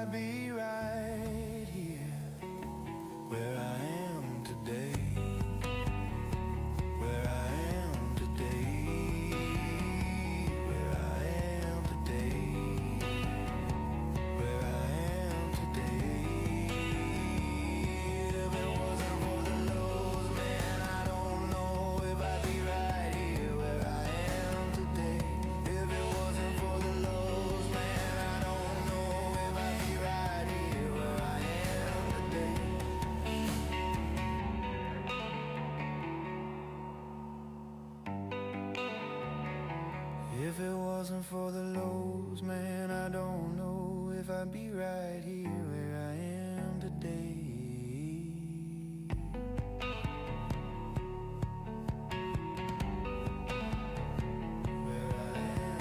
I be right here where I am today? Where I am today? Where I am today? Where I am today? If it wasn't for the lows, man, I don't know if I'd be right here where I am today. If it wasn't for the lows, man, I don't know if I'd be right here where I am today. If it wasn't for the lows, man, I don't know if I'd be right here where I am today. Where I am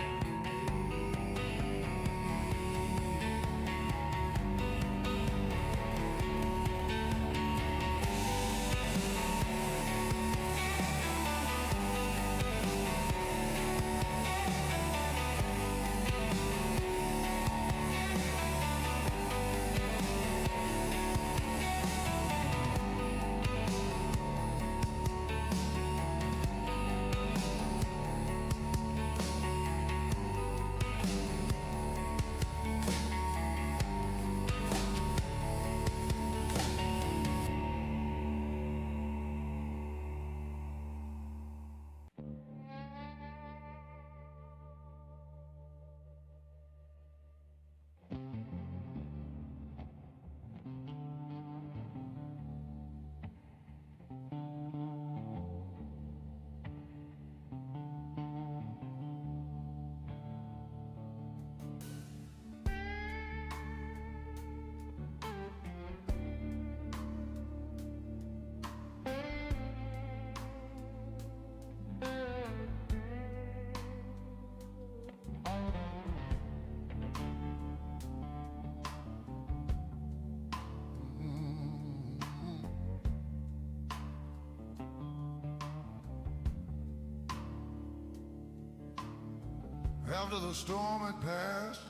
After the storm had passed,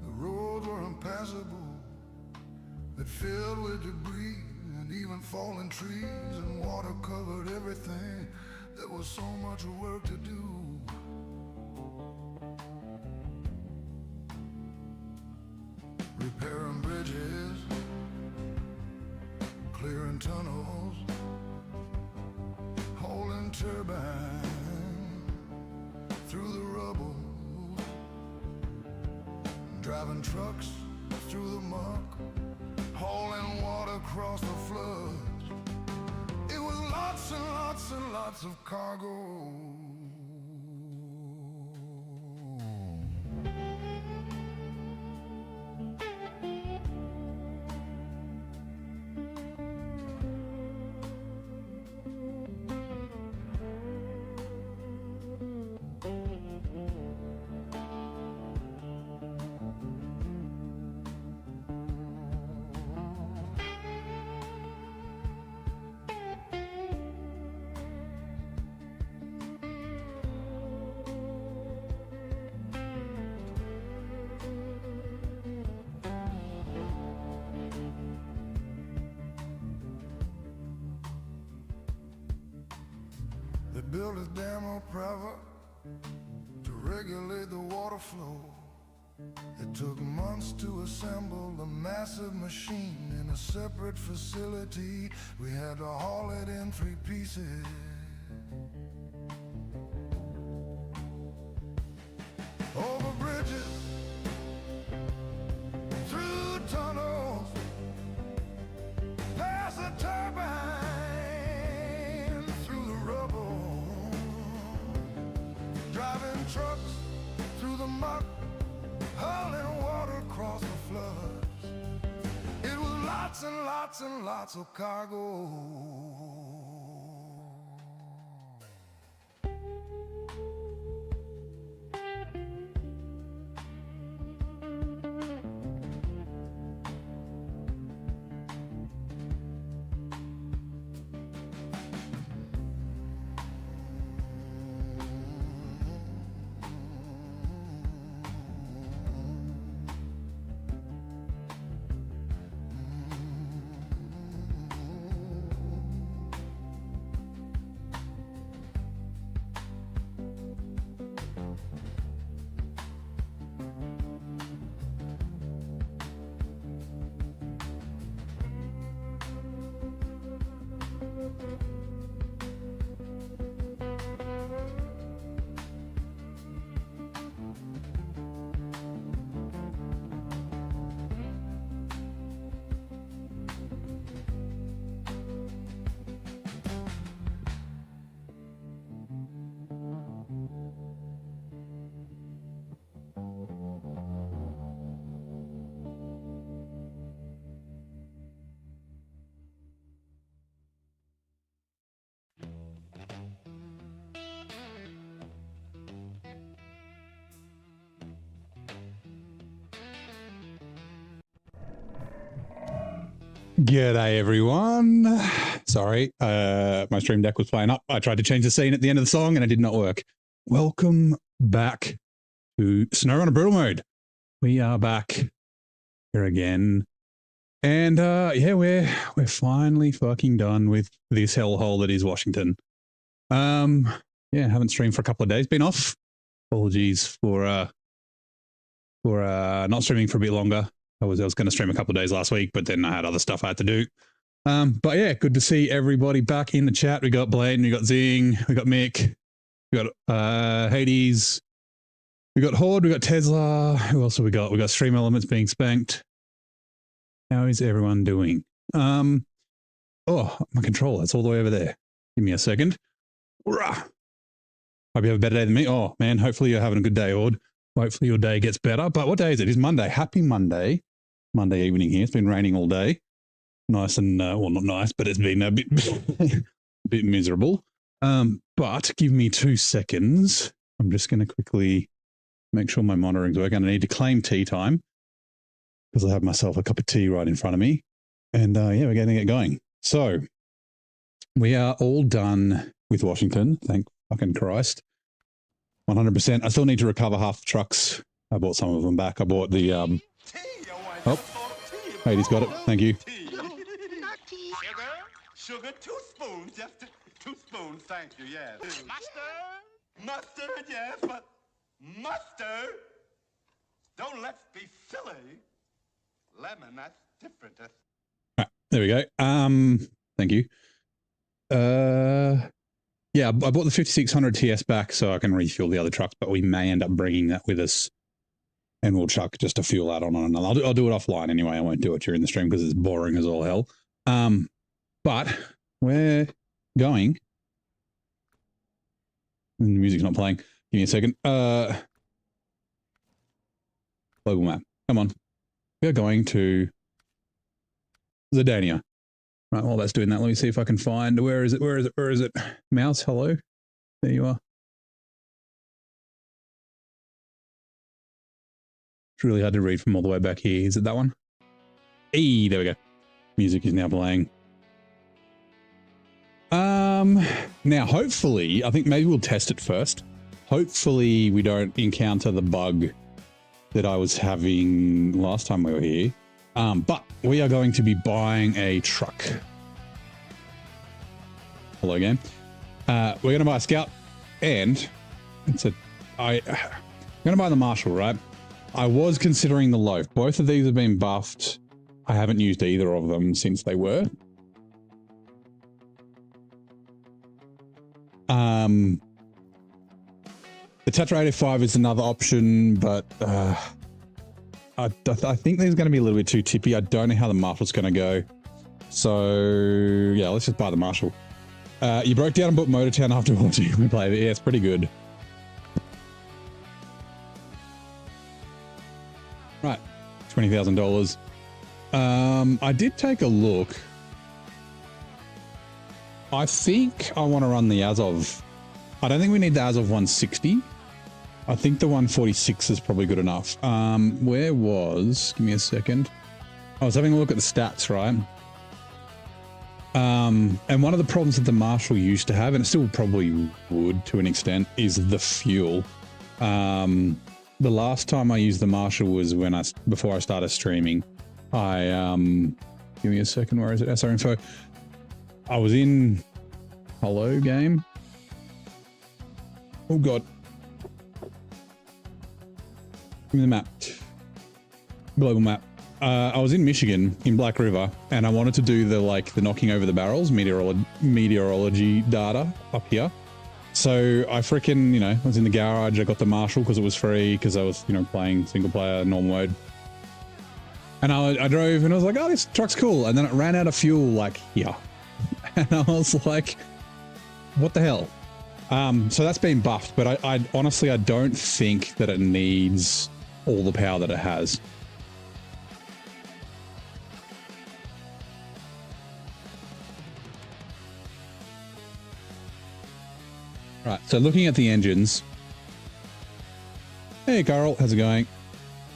the roads were impassable. It filled with debris and even fallen trees, and water covered everything. There was so much work to do. Repairing bridges, clearing tunnels, hauling turbines through the rubble, driving trucks through the muck, hauling water across the floods. It was lots and lots and lots of cargo. They built a dam on private to regulate the water flow. It took months to assemble a massive machine in a separate facility. We had to haul it in 3 pieces. Over bridges, through tunnels, past the turbine, through the rubble, driving trucks through the muck, hauling water across the floods. It was lots and lots and lots of cargo. G'day everyone. Sorry, my stream deck was playing up. I tried to change the scene at the end of the song and it did not work. Welcome back to SnowRunner Brutal Mode. We are back here again. And yeah, we're finally fucking done with this hellhole that is Washington. Yeah, haven't streamed for a couple of days. Been off. Apologies for not streaming for a bit longer. I was going to stream a couple of days last week, but then I had other stuff I had to do. But yeah, good to see everybody back in the chat. We got Blaine, we got Zing, we got Mick, we got Hades, we got Horde, we got Tesla. Who else have we got? We got Stream Elements being spanked. How is everyone doing? Oh, my controller, it's all the way over there. Give me a second. Hope you have a better day than me. Oh man, hopefully you're having a good day, Horde. Hopefully your day gets better. But what day is it? It's Monday. Happy Monday. Monday evening here. It's been raining all day. Nice and, well, not nice, but it's been a bit, a bit miserable. But give me 2 seconds. I'm just going to quickly make sure my monitoring's working. I need to claim tea time because I have myself a cup of tea right in front of me. And yeah, we're going to get going. So we are all done with Washington. Thank fucking Christ. 100%. I still need to recover half the trucks. I bought some of them back. I bought the, oh, Hades got it. Thank you. Sugar, 2 spoons, just 2 spoons, thank you, yes. Mustard? Mustard, yes, but mustard? Don't let's be silly. Lemon, that's different. Right, there we go. Thank you. Yeah, I bought the 5600 TS back so I can refuel the other trucks, but we may end up bringing that with us and we'll chuck just a fuel add on another. I'll do it offline anyway. I won't do it during the stream because it's boring as all hell. But we're going. And the music's not playing. Give me a second. Global map. Come on. We're going to Zurdania. Right, while that's doing that, let me see if I can find, where is it? Where is it? Where is it? Mouse, hello? There you are. It's really hard to read from all the way back here. Is it that one? Hey, there we go. Music is now playing. Now, hopefully, I think maybe we'll test it first. Hopefully we don't encounter the bug that I was having last time we were here. But we are going to be buying a truck. Hello, game. We're going to buy a Scout and I'm going to buy the Marshall, right? I was considering the Loaf. Both of these have been buffed. I haven't used either of them since they were. The Tetra 85 is another option, but I think there's going to be a little bit too tippy. I don't know how the Marshall's going to go. So, yeah, let's just buy the Marshall. You broke down and bought Motortown after watching me play it. Yeah, it's pretty good. Right, $20,000. I did take a look. I think I want to run the Azov. I don't think we need the Azov 160. I think the 146 is probably good enough. Where was, give me a second. I was having a look at the stats, right? And one of the problems that the Marshall used to have, and it still probably would to an extent, is the fuel. The last time I used the Marshall was when before I started streaming. Give me a second, where is it? SR info. I was in Hello game. Oh god. Give me the map. Global map. I was in Michigan in Black River and I wanted to do the knocking over the barrels meteorology data up here. So I freaking, I was in the garage. I got the Marshall because it was free because I was, playing single player normal mode. And I drove and I was like, oh, this truck's cool. And then it ran out of fuel here. And I was like, what the hell? So that's been buffed, but I honestly, I don't think that it needs all the power that it has. Right, so looking at the engines. Hey, Carl, how's it going?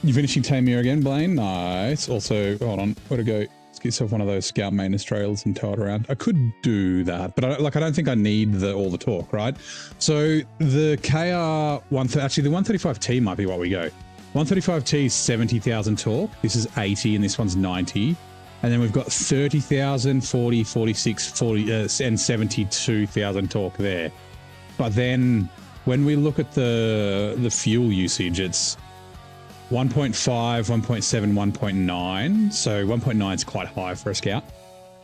You finishing Tamir again, Blaine? Nice. Also, hold on, where to go? Let's get yourself one of those scout maintenance trails and tow it around. I could do that, but I don't think I need all the torque, right? So the actually the 135T might be what we go. 135T is 70,000 torque. This is 80 and this one's 90. And then we've got 30,000, 40, 46, 40, and 72,000 torque there. But then when we look at the fuel usage, it's 1.5, 1.7, 1.9. So 1.9 is quite high for a Scout.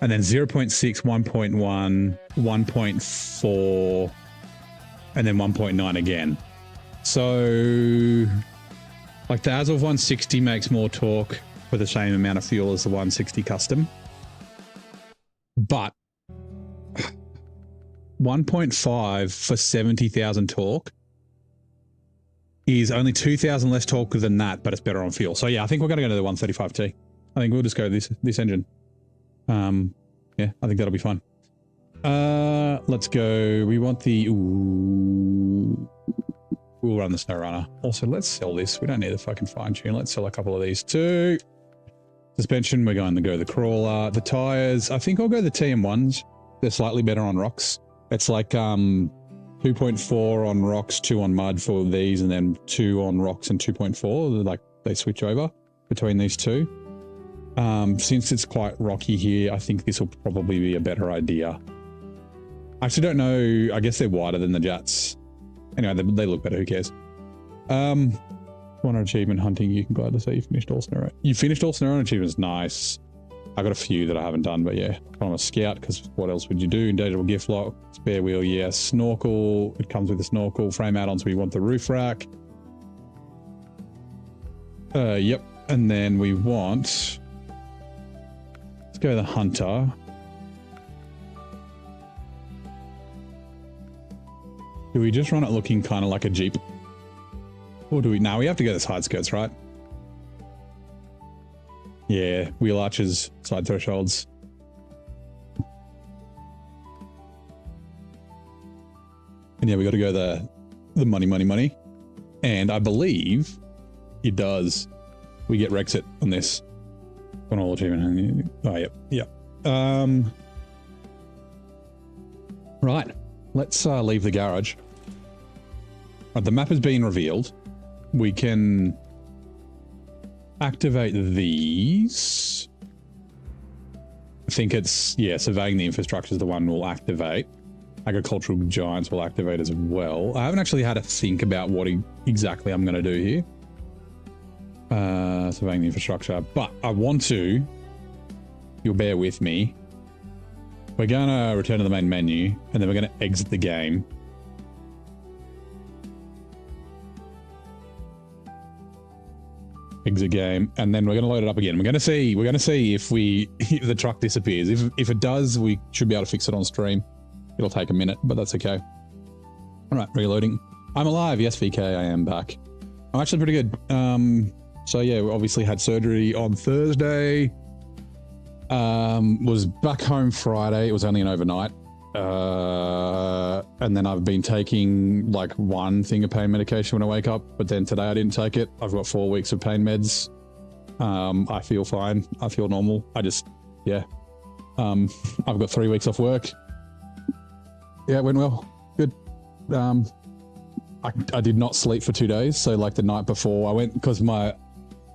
And then 0.6, 1.1, 1.4, and then 1.9 again. So like the Azov 160 makes more torque for the same amount of fuel as the 160 custom. But 1.5 for 70,000 torque is only 2,000 less torque than that, but it's better on fuel. So yeah, I think we're going to go to the 135T. I think we'll just go this engine. Yeah, I think that'll be fun. Let's go. We want the... Ooh, we'll run the SnowRunner. Also, let's sell this. We don't need a fucking fine tune. Let's sell a couple of these too. Suspension, we're going to go the crawler. The tires, I think I'll go the TM1s. They're slightly better on rocks. It's like 2.4 on rocks, 2 on mud for these, and then 2 on rocks and 2.4. Like they switch over between these two. Since it's quite rocky here, I think this will probably be a better idea. I actually don't know. I guess they're wider than the Jats. Anyway, they look better. Who cares? 100 achievement hunting. You can glad to say you finished all SnowRunner. You finished all SnowRunner achievements. Nice. I got a few that I haven't done, but yeah, I'm a Scout because what else would you do? Engageable gift lock, spare wheel, yeah. Snorkel. It comes with a snorkel. Frame add-ons. We want the roof rack. Yep. And then we want. Let's go the Hunter. Do we just run it looking kind of like a Jeep? Or do we... No, we have to go the side skirts, right? Yeah, wheel arches, side thresholds. And yeah, we got to go the money. And I believe it does. We get Rexit on this. On all achievement. Oh, yep. Right. Let's leave the garage. Right, the map has been revealed. We can activate these. I think it's, yeah, surveying the infrastructure is the one we'll activate. Agricultural giants will activate as well. I haven't actually had to think about what exactly I'm going to do here. Surveying the infrastructure, but I want to, you'll bear with me. We're going to return to the main menu and then we're going to exit the game. Exit game, and then we're going to load it up again. We're going to see if the truck disappears. If it does, we should be able to fix it on stream. It'll take a minute, but that's okay. All right, reloading. I'm alive. Yes, VK, I am back. I'm actually pretty good. So yeah, we obviously had surgery on Thursday. Was back home Friday. It was only an overnight. And then I've been taking like one thing of pain medication when I wake up, but then today I didn't take it. I've got 4 weeks of pain meds. I feel fine. I feel normal. Yeah. I've got 3 weeks off work. Yeah, it went well. Good. I did not sleep for 2 days. So like the night before I went, because my,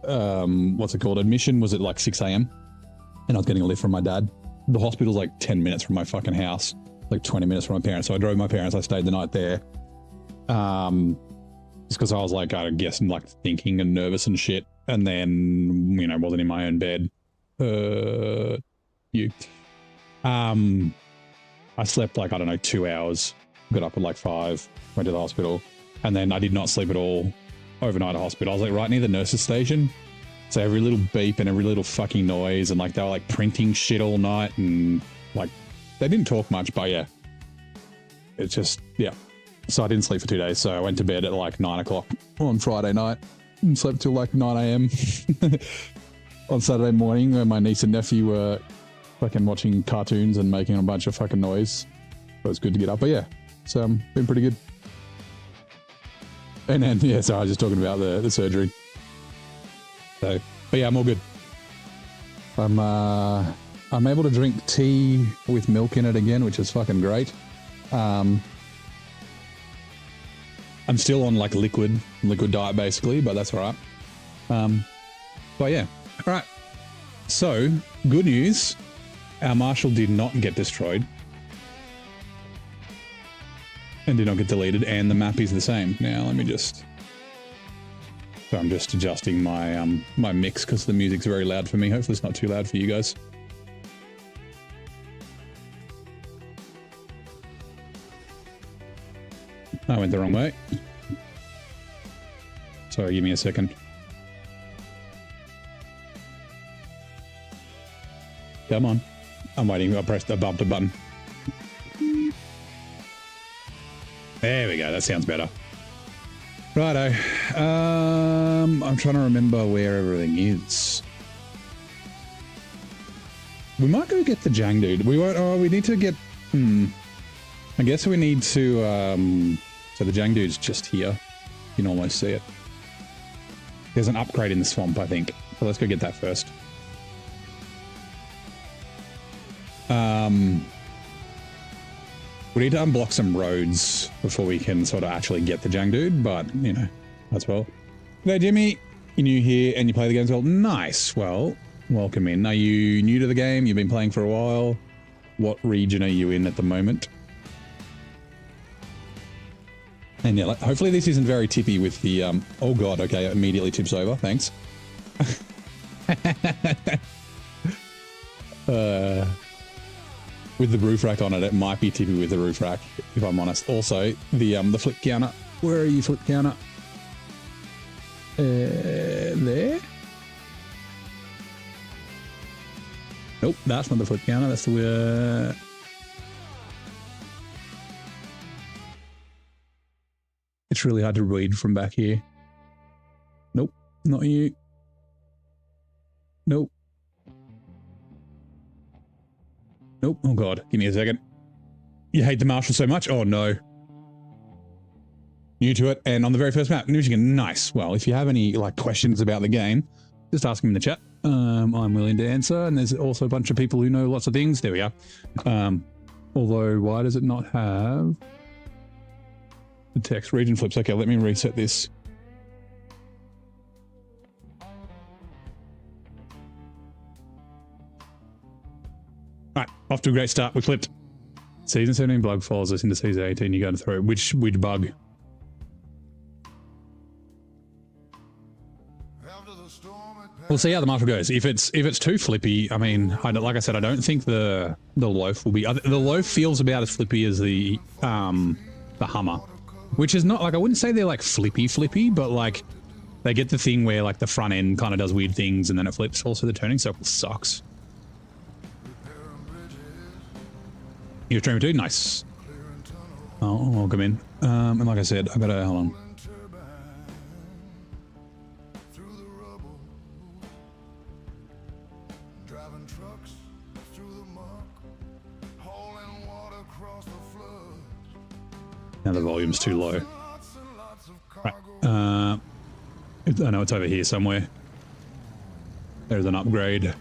what's it called? Admission was at like 6 a.m. and I was getting a lift from my dad. The hospital's like 10 minutes from my fucking house, like 20 minutes from my parents. So I drove my parents. I stayed the night there. Just because I was like, I guess, like thinking and nervous and shit. And then, you know, wasn't in my own bed. I slept like, I don't know, 2 hours. Got up at like 5, went to the hospital. And then I did not sleep at all overnight at hospital. I was like right near the nurse's station. So every little beep and every little fucking noise, and like they were like printing shit all night, and like they didn't talk much, but yeah, it's just, yeah. So I didn't sleep for 2 days. So I went to bed at like 9 o'clock on Friday night and slept till like 9 a.m. on Saturday morning, where my niece and nephew were fucking watching cartoons and making a bunch of fucking noise. It was good to get up, but yeah, it's been pretty good. And then, yeah, so I was just talking about the surgery. So, but yeah, I'm all good. I'm able to drink tea with milk in it again, which is fucking great. I'm still on like liquid diet basically, but that's all right. But yeah, all right. So good news, our Marshal did not get destroyed and did not get deleted, and the map is the same. Now let me just. So I'm just adjusting my my mix because the music's very loud for me. Hopefully it's not too loud for you guys. I went the wrong way. Sorry, give me a second. Come on. I'm waiting. I bumped a button. There we go. That sounds better. Righto. I'm trying to remember where everything is. We might go get the Jang dude. We won't. Oh, we need to get. I guess we need to. So the Jang dude's just here. You can almost see it. There's an upgrade in the swamp, I think. So let's go get that first. We need to unblock some roads before we can sort of actually get the Jang dude, but, you know, as well. Hey, Jimmy, you're new here and you play the game as well. Nice. Well, welcome in. Are you new to the game? You've been playing for a while. What region are you in at the moment? And yeah, hopefully this isn't very tippy with the, oh God, okay, it immediately tips over. Thanks. With the roof rack on it, it might be tippy with the roof rack, if I'm honest. Also, the flip counter. Where are you, flip counter? There? Nope, that's not the flip counter. That's the... It's really hard to read from back here. Nope, not you. Nope. Nope. Oh God, give me a second. You hate the Marshal so much? Oh no. New to it, and on the very first map, Michigan. Nice. Well, if you have any like questions about the game, just ask them in the chat. I'm willing to answer, and there's also a bunch of people who know lots of things. There we are. Although, why does it not have the text region flips? Okay, let me reset this. Right, off to a great start. We flipped. Season 17 bug follows us into season 18. You're going to throw which bug? We'll see how the Marshal goes. If it's too flippy, I mean, like I said, I don't think the loaf will be. The loaf feels about as flippy as the Hummer, which is not like, I wouldn't say they're like flippy, but like they get the thing where like the front end kind of does weird things and then it flips. Also, the turning circle sucks. You're streaming too? Nice. Oh, welcome in. And like I said, I better, hold on. Now the volume's too low. Right. I know it's over here somewhere. There's an upgrade.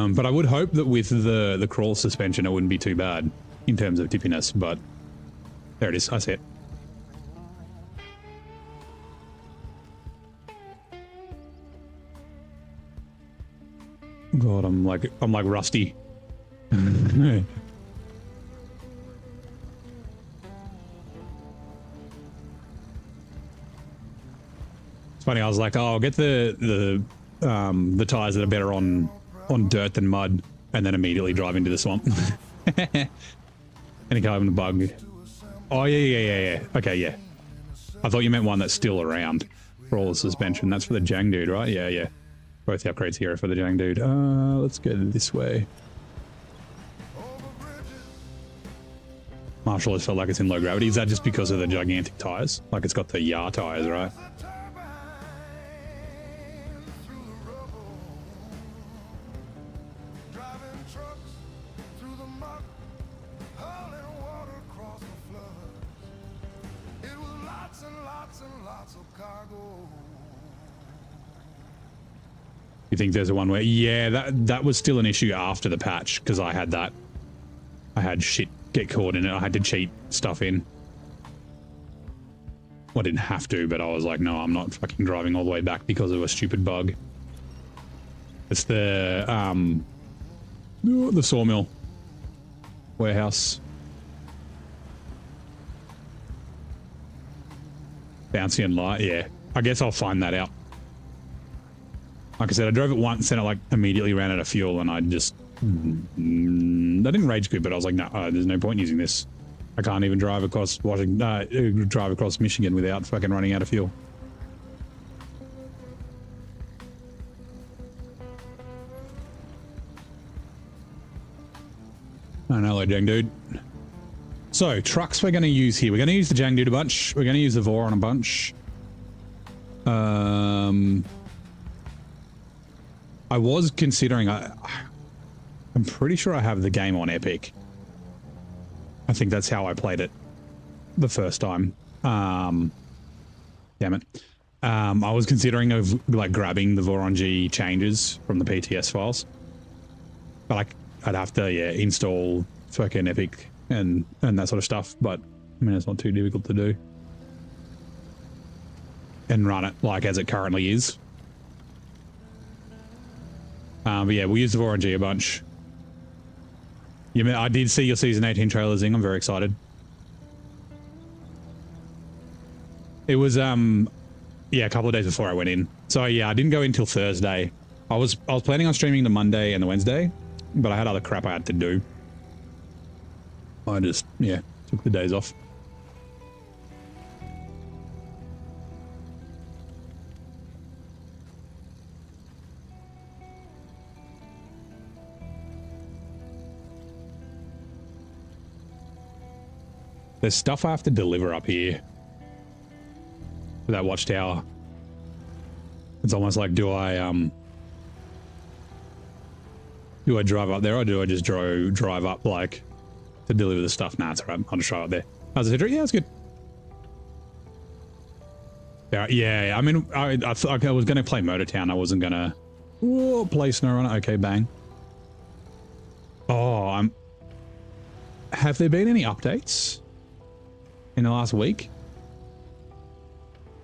But I would hope that with the crawl suspension, it wouldn't be too bad in terms of tippiness, but there it is. I see it. God, I'm like rusty. It's funny. I was like, oh, I'll get the tires that are better on dirt than mud, and then immediately drive into the swamp. Any kind of bug. Oh yeah. Okay, yeah. I thought you meant one that's still around for all the suspension. That's for the Jang dude, right? Yeah. Both the upgrades here are for the Jang dude. Let's go this way. Marshal has felt like it's in low gravity. Is that just because of the gigantic tires? Like it's got the Yar tires, right? lots and lots and lots of cargo. You think there's a one where, yeah, that was still an issue after the patch because I had that. I had shit get caught in it. I had to cheat stuff in. Well, I didn't have to, but I was like, no, I'm not fucking driving all the way back because of a stupid bug. It's the sawmill warehouse. Bouncy and light, yeah. I guess I'll find that out. Like I said, I drove it once and it like immediately ran out of fuel and I just... I didn't rage quit, but I was like, no, there's no point using this. I can't even drive across drive across Michigan without fucking running out of fuel. I don't know, Jang Dude. So, trucks we're going to use here. We're going to use the Jang Dude a bunch. We're going to use the Voron a bunch. I was considering... I'm pretty sure I have the game on Epic. I think that's how I played it the first time. Damn it. I was considering of like grabbing the Voron G changes from the PTS files. But I'd have to, yeah, install fucking Epic and that sort of stuff. But I mean, it's not too difficult to do. And run it like as it currently is. But yeah, we'll use the Voron G a bunch. I did see your Season 18 trailer, Zing. I'm very excited. It was, yeah, a couple of days before I went in. So yeah, I didn't go in till Thursday. I was planning on streaming the Monday and the Wednesday, but I had other crap I had to do. I just, yeah, took the days off. There's stuff I have to deliver up here. For that watchtower. It's almost like, do I drive up there or do I just drive up like to deliver the stuff? Nah, it's alright. I'll just drive up there. How's it? Yeah, it's good. Yeah. I mean, I thought I was going to play Motortown. I wasn't going to play SnowRunner. Okay, bang. Oh, have there been any updates in the last week?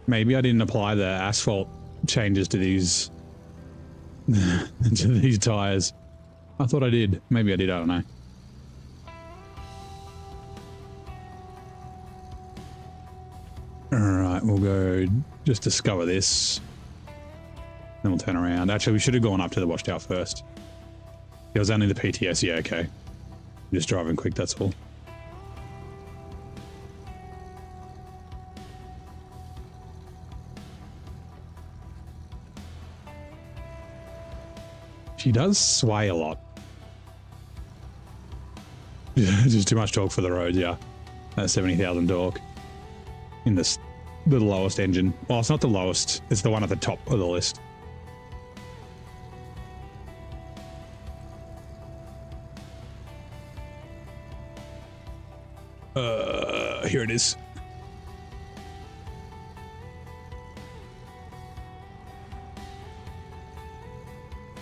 Maybe I didn't apply the asphalt changes to these to these tires. I thought I did. Maybe I did. I don't know. All right, we'll go just discover this. Then we'll turn around. Actually, we should have gone up to the watchtower first. It was only the PTS. Yeah, okay. Just driving quick. That's all. She does sway a lot. Just too much torque for the road, yeah. That's 70,000 torque. In the lowest engine. Well, it's not the lowest. It's the one at the top of the list. Here it is.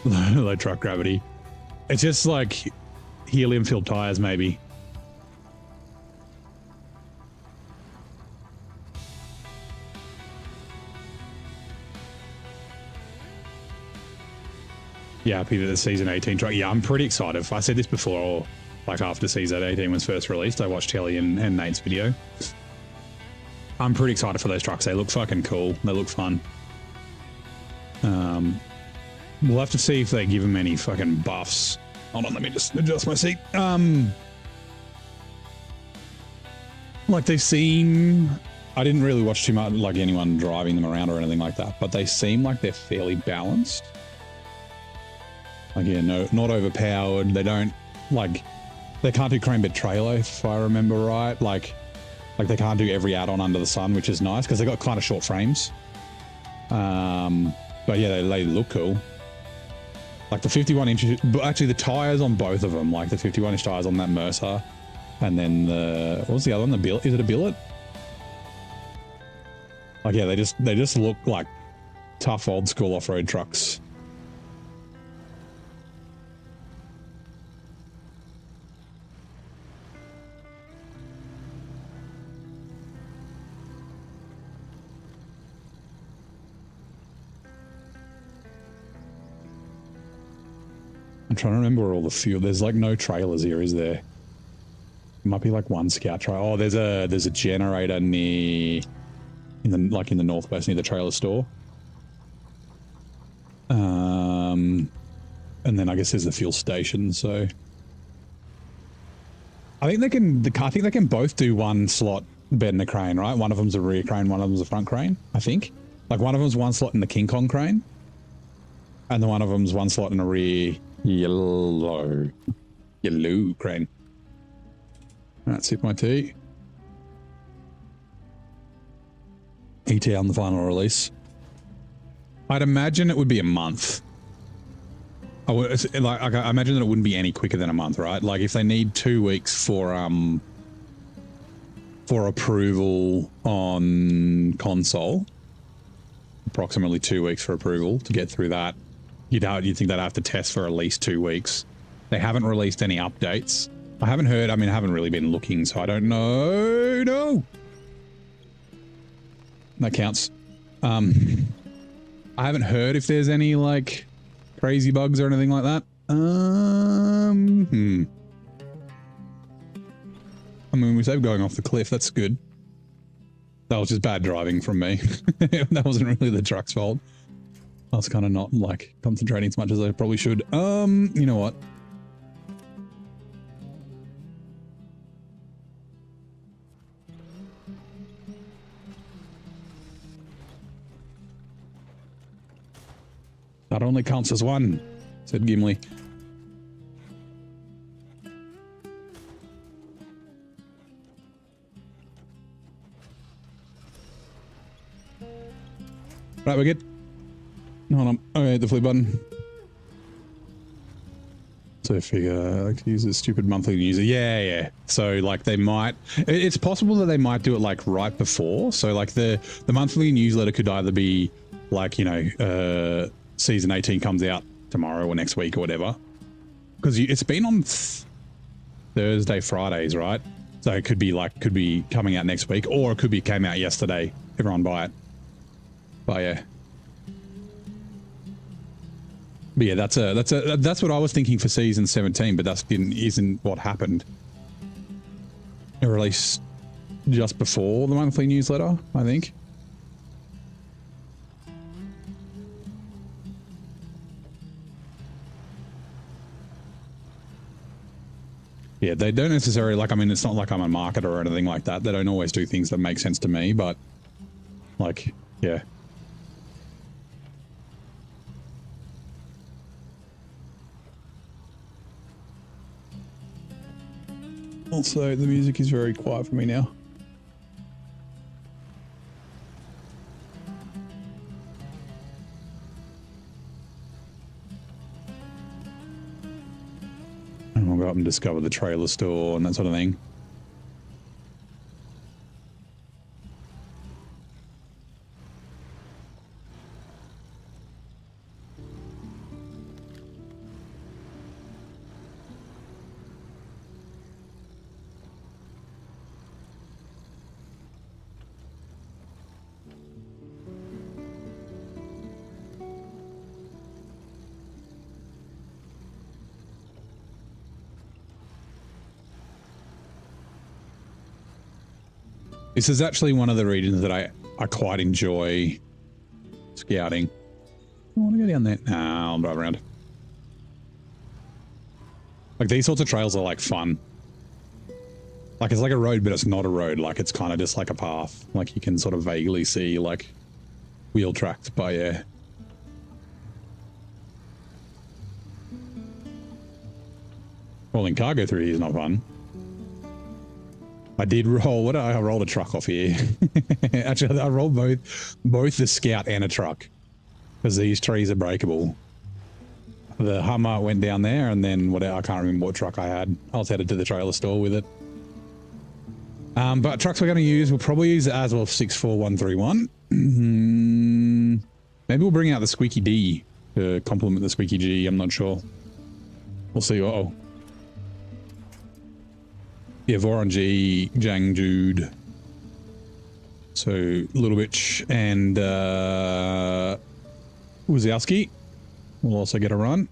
Low truck gravity. It's just like helium-filled tires, maybe. Yeah, happy with the Season 18 truck. Yeah, I'm pretty excited. I said this before, like after Season 18 was first released, I watched Telly and Nate's video. I'm pretty excited for those trucks. They look fucking cool. They look fun. We'll have to see if they give them any fucking buffs. Hold on, let me just adjust my seat. Like they seem... I didn't really watch too much, like anyone driving them around or anything like that, but they seem like they're fairly balanced. Like, yeah, no, not overpowered. They don't, like, they can't do crane bed trailer, if I remember right. Like they can't do every add-on under the sun, which is nice, because they got kind of short frames. But yeah, they look cool. Like the 51-inch, but actually the tires on both of them, like the 51-inch tires on that Mercer, and then the, what was the other one? The billet? Is it a billet? Like, yeah, they just look like tough old school off-road trucks. I'm trying to remember where all the fuel. There's like no trailers here, is there? Might be like one scout trailer. Oh, there's a generator near in the northwest near the trailer store. And then I guess there's the fuel station. So I think they can both do one slot bed in a crane, right? One of them's a rear crane, one of them's a front crane. I think like one of them's one slot in the King Kong crane, and then one of them's one slot in a rear yellow crane. Alright, sip my tea. ET on the final release. I'd imagine it would be a month. I imagine that it wouldn't be any quicker than a month, right? Like if they need 2 weeks for approval on console, approximately 2 weeks for approval to get through that. You'd think they'd have to test for at least 2 weeks. They haven't released any updates. I haven't heard. I mean, I haven't really been looking, so I don't know. No, that counts. I haven't heard if there's any like crazy bugs or anything like that. I mean, we saved going off the cliff. That's good. That was just bad driving from me. That wasn't really the truck's fault. I was kind of not like concentrating as much as I probably should. You know what? That only counts as one, said Gimli. Right, we're good. Hold on. Okay, the flip button. So if you like to use a stupid monthly user. Yeah. So like they might, it's possible that they might do it like right before. So like the monthly newsletter could either be like, you know, season 18 comes out tomorrow or next week or whatever. Because it's been on Thursday, Fridays, right? So it could be coming out next week, or it could be came out yesterday. Everyone buy it. But yeah. But yeah, that's what I was thinking for season 17, but isn't what happened. It released just before the monthly newsletter, I think. Yeah, they don't necessarily, like, I mean, it's not like I'm a marketer or anything like that. They don't always do things that make sense to me, but, like, yeah. Also, the music is very quiet for me now. And we'll go up and discover the trailer store and that sort of thing. This is actually one of the regions that I quite enjoy scouting. I want to go down there. Nah, I'll drive around. Like, these sorts of trails are, like, fun. Like, it's like a road, but it's not a road. Like, it's kind of just like a path. Like, you can sort of vaguely see, like, wheel tracks by air. Rolling cargo through here is not fun. I did roll, I rolled a truck off here. Actually, I rolled both the Scout and a truck, because these trees are breakable. The Hummer went down there, and then I can't remember what truck I had. I was headed to the trailer store with it. But trucks we're going to use, we'll probably use the Aswell 64131. Maybe we'll bring out the Squeaky D to complement the Squeaky G. I'm not sure. We'll see. Uh-oh. Yeah, Voron G, Jang Jude. So, Little Bitch and Wazowski will also get a run.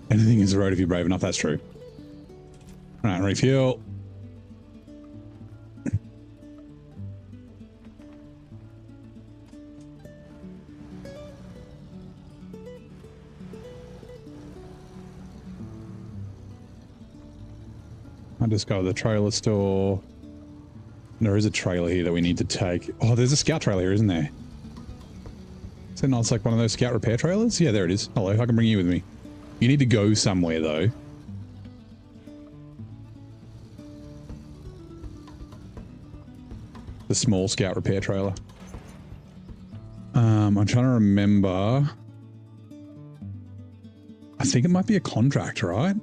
Anything is the road if you're brave enough, that's true. Alright, refuel. I just go to the trailer store. There is a trailer here that we need to take. Oh, there's a scout trailer here, isn't there? Is it not? It's like one of those scout repair trailers? Yeah, there it is. Hello, I can bring you with me. You need to go somewhere, though. The small scout repair trailer. I'm trying to remember. I think it might be a contract, right?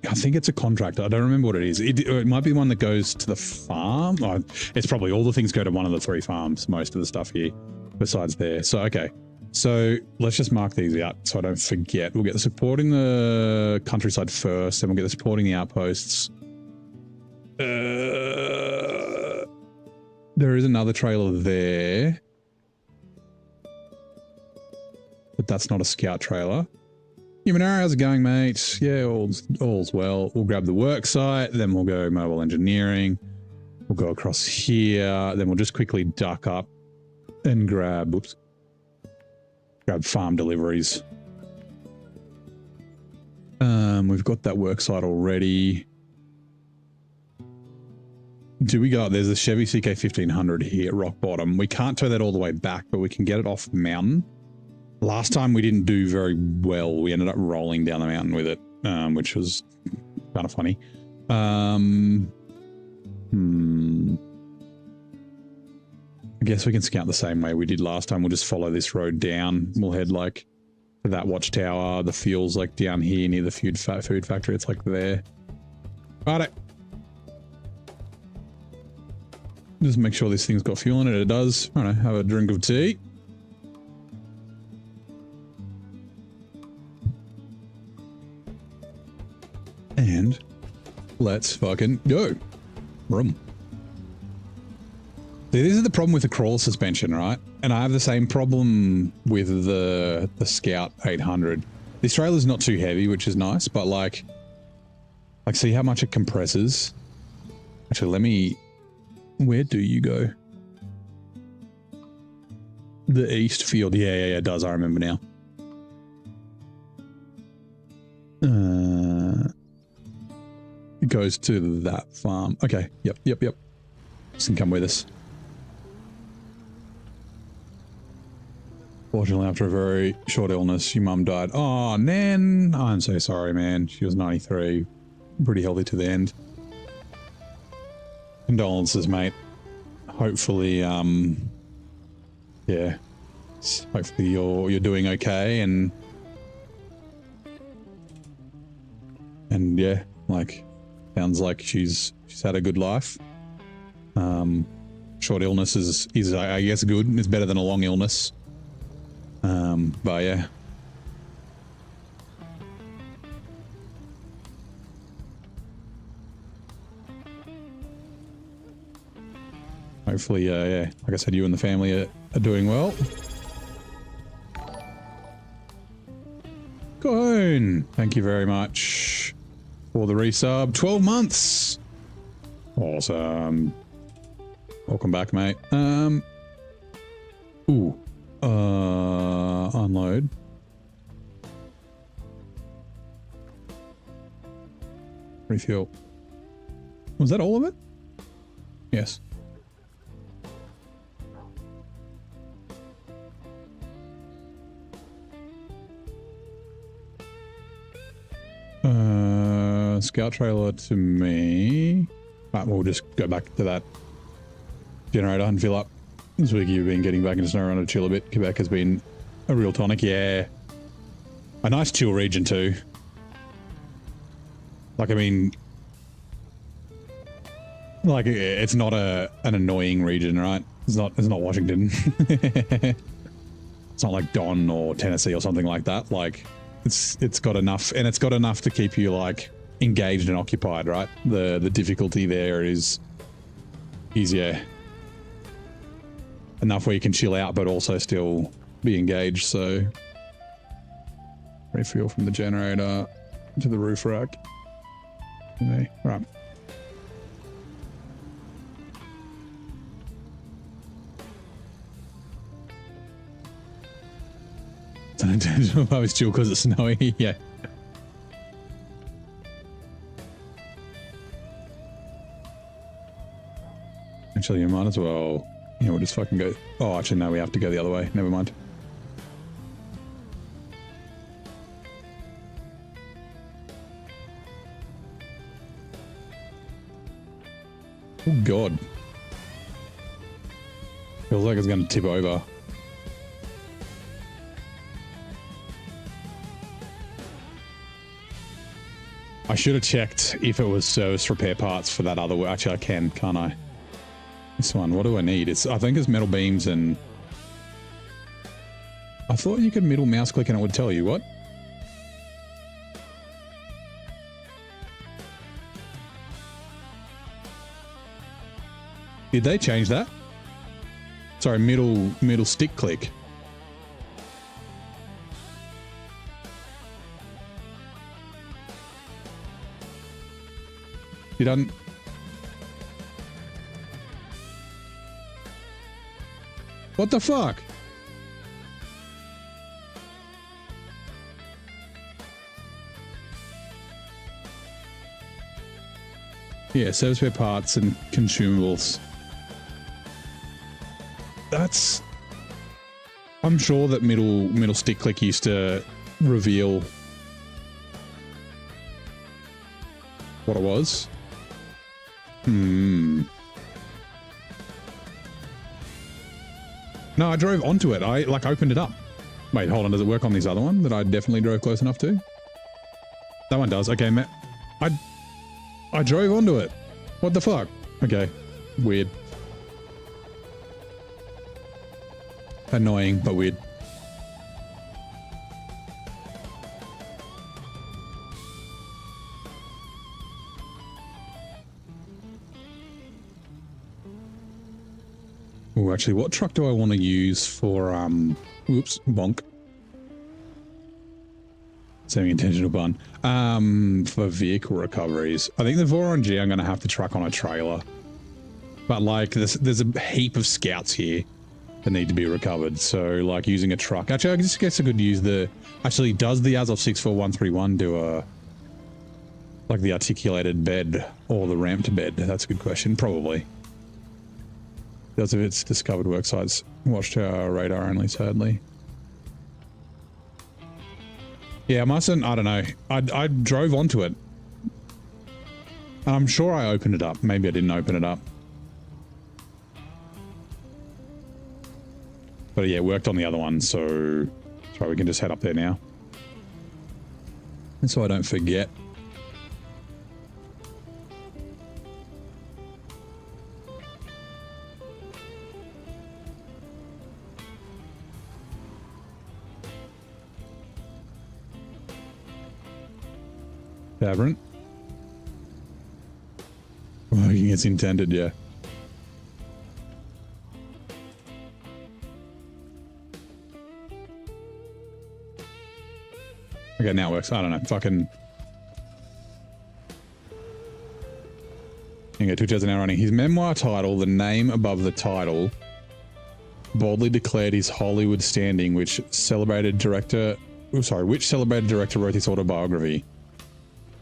I think it's a contract. I don't remember what it is. It might be one that goes to the farm. Oh, it's probably all the things go to one of the 3 farms, most of the stuff here, besides there. So, okay. So, let's just mark these out so I don't forget. We'll get the supporting the countryside first, then we'll get the supporting the outposts. There is another trailer there. But that's not a scout trailer. Humanara, how's it going, mate? Yeah, all's well. We'll grab the work site, then we'll go mobile engineering. We'll go across here, then we'll just quickly duck up and grab, oops, grab farm deliveries. We've got that work site already. Do we go? There's a Chevy CK1500 here at rock bottom. We can't tow that all the way back, but we can get it off the mountain. Last time we didn't do very well. We ended up rolling down the mountain with it, which was kind of funny. I guess we can scout the same way we did last time. We'll just follow this road down. We'll head like to that watchtower. The fuel's like down here near the food factory. It's like there. Got it. Just make sure this thing's got fuel in it. It does. I don't know, have a drink of tea. And let's fucking go. Vroom. See, this is the problem with the crawler suspension, right? And I have the same problem with the Scout 800. This trailer's not too heavy, which is nice, but like see how much it compresses. Actually, let me... Where do you go? The East Field. Yeah, it does. I remember now. It goes to that farm. Okay. Yep. Just can come with us. Fortunately, after a very short illness, your mum died. Oh, Nan. I'm so sorry, man. She was 93. Pretty healthy to the end. Condolences, mate. Hopefully, yeah. Hopefully you're doing okay and yeah, like sounds like she's had a good life. Short illness is I guess good. It's better than a long illness. But yeah. Hopefully, yeah, like I said, you and the family are doing well. Cone, thank you very much for the resub. 12 months. Awesome. Welcome back, mate. Unload. Refuel. Was that all of it? Yes. Scout trailer to me. Right, we'll just go back to that generator and fill up. This week you've been getting back into SnowRunner to chill a bit. Quebec has been a real tonic. Yeah. A nice chill region too. Like, I mean, like it's not an annoying region, right? It's not Washington. It's not like Don or Tennessee or something like that. Like it's got enough, and it's got enough to keep you like engaged and occupied, right? The difficulty there is yeah, enough where you can chill out but also still be engaged. So refuel from the generator to the roof rack. Okay, right. It's unintentional. I was chill because it's snowy. Yeah. Actually, you might as well. Yeah, we'll just fucking go. Oh, actually, no, we have to go the other way. Never mind. Oh, God. Feels like it's going to tip over. I should have checked if it was service repair parts for that other one. Actually, I can, can't I? This one, what do I need? I think it's metal beams and... I thought you could middle mouse click and it would tell you, what? Did they change that? Sorry, middle stick click. You done? What the fuck? Yeah, service spare parts and consumables. That's... I'm sure that middle stick click used to reveal what it was. No, I drove onto it. I, like, opened it up. Wait, hold on. Does it work on this other one that I definitely drove close enough to? That one does. Okay, I drove onto it. What the fuck? Okay. Weird. Annoying, but weird. Oh, actually, what truck do I want to use for, whoops, bonk. Semi-intentional bun. For vehicle recoveries. I think the Voron G I'm going to have to truck on a trailer. But, like, there's a heap of scouts here that need to be recovered. So, like, using a truck. Actually, I just guess I could use the... Actually, does the Azov 64131 do a... like, the articulated bed or the ramped bed? That's a good question. Probably. Does if it's discovered work sites. Watchtower radar only, sadly. Yeah, I mustn't, I don't know. I drove onto it. I'm sure I opened it up. Maybe I didn't open it up. But yeah, it worked on the other one, so... Sorry, we can just head up there now. And so I don't forget. Tavern. Working as intended, yeah. Okay, now it works. I don't know. Fucking... Okay, 2,000 hour running. His memoir title, the name above the title, boldly declared his Hollywood standing, which celebrated director wrote this autobiography.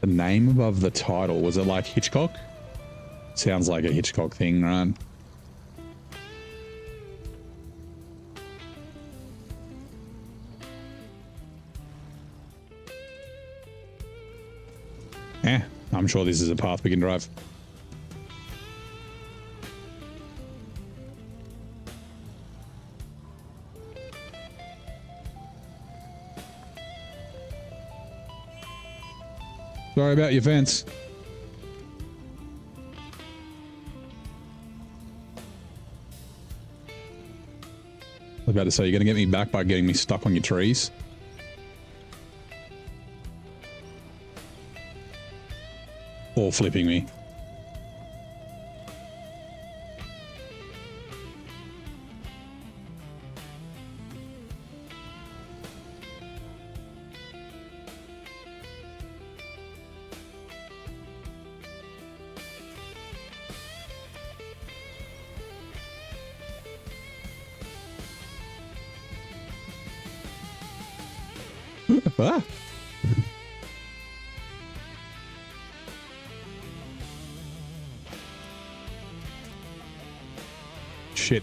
The name above the title, was it like Hitchcock? Sounds like a Hitchcock thing, right? I'm sure this is a path we can drive. Sorry about your fence. I was about to say, you're going to get me back by getting me stuck on your trees. Or flipping me. Ah. Shit.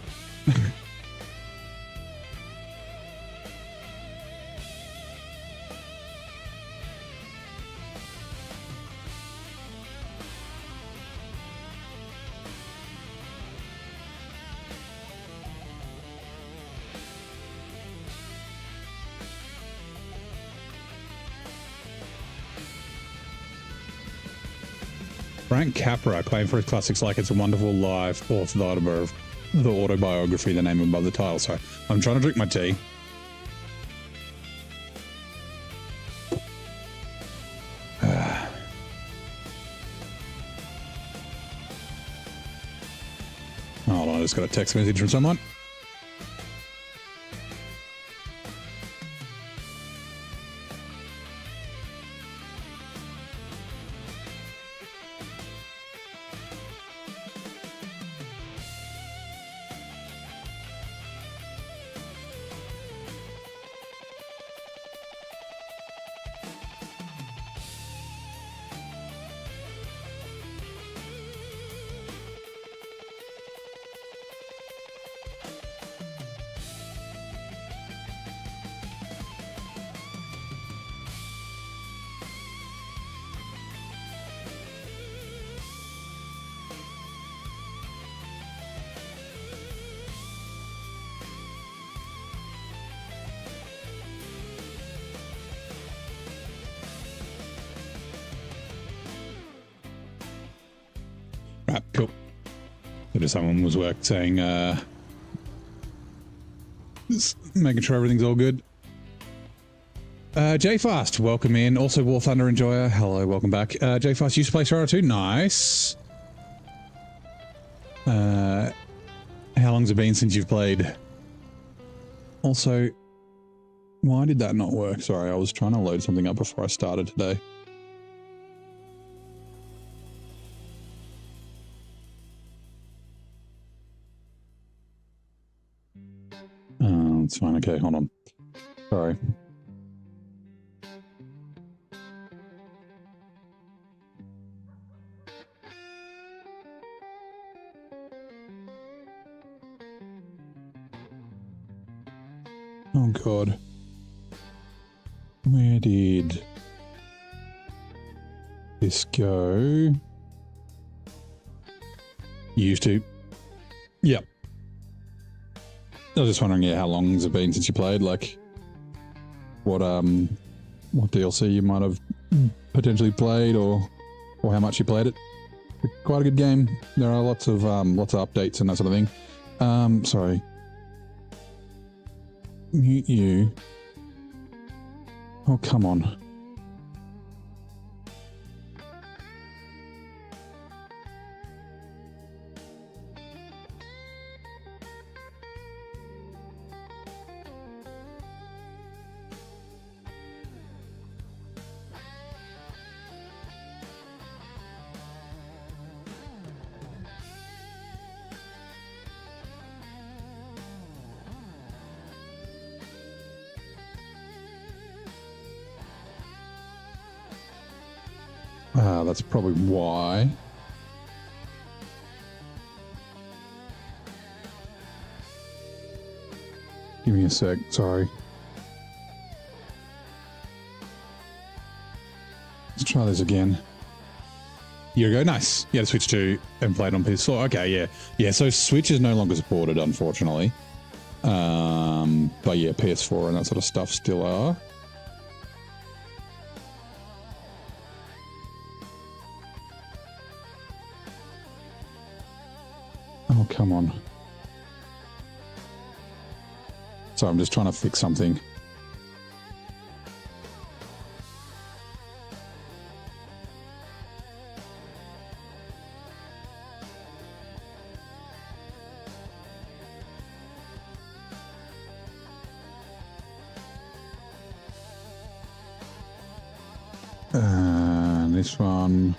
Frank Capra claimed for his classics like It's a Wonderful Life, or for the autobiography, the name above the title. Sorry, I'm trying to drink my tea. Hold on, I just got a text message from someone. Right, cool. So just someone was saying, just making sure everything's all good. J-Fast, welcome in. Also, War Thunder Enjoyer, hello, welcome back. J-Fast used to play SnowRunner 2, nice. How long's it been since you've played? Also, why did that not work? Sorry, I was trying to load something up before I started today. It's fine. Okay, hold on. Sorry. Oh God. Where did this go? Used to. Yep. I was just wondering, yeah, how long has it been since you played? Like, what DLC you might have potentially played, or how much you played it. Quite a good game. There are lots of updates and that sort of thing. Sorry. Mute you. Oh, come on. That's probably why. Give me a sec, sorry. Let's try this again. Year ago, nice. You had to switch to and played on PS4. Okay, yeah. Yeah, so Switch is no longer supported, unfortunately. But yeah, PS4 and that sort of stuff still are. come on. Sorry, I'm just trying to fix something. This one.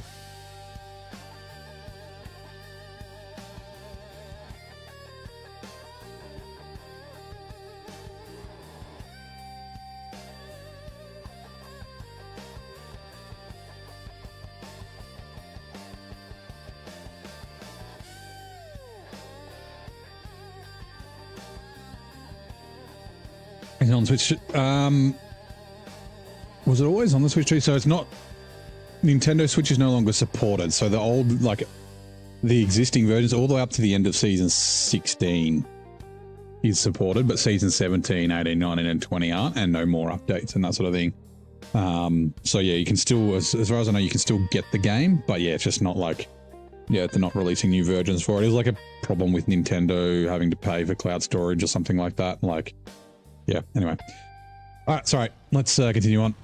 Is it on Switch? Was it always on the Switch 2? So it's not. Nintendo Switch is no longer supported. So the old, like, the existing versions, all the way up to the end of season 16 is supported, but season 17, 18, 19, and 20 aren't, and no more updates and that sort of thing. So yeah, you can still, as far as I know, you can still get the game, but yeah, it's just not like, yeah, they're not releasing new versions for it. It's like a problem with Nintendo having to pay for cloud storage or something like that. Like, yeah, anyway. All right, sorry, let's continue on.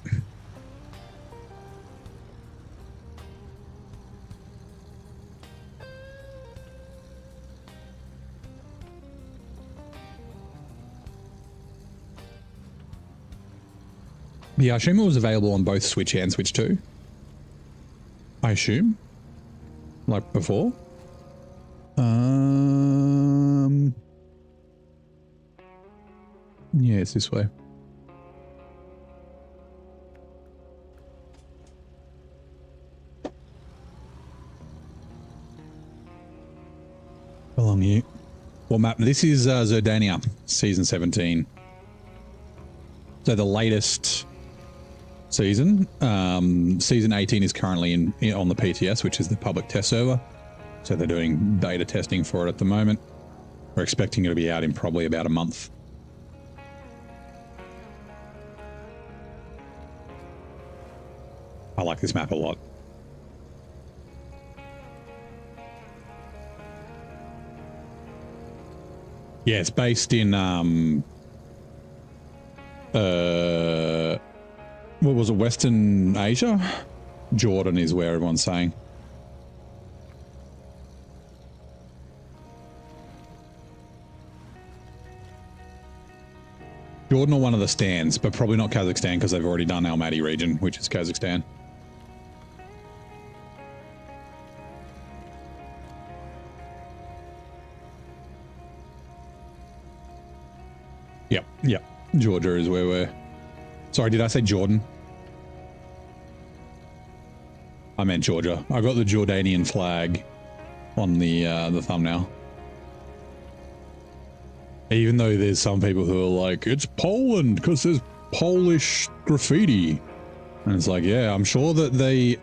Yeah, I assume it was available on both Switch and Switch 2. I assume. Like before. Yeah, it's this way. Along you. What map? This is Zurdania, season 17. So the latest season. Season 18 is currently on the PTS, which is the public test server. So they're doing beta testing for it at the moment. We're expecting it to be out in probably about a month. I like this map a lot. Yeah, it's based in what was it, Western Asia? Jordan is where everyone's saying. Jordan or one of the stands, but probably not Kazakhstan because they've already done Almaty region, which is Kazakhstan. Yep. Georgia is where we're... Sorry, did I say Jordan? I meant Georgia. I got the Jordanian flag on the thumbnail. Even though there's some people who are like, it's Poland because there's Polish graffiti. And it's like, yeah, I'm sure that they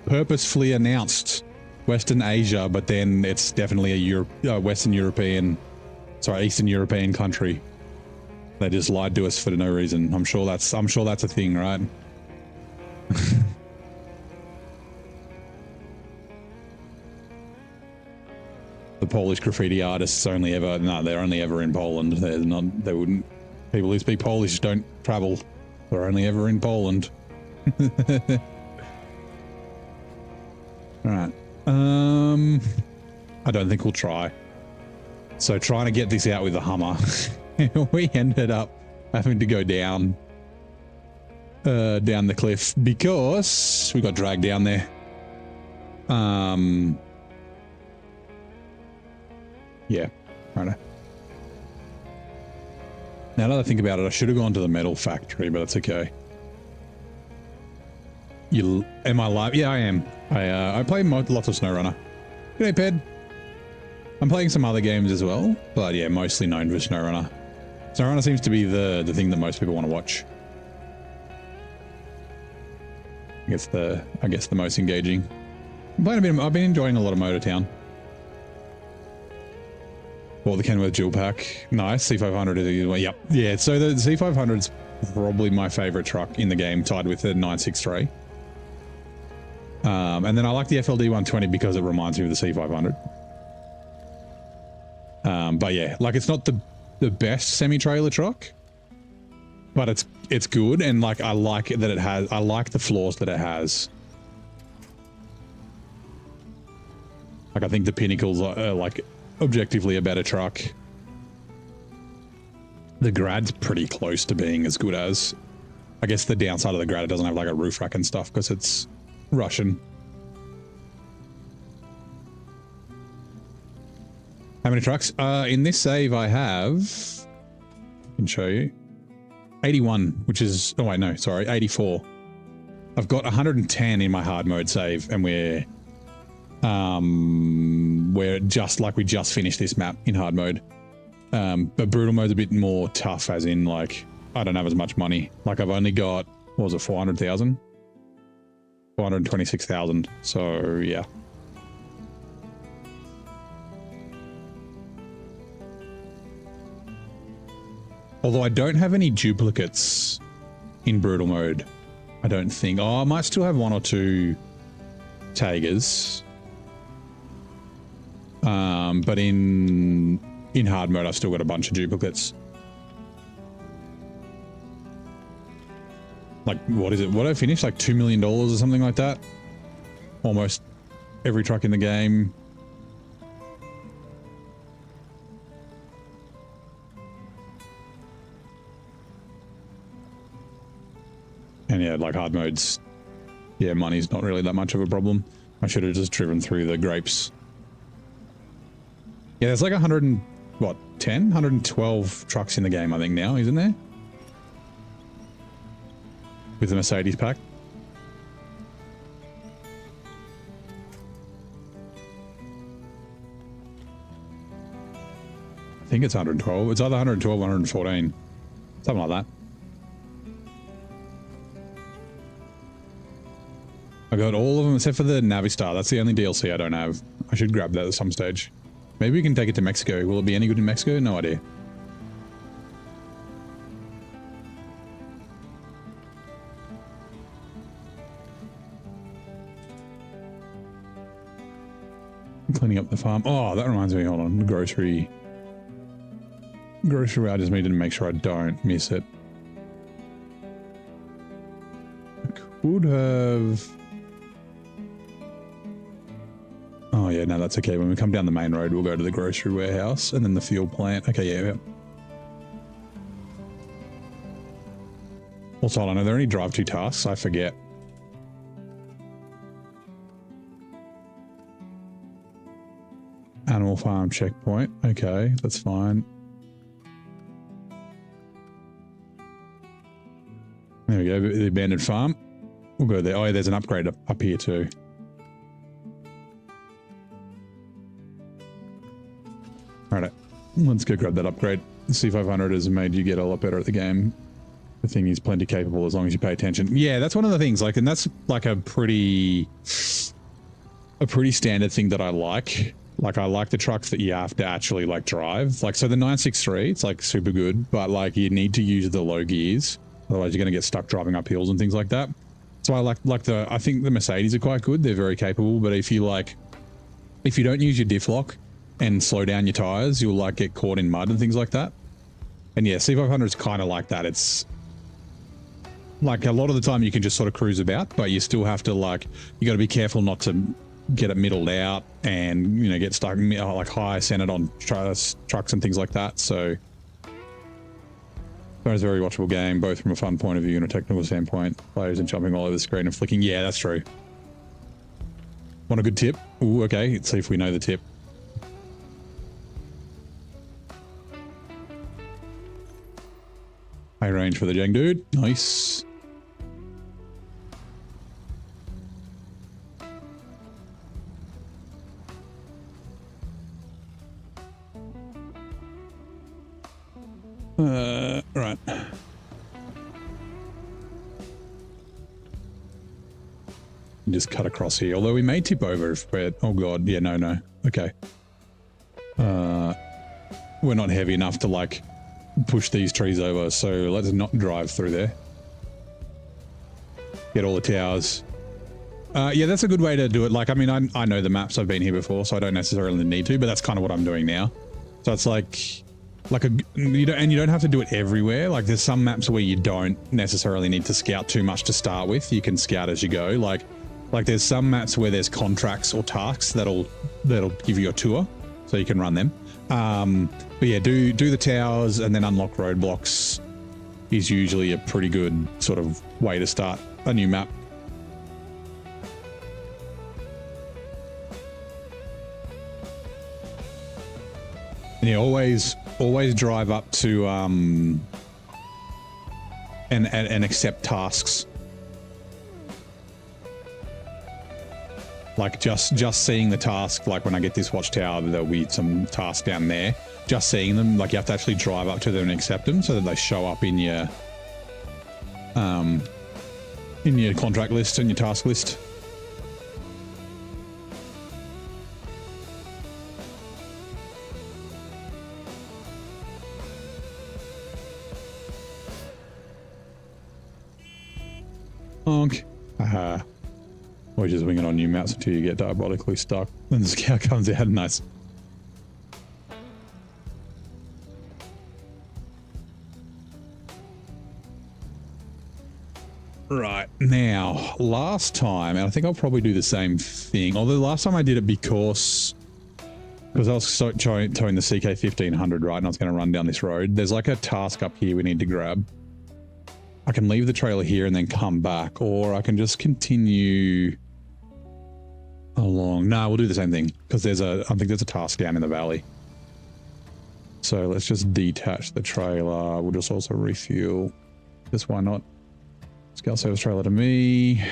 purposefully announced Western Asia, but then it's definitely a Eastern European country. They just lied to us for no reason. I'm sure that's a thing, right? The Polish graffiti artists they're only ever in Poland. People who speak Polish don't travel. They're only ever in Poland. All right. I don't think we'll try. So trying to get this out with the Hummer, we ended up having to go down the cliff because we got dragged down there. Yeah, right. Now that I think about it, I should have gone to the metal factory, but it's okay. Am I live? Yeah, I am. I play lots of SnowRunner. G'day, Ped. I'm playing some other games as well, but yeah, mostly known for SnowRunner. SnowRunner seems to be the thing that most people want to watch. I guess the most engaging. I've been enjoying a lot of Motortown. Bought the Kenworth dual pack. Nice. C500 is yep. Yeah, so the C500 is probably my favorite truck in the game, tied with the 963. And then I like the FLD 120 because it reminds me of the C500. But yeah, like it's not the best semi-trailer truck, but it's good, and like I like it that it has. I like the flaws that it has. Like I think the Pinnacle's like objectively a better truck. The Grad's pretty close to being as good as. I guess the downside of the Grad, it doesn't have like a roof rack and stuff because it's Russian. How many trucks? In this save I have, I can show you, 81, which is, oh wait, no, sorry, 84. I've got 110 in my hard mode save, and we're just like we just finished this map in hard mode. But brutal mode's a bit more tough, as in like I don't have as much money. Like I've only got, what was it, 400,000? 426,000. So yeah. Although I don't have any duplicates in brutal mode, I don't think. Oh, I might still have one or two Tagers. But in hard mode, I've still got a bunch of duplicates. Like, what is it? What did I finish? Like $2 million or something like that? Almost every truck in the game. And yeah, like hard modes, yeah, money's not really that much of a problem. I should have just driven through the grapes. Yeah, there's like 112 trucks in the game, I think now, isn't there? With the Mercedes pack. I think it's 112. It's either 112 or 114. Something like that. I got all of them except for the Navistar. That's the only DLC I don't have. I should grab that at some stage. Maybe we can take it to Mexico. Will it be any good in Mexico? No idea. I'm cleaning up the farm. Oh, that reminds me. Hold on. Grocery. I just needed to make sure I don't miss it. I could have... Oh yeah, no, that's okay. When we come down the main road, we'll go to the grocery warehouse and then the fuel plant. Okay, yeah. Also, I don't know, are there any drive-to tasks? I forget. Animal farm checkpoint. Okay, that's fine. There we go, the abandoned farm. We'll go there. Oh yeah, there's an upgrade up here too. Alright, let's go grab that upgrade. The C500 has made you get a lot better at the game. The thing is plenty capable as long as you pay attention. Yeah, that's one of the things, like, and that's like a pretty standard thing that I like. Like, I like the trucks that you have to actually like drive. Like, so the 963, it's like super good, but like you need to use the low gears. Otherwise you're going to get stuck driving up hills and things like that. So I I think the Mercedes are quite good. They're very capable, but if you don't use your diff lock and slow down your tires, you'll like get caught in mud and things like that. And yeah, C500 is kind of like that. It's like a lot of the time you can just sort of cruise about, but you still have to like, you got to be careful not to get it middled out and, you know, get stuck like high centered on trucks and things like that. So it's a very watchable game, both from a fun point of view and a technical standpoint. Players and jumping all over the screen and flicking. Yeah, that's true. Want a good tip? Ooh, okay. Let's see if we know the tip. High range for the Jang dude. Nice. Right. Just cut across here. Although we may tip over if we're... Oh god, yeah, no. Okay. We're not heavy enough to like push these trees over, so let's not drive through there. Get all the towers. Yeah, that's a good way to do it. Like, I mean, I know the maps. I've been here before, so I don't necessarily need to, but that's kind of what I'm doing now. So it's like you don't have to do it everywhere. Like there's some maps where you don't necessarily need to scout too much to start with. You can scout as you go. Like there's some maps where there's contracts or tasks that'll give you a tour, so you can run them. But yeah, do the towers and then unlock roadblocks is usually a pretty good sort of way to start a new map. And yeah, always drive up to and accept tasks. Like just seeing the task, like when I get this watchtower, there'll be some tasks down there. Just seeing them, like you have to actually drive up to them and accept them so that they show up in your contract list and your task list. Honk. Haha. Or just wing it on new maps until you get diabolically stuck. Then the scout comes out. Nice. Right, now, last time, and I think I'll probably do the same thing, although last time I did it because I was towing the CK-1500, right, and I was going to run down this road. There's like a task up here we need to grab. I can leave the trailer here and then come back, or I can just continue along. No, we'll do the same thing, because I think there's a task down in the valley. So let's just detach the trailer. We'll just also refuel. Just why not? Scout service trailer to me.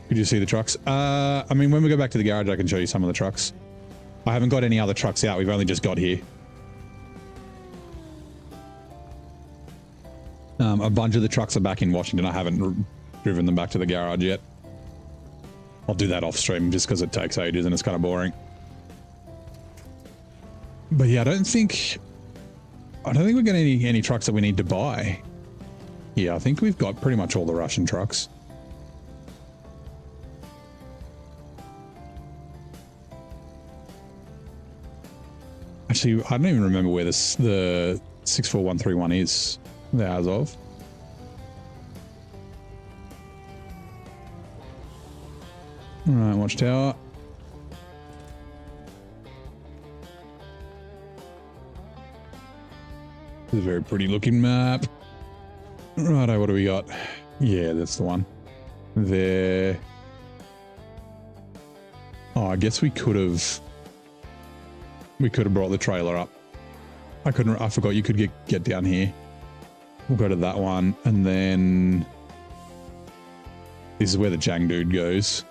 Could you see the trucks? I mean, when we go back to the garage, I can show you some of the trucks. I haven't got any other trucks out. We've only just got here. A bunch of the trucks are back in Washington. I haven't driven them back to the garage yet. I'll do that off stream just because it takes ages and it's kind of boring. But yeah, I don't think we're getting any trucks that we need to buy. Yeah, I think we've got pretty much all the Russian trucks. Actually, I don't even remember where the 64131 is. The Azov. Alright, watchtower. This is a very pretty looking map. Righto, what do we got? Yeah, that's the one. There. Oh, I guess we could have brought the trailer up. I forgot you could get down here. We'll go to that one, and then this is where the Jang dude goes.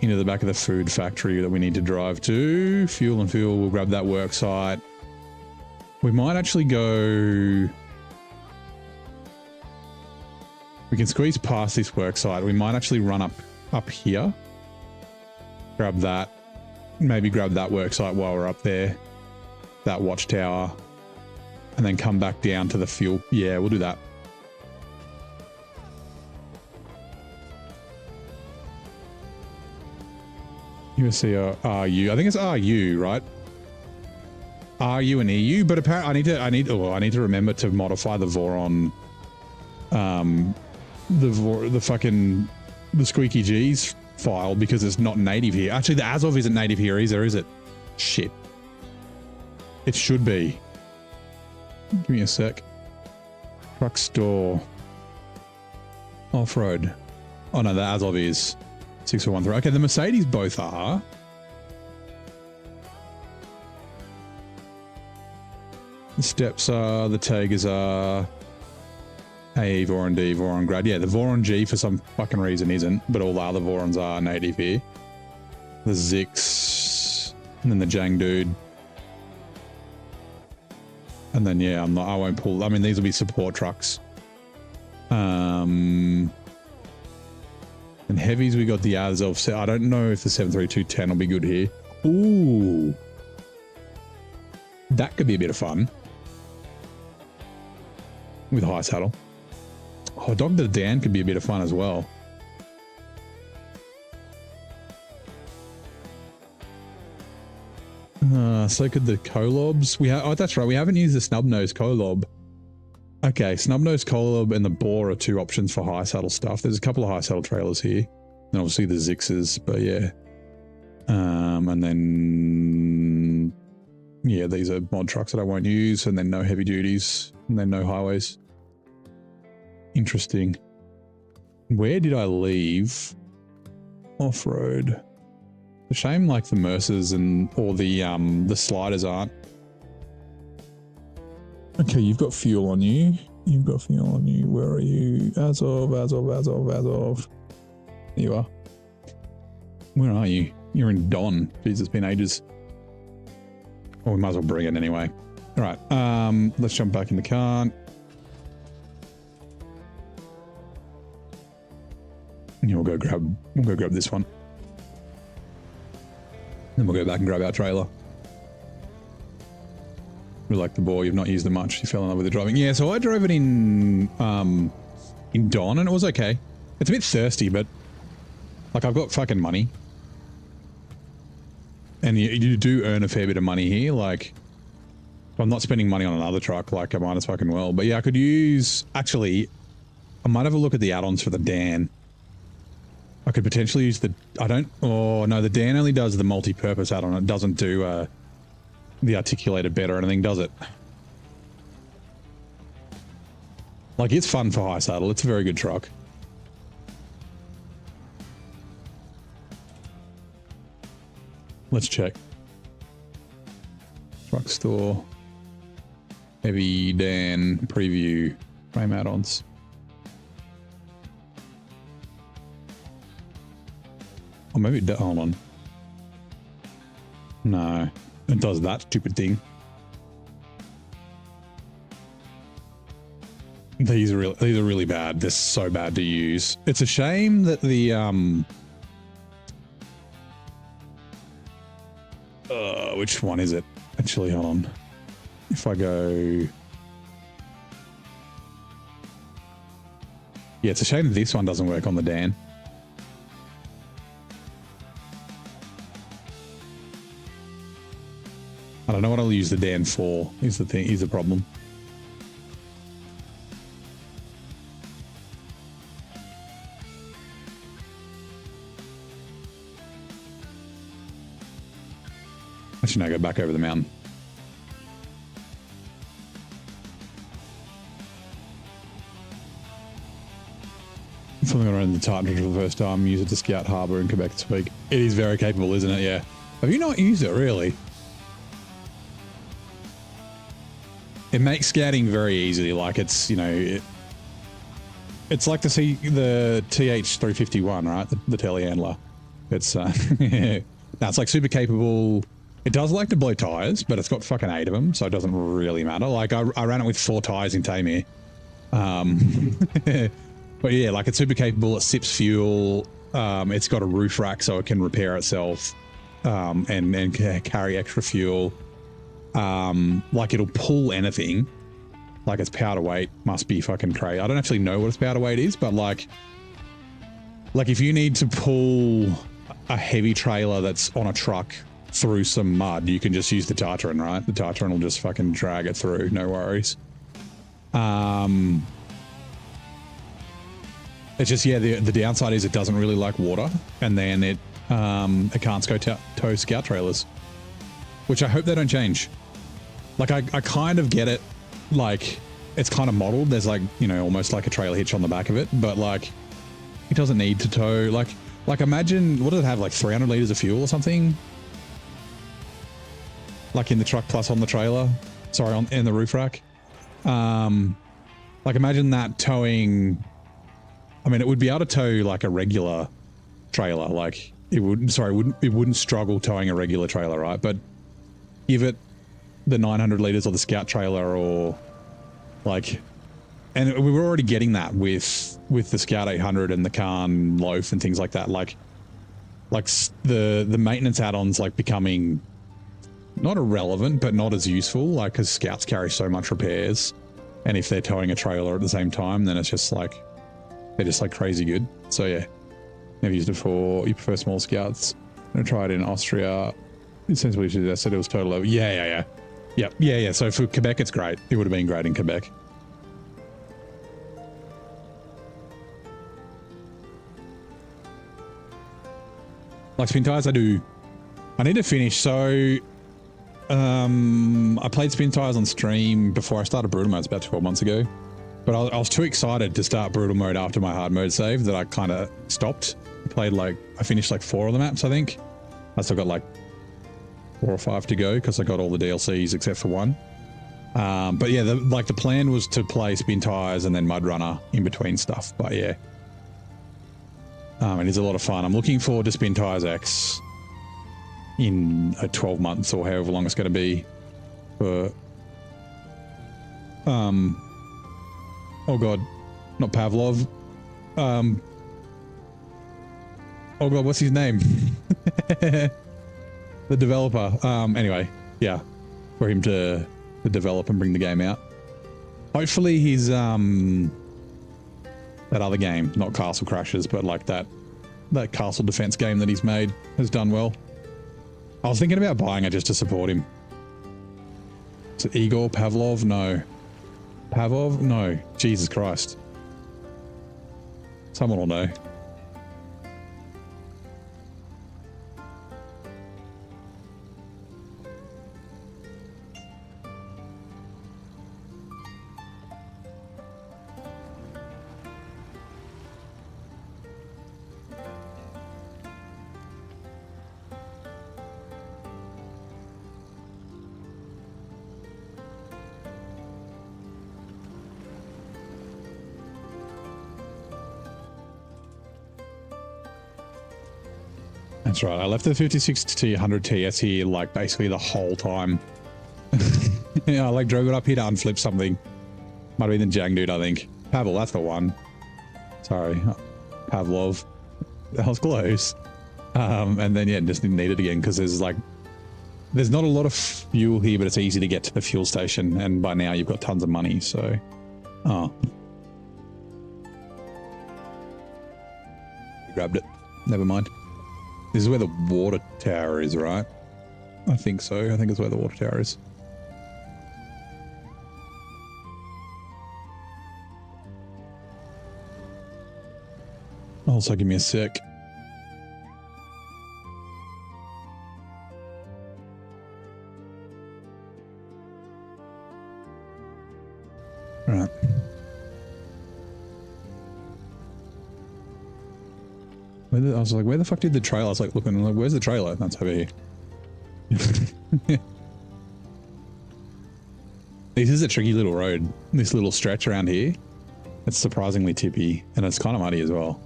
Into the back of the food factory that we need to drive to. Fuel and fuel, we'll grab that work site. We might actually go... We can squeeze past this work site. We might actually run up here. Grab that. Maybe grab that work site while we're up there. That watchtower. And then come back down to the fuel. Yeah, we'll do that. USC RU. I think it's RU, right? RU and EU, but apparently I need to remember to modify the Voron, the Squeaky G's file because it's not native here. Actually, the Azov isn't native here either, is it? Shit. It should be. Give me a sec. Truck store. Off-road. Oh no, the Azov is 6413. Okay, the Mercedes both are. The steps are, the Tigers are A, Voron D, Voron Grad. Yeah, the Voron G for some fucking reason isn't, but all the other Vorons are native here. The Zix, and then the Jang dude. And then, yeah, I won't pull. I mean, these will be support trucks. And heavies, we got the Azov. So I don't know if the 73210 will be good here. Ooh. That could be a bit of fun. With high saddle. Oh, Dr. Dan could be a bit of fun as well. So could the Kolobs. Oh, that's right. We haven't used the Snub-Nose Kolob. Okay, Snub-Nose Kolob and the Boar are two options for high saddle stuff. There's a couple of high saddle trailers here. And obviously the Zixes, but yeah. And then... yeah, these are mod trucks that I won't use. And then no heavy duties. And then no highways. Interesting. Where did I leave off-road? It's a shame like the Mercers and or the sliders aren't. Okay, you've got fuel on you. You've got fuel on you. Where are you? Azov. There you are. Where are you? You're in Don. Jeez, it's been ages. Well, we might as well bring it anyway. All right, let's jump back in the car. Yeah, we'll go grab this one. Then we'll go back and grab our trailer. We like the Boar. You've not used it much. You fell in love with the driving. Yeah, so I drove it in Don and it was okay. It's a bit thirsty, but like I've got fucking money. And you do earn a fair bit of money here. Like, I'm not spending money on another truck. Like, I might as fucking well. But yeah, I could use... actually, I might have a look at the add-ons for the Dan. I could potentially use the... I don't... oh, no, the Dan only does the multi-purpose add-on. It doesn't do the articulated bed or anything, does it? Like, it's fun for high saddle. It's a very good truck. Let's check. Truck store. Heavy Dan preview. Frame add-ons. Or maybe it does. Hold on. No. It does that stupid thing. These are really bad. They're so bad to use. It's a shame that the which one is it? Actually, hold on. If I go... yeah, it's a shame that this one doesn't work on the Dan. I don't know what I'll use the Dan for, is the thing, is the problem. Actually, no, go back over the mountain. Something around the Titan for the first time, use it to scout harbour in Quebec this week. It is very capable, isn't it? Yeah. Have you not used it, really? It makes scouting very easy. Like, it's, you know, it's like the TH351, right? The telehandler. It's, no, it's like super capable. It does like to blow tires, but it's got fucking 8 of them, so it doesn't really matter. Like, I ran it with 4 tires in Tamir. But yeah, like, it's super capable. It sips fuel. It's got a roof rack, so it can repair itself and carry extra fuel. Like, it'll pull anything. Like, its power to weight must be fucking crazy. I don't actually know what its power to weight is, but like if you need to pull a heavy trailer that's on a truck through some mud, you can just use the Tartarin, right? The Tartarin will just fucking drag it through, no worries. It's just, yeah, the downside is it doesn't really like water, and then it can't tow scout trailers, which I hope they don't change. Like, I kind of get it. Like, it's kind of modeled. There's, like, you know, almost like a trailer hitch on the back of it, but like, it doesn't need to tow. Like imagine, what does it have? Like 300 liters of fuel or something? Like in the truck plus on the trailer. Sorry, in the roof rack. Like, imagine that towing. I mean, it would be able to tow like a regular trailer. Like, it wouldn't struggle towing a regular trailer, right? But give it the 900 liters or the scout trailer, or like and we were already getting that with the Scout 800 and the Khan Loaf and things like that. Like the maintenance add-ons like becoming not irrelevant, but not as useful. Like because Scouts carry so much repairs, and if they're towing a trailer at the same time, then it's just like they're just like crazy good. So yeah, never used it for. You prefer small Scouts? I'm gonna try it in Austria. It seems what I said. It was total over. Yeah. So for Quebec, it's great. It would have been great in Quebec. Like spin tires, I need to finish. So, I played spin tires on stream before I started brutal mode. It's about 12 months ago, but I was too excited to start brutal mode after my hard mode save that I kind of stopped. I finished like 4 of the maps, I think. I still got like 4 or 5 to go because I got all the DLCs except for 1. But yeah, the plan was to play spin tires and then mud runner in between stuff. But yeah. It is a lot of fun. I'm looking forward to Spin Tires X in 12 months or however long it's going to be. For oh god, not Pavlov. Oh god, what's his name? The developer. Anyway, yeah, for him to develop and bring the game out. Hopefully he's that other game, not Castle Crashers, but like that castle defense game that he's made has done well. I was thinking about buying it just to support him. Is it Igor Pavlov? No. Pavlov? No. Jesus Christ. Someone will know. That's right. I left the 56 to 100 TS here like basically the whole time. Yeah, I like drove it up here to unflip something. Might have been the Jang dude, I think. Pavel, that's the one. Sorry. Pavlov. That was close. And then yeah, just didn't need it again because there's not a lot of fuel here, but it's easy to get to the fuel station, and by now you've got tons of money, so grabbed it. Never mind. This is where the water tower is, right? I think so. I think it's where the water tower is. Also, give me a sec. All right. I was like, where the fuck did the trailer? I was like, looking, like, where's the trailer? That's over here. This is a tricky little road. This little stretch around here. It's surprisingly tippy, and it's kind of muddy as well.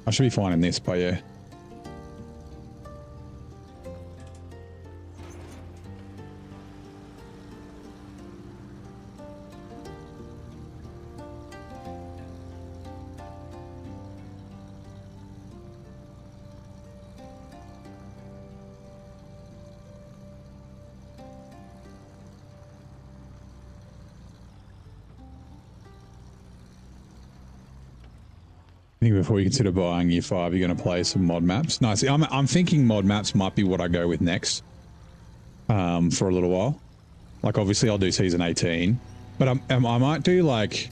I should be fine in this, but yeah. I think before you consider buying Year 5, you're going to play some mod maps. Nice. I'm thinking mod maps might be what I go with next for a little while. Like, obviously, I'll do Season 18. But I might do, like...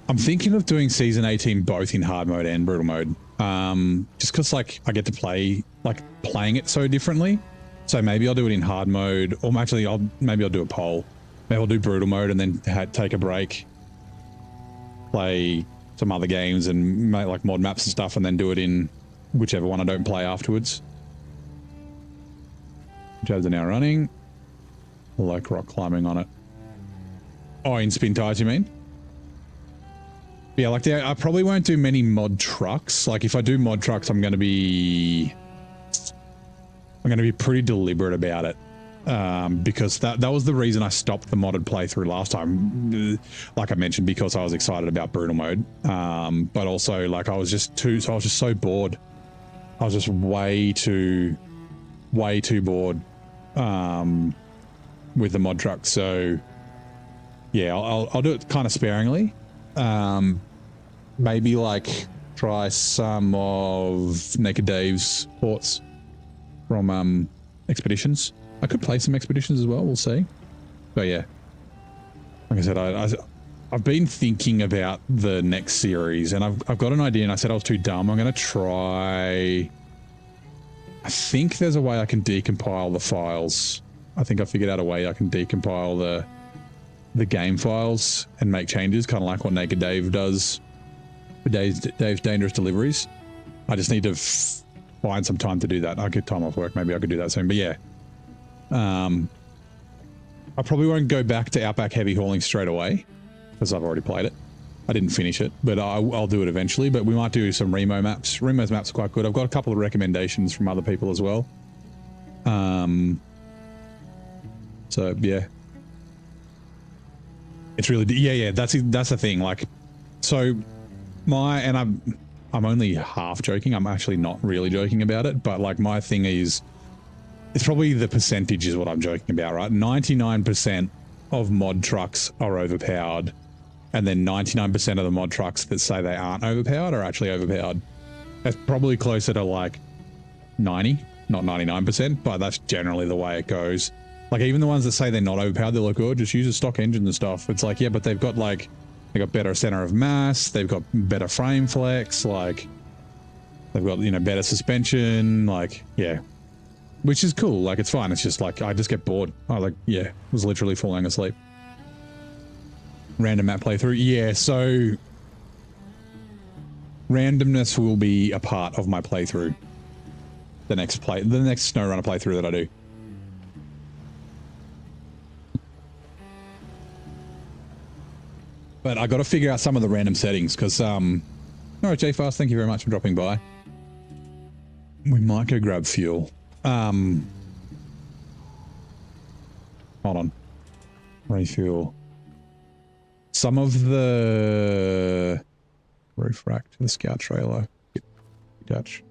I'm thinking of doing Season 18 both in hard mode and brutal mode. Just because, like, I get to play... Like, playing it so differently. So maybe I'll do it in hard mode. Or actually, maybe I'll do a poll. Maybe I'll do brutal mode and then take a break. Play... some other games and make like mod maps and stuff, and then do it in whichever one I don't play afterwards. Jabs are now running. I like rock climbing on it. Oh, in spin tires, you mean? Yeah, like I probably won't do many mod trucks. Like if I do mod trucks, I'm going to be pretty deliberate about it. because that was the reason I stopped the modded playthrough last time. Like I mentioned, because I was excited about brutal mode, but also like I was just so bored. I was just way too bored with the mod truck. So yeah, I'll do it kind of sparingly. Maybe like try some of Naked Dave's ports from expeditions. I could play some expeditions as well, we'll see. But yeah, like I said, I've been thinking about the next series, and I've got an idea, and I said I was too dumb. I'm going to try... I think there's a way I can decompile the files. I think I figured out a way I can decompile the game files and make changes, kind of like what Naked Dave does for Dave's Dangerous Deliveries. I just need to find some time to do that. I'll get time off work. Maybe I could do that soon. But yeah, I probably won't go back to Outback Heavy Hauling straight away because I've already played it. I didn't finish it, but I'll do it eventually. But we might do some Remo maps. Remo's maps are quite good. I've got a couple of recommendations from other people as well. So yeah, it's really, yeah. That's the thing. Like, so I'm only half joking. I'm actually not really joking about it. But like my thing is, it's probably the percentage is what I'm joking about, right? 99% of mod trucks are overpowered. And then 99% of the mod trucks that say they aren't overpowered are actually overpowered. That's probably closer to like 90, not 99%, but that's generally the way it goes. Like even the ones that say they're not overpowered, they're like, oh, just use a stock engine and stuff. It's like, yeah, but they've got like, they got better center of mass, they've got better frame flex, like they've got, you know, better suspension, like, yeah. Which is cool, like it's fine. It's just like, I just get bored. I like, yeah, was literally falling asleep. Random map playthrough. Yeah, so randomness will be a part of my playthrough. The next SnowRunner playthrough that I do. But I got to figure out some of the random settings because, all right, JFast, thank you very much for dropping by. We might go grab fuel. Hold on. Refuel. Some of the roof rack to the scout trailer. Dutch.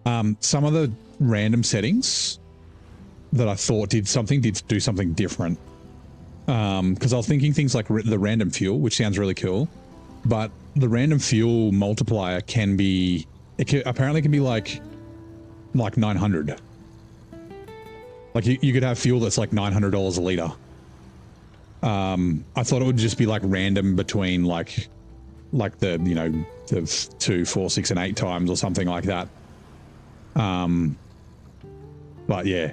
Some of the random settings that I thought did do something different. Because I was thinking things like the random fuel, which sounds really cool, but the random fuel multiplier can be, apparently can be like 900. Like you could have fuel that's like $900 a liter. I thought it would just be like random between like the, you know, the 2, 4, 6, and 8 times or something like that. But yeah,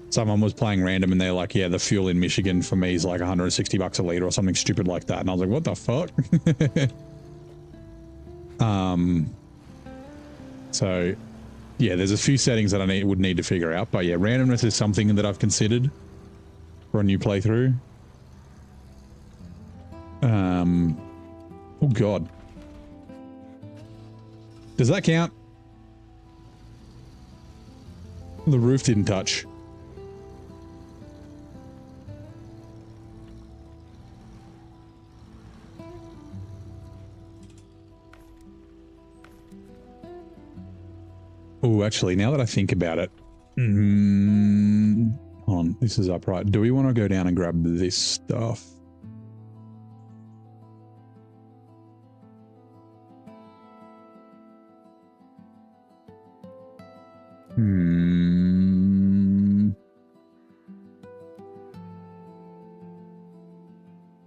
someone was playing random and they're like, yeah, the fuel in Michigan for me is like $160 a liter or something stupid like that. And I was like, what the fuck? So yeah, there's a few settings that I would need to figure out, but yeah, randomness is something that I've considered for a new playthrough. Oh god. Does that count? The roof didn't touch. Oh, actually, now that I think about it, hold on, this is upright. Do we want to go down and grab this stuff?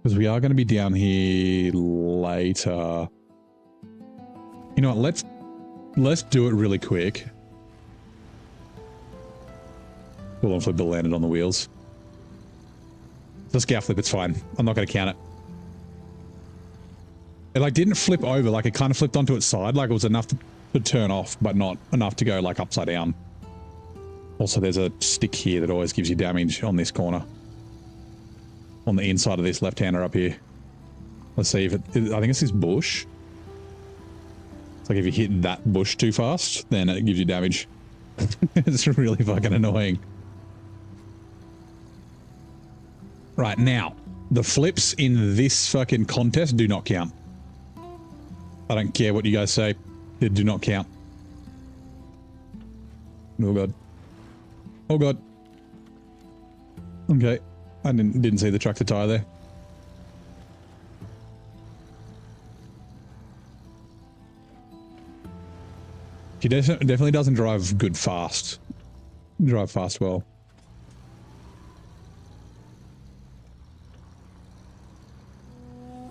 Because we are going to be down here later. You know what? Let's do it really quick. Pull on flip, but landed on the wheels. The scout flip, it's fine. I'm not going to count it. It like didn't flip over, like it kind of flipped onto its side, like it was enough to turn off, but not enough to go like upside down. Also, there's a stick here that always gives you damage on this corner. On the inside of this left-hander up here. Let's see if I think it's this bush. It's like if you hit that bush too fast, then it gives you damage. It's really fucking annoying. Right, now, the flips in this fucking contest do not count. I don't care what you guys say. They do not count. Oh god. Oh god. Okay. I didn't see the tractor tire there. He definitely doesn't drive good fast. Drive fast well.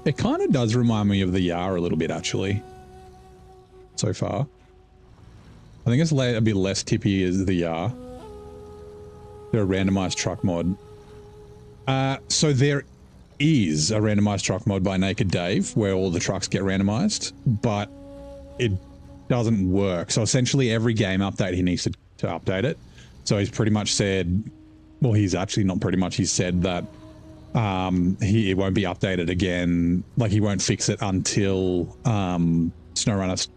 It kind of does remind me of the Yar a little bit, actually. So far. I think it's a bit less tippy as the Yar. They're a randomized truck mod. So there is a randomized truck mod by Naked Dave where all the trucks get randomized, but it doesn't work. So essentially every game update he needs to update it. So he's pretty much said, well, he's actually not pretty much, he's said that it won't be updated again. Like he won't fix it until SnowRunner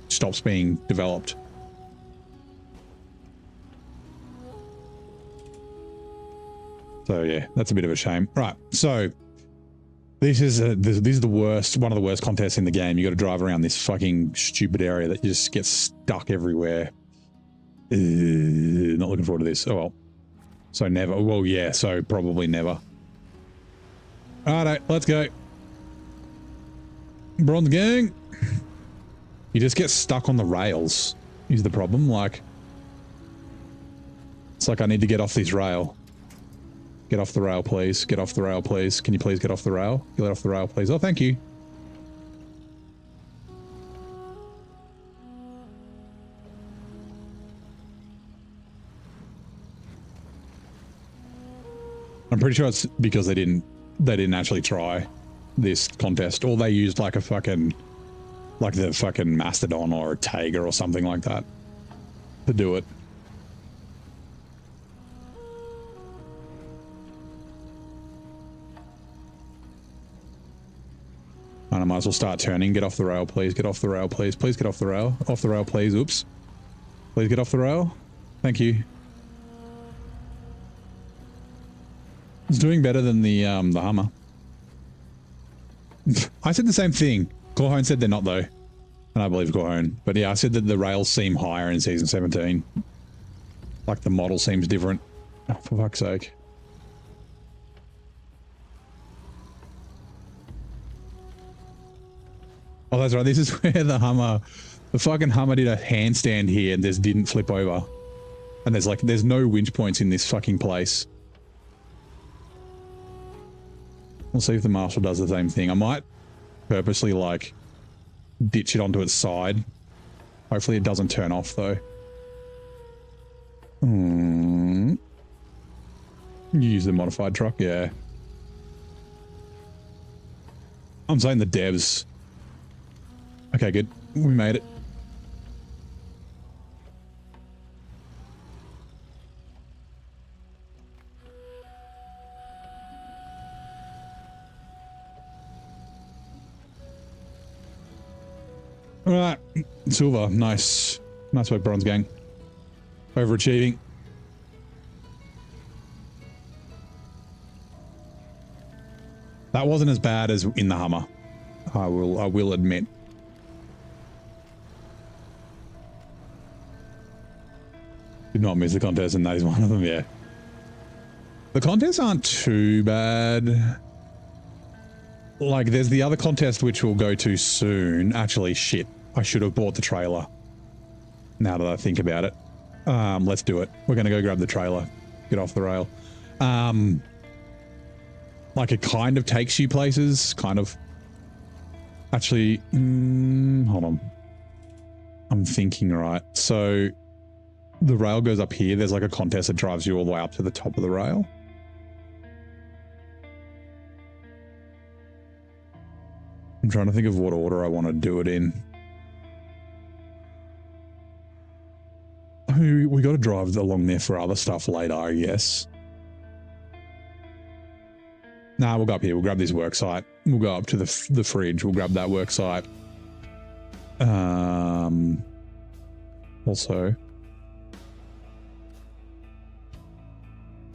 stops being developed. So yeah, that's a bit of a shame. Right, so this is the worst, one of the worst contests in the game. You got to drive around this fucking stupid area that you just get stuck everywhere. Not looking forward to this. Oh well. So never. Well, yeah. So probably never. Alright, let's go. Bronze gang. You just get stuck on the rails. Is the problem? Like, it's like I need to get off this rail. Get off the rail, please. Get off the rail, please. Can you please get off the rail? Get off the rail, please. Oh, thank you. I'm pretty sure it's because they didn't actually try this contest, or they used like a fucking, like the fucking Mastodon or a Tiger or something like that to do it. And I might as well start turning. Get off the rail, please. Get off the rail, please. Please get off the rail. Off the rail, please. Oops. Please get off the rail. Thank you. It's doing better than the Hummer. I said the same thing. Corhone said they're not, though. And I believe Corhone. But yeah, I said that the rails seem higher in Season 17. Like the model seems different. Oh, for fuck's sake. Oh, that's right. This is where the fucking Hummer did a handstand here and just didn't flip over. And there's no winch points in this fucking place. We'll see if the Marshal does the same thing. I might purposely, like, ditch it onto its side. Hopefully it doesn't turn off, though. You use the modified truck? Yeah. I'm saying the devs. Okay, good. We made it. All right, Silver, nice. Nice work, Bronze Gang. Overachieving. That wasn't as bad as in the Hummer. I will admit. Did not miss the contest, and that is one of them, yeah. The contests aren't too bad. Like, there's the other contest which we'll go to soon. Actually, shit. I should have bought the trailer. Now that I think about it. Let's do it. We're going to go grab the trailer. Get off the rail. Like, it kind of takes you places. Kind of. Actually, hold on. I'm thinking right. So, the rail goes up here. There's like a contest that drives you all the way up to the top of the rail. I'm trying to think of what order I want to do it in. We got to drive along there for other stuff later, I guess. Nah, we'll go up here. We'll grab this work site. We'll go up to the fridge. We'll grab that work site. Also.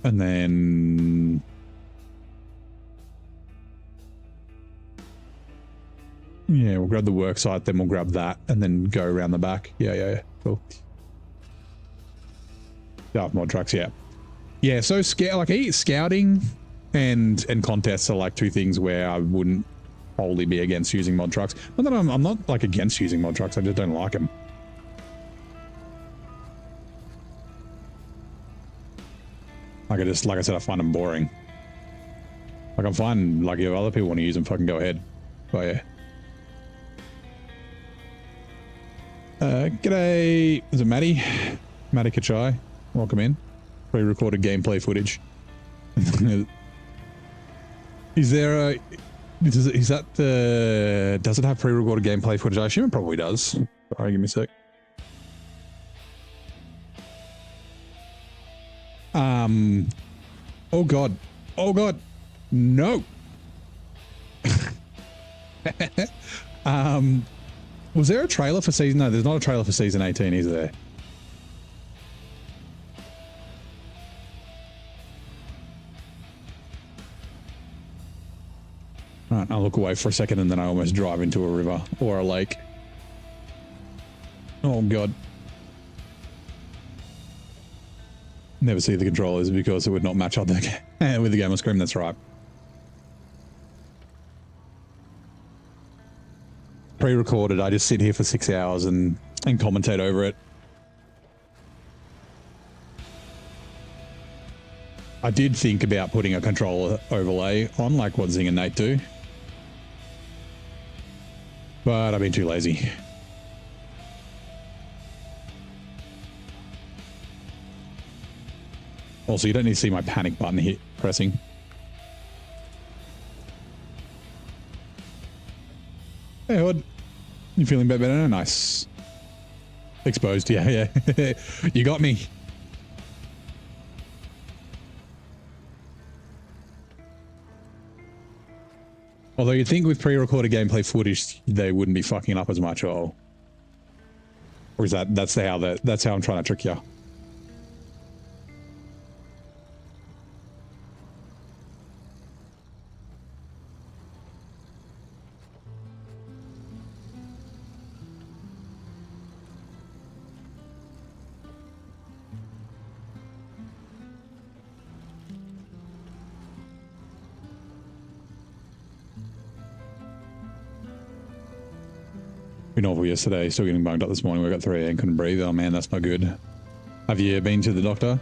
And then Yeah, we'll grab the work site, then we'll grab that, and then go around the back. Yeah. Cool. Mod trucks, yeah. Yeah, so scouting and contests are like two things where I wouldn't wholly be against using mod trucks. Not that I'm not like against using mod trucks, I just don't like them. Like I said, I find them boring. Like I'm fine, like if other people want to use them, fucking go ahead. But yeah. G'day, is it Maddie? Maddie Kachai, welcome in. Pre-recorded gameplay footage. Is there a... does it have pre-recorded gameplay footage? I assume it probably does. Sorry, give me a sec. Oh god. Oh god. No. Was there a trailer for season? No, there's not a trailer for season 18, is there? Right, I'll look away for a second and then I almost drive into a river or a lake. Oh god. Never see the controllers because it would not match up with the game on screen, that's right. Pre-recorded, I just sit here for 6 hours and commentate over it. I did think about putting a controller overlay on, like what Zing and Nate do. But I've been too lazy. Also, you don't need to see my panic button hit pressing. Hey, Hood. You feeling a bit better? Nice. Exposed, yeah. You got me. Although you'd think with pre-recorded gameplay footage, they wouldn't be fucking up as much, or is that's how I'm trying to trick you. Been awful yesterday, still getting bunged up this morning. We got 3 and couldn't breathe. Oh man, that's not good. Have you been to the doctor?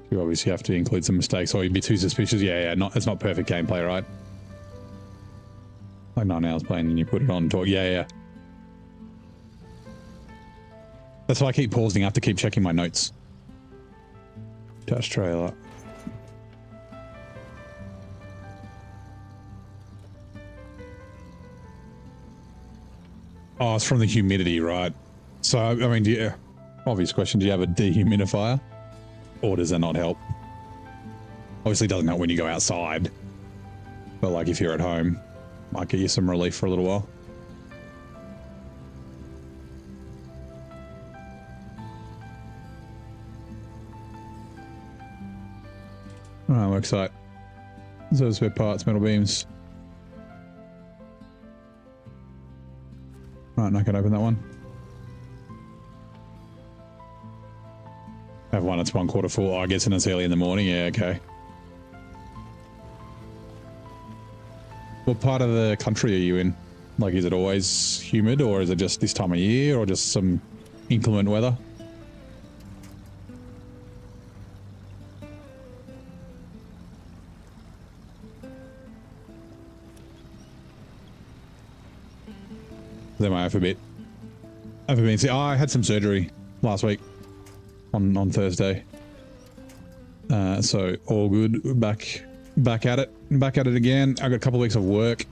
You obviously have to include some mistakes or you'd be too suspicious. Yeah, it's not perfect gameplay, right? Like 9 hours playing and you put it on and talk. Yeah. That's why I keep pausing. I have to keep checking my notes. Touch trailer. Oh, it's from the humidity, right? So, I mean, obvious question, do you have a dehumidifier? Or does that not help? Obviously it doesn't help when you go outside. But like if you're at home, might get you some relief for a little while. Alright, worksite. So spare parts, metal beams. Right, I can open that one. Have one, it's 1/4 full. Oh, I guess it's early in the morning. Yeah, okay. What part of the country are you in? Like, is it always humid, or is it just this time of year, or just some inclement weather? There my alphabet. See, I had some surgery last week on Thursday. So all good. Back at it again. I got a couple of weeks of work.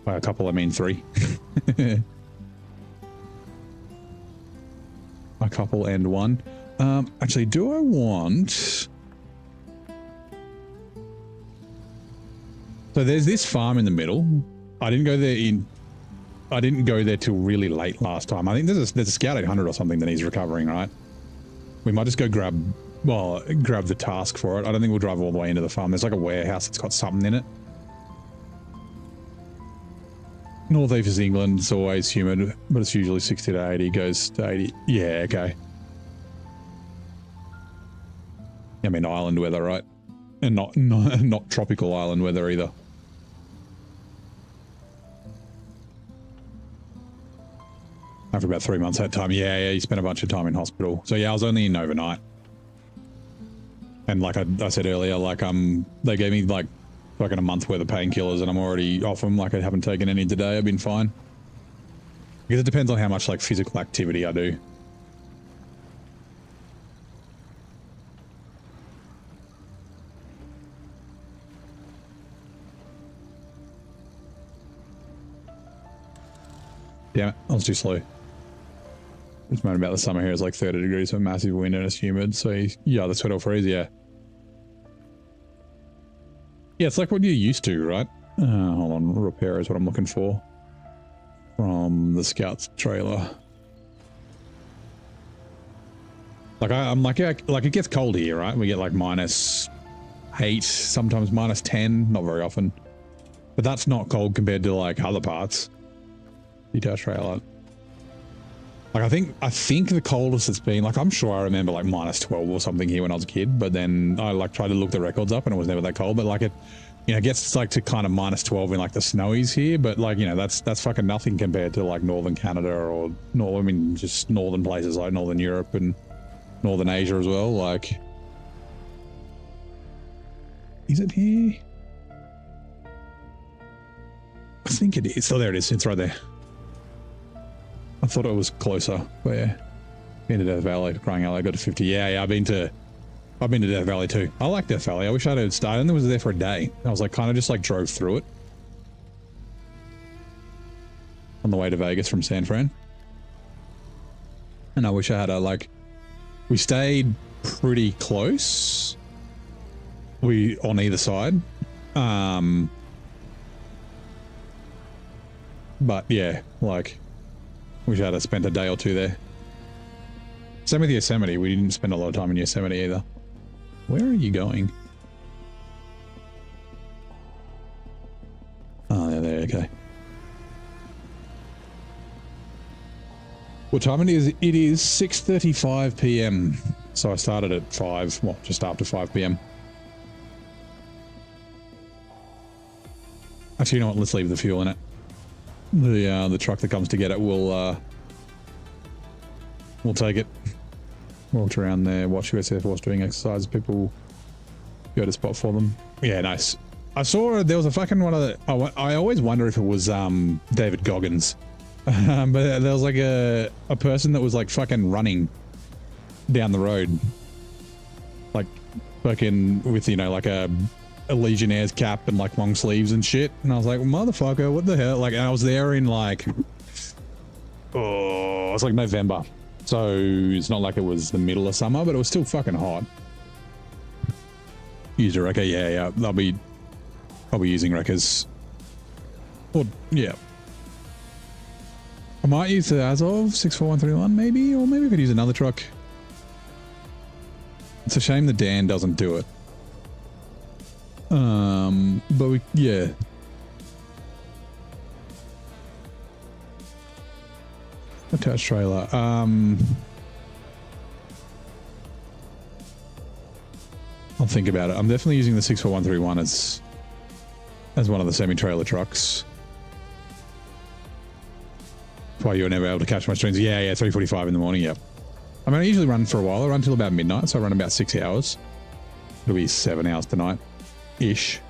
By a couple, I mean 3. A couple and 1. Actually, do I want... So there's this farm in the middle. I didn't go there till really late last time. I think there's a Scout 800 or something that he's recovering, right? We might just go grab well, grab the task for it. I don't think we'll drive all the way into the farm. There's like a warehouse that's got something in it. Northeast is England. It's always humid, but it's usually 60 to 80. Goes to 80. Yeah, okay. I mean, island weather, right? And not tropical island weather either. After about 3 months that time. Yeah, you spent a bunch of time in hospital. So yeah, I was only in overnight. And like I said earlier, like they gave me like fucking a month worth of painkillers and I'm already off them. Like I haven't taken any today. I've been fine. Because it depends on how much like physical activity I do. Damn it, I was too slow. It's moaning about the summer here. It's like 30 degrees, so massive wind and it's humid. So yeah, the sweat will freeze, yeah. Yeah, it's like what you're used to, right? Hold on, repair is what I'm looking for. From the Scouts trailer. Like I'm like, yeah, like it gets cold here, right? We get like -8, sometimes -10, not very often. But that's not cold compared to like other parts. Detached trailer. Like I think the coldest it's been, like I'm sure I remember like -12 or something here when I was a kid, but then I like tried to look the records up and it was never that cold. But like it, you know, gets like to kind of -12 in like the snowies here, but like, you know, that's fucking nothing compared to like northern Canada or I mean just northern places like northern Europe and northern Asia as well. Like, is it here? I think it is. Oh, there it is. It's right there. I thought it was closer, but yeah. Been to Death Valley, crying out loud, got to 50. Yeah, I've been to Death Valley too. I like Death Valley. I wish I'd started and I was there for a day. I was like, kind of just like drove through it. On the way to Vegas from San Fran. And I wish I had we stayed pretty close. On either side. But yeah, like, wish I had spent a day or two there. Same with Yosemite. We didn't spend a lot of time in Yosemite either. Where are you going? Oh, there, okay. What time it is? It is 6:35 p.m. So I started at 5, well, just after 5 p.m. Actually, you know what? Let's leave the fuel in it. The truck that comes to get it will take it. Walked around there, watch US Air Force doing exercise. People go to spot for them. Yeah, nice. I saw there was a fucking one of the. I always wonder if it was David Goggins, but there was like a person that was like fucking running down the road, like fucking with, you know, like a Legionnaire's cap and like long sleeves and shit, and I was like, motherfucker, what the hell? Like, and I was there in like, oh, it's like November, so it's not like it was the middle of summer, but it was still fucking hot. Use a wrecker, yeah, I'll be using wreckers, or yeah, I might use the Azov 64131 maybe, or maybe I could use another truck. It's a shame the Dan doesn't do it. But yeah. Attached trailer. I'll think about it. I'm definitely using the 64131 as one of the semi-trailer trucks. That's why you were never able to catch my streams. Yeah, 3:45 in the morning, yep. I mean, I usually run for a while. I run till about midnight, so I run about 6 hours. It'll be 7 hours tonight. Ish.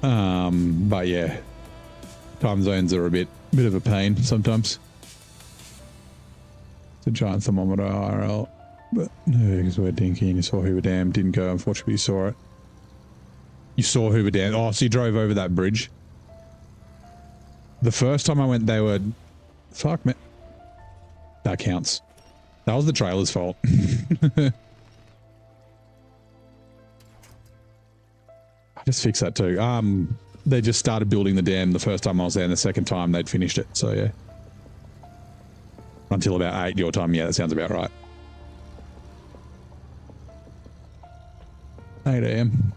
But yeah, time zones are a bit of a pain sometimes. It's a giant thermometer IRL, but no, because we're dinky and you saw Hoover Dam. Didn't go, unfortunately. You saw it. You saw Hoover Dam. Oh, so you drove over that bridge. The first time I went, they were, fuck man, that counts. That was the trailer's fault. Just fix that too. They just started building the dam the first time I was there, and the second time they'd finished it. So yeah, until about 8 your time. Yeah, that sounds about right. 8 a.m.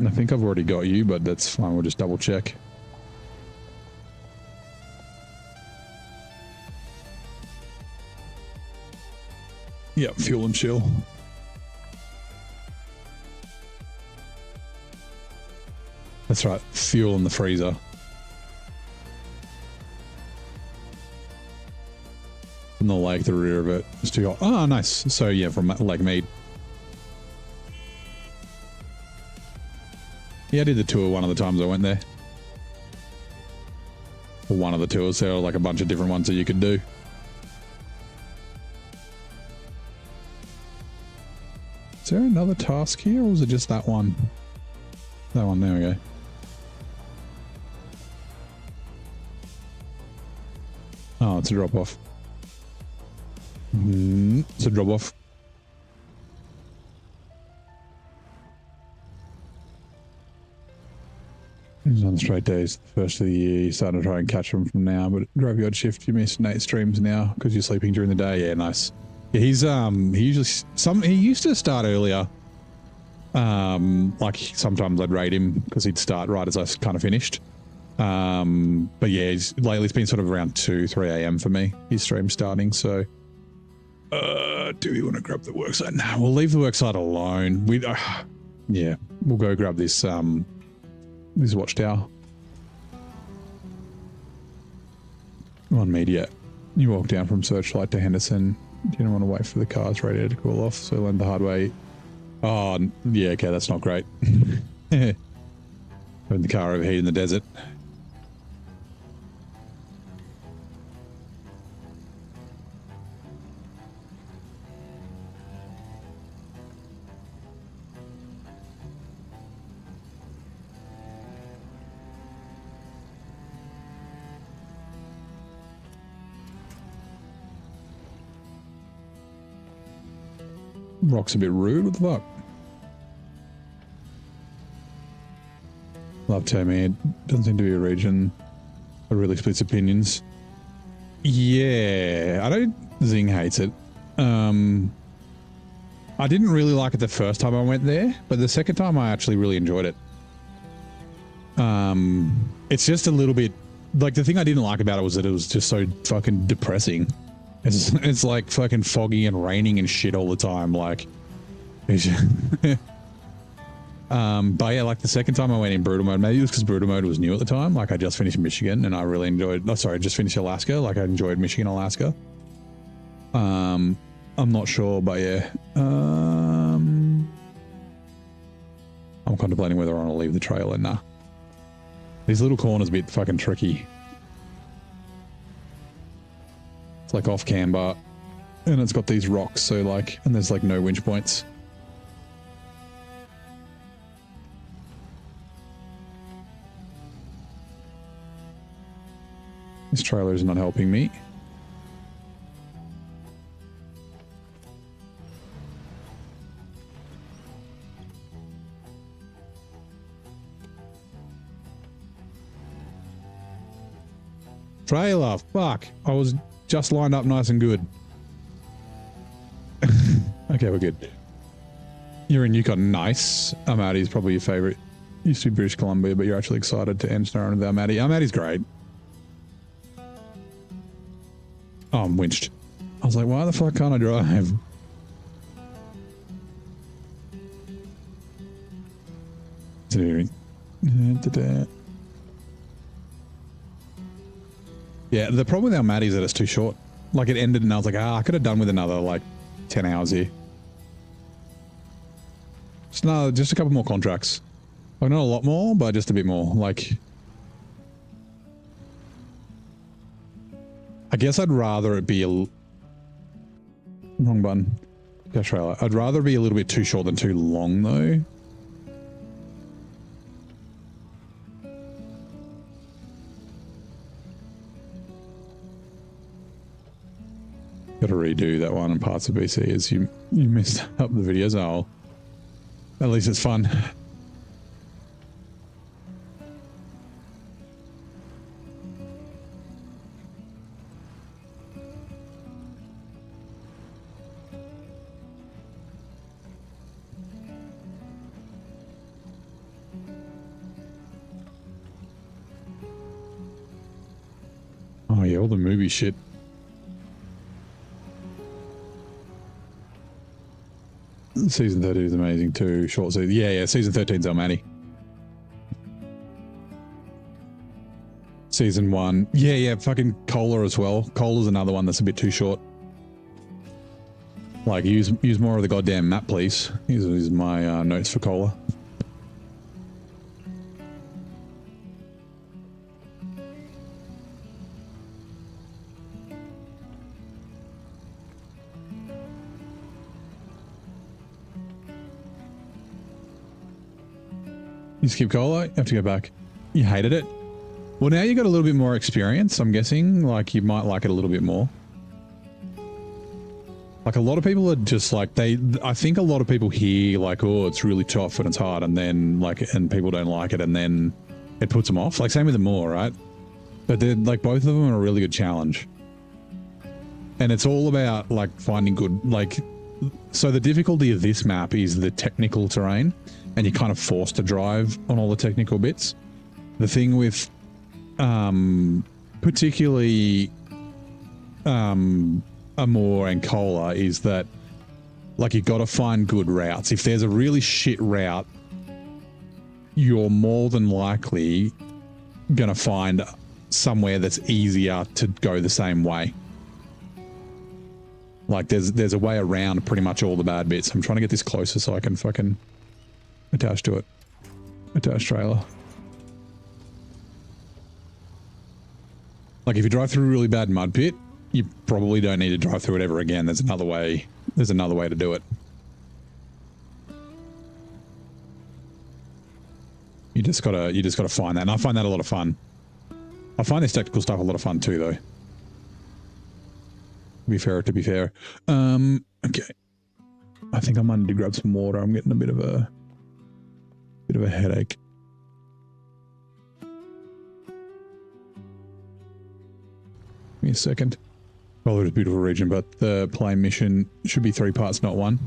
I think I've already got you, but that's fine. We'll just double check. Yep, fuel and chill. That's right, fuel in the freezer. From the lake, the rear of it. It's too hot. Oh, nice. So yeah, from Lake Mead. Yeah, I did the tour one of the times I went there. Or one of the tours. There were like a bunch of different ones that you could do. Is there another task here, or was it just that one? That one, there we go. Oh, it's a drop-off. It's a drop-off. He's on straight days. First of the year, you're starting to try and catch them from now, but graveyard shift, you miss Nate streams now because you're sleeping during the day. Yeah, nice. Yeah, he's he used to start earlier. Like sometimes I'd raid him because he'd start right as I kind of finished. But yeah, lately it's been sort of around 2-3 a.m. for me. His stream starting. So, do we want to grab the worksite? No, we'll leave the worksite alone. Yeah, we'll go grab this this watchtower. On media, you walk down from Searchlight to Henderson. You don't want to wait for the car's radio to cool off, so learn the hard way. Oh, yeah, okay, that's not great. When the car overheat in the desert. Rock's a bit rude, what the fuck? Love Tommy, it doesn't seem to be a region that really splits opinions. Yeah, I don't... Zing hates it. I didn't really like it the first time I went there, but the second time I actually really enjoyed it. It's just a little bit... Like, the thing I didn't like about it was that it was just so fucking depressing. It's like fucking foggy and raining and shit all the time, like... But yeah, like the second time I went in brutal mode, maybe it was because brutal mode was new at the time. Like I just finished Michigan and I really enjoyed, I just finished Alaska. Like I enjoyed Michigan, Alaska. I'm not sure, but yeah. I'm contemplating whether I want to leave the trail or nah. These little corners a bit fucking tricky. It's like off camber and it's got these rocks. So like, and there's like no winch points. This trailer is not helping me. Trailer, fuck. I was just lined up nice and good. Okay, we're good. You're in Yukon, nice. Armadi's probably your favorite. Used to be British Columbia, but you're actually excited to end SnowRunner with Armadi. Armadi's great. Oh, I'm winched. I was like, why the fuck can't I drive? Yeah, the problem with Almaty is that it's too short. Like it ended and I was like, I could have done with another like 10 hours here. Just a couple more contracts. Like not a lot more, but just a bit more. Like, I guess I'd rather it be wrong button. Go trailer. I'd rather be a little bit too short than too long though. Got to redo that one in parts of BC as you messed up the videos. Oh, at least it's fun. Yeah, all the movie shit. Season 13 is amazing too. Short season. Yeah, season 13's Almaty. Season 1. Yeah, fucking Cola as well. Cola's another one that's a bit too short. Like, use more of the goddamn map, please. These are my notes for Cola. You skip Cola? You have to go back. You hated it? Well, now you got a little bit more experience, I'm guessing. Like, you might like it a little bit more. Like, a lot of people are just like, I think a lot of people hear, like, oh, it's really tough and it's hard, and then, like, and people don't like it, and then it puts them off. Like, same with the Moor, right? But they're, like, both of them are a really good challenge. And it's all about, like, finding good, like, so the difficulty of this map is the technical terrain, and you're kind of forced to drive on all the technical bits. The thing with, particularly, Amor and Cola is that, like, you got to find good routes. If there's a really shit route, you're more than likely going to find somewhere that's easier to go the same way. Like, there's a way around pretty much all the bad bits. I'm trying to get this closer so I can fucking attach to it. Attach trailer. Like, if you drive through a really bad mud pit, you probably don't need to drive through it ever again. There's another way. There's another way to do it. You just gotta find that, and I find that a lot of fun. I find this technical stuff a lot of fun too, though. To be fair. Okay. I think I might need to grab some water. I'm getting a bit of a headache. Give me a second. Well, it's a beautiful region, but the plane mission should be 3 parts, not 1.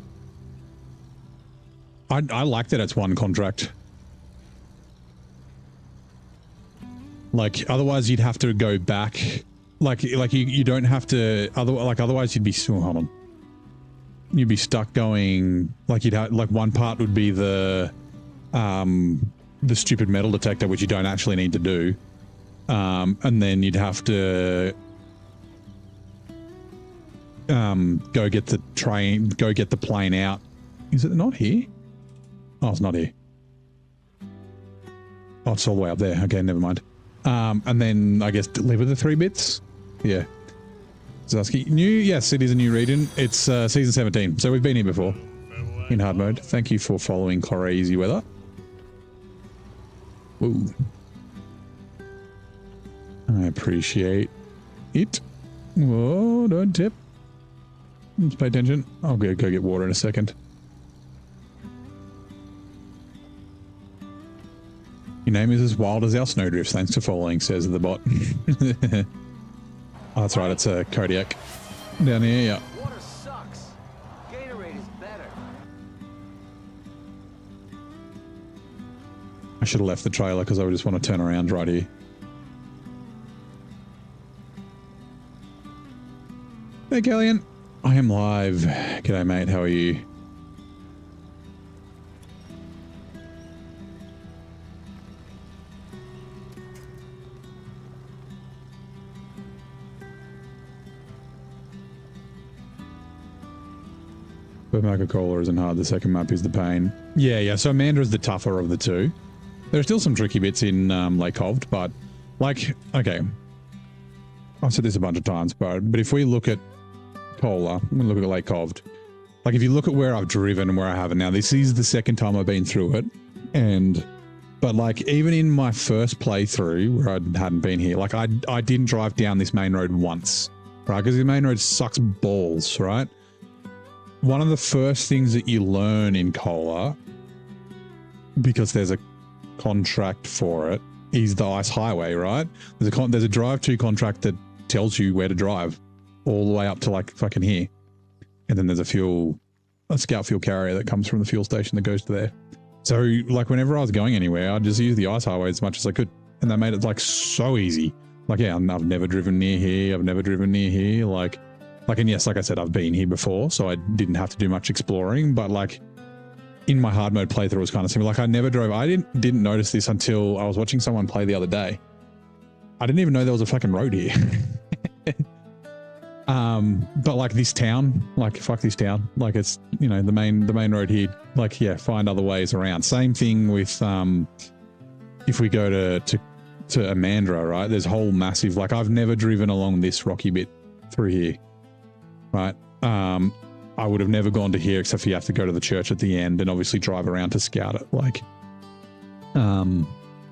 I like that it's 1 contract. Like, otherwise you'd have to go back. Like you don't have to, otherwise you'd be, hold on. You'd be stuck going, like you'd have, like one part would be the stupid metal detector, which you don't actually need to do. And then you'd have to go get the train, go get the plane out. Is it not here? Oh, it's not here. Oh, it's all the way up there. Okay, never mind. And then I guess deliver the 3 bits. Yeah. Zaski. Yes, it is a new region. It's season 17. So we've been here before in hard mode. Thank you for following crazy weather. Woo. I appreciate it. Whoa, don't tip. Let's pay attention. I'll go get water in a second. Your name is as wild as our snowdrifts. Thanks for following, says the bot. Oh, that's right. It's a Kodiak down here. Yeah. Water sucks. Gatorade is better. I should have left the trailer because I would just want to turn around right here. Hey, Kellyan. I am live. G'day, mate. How are you? But Coca-Cola isn't hard. The second map is the pain. Yeah. So Amanda is the tougher of the two. There are still some tricky bits in Lake Hovd, but like, okay. I've said this a bunch of times, but if we look at Cola, we look at Lake Hovd. Like if you look at where I've driven and where I haven't now, this is the second time I've been through it. But like even in my first playthrough where I hadn't been here, like I didn't drive down this main road once, right? Because the main road sucks balls, right? One of the first things that you learn in Cola, because there's a contract for it, is the ice highway, right? There's a drive to contract that tells you where to drive all the way up to like fucking here. And then there's a scout fuel carrier that comes from the fuel station that goes to there. So like whenever I was going anywhere, I'd just use the ice highway as much as I could. And that made it like so easy. Like, yeah, I've never driven near here. I've never driven near here. Like, and yes, like I said, I've been here before, so I didn't have to do much exploring. But like, in my hard mode playthrough, it was kind of similar. Like, I never drove. I didn't notice this until I was watching someone play the other day. I didn't even know there was a fucking road here. But like this town, like fuck this town. Like, it's, you know, the main road here. Like, yeah, find other ways around. Same thing with if we go to Amandra, right? There's a whole massive, like, I've never driven along this rocky bit through here, right? I would have never gone to here except for you have to go to the church at the end and obviously drive around to scout it. Like,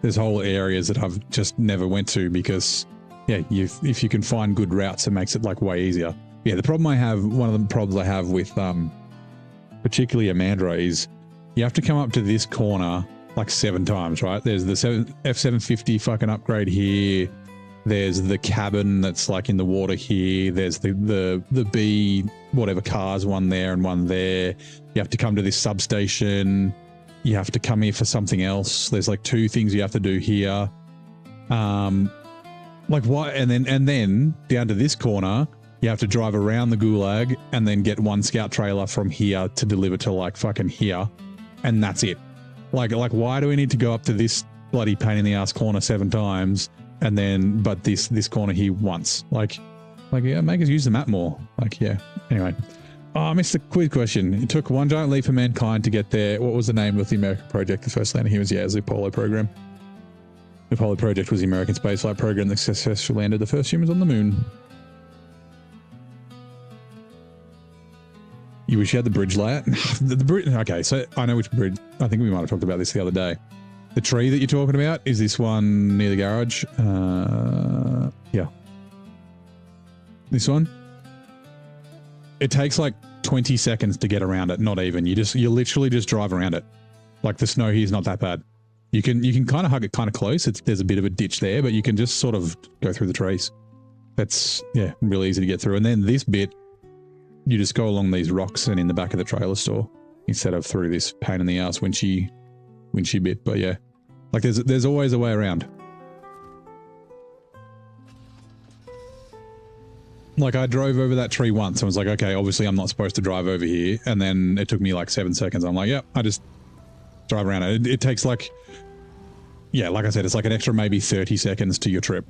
there's whole areas that I've just never went to because, yeah, if you can find good routes, it makes it like way easier. Yeah, the problem I have, one of the problems I have with particularly Amandra is you have to come up to this corner like 7 times, right? There's the F750 fucking upgrade here. There's the cabin that's like in the water here. There's the B whatever cars, one there and one there. You have to come to this substation. You have to come here for something else. There's like 2 things you have to do here. Like what? And then down to this corner, you have to drive around the gulag and then get 1 scout trailer from here to deliver to like fucking here, and that's it. Like why do we need to go up to this bloody pain in the ass corner 7 times and then but this corner here once? Like yeah, make us use the map more. Like, yeah. Anyway, I missed the quiz question. It took one giant leap for mankind to get there. What was the name of the American project? The first landing here was, yeah, it was the Apollo program. The Apollo project was the American spaceflight program that successfully landed the first humans on the moon. You wish you had the bridge layout? the bridge. Okay, so I know which bridge. I think we might have talked about this the other day. The tree that you're talking about is this one near the garage. Yeah. This one. It takes like 20 seconds to get around it. Not even. You literally just drive around it. Like, the snow here is not that bad. You can kind of hug it kind of close. There's a bit of a ditch there, but you can just sort of go through the trees. That's, yeah, really easy to get through. And then this bit, you just go along these rocks and in the back of the trailer store instead of through this pain in the ass winchy bit. But yeah, like there's always a way around. Like, I drove over that tree once and was like, okay, obviously I'm not supposed to drive over here. And then it took me like 7 seconds. I'm like, yeah, I just drive around it. It takes like, yeah, like I said, it's like an extra maybe 30 seconds to your trip.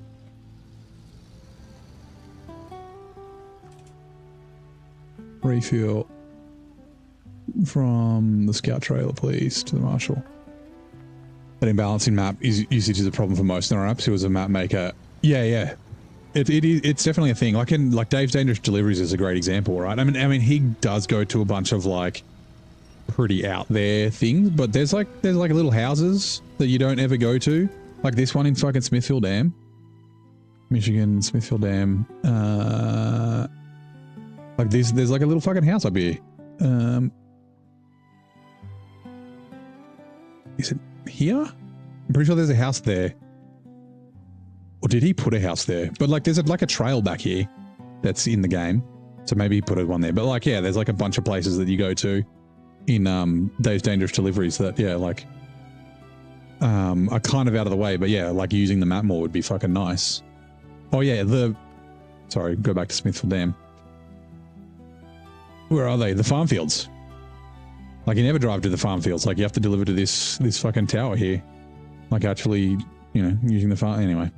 Refuel from the scout trailer, please, to the marshal. That imbalancing map usage is a problem for most SnowRunner apps. Who was a map maker? Yeah. It's definitely a thing. Like Dave's Dangerous Deliveries is a great example, right? I mean, he does go to a bunch of like pretty out there things, but there's like little houses that you don't ever go to, like this one in fucking Smithfield Dam, Michigan, Smithfield Dam. Like there's like a little fucking house up here. Is it here? I'm pretty sure there's a house there. Or did he put a house there? But like there's like a trail back here that's in the game. So maybe he put one there. But like, yeah, there's like a bunch of places that you go to in Dave's Dangerous Deliveries that, yeah, like are kind of out of the way. But yeah, like using the map more would be fucking nice. Oh yeah, sorry, go back to Smithfield Dam. Where are they? The farm fields. Like, you never drive to the farm fields. Like, you have to deliver to this fucking tower here. Like, actually, you know, using the farm. Anyway.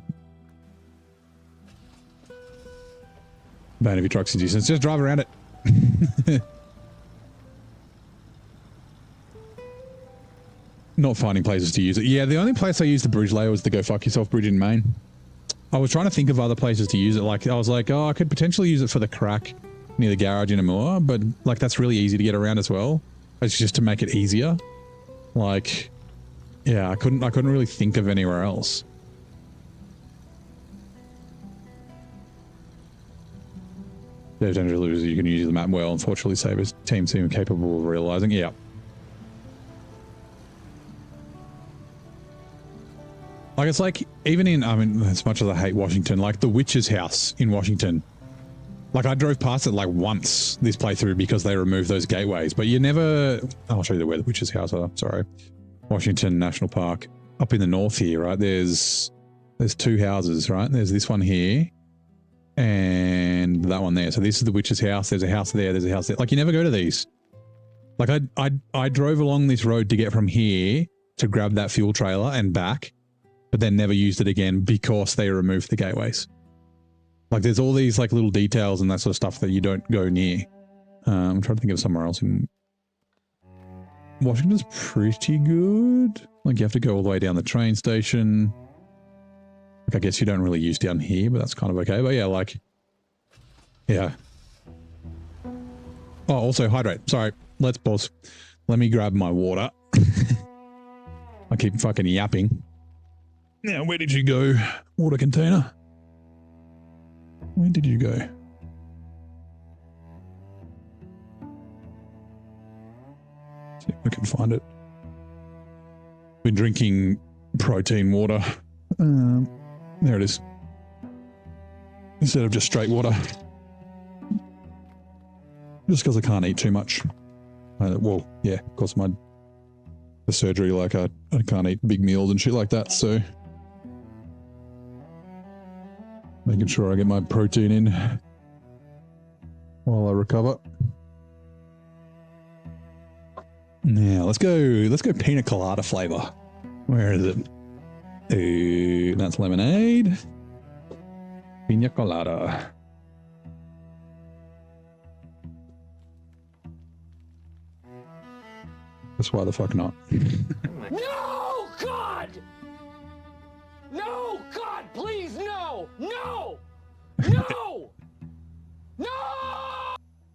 Bad if your truck's in distance. Just drive around it. Not finding places to use it. Yeah, the only place I used the bridge layer was the Go Fuck Yourself bridge in Maine. I was trying to think of other places to use it. Like, I was like, oh, I could potentially use it for the crack near the garage in Amur, but like that's really easy to get around as well. It's just to make it easier. Like, yeah, I couldn't really think of anywhere else. There's losers, you can use the map well. Unfortunately, Saber's team seem capable of realizing. Yeah. Like, it's like, even in, I mean, as much as I hate Washington, like the witch's house in Washington. Like, I drove past it like once this playthrough because they removed those gateways, but you never, I'll show you where the witch's house are, sorry. Washington National Park, up in the north here, right? There's There's two houses, right? There's this one here and that one there. So this is the witch's house. There's a house there. There's a house there. Like, you never go to these. Like, I drove along this road to get from here to grab that fuel trailer and back, but then never used it again because they removed the gateways. Like, there's all these like little details and that sort of stuff that you don't go near. I'm trying to think of somewhere else in Washington's pretty good. Like, you have to go all the way down the train station. Like, I guess you don't really use down here, but that's kind of okay. But yeah, like, yeah. Oh, also hydrate. Sorry, let's pause. Let me grab my water. I keep fucking yapping. Now, where did you go? Water container. Where did you go? See if I can find it. Been drinking protein water. There it is. Instead of just straight water. Just because I can't eat too much. Well, yeah, of course the surgery, like I can't eat big meals and shit like that, so making sure I get my protein in while I recover. Now let's go pina colada flavor. Where is it? That's lemonade. Pina colada. That's why the fuck not. No, God! No, God, please, no! No! No! No!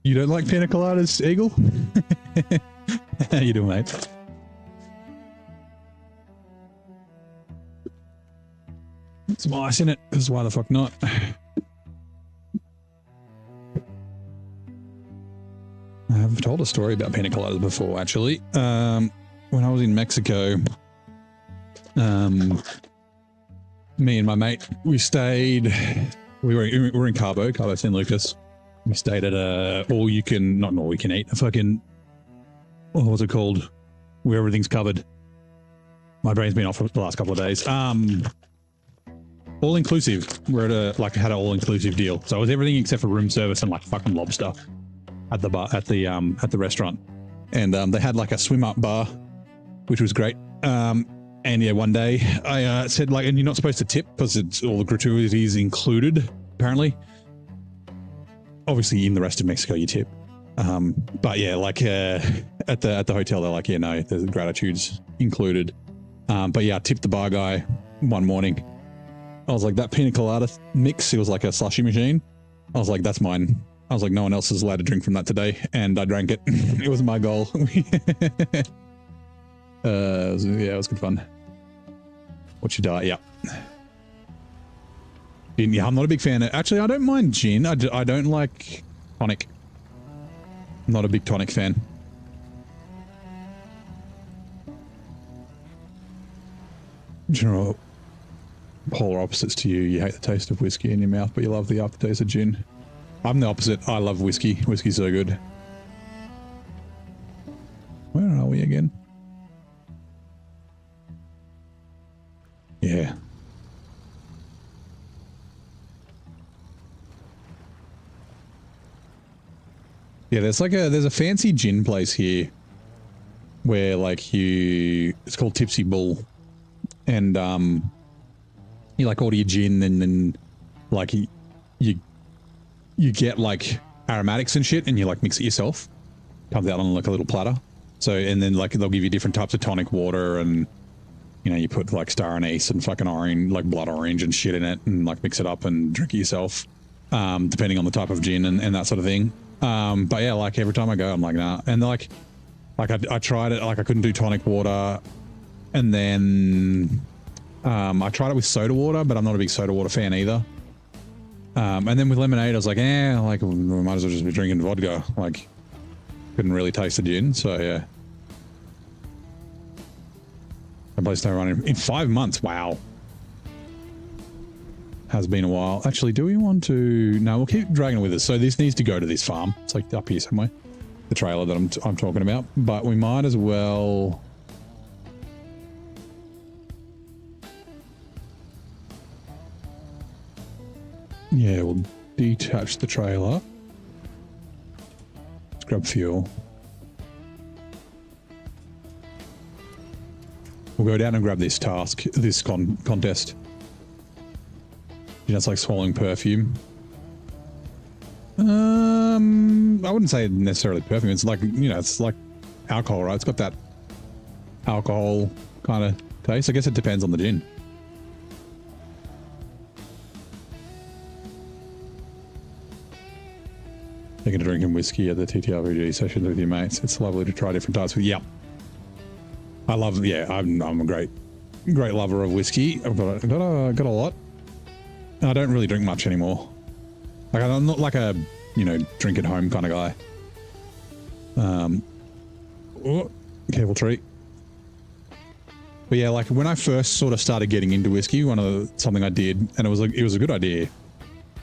You don't like pina coladas, Eagle? How you doing, mate? Some ice in it, because why the fuck not? I've told a story about pina coladas before, actually. When I was in Mexico, me and my mate, we were in Cabo San Lucas. We stayed at not all you can eat, a fucking, what was it called? Where everything's covered. My brain's been off for the last couple of days. All inclusive. We're at had an all inclusive deal. So it was everything except for room service and like fucking lobster at the bar, at the restaurant. And they had like a swim up bar, which was great. And yeah, one day I said like, and you're not supposed to tip because it's all the gratuities included, apparently. Obviously in the rest of Mexico you tip. But yeah, like at the hotel they're like, yeah, no, there's gratitudes included. But yeah, I tipped the bar guy one morning. I was like, that pina colada mix, it was like a slushy machine. I was like, that's mine. I was like, no one else is allowed to drink from that today. And I drank it. It was my goal. It was good fun. What's your diet? Yeah. Yeah, I'm not a big fan. Actually, I don't mind gin. I don't like tonic. I'm not a big tonic fan. General polar opposites to you. You hate the taste of whiskey in your mouth, but you love the aftertaste of gin. I'm the opposite. I love whiskey. Whiskey's so good. Where are we again? Yeah. Yeah, there's a fancy gin place here where like it's called Tipsy Bull. And you like order your gin and then like you get like aromatics and shit and you like mix it yourself. Comes out on like a little platter. So, and then like they'll give you different types of tonic water and you know, you put like star anise and fucking orange, like blood orange and shit in it and like mix it up and drink it yourself. Depending on the type of gin and that sort of thing. But yeah, like every time I go, I'm like, nah. And like I tried it, like I couldn't do tonic water. And then I tried it with soda water, but I'm not a big soda water fan either. And then with lemonade, I was like, like we might as well just be drinking vodka. Like, couldn't really taste the gin, so yeah. I played SnowRunner in 5 months. Wow. Has been a while. Actually, do we want to... No, we'll keep dragging it with us. So this needs to go to this farm. It's like up here somewhere. The trailer that I'm talking about. But we might as well... Yeah, we'll detach the trailer. Let's grab fuel. We'll go down and grab this task, this contest. You know, it's like swallowing perfume. I wouldn't say necessarily perfume. It's like, you know, it's like alcohol, right? It's got that alcohol kind of taste. I guess it depends on the gin. Taking a drink and whiskey at the TTRPG sessions with your mates. It's lovely to try different types. Yeah, I love. Yeah, I'm a great lover of whiskey. I've got a lot. I don't really drink much anymore. Like, I'm not like a, you know, drink at home kind of guy. Oh, careful tree. But yeah, like when I first sort of started getting into whiskey, something I did, and it was a good idea.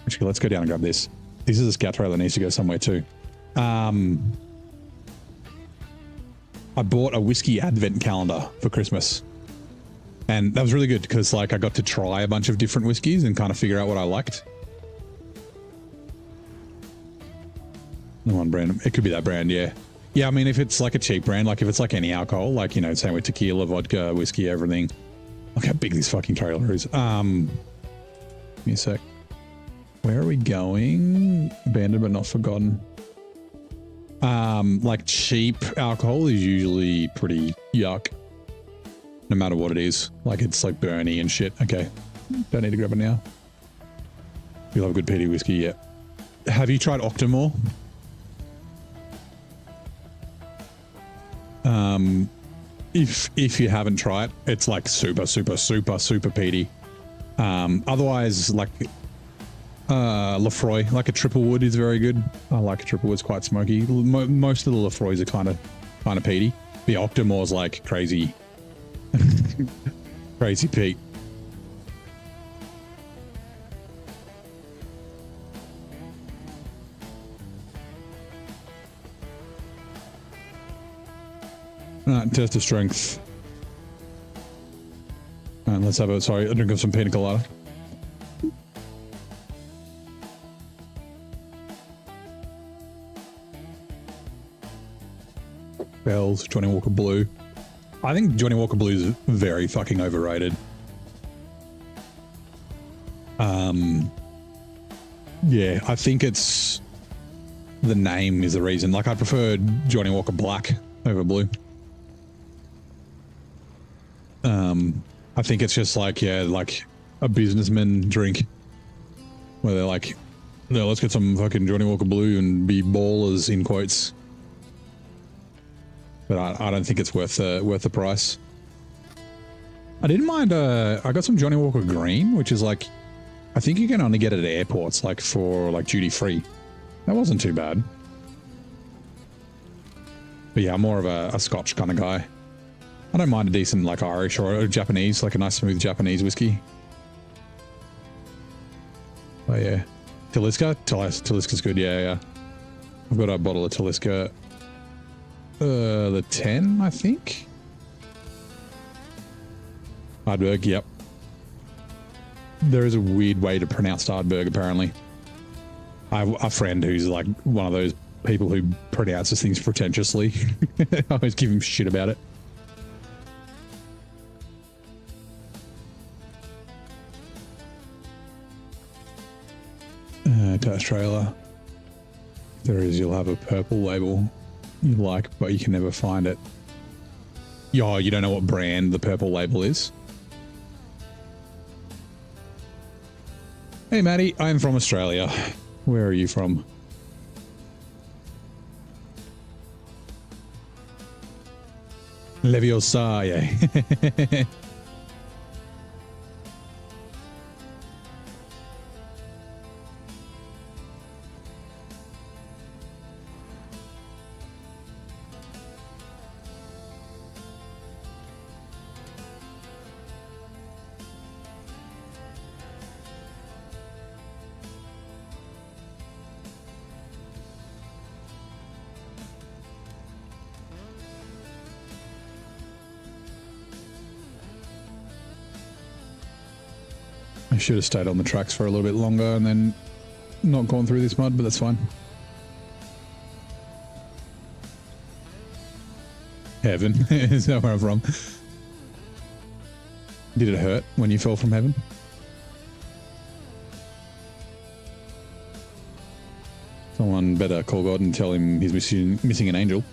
Actually, let's go down and grab this. This is a scout trailer that needs to go somewhere too. I bought a whiskey advent calendar for Christmas. And that was really good because like I got to try a bunch of different whiskeys and kind of figure out what I liked. No one brand. It could be that brand, yeah. Yeah, I mean, if it's like a cheap brand, like if it's like any alcohol, like, you know, same with tequila, vodka, whiskey, everything. Look how big this fucking trailer is. Give me a sec. Where are we going? Abandoned but not forgotten. Like cheap alcohol is usually pretty yuck. No matter what it is. Like it's like Bernie and shit. Okay. Don't need to grab it now. We love a good peaty whiskey, yeah. Have you tried Octomore? If you haven't tried, it's like super peaty. Otherwise, like Lefroy, like a triple wood is very good. I like a triple wood, it's quite smoky. Most of the Lefroys are kind of peaty. The Octomore's like crazy, crazy peat. Alright, test of strength. Alright, let's have a drink of some pina colada. Bells, Johnny Walker Blue. I think Johnny Walker Blue is very fucking overrated. Yeah, I think it's the name is the reason. Like I prefer Johnny Walker Black over Blue. I think it's just like, yeah, like a businessman drink where they're like, no, let's get some fucking Johnny Walker Blue and be ballers in quotes. But I don't think it's worth the price. I didn't mind, I got some Johnny Walker Green, which is like, I think you can only get it at airports, like for like duty free. That wasn't too bad. But yeah, I'm more of a Scotch kind of guy. I don't mind a decent like Irish or a Japanese, like a nice smooth Japanese whiskey. Oh yeah. Talisker? Talisker's good, yeah. I've got a bottle of Talisker. The 10, I think? Ardbeg, yep. There is a weird way to pronounce Ardbeg, apparently. I have a friend who's like one of those people who pronounces things pretentiously. I always give him shit about it. Test trailer. There is, you'll have a purple label you like, but you can never find it. Yo, you don't know what brand the purple label is? Hey Maddie, I'm from Australia. Where are you from? Leviosa, yeah. I should have stayed on the tracks for a little bit longer and then not gone through this mud, but that's fine. Heaven is that where I'm from. Did it hurt when you fell from heaven? Someone better call God and tell him he's missing an angel.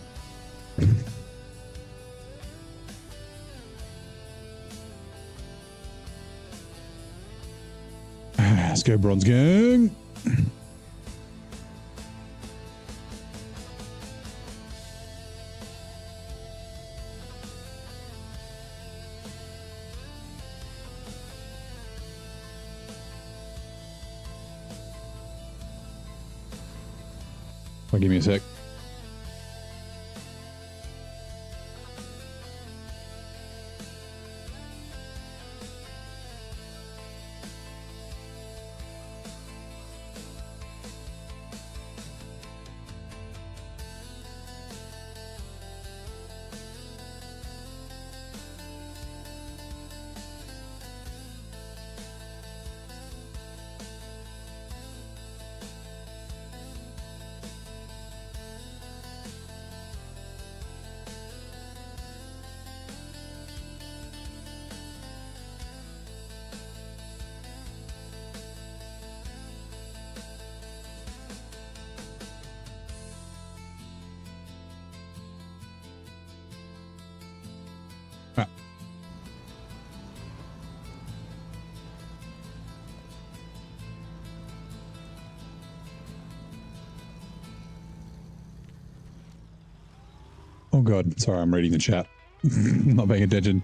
Let's go, Bronze Gang. Give me a sec. Oh god, sorry, I'm reading the chat. Not paying attention.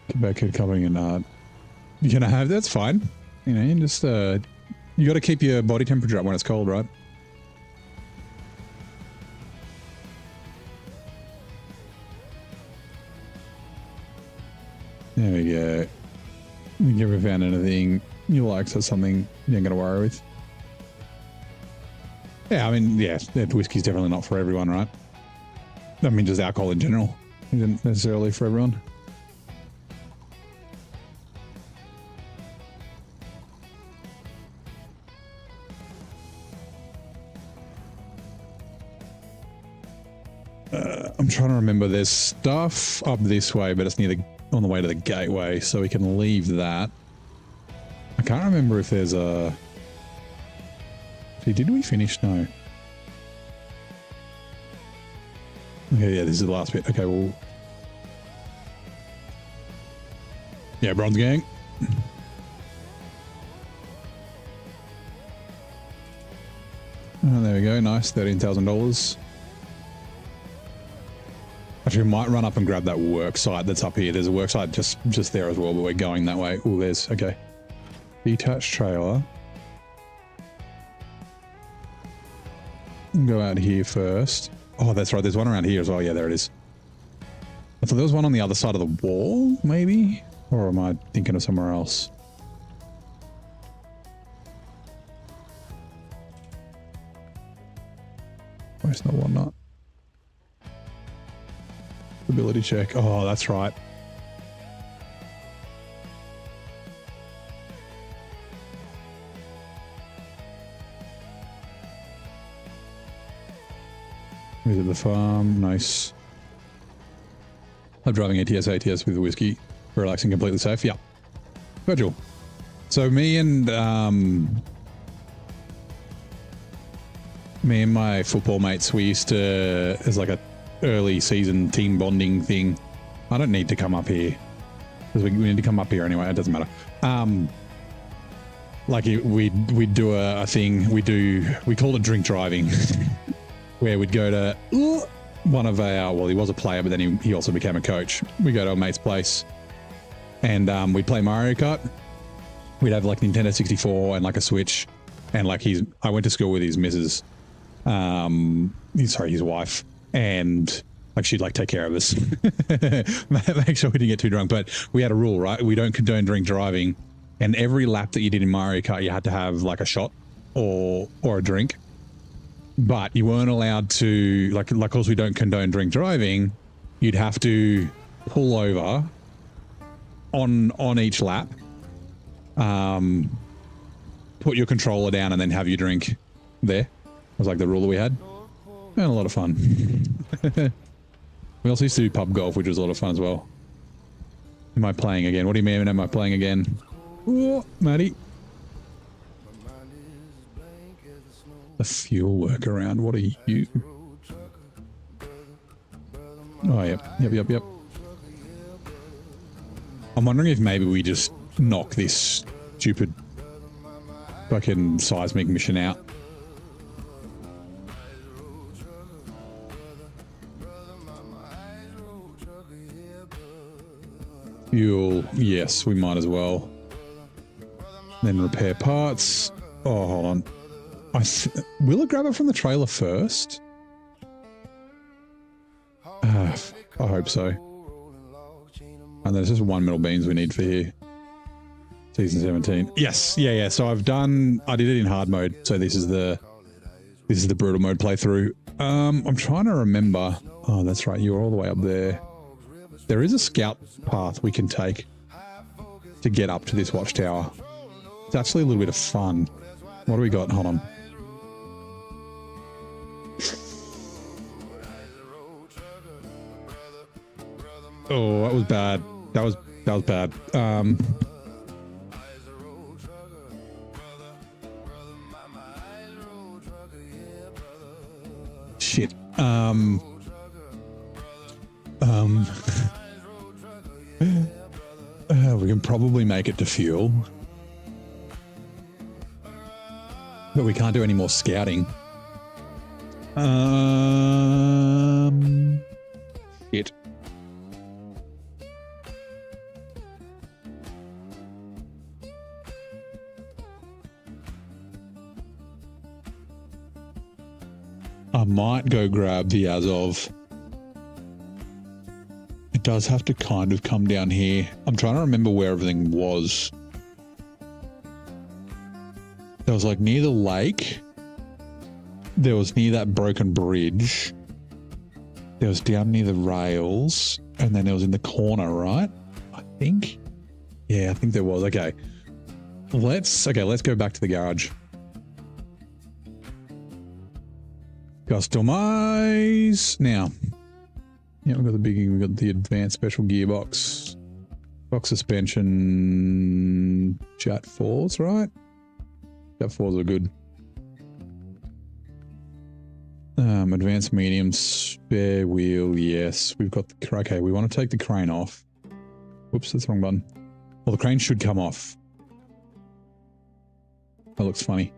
Tobacco covering and you can have, that's fine. You know, you just you got to keep your body temperature up when it's cold, right? There we go. You never found anything you like, so something you ain't gonna worry with. Yeah, I mean, yeah, whiskey's definitely not for everyone, right? I mean, just alcohol in general isn't necessarily for everyone. I'm trying to remember. There's stuff up this way, but it's near on the way to the gateway, so we can leave that. I can't remember if there's a... Did we finish? No. Okay, yeah, this is the last bit. Okay, well... Yeah, Bronze Gang. Oh, there we go. Nice. $13,000. Actually, we might run up and grab that work site that's up here. There's a work site just there as well, but we're going that way. Oh, there's... Okay. Detached trailer. Go out here first. Oh, that's right. There's one around here as well. Yeah, there it is. I thought there was one on the other side of the wall, maybe? Or am I thinking of somewhere else? Where's not one not? Ability check. Oh, that's right. Visit the farm. Nice. I'm driving ATS with whiskey. Relaxing, completely safe. Yeah. Virgil. So me and my football mates, we used to, as like a early season team bonding thing. I don't need to come up here because we need to come up here anyway. It doesn't matter. Like we do a thing. We call it drink driving. Where we'd go to one of our, well, he was a player, but then he also became a coach. We go to a mate's place and we'd play Mario Kart. We'd have like Nintendo 64 and like a Switch. And like I went to school with his missus, his wife. And like she'd like take care of us. Make sure we didn't get too drunk. But we had a rule, right? We don't condone drink driving. And every lap that you did in Mario Kart, you had to have like a shot or a drink. But you weren't allowed to, like, because we don't condone drink driving, you'd have to pull over on each lap, put your controller down and then have your drink there. Was like the rule that we had. And a lot of fun. We also used to do pub golf, which was a lot of fun as well. Am I playing again? What do you mean, am I playing again? Oh, Matty. The fuel workaround, what are you? Oh, yep. I'm wondering if maybe we just knock this stupid fucking seismic mission out. Fuel, yes, we might as well. Then repair parts. Oh, hold on. Will it grab it from the trailer first? I hope so. And there's just 1 metal beans we need for here. Season 17. Yes, yeah. So I did it in hard mode. So this is the brutal mode playthrough. I'm trying to remember. Oh, that's right. You're all the way up there. There is a scout path we can take to get up to this watchtower. It's actually a little bit of fun. What do we got? Hold on. Oh, that was bad. That was bad. Shit. We can probably make it to fuel. But we can't do any more scouting. Shit. I might go grab the Azov. It does have to kind of come down here. I'm trying to remember where everything was. There was like near the lake. There was near that broken bridge. There was down near the rails. And then there was in the corner, right? I think. Yeah, I think there was. Okay. Let's go back to the garage. Customize now. Yeah, we've got the advanced special gearbox, box suspension, Chat 4s, right? Chat 4s are good. Advanced medium, spare wheel, yes. We've got the okay. We want to take the crane off. Whoops, that's the wrong button. Well, the crane should come off. That looks funny.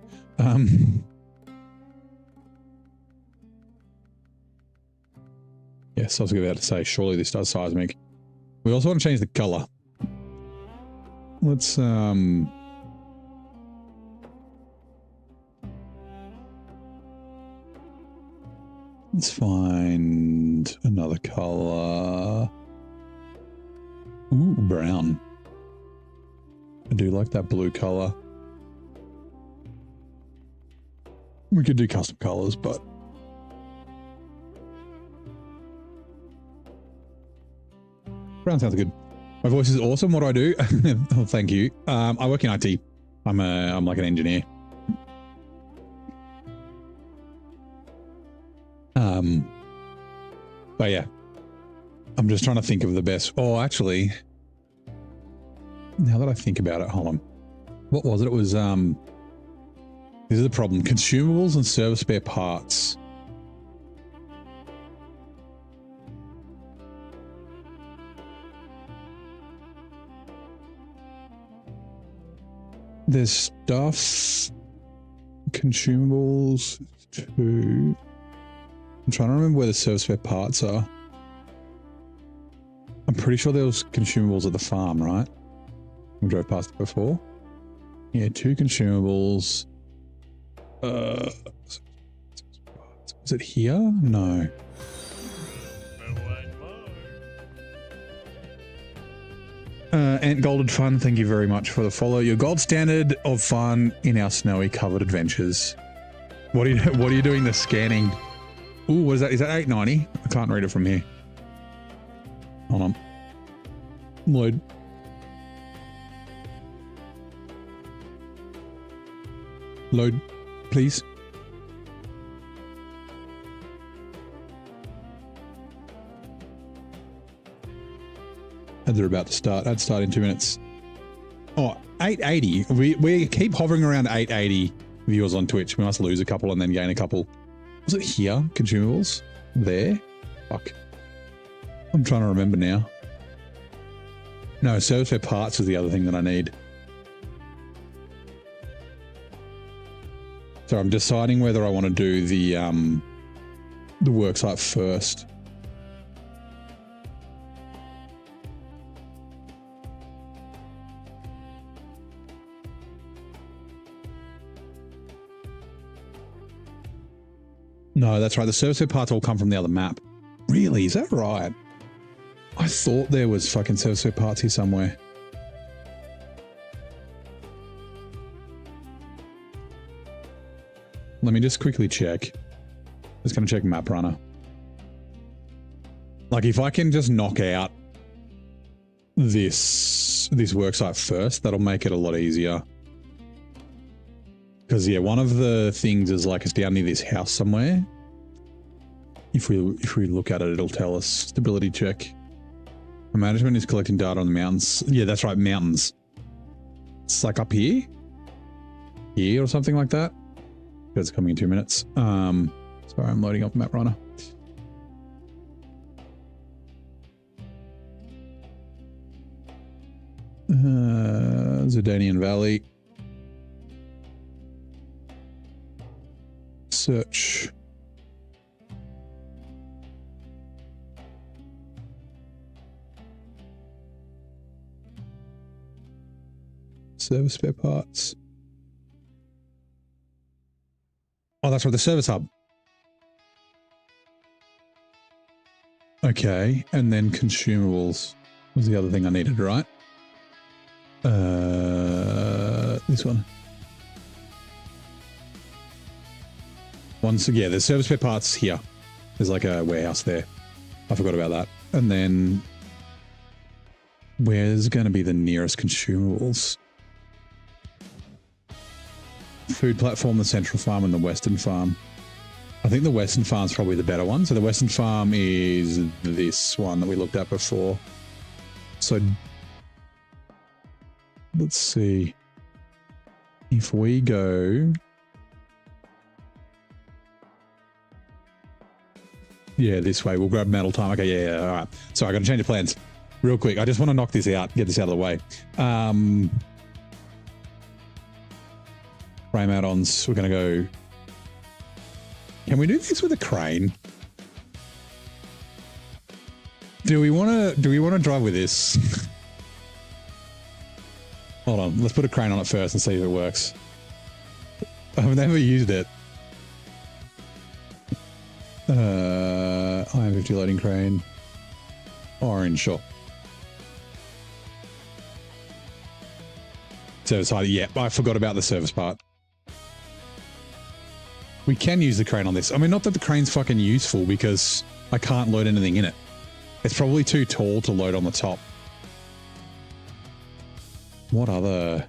Yes, I was about to say, surely this does seismic. We also want to change the color. Let's find another color. Ooh, brown. I do like that blue color. We could do custom colors, but brown sounds good. My voice is awesome. What do I do? Oh, thank you. I work in IT. I'm like an engineer. But yeah, I'm just trying to think of the best. Oh, actually, now that I think about it, hold on. What was it? It was, this is the problem. Consumables and service spare parts. There's stuff, consumables, too. I'm trying to remember where the service spare parts are. I'm pretty sure there was consumables at the farm, right? We drove past it before. Yeah, 2 consumables. Is it here? No. Ant Golded Fun, thank you very much for the follow. Your gold standard of fun in our snowy covered adventures. What are you doing the scanning? Ooh, what is that? Is that 890? I can't read it from here. Hold on. Load. Load, please. Ads are about to start. Ads start in 2 minutes. Oh, 880. We keep hovering around 880 viewers on Twitch. We must lose a couple and then gain a couple. Was it here? Consumables? There? Fuck. I'm trying to remember now. No, service for parts is the other thing that I need. So I'm deciding whether I want to do the worksite first. No, that's right. The service for parts all come from the other map. Really? Is that right? I thought there was fucking service for parts here somewhere. Let me just quickly check. Just gonna check Map Runner. Like if I can just knock out this worksite first, that'll make it a lot easier. Because yeah, one of the things is like it's down near this house somewhere. If we look at it, it'll tell us. Stability check. Management is collecting data on the mountains. Yeah, that's right, mountains. It's like up here? Here or something like that. It's coming in 2 minutes. Sorry, I'm loading up Map Runner. Zurdanian Valley. Search. Service spare parts. Oh, that's right, the service hub. Okay, and then consumables was the other thing I needed, right? This one. Once again, there's service spare parts here. There's like a warehouse there. I forgot about that. And then where's going to be the nearest consumables? Food platform, the central farm, and the western farm. I think the western farm's probably the better one. So the western farm is this one that we looked at before. So let's see. If we go... Yeah, this way. We'll grab metal time. Okay, yeah, all right. Sorry, I got to change the plans real quick. I just want to knock this out, get this out of the way. Frame add-ons. We're going to go... Can we do this with a crane? Do we want to drive with this? Hold on. Let's put a crane on it first and see if it works. I've never used it. IM50 loading crane. Orange, sure. Service height. Yeah, I forgot about the service part. We can use the crane on this. I mean, not that the crane's fucking useful because I can't load anything in it. It's probably too tall to load on the top. What other...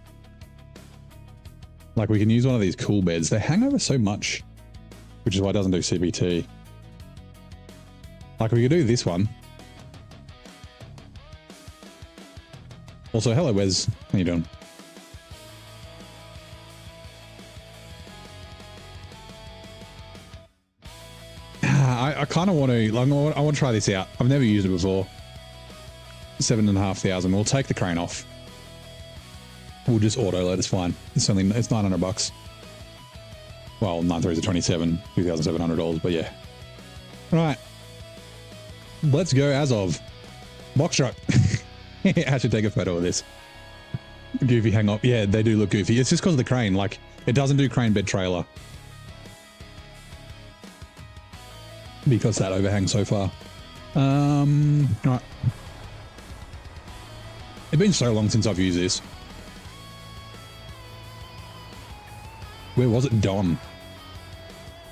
Like, we can use one of these cool beds. They hang over so much, which is why it doesn't do CBT. Like, we could do this one. Also, hello, Wes. How you doing? I kind of want to, like, I want to try this out. I've never used it before. 7,500. We'll take the crane off. We'll just auto load. It's fine. It's only, it's $900. Well, 9 3s are 27, $2,700, but yeah. All right. Let's go as of box truck. I should take a photo of this. Goofy hang up. Yeah, they do look goofy. It's just because of the crane. Like, it doesn't do crane bed trailer. Because that overhangs so far. All right. It's been so long since I've used this. Where was it? Don.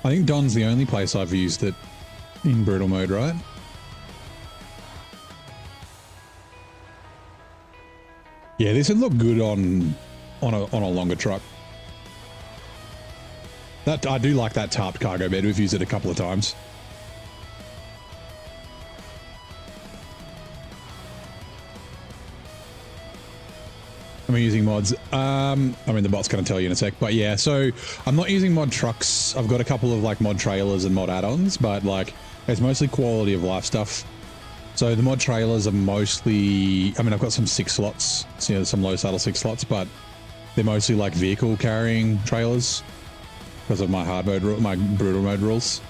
I think Don's the only place I've used it in brutal mode, right? Yeah, this would look good on a longer truck. That I do like that tarped cargo bed. We've used it a couple of times. Am I using mods? I mean, the bot's going to tell you in a sec, but yeah, so I'm not using mod trucks. I've got a couple of like mod trailers and mod add-ons, but like it's mostly quality of life stuff. So the mod trailers are mostly, I mean, I've got some 6 slots, so, you know, some low saddle 6 slots, but they're mostly like vehicle carrying trailers because of my hard mode, my brutal mode rules.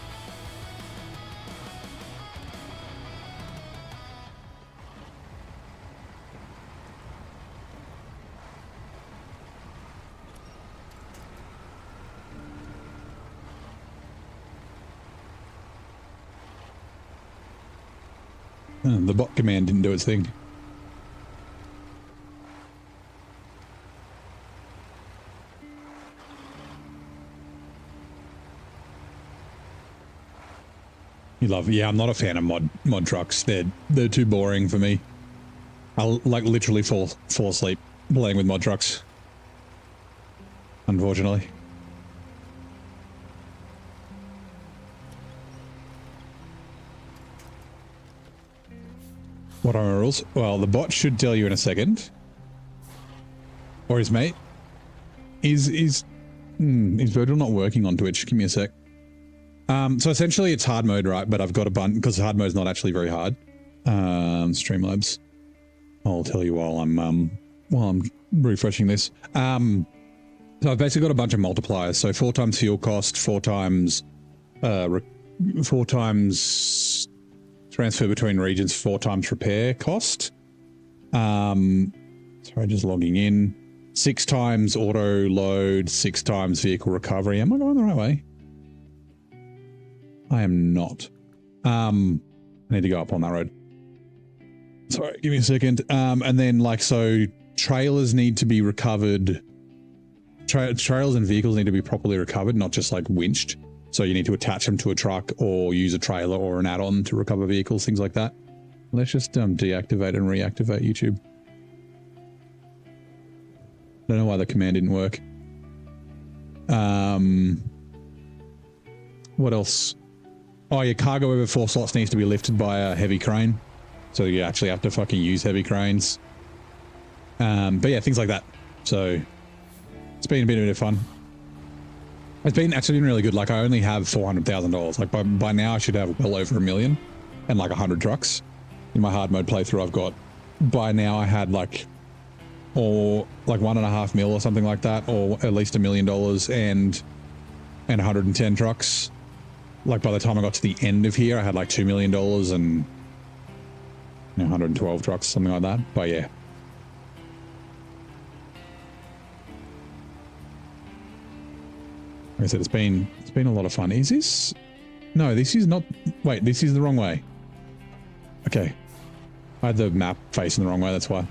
The bot command didn't do its thing. You love, yeah, I'm not a fan of mod trucks. They're too boring for me. I'll like literally fall asleep playing with mod trucks. Unfortunately. What are my rules? Well, the bot should tell you in a second. Or his mate. Is Virgil not working on Twitch? Give me a sec. So essentially it's hard mode, right? But I've got a bunch, because hard mode is not actually very hard. Streamlabs. I'll tell you while I'm refreshing this. So I've basically got a bunch of multipliers. So 4 times fuel cost, 4 times transfer between regions, 4 times repair cost. Sorry, just logging in. 6 times auto load, 6 times vehicle recovery. Am I going the right way? I am not. I need to go up on that road. Sorry, give me a second. And then like, so trailers need to be recovered. Trailers and vehicles need to be properly recovered, not just like winched. So you need to attach them to a truck or use a trailer or an add-on to recover vehicles, things like that. Let's just deactivate and reactivate YouTube. Don't know why the command didn't work. What else? Oh yeah, cargo over 4 slots needs to be lifted by a heavy crane. So you actually have to fucking use heavy cranes. But yeah, things like that. So it's been a bit of fun. It's actually been really good. Like I only have $400,000. Like by now I should have well over $1 million and like 100 trucks. In my hard mode playthrough I've got, by now I had like, or like 1.5 mil or something like that, or at least $1 million and 110 trucks. Like by the time I got to the end of here I had like $2 million and 112 trucks, something like that. But yeah. Like I said, it's been a lot of fun. Is this? No, this is not. Wait, this is the wrong way. Okay. I had the map facing the wrong way, that's why.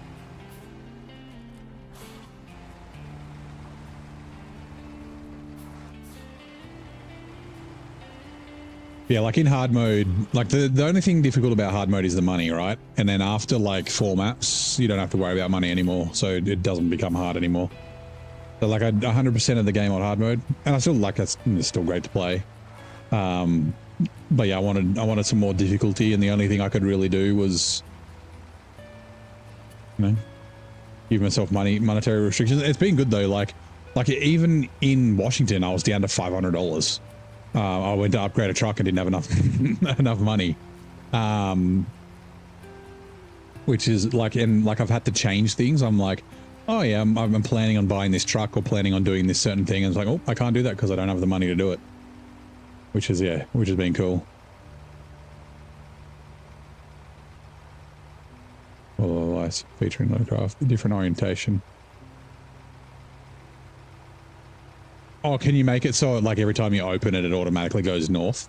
Yeah, like in hard mode, like the only thing difficult about hard mode is the money, right? And then after like 4 maps, you don't have to worry about money anymore, so it doesn't become hard anymore. So like I 100% of the game on hard mode, and I still like it's still great to play. But yeah, I wanted some more difficulty, and the only thing I could really do was, you know, give myself monetary restrictions. It's been good though. Like even in Washington, I was down to $500. I went to upgrade a truck and didn't have enough money, which is like, and like I've had to change things. I'm like, oh yeah, I'm planning on buying this truck or planning on doing this certain thing, and it's like, oh, I can't do that because I don't have the money to do it. Which has been cool. Otherwise, featuring Minecraft, different orientation. Oh, can you make it so like every time you open it, it automatically goes north?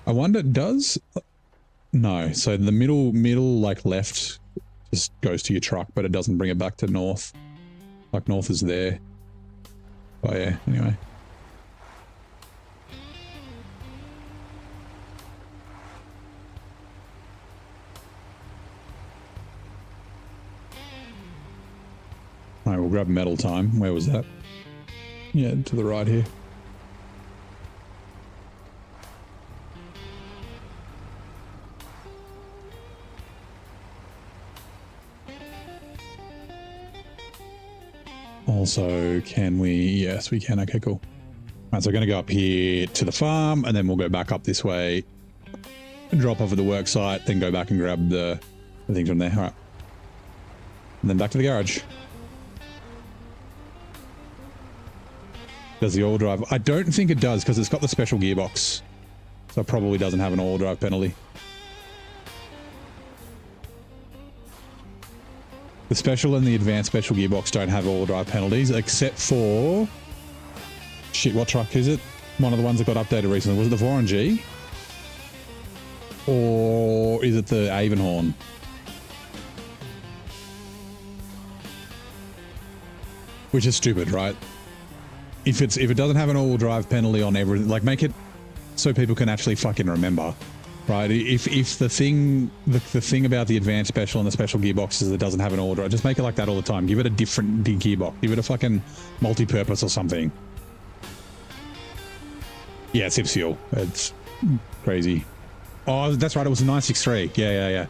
I wonder, does? No, so the middle like left just goes to your truck, but it doesn't bring it back to north. Like north is there. Oh yeah, anyway. I will we'll grab metal time. Where was that? Yeah, to the right here. Also, can we? Yes, we can. Okay, cool. All right, so we're going to go up here to the farm, and then we'll go back up this way, drop off at the work site, then go back and grab the things from there. All right. And then back to the garage. Does the all drive? I don't think it does because it's got the special gearbox. So it probably doesn't have an all drive penalty. The special and the advanced special gearbox don't have all drive penalties except for... Shit, what truck is it? One of the ones that got updated recently. Was it the 4G? Or is it the Avonhorn? Which is stupid, right? If it doesn't have an all drive penalty on everything, like make it so people can actually fucking remember, right? If the thing about the advanced special and the special gearbox is that it doesn't have an all drive, just make it like that all the time. Give it a different gearbox. Give it a fucking multi-purpose or something. Yeah, it's Sips fuel. It's crazy. Oh, that's right. It was a 963. Yeah.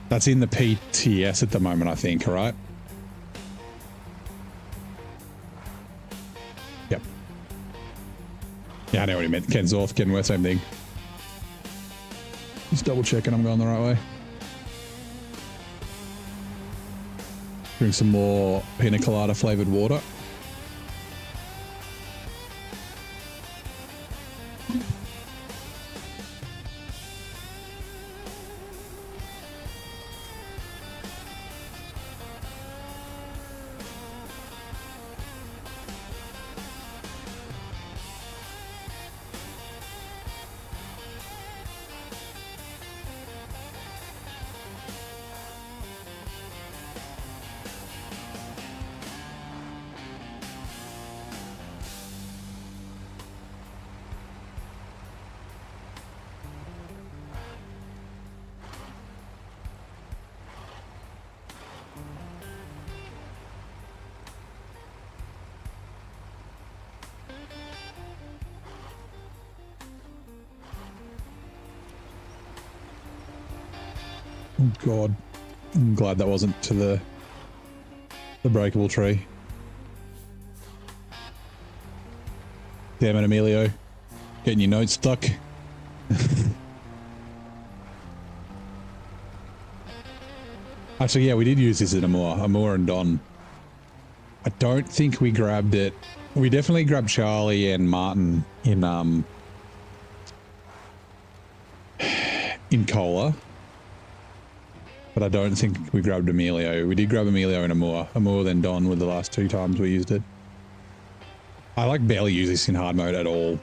That's in the PTS at the moment, I think. All right. Yep. Yeah, I know what he meant. Ken's North, Ken West, same thing. Just double checking I'm going the right way. Drink some more pina colada flavored water. Oh God, I'm glad that wasn't to the breakable tree. Damn it, Emilio. Getting your notes stuck. Actually, yeah, we did use this in Amur and Don. I don't think we grabbed it. We definitely grabbed Charlie and Martin in Cola. But I don't think we grabbed Emilio. We did grab Emilio and Amur. Amur then Don were the last 2 times we used it. I like barely use this in hard mode at all.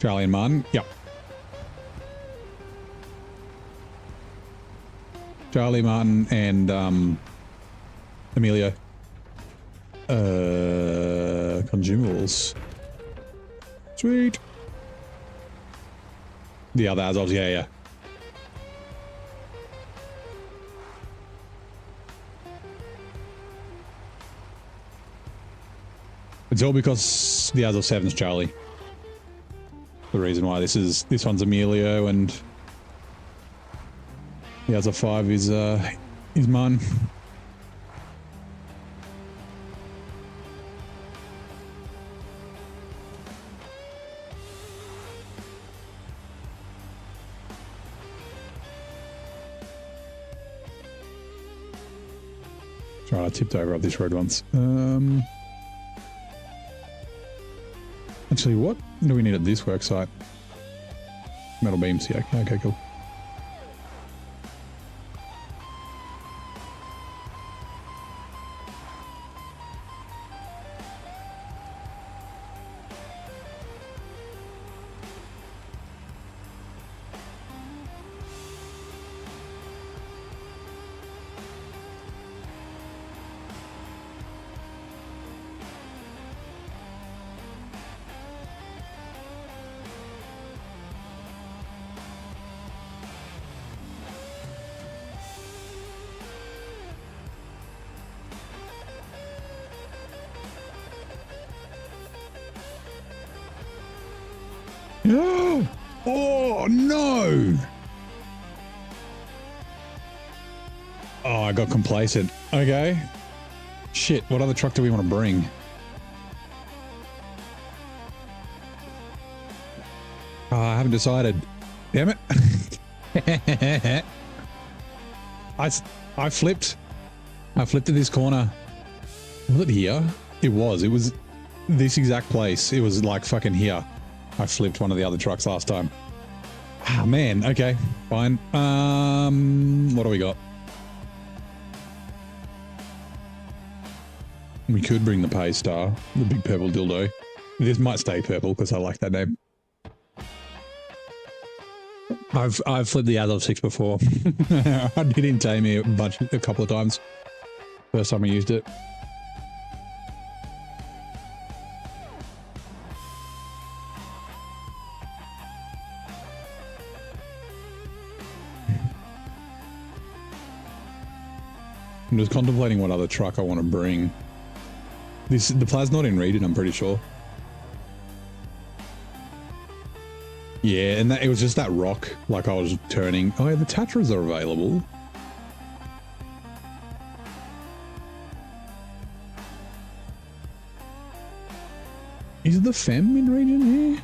Charlie and Martin? Yep. Charlie, Martin, and Emilio. Consumables. Sweet. The other Azovs, yeah. It's all because the Azov 7's Charlie. The reason why this one's Emilio and the Azov 5 is Martin. Right, I tipped over up this road once. Actually, what do we need at this work site? Metal beams, yeah. Okay, cool. Oh, no. Oh, I got complacent. Okay. Shit, what other truck do we want to bring? Oh, I haven't decided. Damn it. I flipped. I flipped at this corner. Was it here? It was. It was this exact place. It was like fucking here. I flipped one of the other trucks last time. Ah, man. Okay, fine. What do we got? We could bring the Pay Star, the big purple dildo. This might stay purple because I like that name. I've flipped the Azov 6 before. I did in Tammy a couple of times. First time I used it. I'm just contemplating what other truck I want to bring. The Plaid's not in Reedon, I'm pretty sure. Yeah, and it was just that rock, like I was turning. Oh yeah, the Tatras are available. Is the Fem in region here?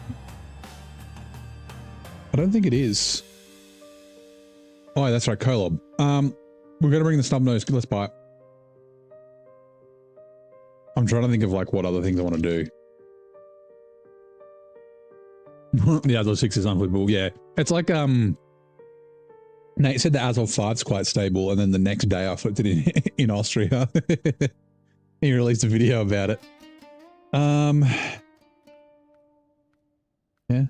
I don't think it is. Oh, that's right, Kolob. We're gonna bring the snub nose. Let's buy it. I'm trying to think of like what other things I want to do. The Azov 6 is unflippable. Yeah, it's like Nate said the Azov 5's quite stable, and then the next day I flipped it in Austria. He released a video about it. Yeah.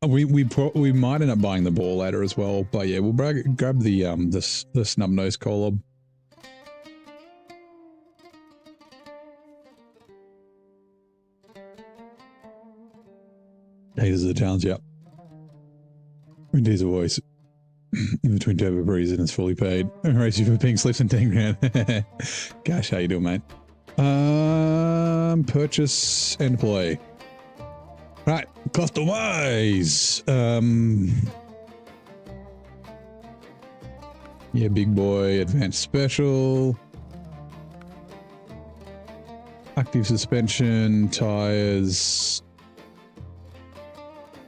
We might end up buying the ball later as well, but yeah, we'll grab the snub nose Kolob. Haters of the challenge, yep. Vin Diesel voice. In between Turbo Breeze and it's fully paid. Race you for pink slips and 10 grand. Gosh, how you doing, mate? Purchase and play. Right, customize. Yeah, big boy, advanced special. Active suspension, tires.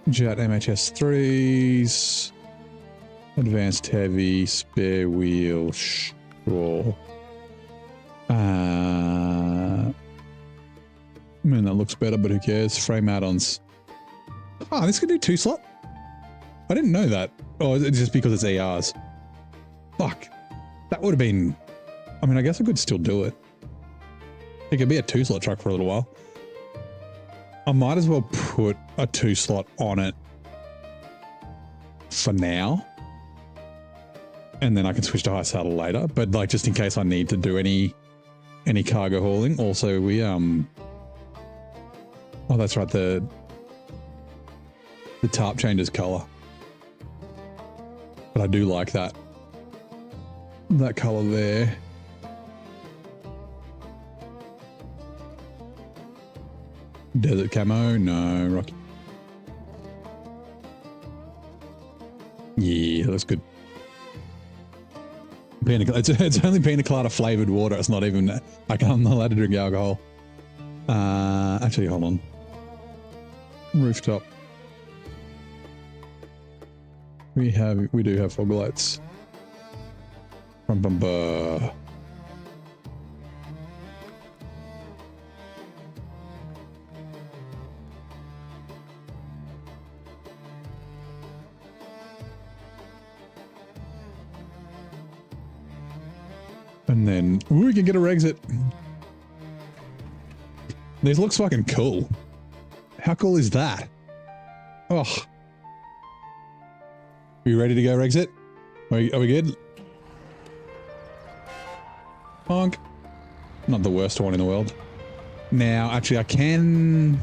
Jet MHS 3s, advanced heavy, spare wheel, sure. Man, that looks better, but who cares? Frame add-ons. Ah, this could do 2-slot? I didn't know that. Oh, is it just because it's ERs? Fuck. That would have been... I mean, I guess I could still do it. It could be a 2-slot truck for a little while. I might as well put a 2-slot on it for now. And then I can switch to high saddle later. But like just in case I need to do any cargo hauling. Also we oh, that's right, the tarp changes colour. But I do like that colour there. Desert camo? No, Rocky. Yeah, that's good. It's only pina colada flavored water. It's not even, I'm not allowed to drink alcohol. Actually, hold on. Rooftop. We do have fog lights. Bum. And then, ooh, we can get a Rexit. This looks fucking cool. How cool is that? Oh. Are you ready to go, Rexit? Are we good? Honk. Not the worst one in the world. Now, actually, I can...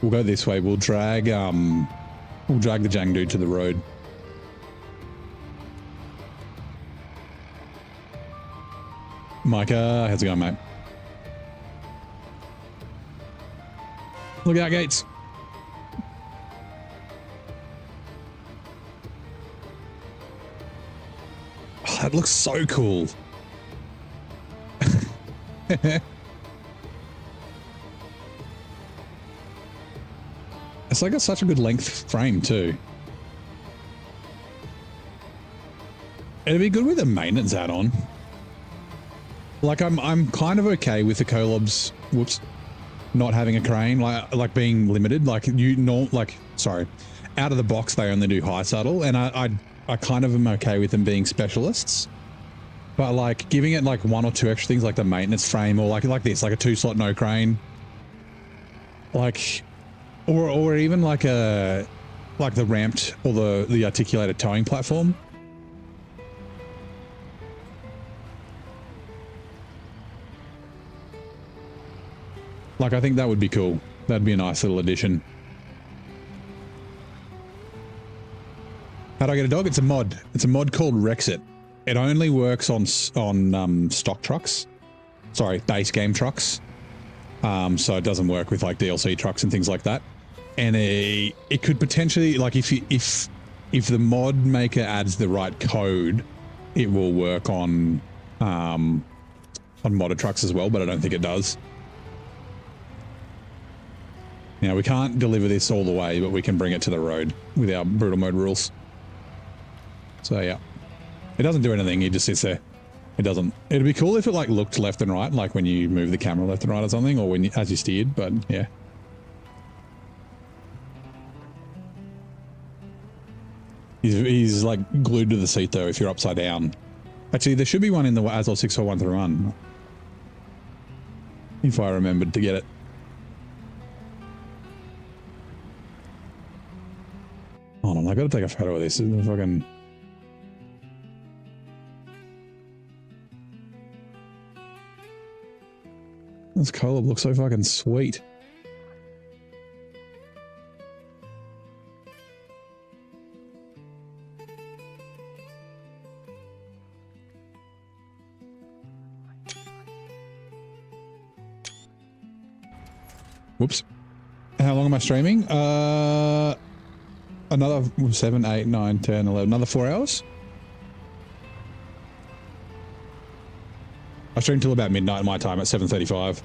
We'll go this way. We'll drag the Jang dude to the road. Micah, how's it going, mate? Look out, Gates. that looks so cool. It's like got such a good length frame too. It'd be good with a maintenance add-on. Like I'm kind of okay with the Colobs, whoops, not having a crane, like being limited. Like sorry, out of the box they only do high saddle, and I kind of am okay with them being specialists. But like giving it like one or two extra things, like the maintenance frame, or like this, like a 2-slot no crane, like, or even like the ramped or the articulated towing platform. Like, I think that would be cool. That'd be a nice little addition. How do I get a dog? It's a mod. It's a mod called Rexit. It only works on stock trucks. Sorry, base game trucks. So it doesn't work with like DLC trucks and things like that. And it could potentially, like, if the mod maker adds the right code, it will work on modded trucks as well. But I don't think it does. Now, we can't deliver this all the way, but we can bring it to the road with our brutal mode rules. So, yeah. It doesn't do anything. It just sits there. It doesn't. It'd be cool if it, like, looked left and right, like when you move the camera left and right or something, or when as you steered, but, yeah. He's, like, glued to the seat, though, if you're upside down. Actually, there should be one in the Azol 641 to run. If I remembered to get it. Hold on, I gotta take a photo of this. This fucking... This Colob looks so fucking sweet. Whoops. How long am I streaming? Another 7, 8, 9, 10, 11, another 4 hours? I stream till about midnight my time at 7:35.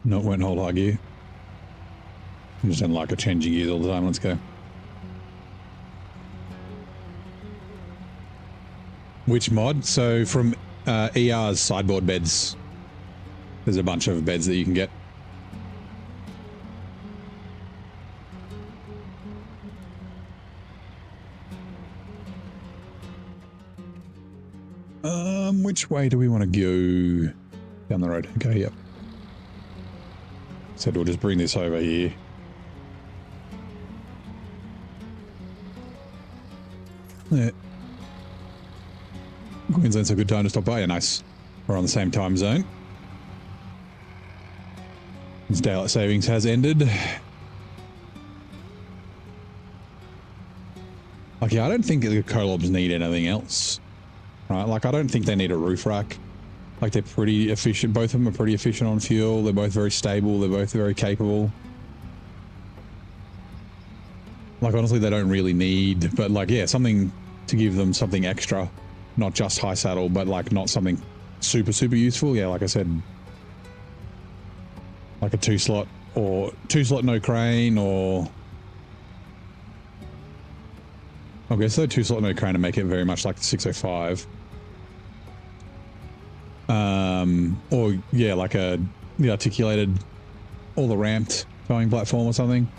Not went whole hog gear. I just don't like it changing gears all the time. Let's go. Which mod? So from ER's sideboard beds, there's a bunch of beds that you can get. Which way do we want to go? Down the road. Okay, yep. Said we'll just bring this over here. Yeah. Queensland's a good time to stop by. Yeah, nice. We're on the same time zone. This daylight savings has ended. Like, yeah, I don't think the Colobs need anything else. Right? Like, I don't think they need a roof rack. Like, they're pretty efficient. Both of them are pretty efficient on fuel. They're both very stable. They're both very capable. Like, honestly, they don't really need, but like, yeah, something to give them something extra. Not just high saddle, but like not something super, super useful. Yeah, like I said, like a 2-slot or 2-slot no crane, or I guess so 2-slot no crane to make it very much like the 605. Or yeah, like the articulated or the ramped towing platform or something.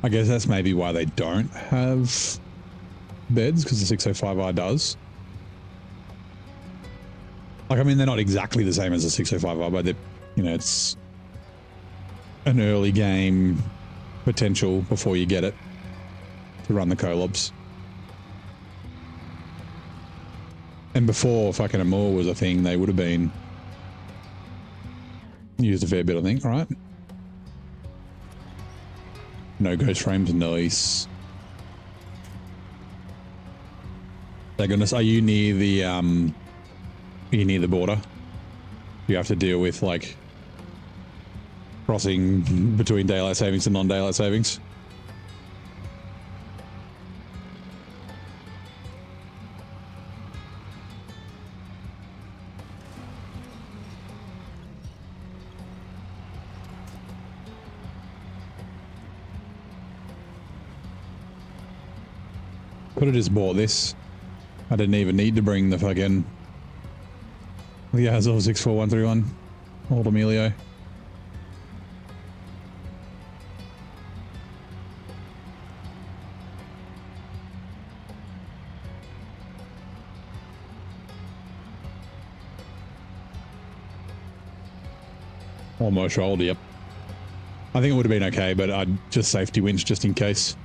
I guess that's maybe why they don't have beds, because the 605i does. Like, I mean, they're not exactly the same as the 605i, but they're, you know, it's an early game potential before you get it to run the collabs. And before fucking Amur was a thing, they would have been used a fair bit, I think. All right. No ghost frames, nice. Thank goodness. Are you near the border? You have to deal with like crossing between daylight savings and non-daylight savings. Could have just bought this. I didn't even need to bring the fucking Yazoo 64131 Old Emilio. Almost rolled, yep. I think it would have been okay, but I'd just safety winch just in case.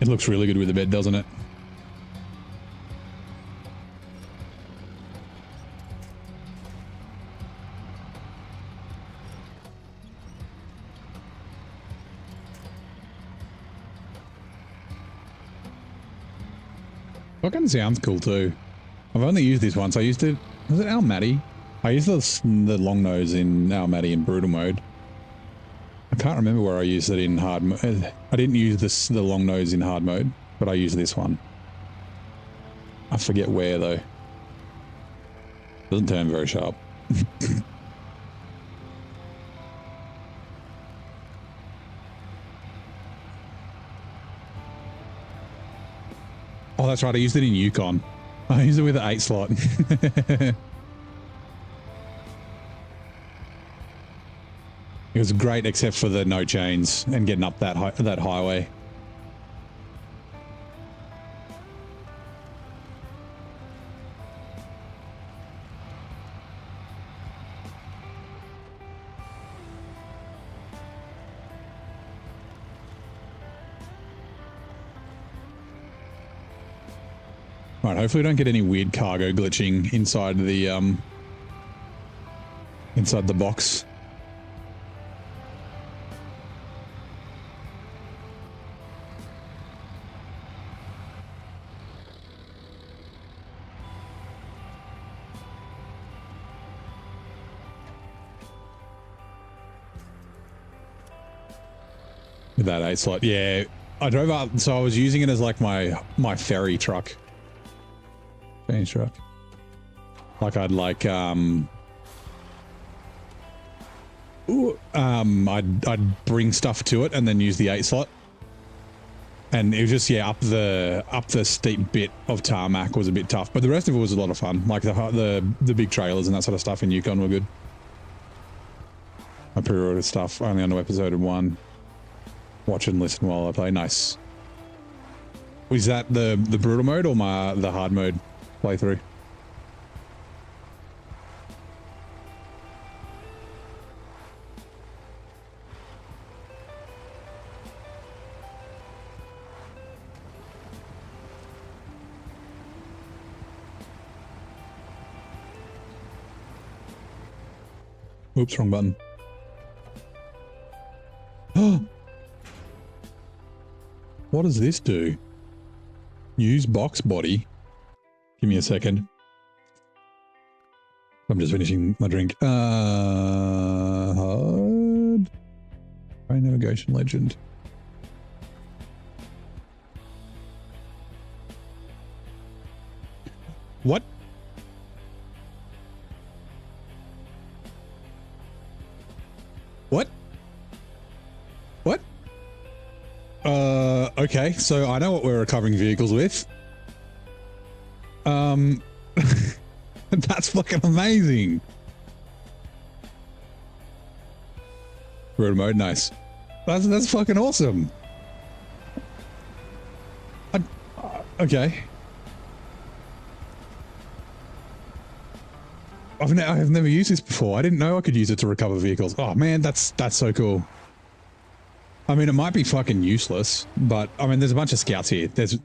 It looks really good with the bed, doesn't it? Fucking sounds cool too. I've only used this once. I used it, was it Almaty? I used the long nose in Almaty in brutal mode. I can't remember where I used it in hard mode. I didn't use the long nose in hard mode, but I used this one. I forget where though. Doesn't turn very sharp. Oh, that's right. I used it in Yukon. I used it with an 8 slot. It was great except for the no chains and getting up that highway. Right, hopefully we don't get any weird cargo glitching inside the box. With that 8 slot, yeah. I drove up, so I was using it as like my ferry truck. Ferry truck. Like I'd like I'd bring stuff to it and then use the 8 slot. And it was just, yeah, up the steep bit of tarmac was a bit tough, but the rest of it was a lot of fun. Like the big trailers and that sort of stuff in Yukon were good. I pre-ordered stuff only on episode 1. Watch and listen while I play. Nice. Was that the brutal mode or the hard mode playthrough? Oops, wrong button. Oh! What does this do? Use box body. Give me a second. I'm just finishing my drink. Hard. Train navigation legend. What? What? What? Okay, so I know what we're recovering vehicles with. That's fucking amazing. brutal mode. Nice. That's fucking awesome. Okay. I've never used this before. I didn't know I could use it to recover vehicles. Oh man, that's so cool. I mean, it might be fucking useless, but I mean, there's a bunch of scouts here. There's a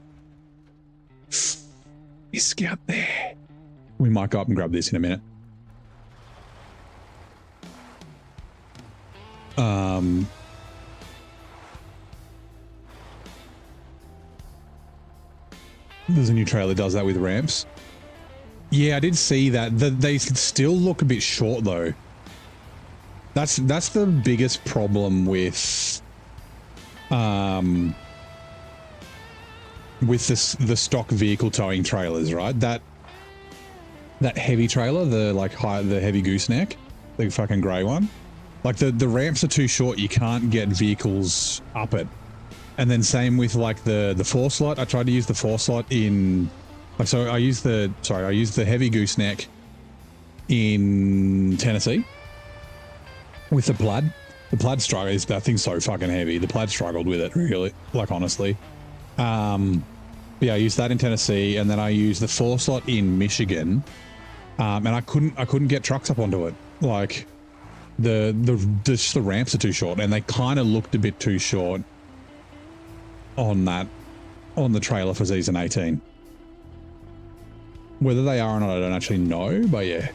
scout there. We might go up and grab this in a minute. There's a new trailer that does that with ramps. Yeah, I did see that. They still look a bit short though. That's the biggest problem with the stock vehicle towing trailers, right? That heavy trailer, the heavy gooseneck, the fucking grey one. Like the ramps are too short. You can't get vehicles up it. And then same with like the 4-slot. I tried to use the 4-slot in, like, so I used the heavy gooseneck in Tennessee with the Plaid. The Plaid struggle is, that thing's so fucking heavy. The Plaid struggled with it, really, like, honestly. Yeah, I used that in Tennessee, and then I used the 4-slot in Michigan, and I couldn't get trucks up onto it. Like the ramps are too short, and they kind of looked a bit too short on the trailer for season 18. Whether they are or not, I don't actually know, but yeah.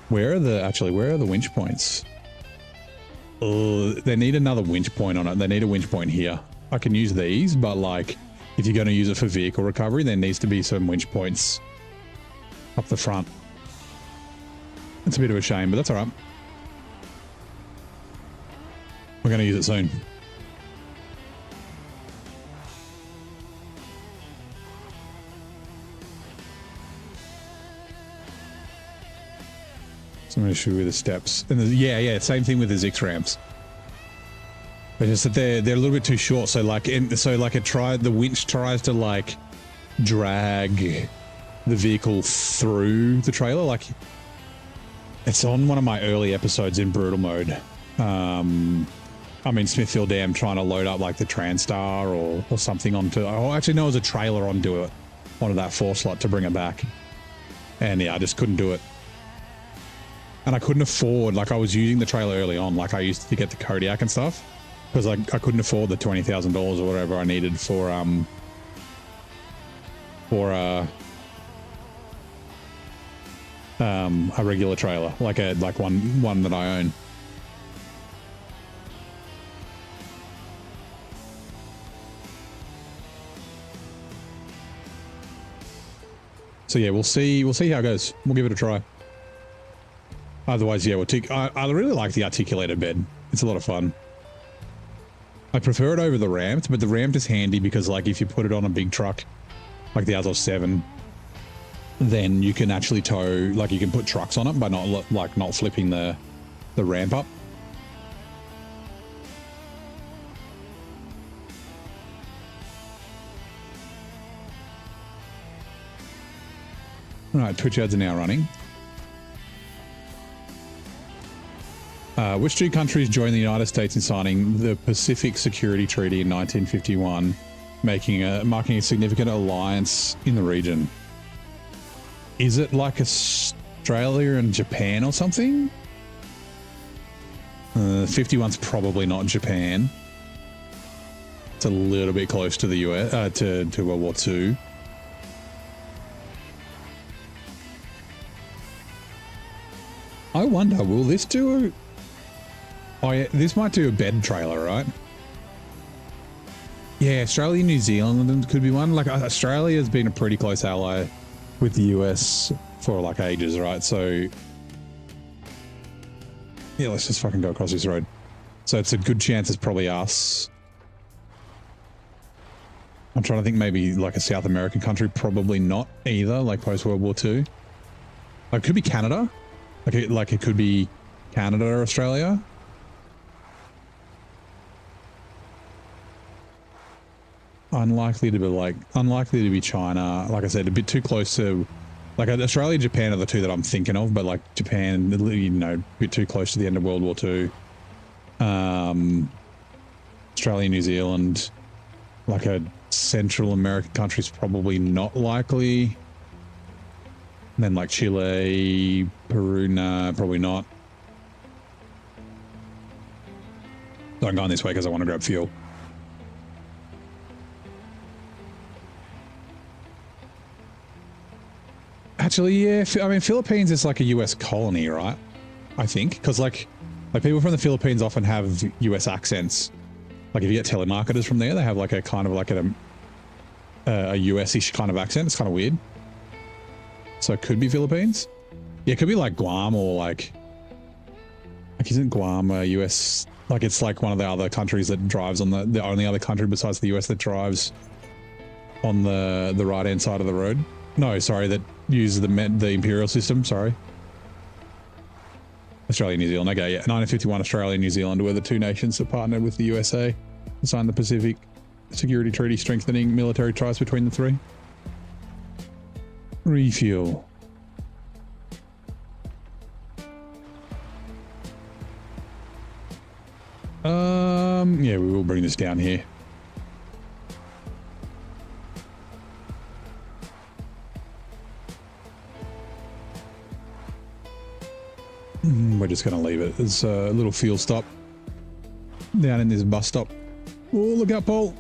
Where are the winch points? Oh, they need another winch point on it. They need a winch point here. I can use these, but like, if you're going to use it for vehicle recovery, there needs to be some winch points up the front. It's a bit of a shame, but that's all right. We're going to use it soon. Some issue with the steps. And yeah, same thing with the Zix ramps. It's just that they're a little bit too short. So like, the winch tries to like drag the vehicle through the trailer. Like, it's on one of my early episodes in brutal mode. I'm in Smithfield Dam trying to load up like the Transtar or something onto, oh, actually no, it was a trailer onto that 4-slot to bring it back. And yeah, I just couldn't do it. And I couldn't afford, like, I was using the trailer early on, like I used to get the Kodiak and stuff, because like I couldn't afford the $20,000 or whatever I needed for a regular trailer, like one that I own. So yeah, we'll see how it goes. We'll give it a try. Otherwise, yeah, I really like the articulated bed. It's a lot of fun. I prefer it over the ramped, but the ramped is handy because, like, if you put it on a big truck, like the Azov 7, then you can actually tow, like, you can put trucks on it by not flipping the ramp up. All right, Twitch ads are now running. Which two countries joined the United States in signing the Pacific Security Treaty in 1951, marking a significant alliance in the region? Is it like Australia and Japan or something? 51's probably not Japan. It's a little bit close to the US, to World War II. I wonder, will this do oh yeah, this might do a bed trailer, right? Yeah, Australia, New Zealand could be one. Like, Australia has been a pretty close ally with the US for like ages, right? So yeah, let's just fucking go across this road. So it's a good chance it's probably us. I'm trying to think, maybe like a South American country, probably not either, like post World War II. Like, it could be Canada. Like it could be Canada or Australia. Unlikely to be China. Like I said, a bit too close to Like Australia and Japan are the two that I'm thinking of, but like Japan, you know, a bit too close to the end of World War II. Australia, New Zealand, like a Central American country is probably not likely. And then like Chile, Peru, nah, probably not. So I'm going this way because I want to grab fuel. Actually, yeah, I mean, Philippines is like a US colony, right? I think, because like people from the Philippines often have US accents. Like if you get telemarketers from there, they have like a kind of like a US-ish kind of accent. It's kind of weird. So it could be Philippines. Yeah, it could be like Guam or like isn't Guam a US? Like it's like one of the other countries that drives on the only other country besides the US that drives on the right-hand side of the road. No, sorry, that uses the imperial system. Sorry. Australia, New Zealand. Okay, yeah. 1951, Australia and New Zealand were the two nations that partnered with the USA to sign the Pacific Security Treaty, strengthening military ties between the three. Refuel. Yeah, we will bring this down here. We're just going to leave it. There's a little fuel stop down in this bus stop. Oh, look out, Paul.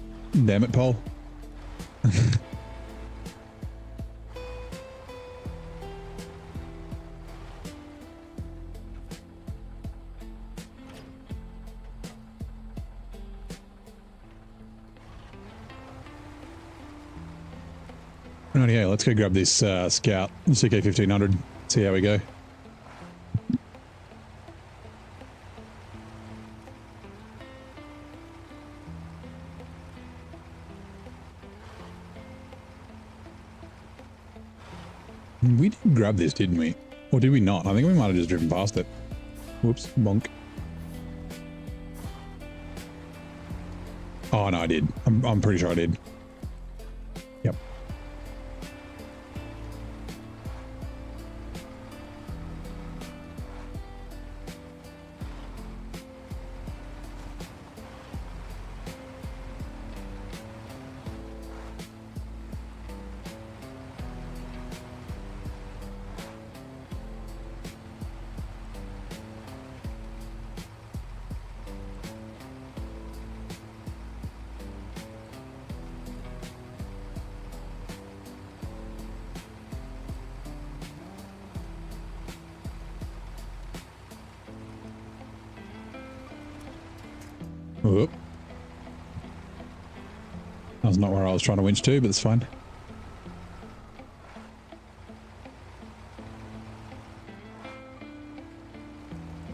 Damn it, Paul. Right, yeah, let's go grab this Scout, CK-1500, see how we go. We did grab this, didn't we? Or did we not? I think we might have just driven past it. Whoops, bonk. Oh, no, I did. I'm pretty sure I did. Yep. Whoop. That was not where I was trying to winch to, but it's fine.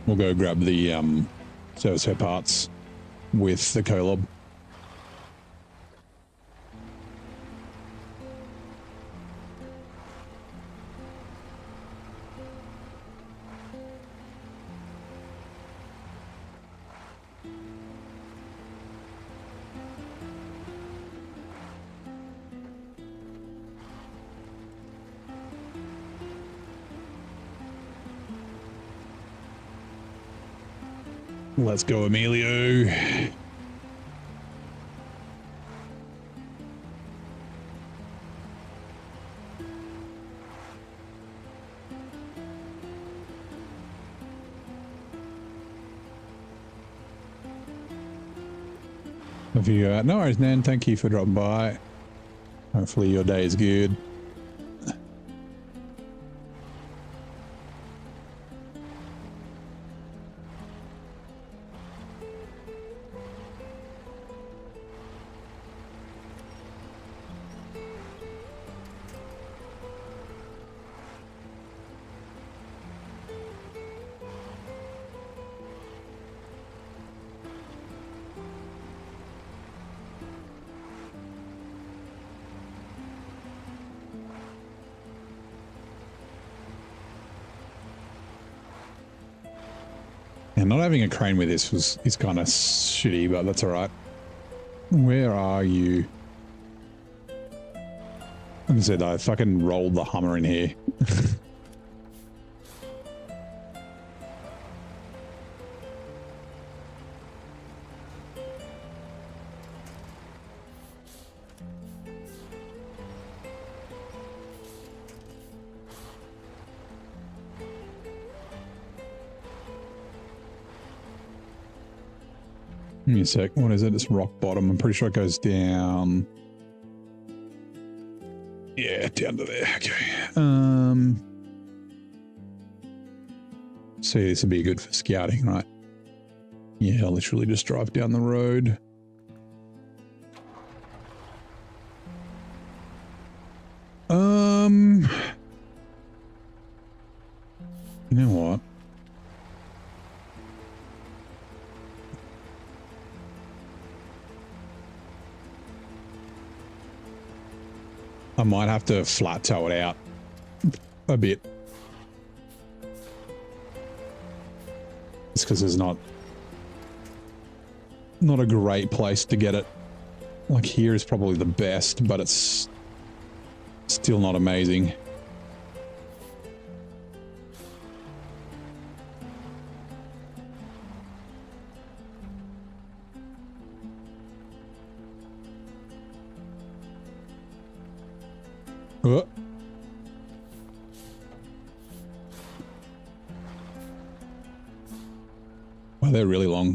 We'll go grab the service spare parts with the Kolob. Let's go, Emilio. If you, no worries, Nan. Thank you for dropping by. Hopefully your day is good. And not having a crane with this is kind of shitty, but that's all right. Where are you? Like I said, I fucking rolled the Hummer in here. Give me a sec. What is it? It's rock bottom. I'm pretty sure it goes down. Yeah, down to there. Okay. See, this would be good for scouting, right? Yeah, I'll literally just drive down the road. You know what? I might have to flat tow it out a bit. It's because there's not a great place to get it. Like here is probably the best, but it's still not amazing. Oh. Wow, they're really long.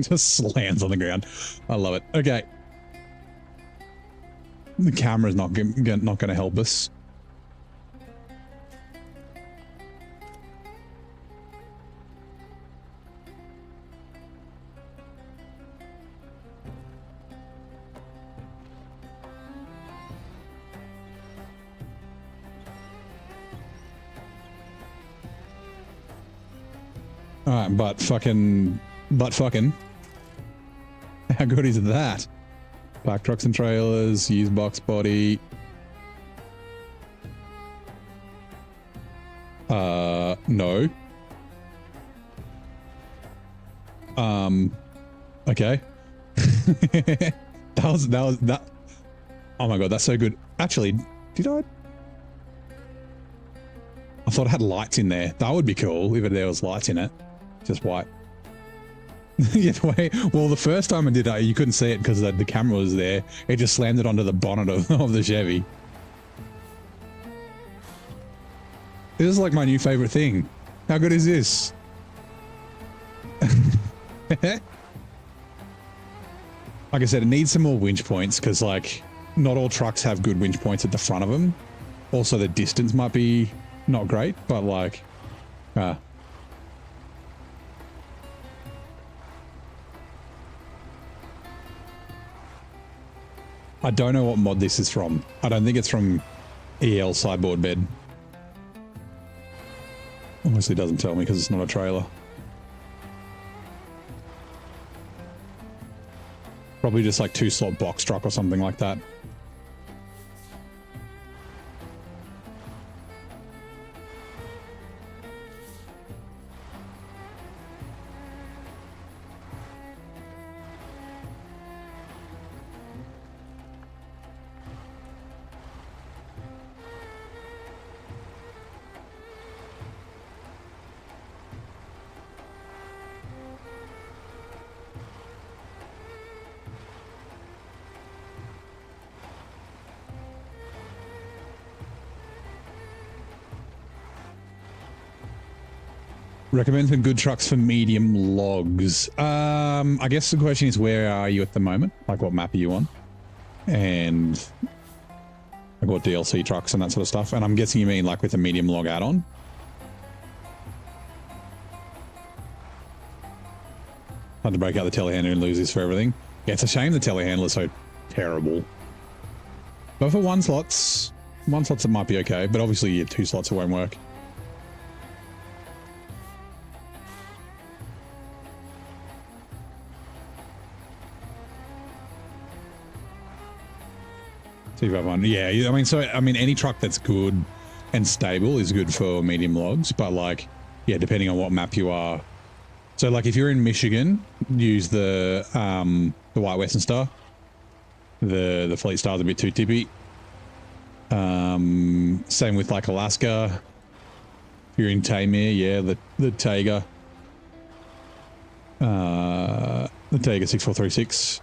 Just slams on the ground. I love it. Okay. The camera's not going to help us. Alright, but fucking. How good is that? Black trucks and trailers, used box body. No. Okay. that. Oh my god, that's so good. Actually, did I thought it had lights in there. That would be cool if there was lights in it. Just white. Either way, well, the first time I did that, you couldn't see it because the camera was there. It just slammed it onto the bonnet of the Chevy. This is like my new favorite thing. How good is this? Like I said, it needs some more winch points because, like, not all trucks have good winch points at the front of them. Also, the distance might be not great, but like, I don't know what mod this is from. I don't think it's from EL sideboard bed. Obviously, it doesn't tell me because it's not a trailer. Probably just like 2-slot box truck or something like that. Recommend some good trucks for medium logs. I guess the question is, where are you at the moment? Like, what map are you on? And like what DLC trucks and that sort of stuff. And I'm guessing you mean like with a medium log add-on. Had to break out the telehandler and lose this for everything. Yeah, it's a shame the telehandler is so terrible. But for one slots it might be okay. But obviously, yeah, 2 slots it won't work. Yeah, I mean, any truck that's good and stable is good for medium logs, but like, yeah, depending on what map you are, So like if you're in Michigan, use the White Western Star. The Fleet Star's a bit too tippy. Same with like Alaska. If you're in Taymyr, yeah, the Taiga. The Taiga 6436.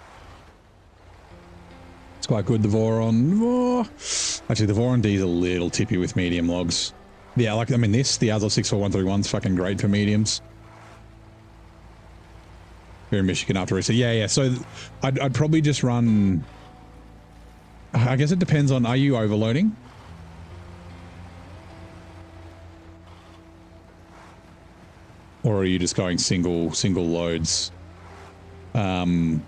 It's quite good. The Voron. Oh. Actually, the Voron D is a little tippy with medium logs. Yeah, like, I mean, the Azov 64131 is fucking great for mediums. We're in Michigan after reset. Yeah. So I'd probably just run. I guess it depends on, are you overloading? Or are you just going single loads? But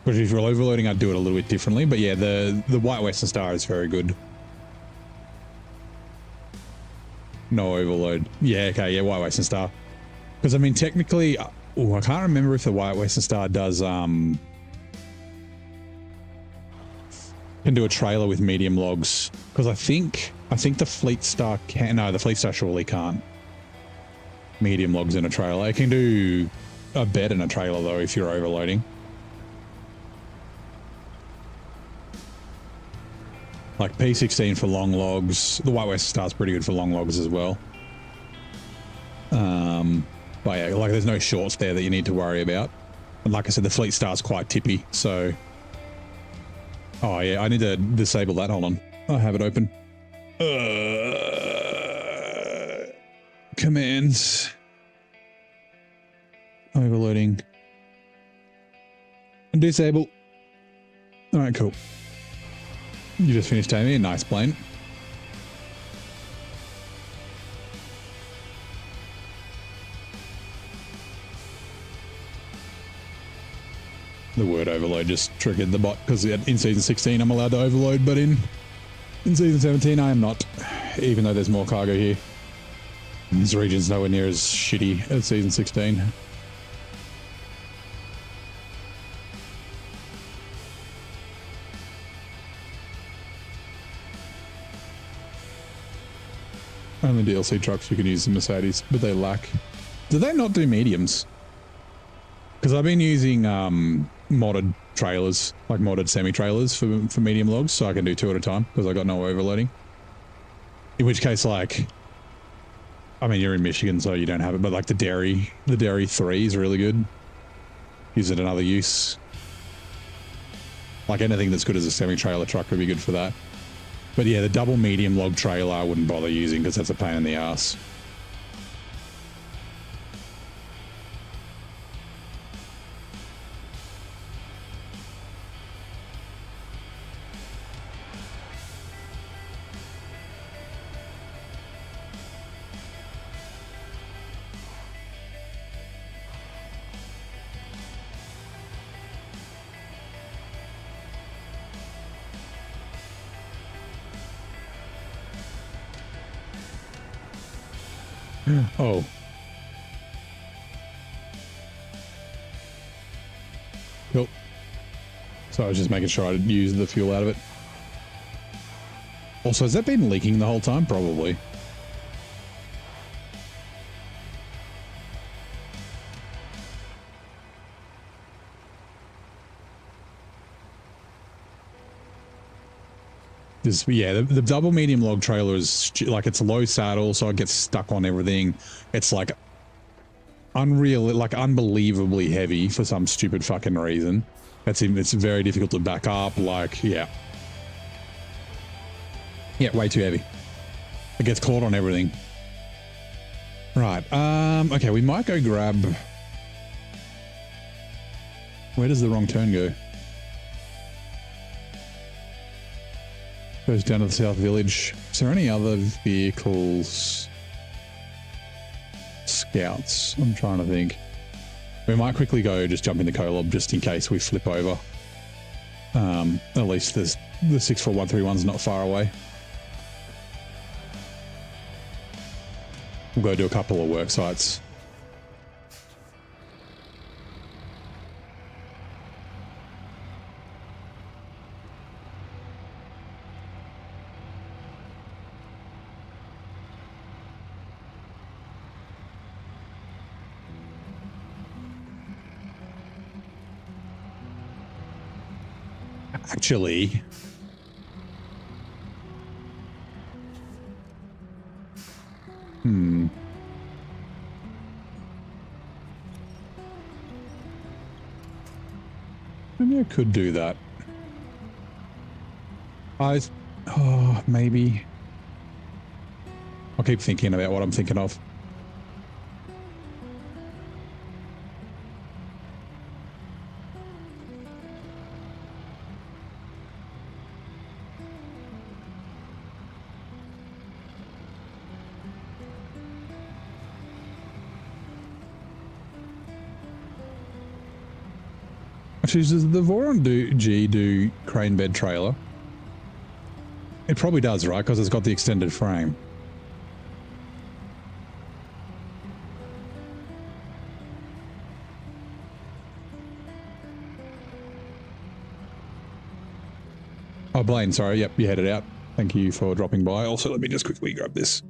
if you're overloading, I'd do it a little bit differently. But yeah, the White Western Star is very good. No overload. Yeah, okay, yeah, White Western Star. Because I mean, technically, I can't remember if the White Western Star does can do a trailer with medium logs. Because I think the Fleet Star can. No, the Fleet Star surely can't. Medium logs in a trailer. It can do a bed in a trailer though if you're overloading. Like P16 for long logs. The White Western Star's pretty good for long logs as well. But yeah, like there's no shorts there that you need to worry about. And like I said, the Fleet Star's quite tippy, so. Oh yeah, I need to disable that. Hold on. I have it open. Commands. Overloading. Disable. All right, cool. You just finished Tammy. Nice plane. The word overload just triggered the bot because in season 16 I'm allowed to overload, but in season 17 I am not, even though there's more cargo here. This region's nowhere near as shitty as season 16. Only DLC trucks you can use the Mercedes, but they lack. Do they not do mediums? Because I've been using modded trailers, like modded semi-trailers for medium logs, so I can do 2 at a time because I got no overloading. In which case, like, I mean, you're in Michigan, so you don't have it, but like the Dairy 3 is really good. Use it another use. Like anything that's good as a semi-trailer truck would be good for that. But yeah, the double medium log trailer I wouldn't bother using because that's a pain in the ass. Oh. Cool. So I was just making sure I'd use the fuel out of it. Also, has that been leaking the whole time? Probably. This, yeah, the double medium log trailer is like, it's low saddle, so it gets stuck on everything. It's like unbelievably heavy for some stupid fucking reason. It's very difficult to back up. Like, yeah, way too heavy. It gets caught on everything. Right. Okay, we might go grab. Where does the wrong turn go? Goes down to the South Village. Is there any other vehicles? Scouts. I'm trying to think. We might quickly go just jump in the Kolob just in case we flip over. At least the 64131's not far away. We'll go do a couple of work sites. Actually, maybe I could do that. Maybe. I'll keep thinking about what I'm thinking of. Actually, does the Voron G do crane bed trailer? It probably does, right? Because it's got the extended frame. Oh, Blaine, sorry. Yep, you headed out. Thank you for dropping by. Also, let me just quickly grab this.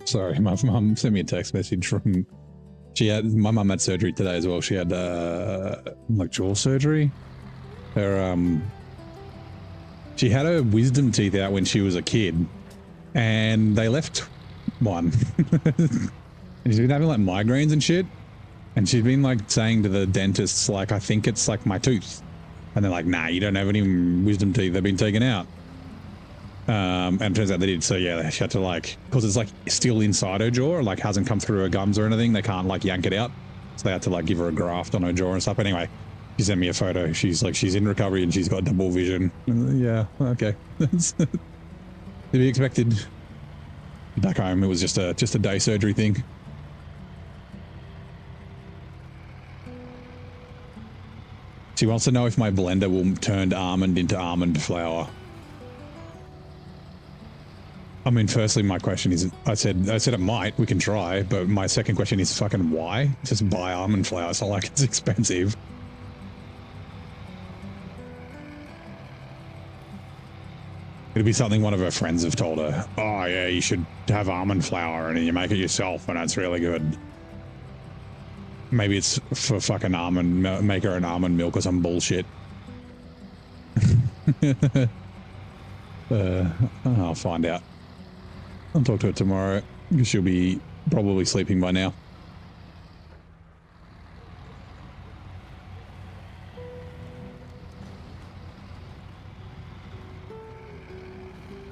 Sorry, my mum sent me a text message from. My mum had surgery today as well. She had like jaw surgery. She had her wisdom teeth out when she was a kid, and they left one. And she's been having like migraines and shit. And she's been like saying to the dentists, like, I think it's like my tooth. And they're like, nah, you don't have any wisdom teeth. They've been taken out. And it turns out they did. So yeah, she had to like, because it's like still inside her jaw, like hasn't come through her gums or anything. They can't like yank it out. So they had to like give her a graft on her jaw and stuff. Anyway, she sent me a photo. She's like, she's in recovery and she's got double vision. Yeah, okay. To be expected. Back home, it was just a day surgery thing. She wants to know if my blender will turn almond into almond flour. I mean, firstly, my question is, I said it might, we can try, but my second question is fucking why? Just buy almond flour. It's not like it's expensive. It'd be something one of her friends have told her. Oh yeah, you should have almond flour and you make it yourself and it's really good. Maybe it's for fucking almond, make her an almond milk or some bullshit. I'll find out. I'll talk to her tomorrow because she'll be probably sleeping by now.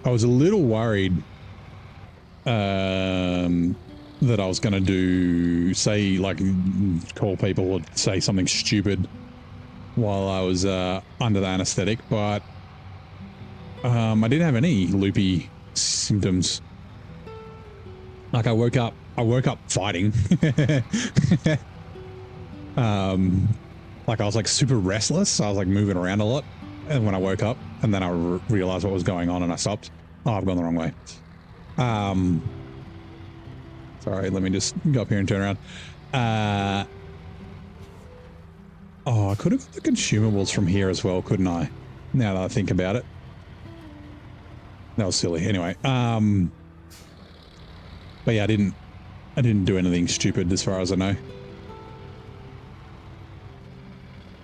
I was a little worried that I was going to do, say, like, call people or say something stupid while I was under the anesthetic, but I didn't have any loopy symptoms. Like I woke up fighting. Like I was like super restless. I was like moving around a lot. And when I woke up and then I realized what was going on and I stopped. Oh, I've gone the wrong way. Sorry, let me just go up here and turn around. Oh, I could have got the consumables from here as well, couldn't I? Now that I think about it. That was silly. Anyway, but yeah, I didn't do anything stupid as far as I know.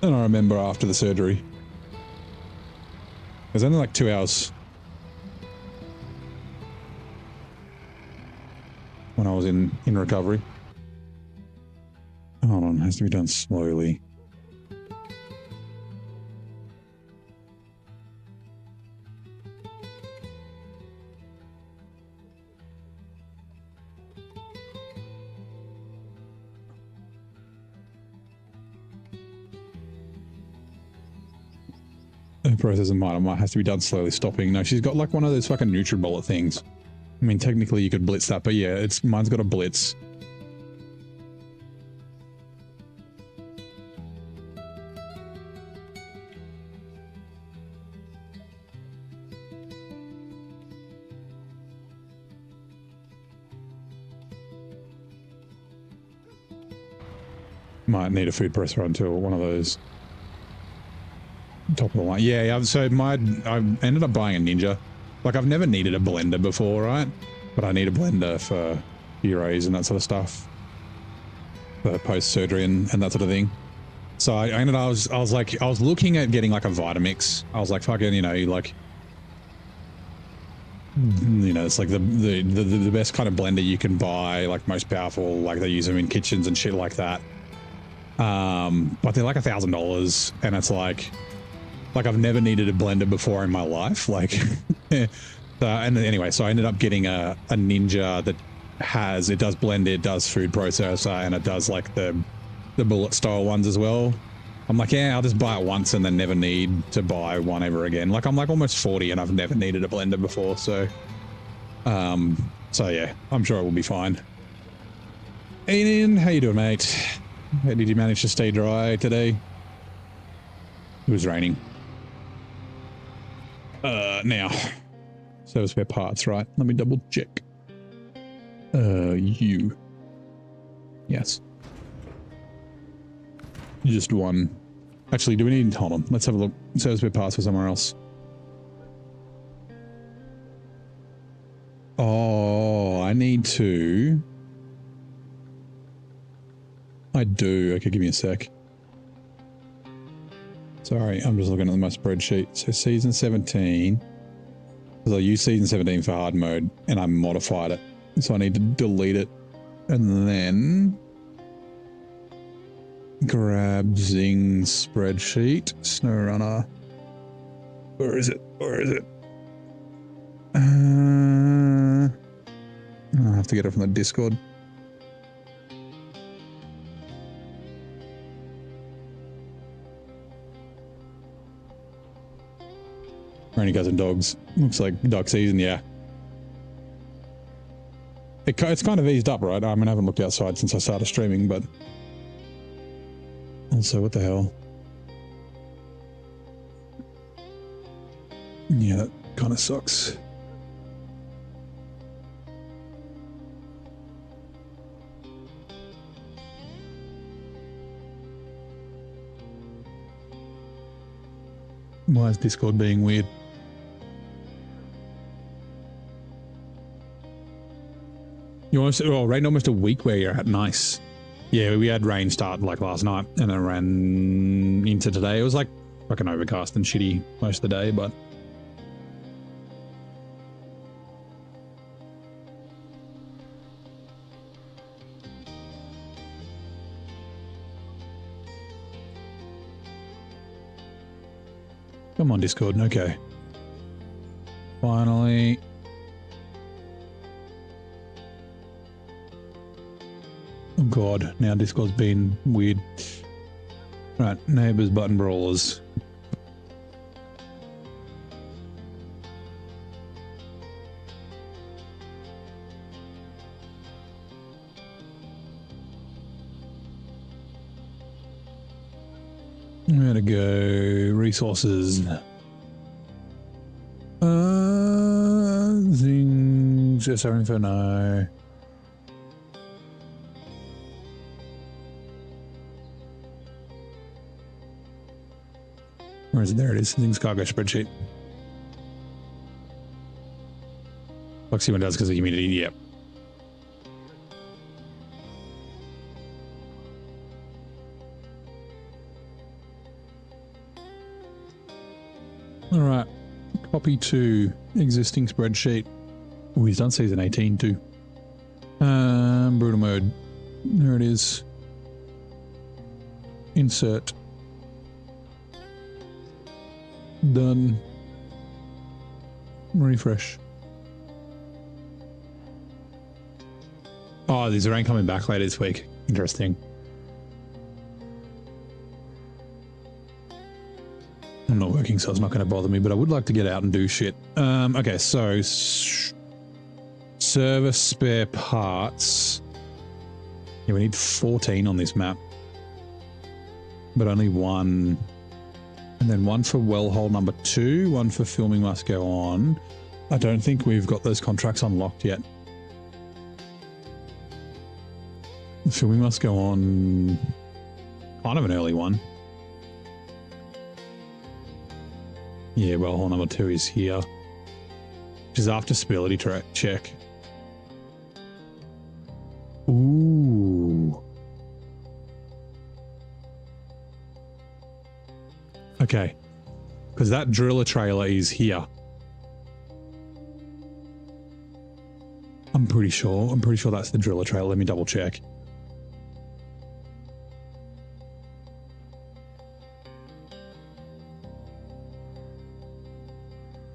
And I remember after the surgery, it was only like 2 hours when I was in recovery. Hold on, it has to be done slowly. Her process of mine has to be done slowly, stopping. No, she's got like one of those fucking NutriBullet things. I mean, technically you could blitz that, but yeah, mine's got a blitz. Might need a food presser until one of those. Top of the line. Yeah, so I ended up buying a Ninja. Like, I've never needed a blender before, right? But I need a blender for purees and that sort of stuff. For post-surgery and that sort of thing. So I was looking at getting like a Vitamix. I was like, fucking, you know, it's like the best kind of blender you can buy, like most powerful, like they use them in kitchens and shit like that. But they're like $1,000, and it's like I've never needed a blender before in my life. Like, and anyway, so I ended up getting a Ninja that it does blend, it does food processor, and it does like the bullet style ones as well. I'm like, yeah, I'll just buy it once and then never need to buy one ever again. Like, I'm like almost 40 and I've never needed a blender before. So, so yeah, I'm sure it will be fine. Aiden, how you doing, mate? Did you manage to stay dry today? It was raining. Now, service spare parts, right? Let me double check. You. Yes. Just one. Actually, do we need... Hold on. Let's have a look. Service spare parts for somewhere else. Oh, I need to... I do. Okay, give me a sec. Sorry, I'm just looking at my spreadsheet. So season 17. Because I used season 17 for hard mode and I modified it. So I need to delete it. And then grab Zing's spreadsheet. SnowRunner. Where is it? Where is it? I'll have to get it from the Discord. Rainy Cats and Dogs. Looks like dog season, yeah. It's kind of eased up, right? I mean, I haven't looked outside since I started streaming, but... Also, what the hell? Yeah, that kind of sucks. Why is Discord being weird? You rained almost a week where you're at. Nice. Yeah, we had rain start like last night and then ran into today. It was like fucking overcast and shitty most of the day, but come on, Discord. Okay. Finally. Oh god, now Discord's been weird. Right, neighbors, button brawlers. I'm gonna go resources. Things, SR info, no. Where is it? There it is. Things cargo spreadsheet. Foxy one does because of humidity. Yep. All right. Copy to existing spreadsheet. Oh, he's done season 18 too. Brutal mode. There it is. Insert. Done. Refresh. Oh, there's rain coming back later this week. Interesting. I'm not working working, so it's not going to bother me, but I would like to get out and do shit. Okay, so service spare parts. Yeah, we need 14 on this map, but only one. And then one for wellhole number 2, one for filming must go on. I don't think we've got those contracts unlocked yet. Filming must go on, kind of an early one. Yeah, wellhole number 2 is here, which is after stability check. Ooh. Okay, because that driller trailer is here. I'm pretty sure that's the driller trailer. Let me double check.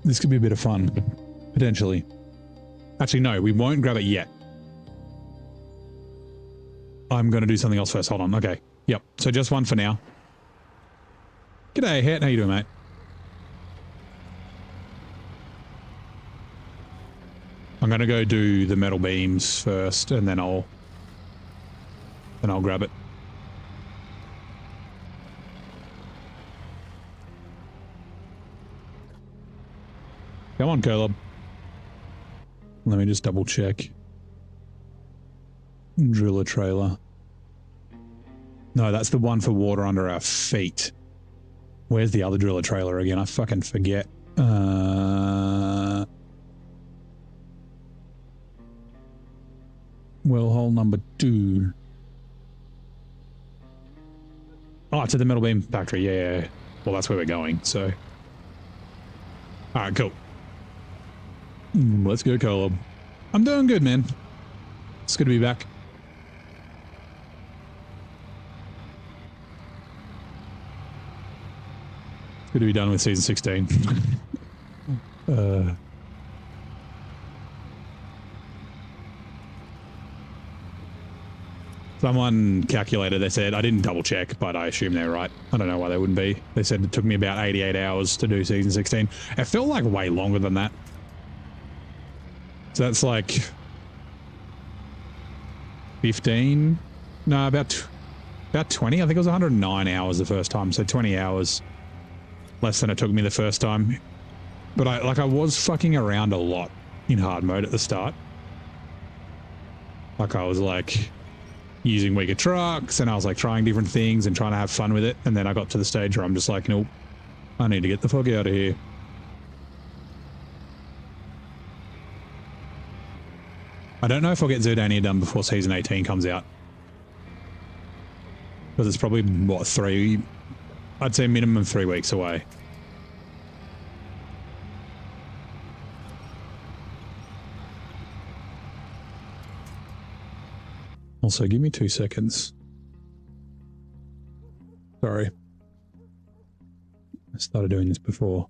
This could be a bit of fun, potentially. Actually, no, we won't grab it yet. I'm going to do something else first. Hold on. Okay. Yep. So just one for now. G'day, Het. How you doing, mate? I'm going to go do the metal beams first, and then I'll grab it. Come on, Caleb. Let me just double check. Driller trailer. No, that's the one for water under our feet. Where's the other driller trailer again? I fucking forget. Wellhole number 2. Oh, to the metal beam factory. Yeah. Well, that's where we're going, so. All right, cool. Let's go, Caleb. I'm doing good, man. It's good to be back. It's good to be done with season 16. Someone calculated, they said, I didn't double check, but I assume they're right. I don't know why they wouldn't be. They said it took me about 88 hours to do season 16. It felt like way longer than that. So that's like 15? No, about 20. I think it was 109 hours the first time. So 20 hours less than it took me the first time. But I was fucking around a lot in hard mode at the start. Like I was like using weaker trucks and I was like trying different things and trying to have fun with it. And then I got to the stage where I'm just like, nope, I need to get the fuck out of here. I don't know if I'll get Zurdania done before season 18 comes out. Because it's probably, what, I'd say minimum 3 weeks away. Also, give me 2 seconds. Sorry. I started doing this before.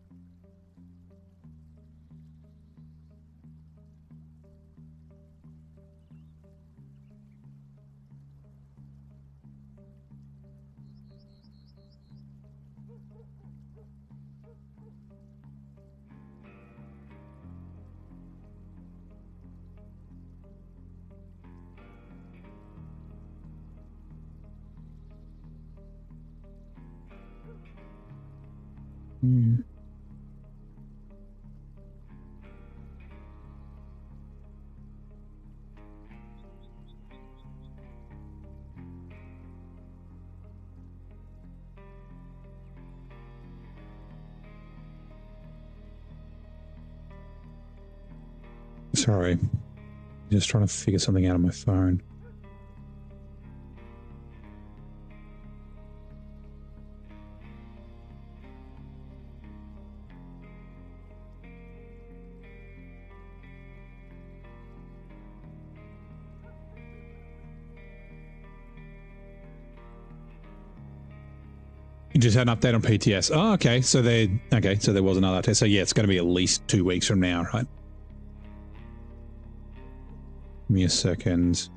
Sorry, just trying to figure something out on my phone. You just had an update on PTS. Oh, okay. So so there was another update. So yeah, it's going to be at least 2 weeks from now, right? Give me a second.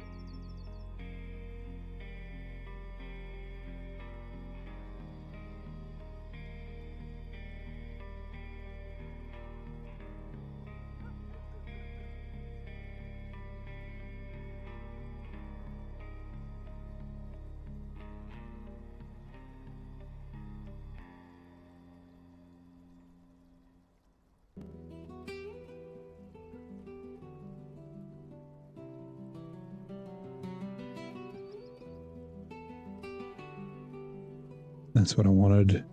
That's what I wanted.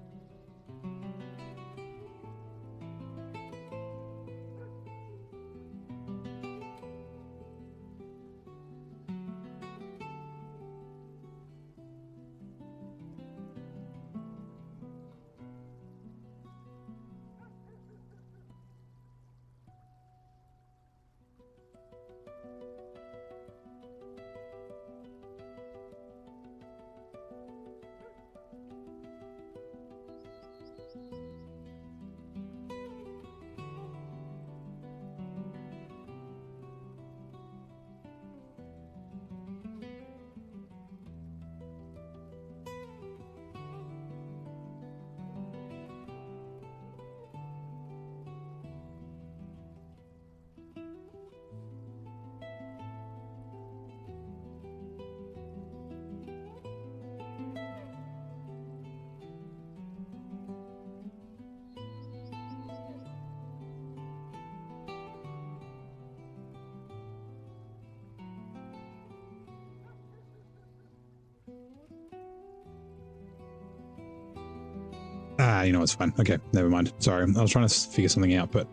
Ah, you know, it's fine. Okay, never mind. Sorry, I was trying to figure something out, but...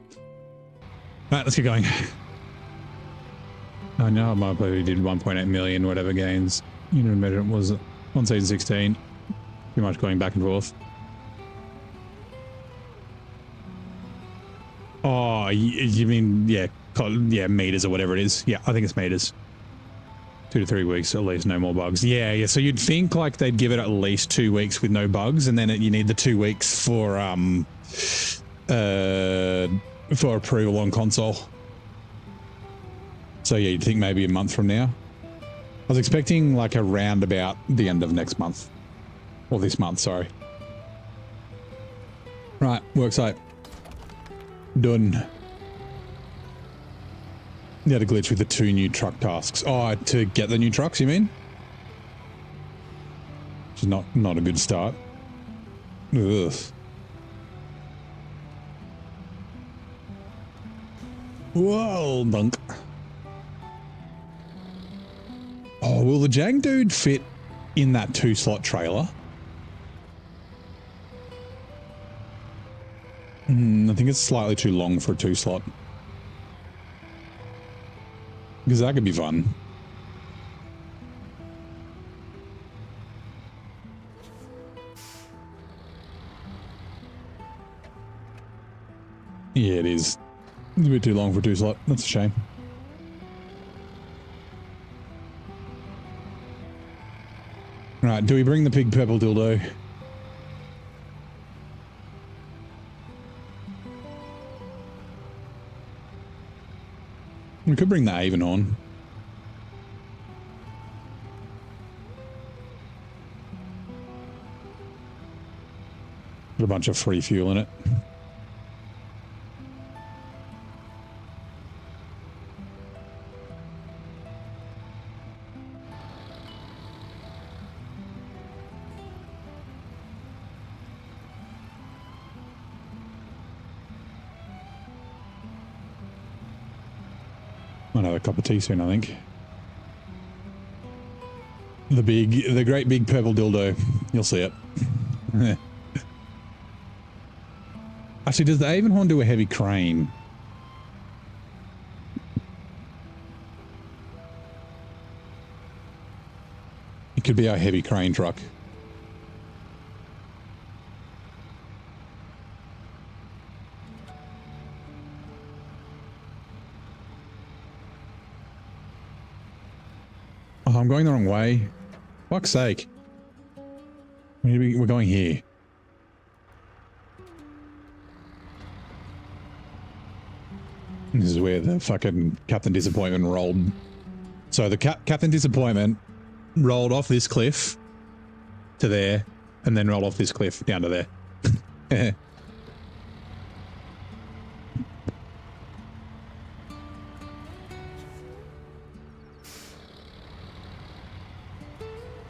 Alright, let's get going. I know my player did 1.8 million whatever gains. Unit of measurement was on season 16. Pretty much going back and forth. Oh, you mean, yeah, meters or whatever it is. Yeah, I think it's meters. 2 to 3 weeks, at least, no more bugs. Yeah, so you'd think like they'd give it at least 2 weeks with no bugs, and then you need the 2 weeks for approval on console. So yeah, you'd think maybe a month from now. I was expecting like around about the end of next month. Or this month, sorry. Right, worksite. Done. You had a glitch with the 2 new truck tasks. Oh, to get the new trucks, you mean? Which is not a good start. Ugh. Whoa, dunk. Oh, will the Jag Dude fit in that 2-slot trailer? I think it's slightly too long for a 2-slot. Because that could be fun. Yeah, it is. It's a bit too long for a 2-slot. That's a shame. Right, do we bring the pig purple dildo? We could bring the Avon on. Put a bunch of free fuel in it. Might have a cup of tea soon, I think. The great big purple dildo. You'll see it. Actually, does the Avonhorn do a heavy crane? It could be our heavy crane truck. Oh, I'm going the wrong way. Fuck's sake. We're going here. This is where the fucking Captain Disappointment rolled. So the Captain Disappointment rolled off this cliff to there, and then rolled off this cliff down to there.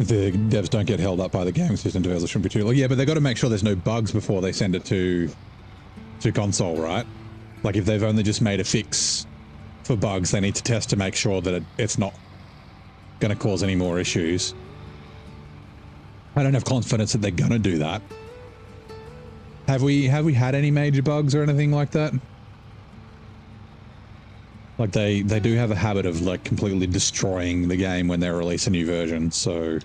The devs don't get held up by the game system developers shouldn't be too long. Yeah, but they've got to make sure there's no bugs before they send it to console, right? Like if they've only just made a fix for bugs, they need to test to make sure that it's not going to cause any more issues. I don't have confidence that they're gonna do that. Have we had any major bugs or anything like that? Like they do have a habit of like completely destroying the game when they release a new version, so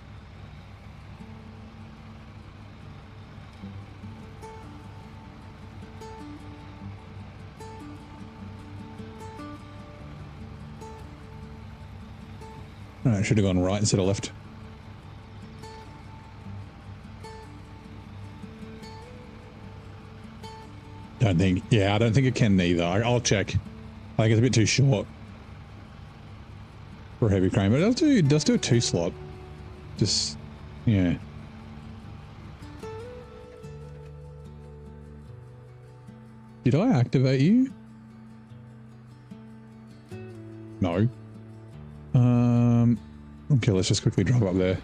I should have gone right instead of left. I don't think it can either. I'll check. I think it's a bit too short for a heavy crane, but let's do a 2 slot. Just, yeah. Did I activate you? No. Okay, let's just quickly drop up there.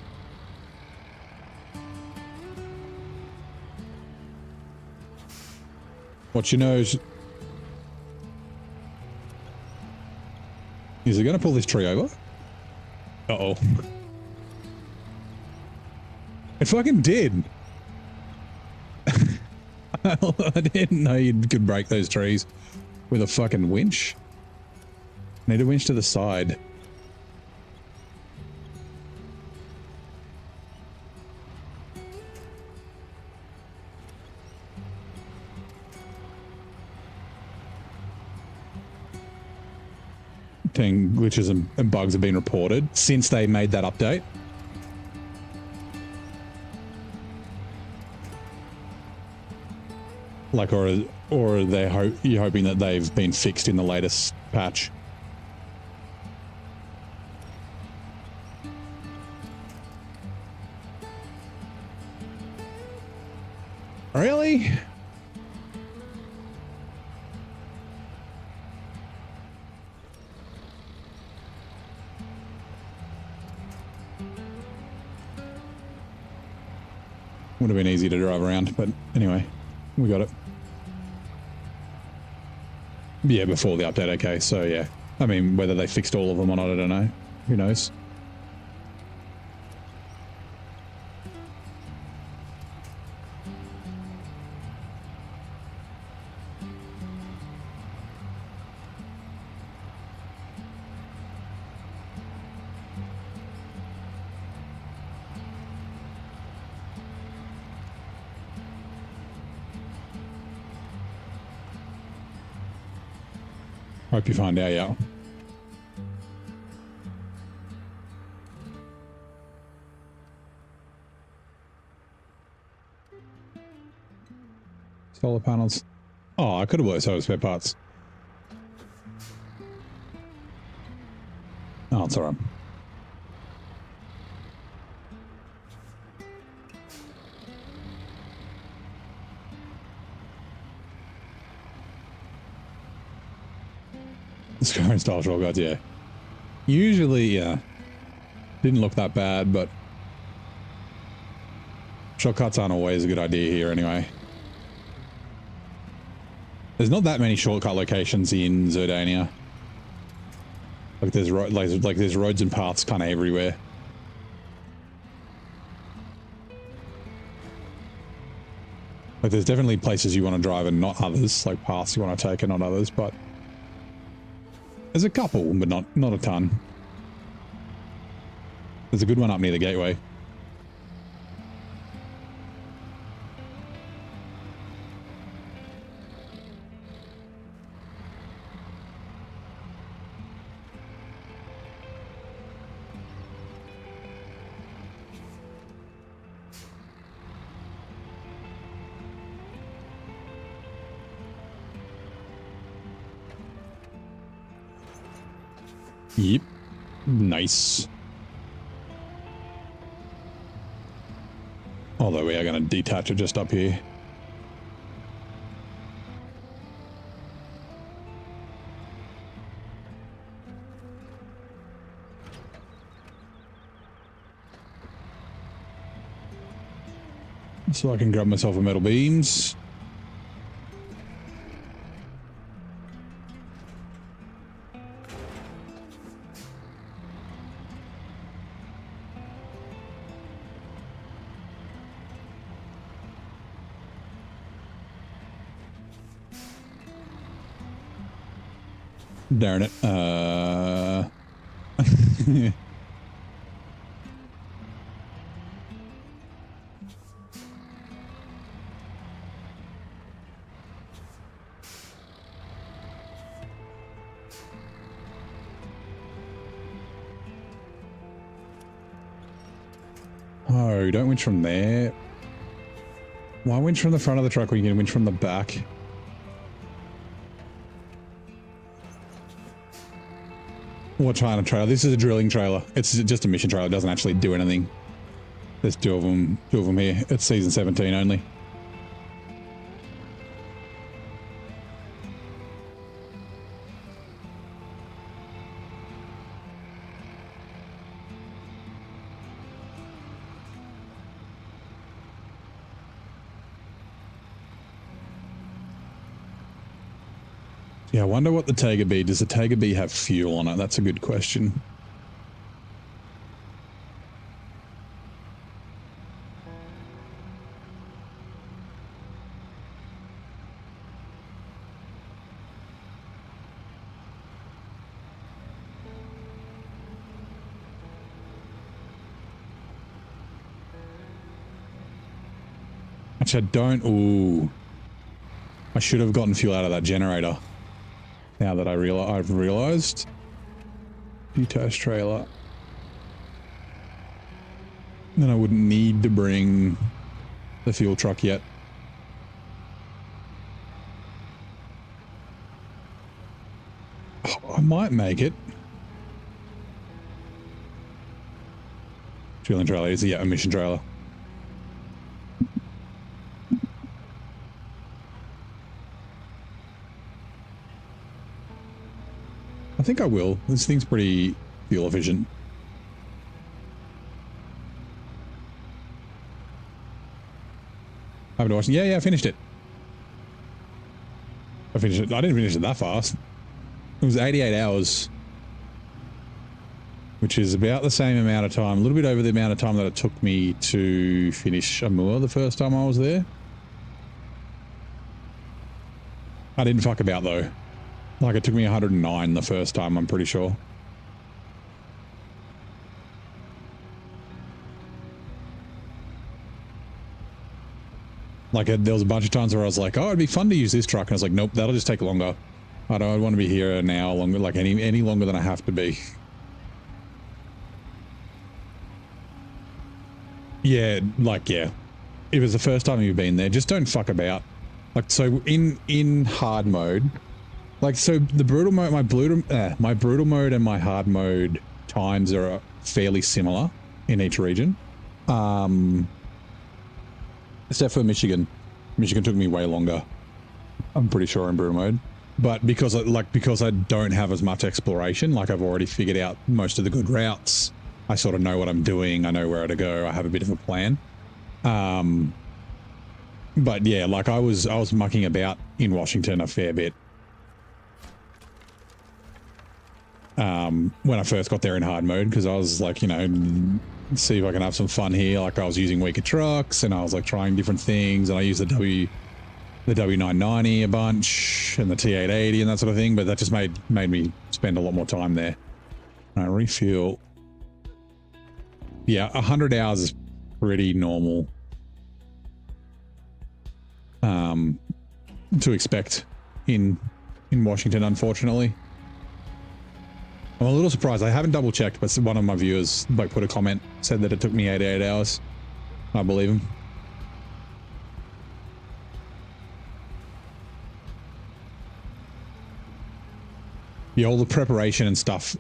Watch your nose. Is it going to pull this tree over? Uh-oh. It fucking did. I didn't know you could break those trees with a fucking winch. Need a winch to the side. Glitches and bugs have been reported since they made that update. Like, or are they you're hoping that they've been fixed in the latest patch? Really? Would have been easy to drive around, but anyway, we got it. Yeah, before the update, okay, so yeah. I mean, whether they fixed all of them or not, I don't know. Who knows? Hope you find out, yeah. Solar panels. Oh, I could have worked solar spare parts. Oh, it's alright. Skyrim style shortcuts, yeah. Usually, yeah. Didn't look that bad, but shortcuts aren't always a good idea here anyway. There's not that many shortcut locations in Zurdania. Like there's there's roads and paths kind of everywhere. Like there's definitely places you want to drive and not others, like paths you want to take and not others, but there's a couple, but not a ton. There's a good one up near the gateway. Yep. Nice. Although we are going to detach it just up here. So I can grab myself a metal beams. Darn it. Oh, don't winch from there. Why winch from the front of the truck when you can winch from the back? What kind of trailer? This is a drilling trailer. It's just a mission trailer. It doesn't actually do anything. There's two of them here. It's season 17 only. Yeah, I wonder what the Tiger Bee, does the Tiger Bee have fuel on it? That's a good question. Actually, I don't, ooh. I should have gotten fuel out of that generator. Now that I've realized. Detached trailer. Then I wouldn't need to bring the fuel truck yet. Oh, I might make it. Drilling trailer is, yeah, a mission trailer. I think I will. This thing's pretty fuel efficient. I've been watching. Yeah, I finished it. I finished it. I didn't finish it that fast. It was 88 hours. Which is about the same amount of time. A little bit over the amount of time that it took me to finish Amur the first time I was there. I didn't fuck about though. Like, it took me 109 the first time, I'm pretty sure. Like, there was a bunch of times where I was like, oh, it'd be fun to use this truck. And I was like, nope, that'll just take longer. I don't want to be here now longer, like any longer than I have to be. Yeah, like, yeah. If it was the first time you've been there, just don't fuck about. Like, so in hard mode... Like, so the brutal mode, my brutal mode and my hard mode times are fairly similar in each region. Except for Michigan. Michigan took me way longer. I'm pretty sure in brutal mode. But because I don't have as much exploration, like I've already figured out most of the good routes. I sort of know what I'm doing. I know where to go. I have a bit of a plan. But yeah, like I was mucking about in Washington a fair bit. When I first got there in hard mode, because I was like, you know, see if I can have some fun here. Like I was using weaker trucks and I was like trying different things, and I used the W990 a bunch and the T880 and that sort of thing, but that just made me spend a lot more time there. Refuel. Yeah, 100 hours is pretty normal to expect in Washington, unfortunately. I'm a little surprised. I haven't double checked, but one of my viewers like put a comment, said that it took me 88 hours. I believe him. Yeah, all the preparation and stuff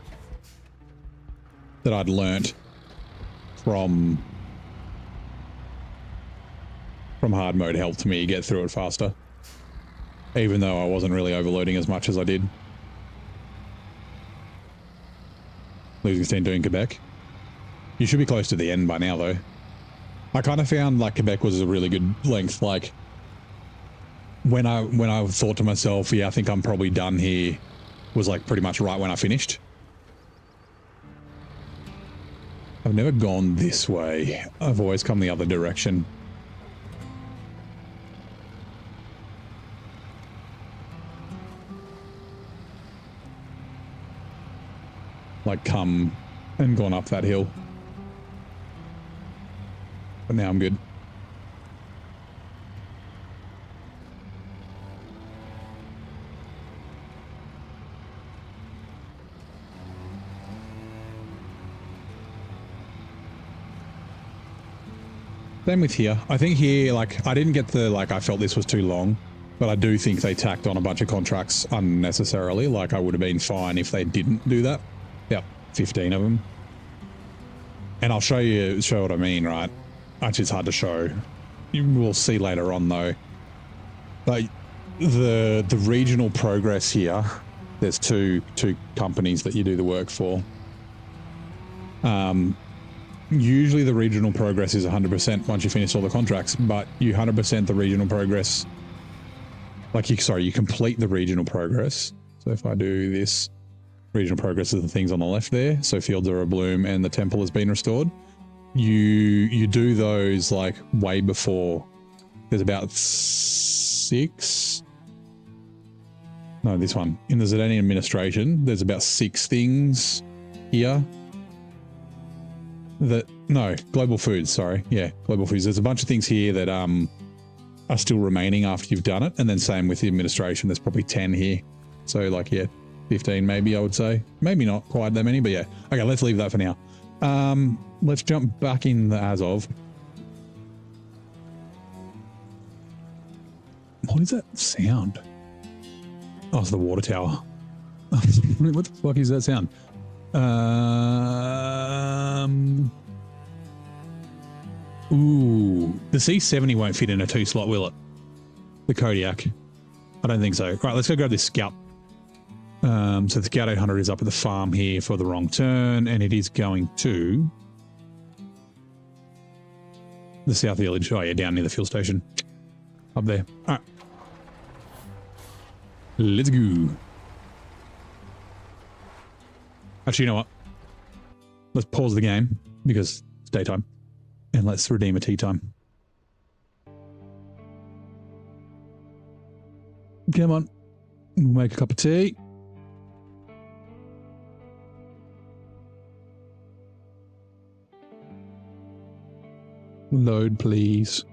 that I'd learnt from hard mode helped me get through it faster, even though I wasn't really overloading as much as I did. Losing steam doing Quebec. You should be close to the end by now, though. I kind of found like Quebec was a really good length. Like when I thought to myself, yeah, I think I'm probably done here, was like pretty much right when I finished. I've never gone this way. I've always come the other direction. like come and gone up that hill. But now I'm good. Same with here. I think here, like, I didn't get the, like, I felt this was too long, but I do think they tacked on a bunch of contracts unnecessarily. Like, I would have been fine if they didn't do that. Yep, 15 of them. And I'll show what I mean, right? Actually, it's hard to show. We'll see later on, though. But the regional progress here, there's two companies that you do the work for. Usually the regional progress is 100% once you finish all the contracts, but you 100% the regional progress, like you complete the regional progress. So if I do this, regional progress is the things on the left there. So fields are abloom and the temple has been restored. You do those like way before. There's about 6. No, this one. In the Zurdania administration, there's about 6 things here. No, global foods, sorry. Yeah, global foods. There's a bunch of things here that are still remaining after you've done it. And then same with the administration, there's probably 10 here. So like, yeah, 15 maybe, I would say. Maybe not quite that many, but yeah. Okay, let's leave that for now. Let's jump back in the Azov. What is that sound? Oh, it's the water tower. What the fuck is that sound? Ooh, the C70 won't fit in a 2-slot, will it? The Kodiak. I don't think so. Right, let's go grab this Scout. So the Scout 800 is up at the farm here for the wrong turn, and it is going to the South Village. Oh yeah, down near the fuel station. Up there. All right. Let's go. Actually, you know what? Let's pause the game because it's daytime. And let's redeem a tea time. Come on. We'll make a cup of tea. Load, please.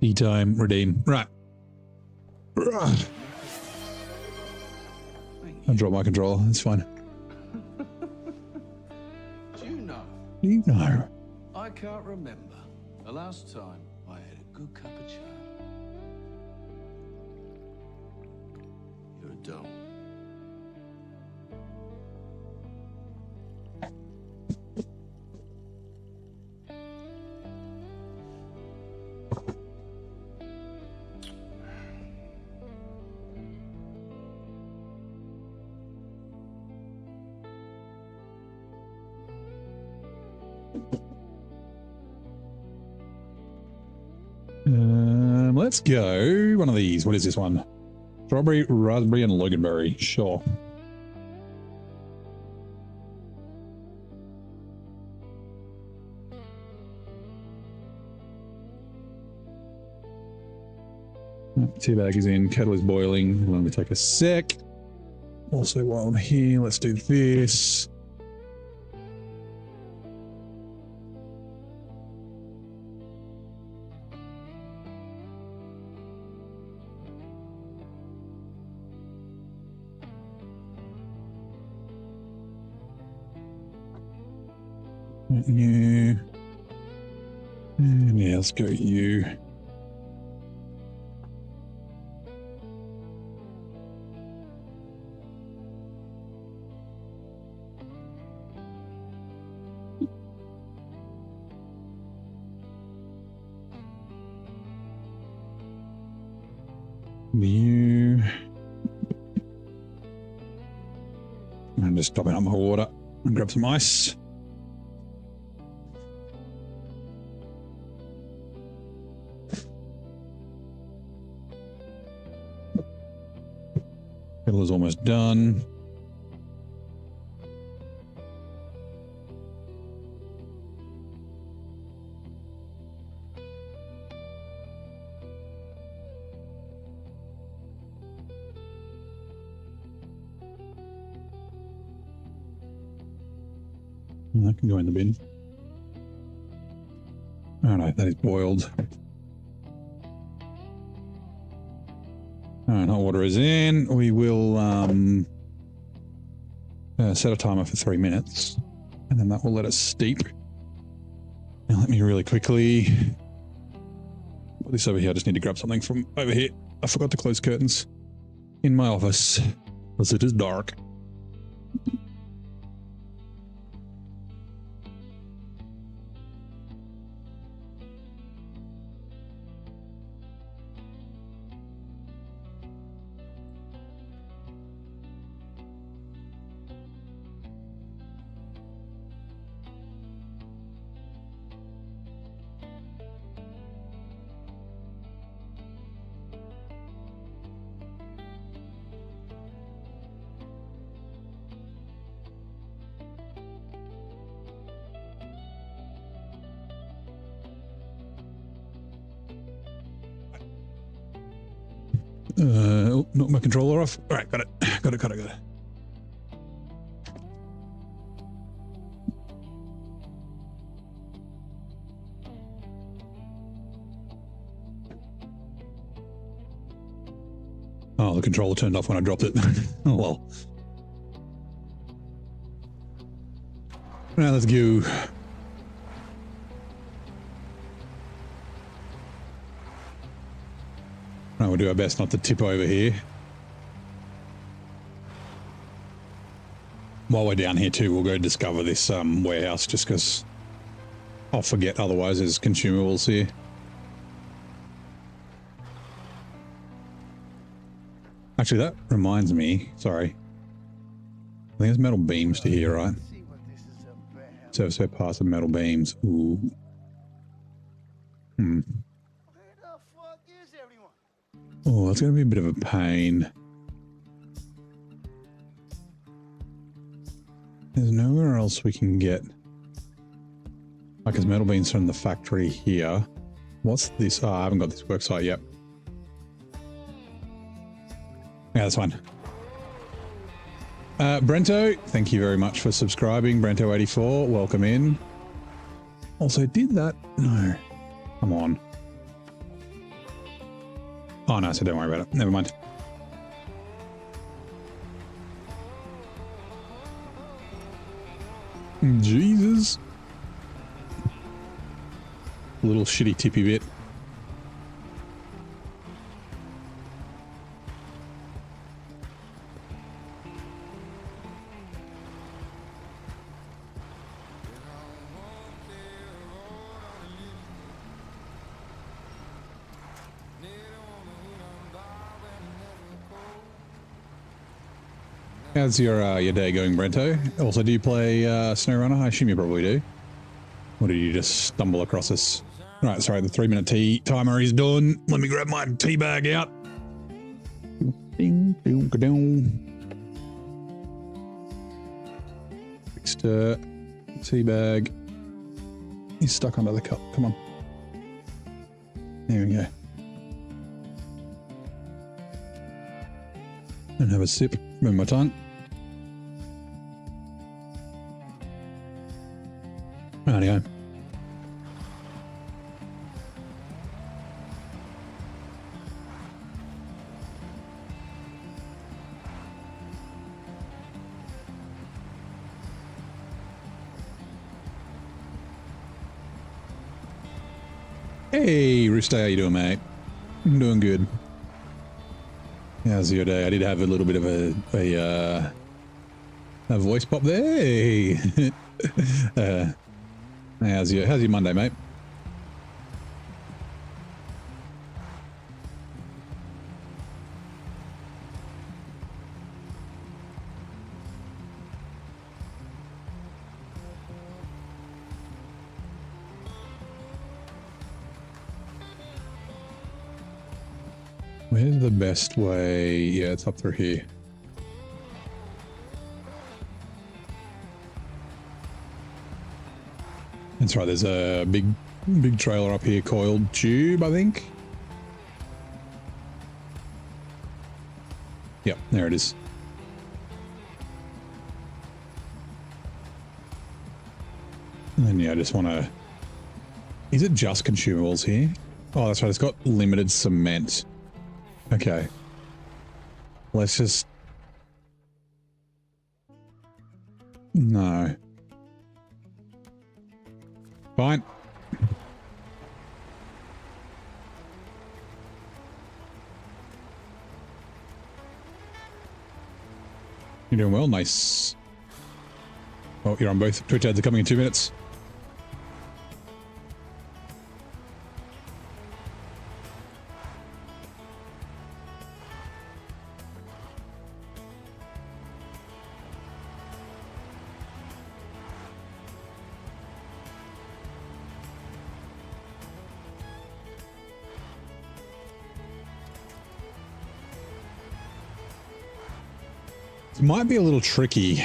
Tea time, redeem. Right. I dropped my controller. It's fine. Do you know? I can't remember the last time I had a good cup of chai. You're a doll. Let's go. One of these. What is this one? Strawberry, raspberry, and loganberry. Sure. Tea bag is in. Kettle is boiling. Let me take a sec. Also, while I'm here, let's do this. You. And yeah, let's go you. You. I'm just stopping up my water and grab some ice. Kettle is almost done. That can go in the bin. Oh no, that is boiled. Alright, hot water is in. We will set a timer for 3 minutes, and then that will let us steep. Now let me really quickly put this over here. I just need to grab something from over here. I forgot to close curtains in my office, because it is dark. Oh, knock my controller off. All right, got it. Got it. Oh, the controller turned off when I dropped it. Oh, well. Now let's go. Right, we'll do our best not to tip over here. While we're down here too, we'll go discover this warehouse, just because I'll forget otherwise. There's consumables here. Actually, that reminds me, sorry. I think there's metal beams to here, right? Service spare parts of metal beams. Ooh. Hmm. Oh, it's going to be a bit of a pain. There's nowhere else we can get. Like, there's metal beams from the factory here. What's this? Oh, I haven't got this worksite yet. Yeah, that's fine. Brento, thank you very much for subscribing. Brento84, welcome in. Also, did that? No. Come on. Oh, no, so don't worry about it. Never mind. Jesus. Little shitty tippy bit. How's your day going, Brento? Also, do you play SnowRunner? I assume you probably do. Or did you just stumble across this? Right, sorry, the 3-minute tea timer is done. Let me grab my tea bag out. Ding, ding, ding. Fixed tea bag. He's stuck under the cup. Come on. There we go. And have a sip. Move my tongue. Rightio. Hey, Rooster, how you doing, mate? I'm doing good. How's your day? I did have a little bit of a voice pop there. Hey. How's your Monday, mate? Where's the best way? Yeah, it's up through here. That's right, there's a big trailer up here, coiled tube, I think. Yep, there it is. And then yeah, I just want to... Is it just consumables here? Oh, that's right. It's got limited cement. Okay. Let's just... No. Fine. You're doing well. Nice. Oh, you're on both. Twitch ads are coming in 2 minutes. It might be a little tricky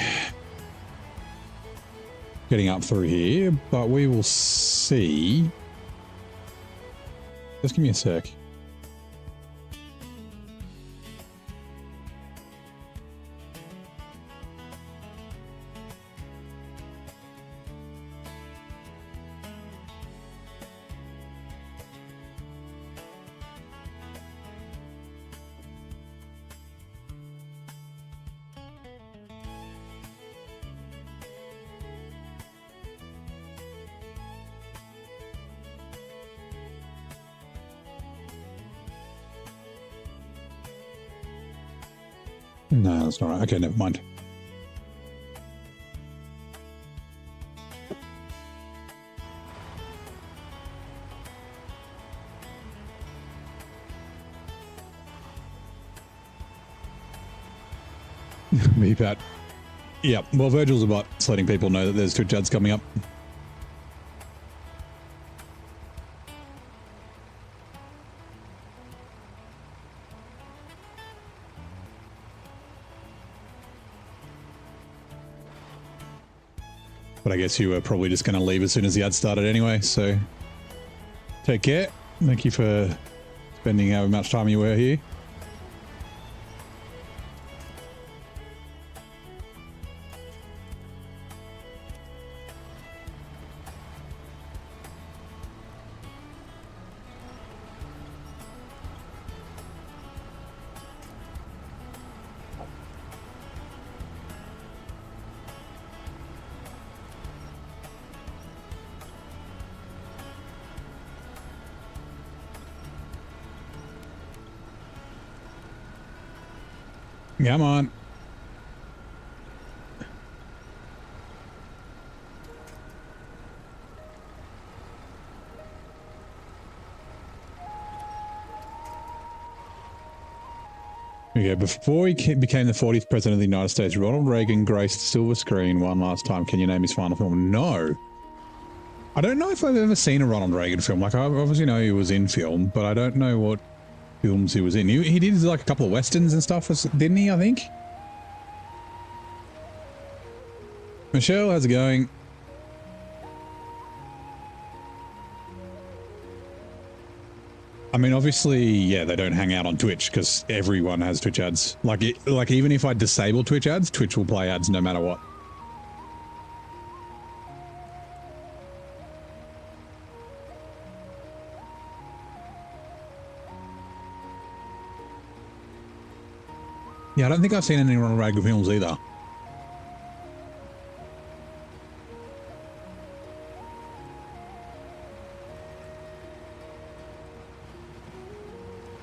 getting up through here, but we will see. Just give me a sec. No, that's not right. Okay, never mind. Me, Pat. Yeah, well, Virgil's about letting people know that there's Twitch ads coming up. But I guess you were probably just going to leave as soon as the ad started anyway, so take care. Thank you for spending however much time you were here. Come on. Okay, before he became the 40th president of the United States, Ronald Reagan graced the silver screen one last time. Can you name his final film? No. I don't know if I've ever seen a Ronald Reagan film. Like, I obviously know he was in film, but I don't know what films he was in. He did like a couple of westerns and stuff, didn't he, I think? Michelle, how's it going? I mean, obviously, yeah, they don't hang out on Twitch because everyone has Twitch ads. Like even if I disable Twitch ads, Twitch will play ads no matter what. Yeah, I don't think I've seen any Ronald Reagan films either.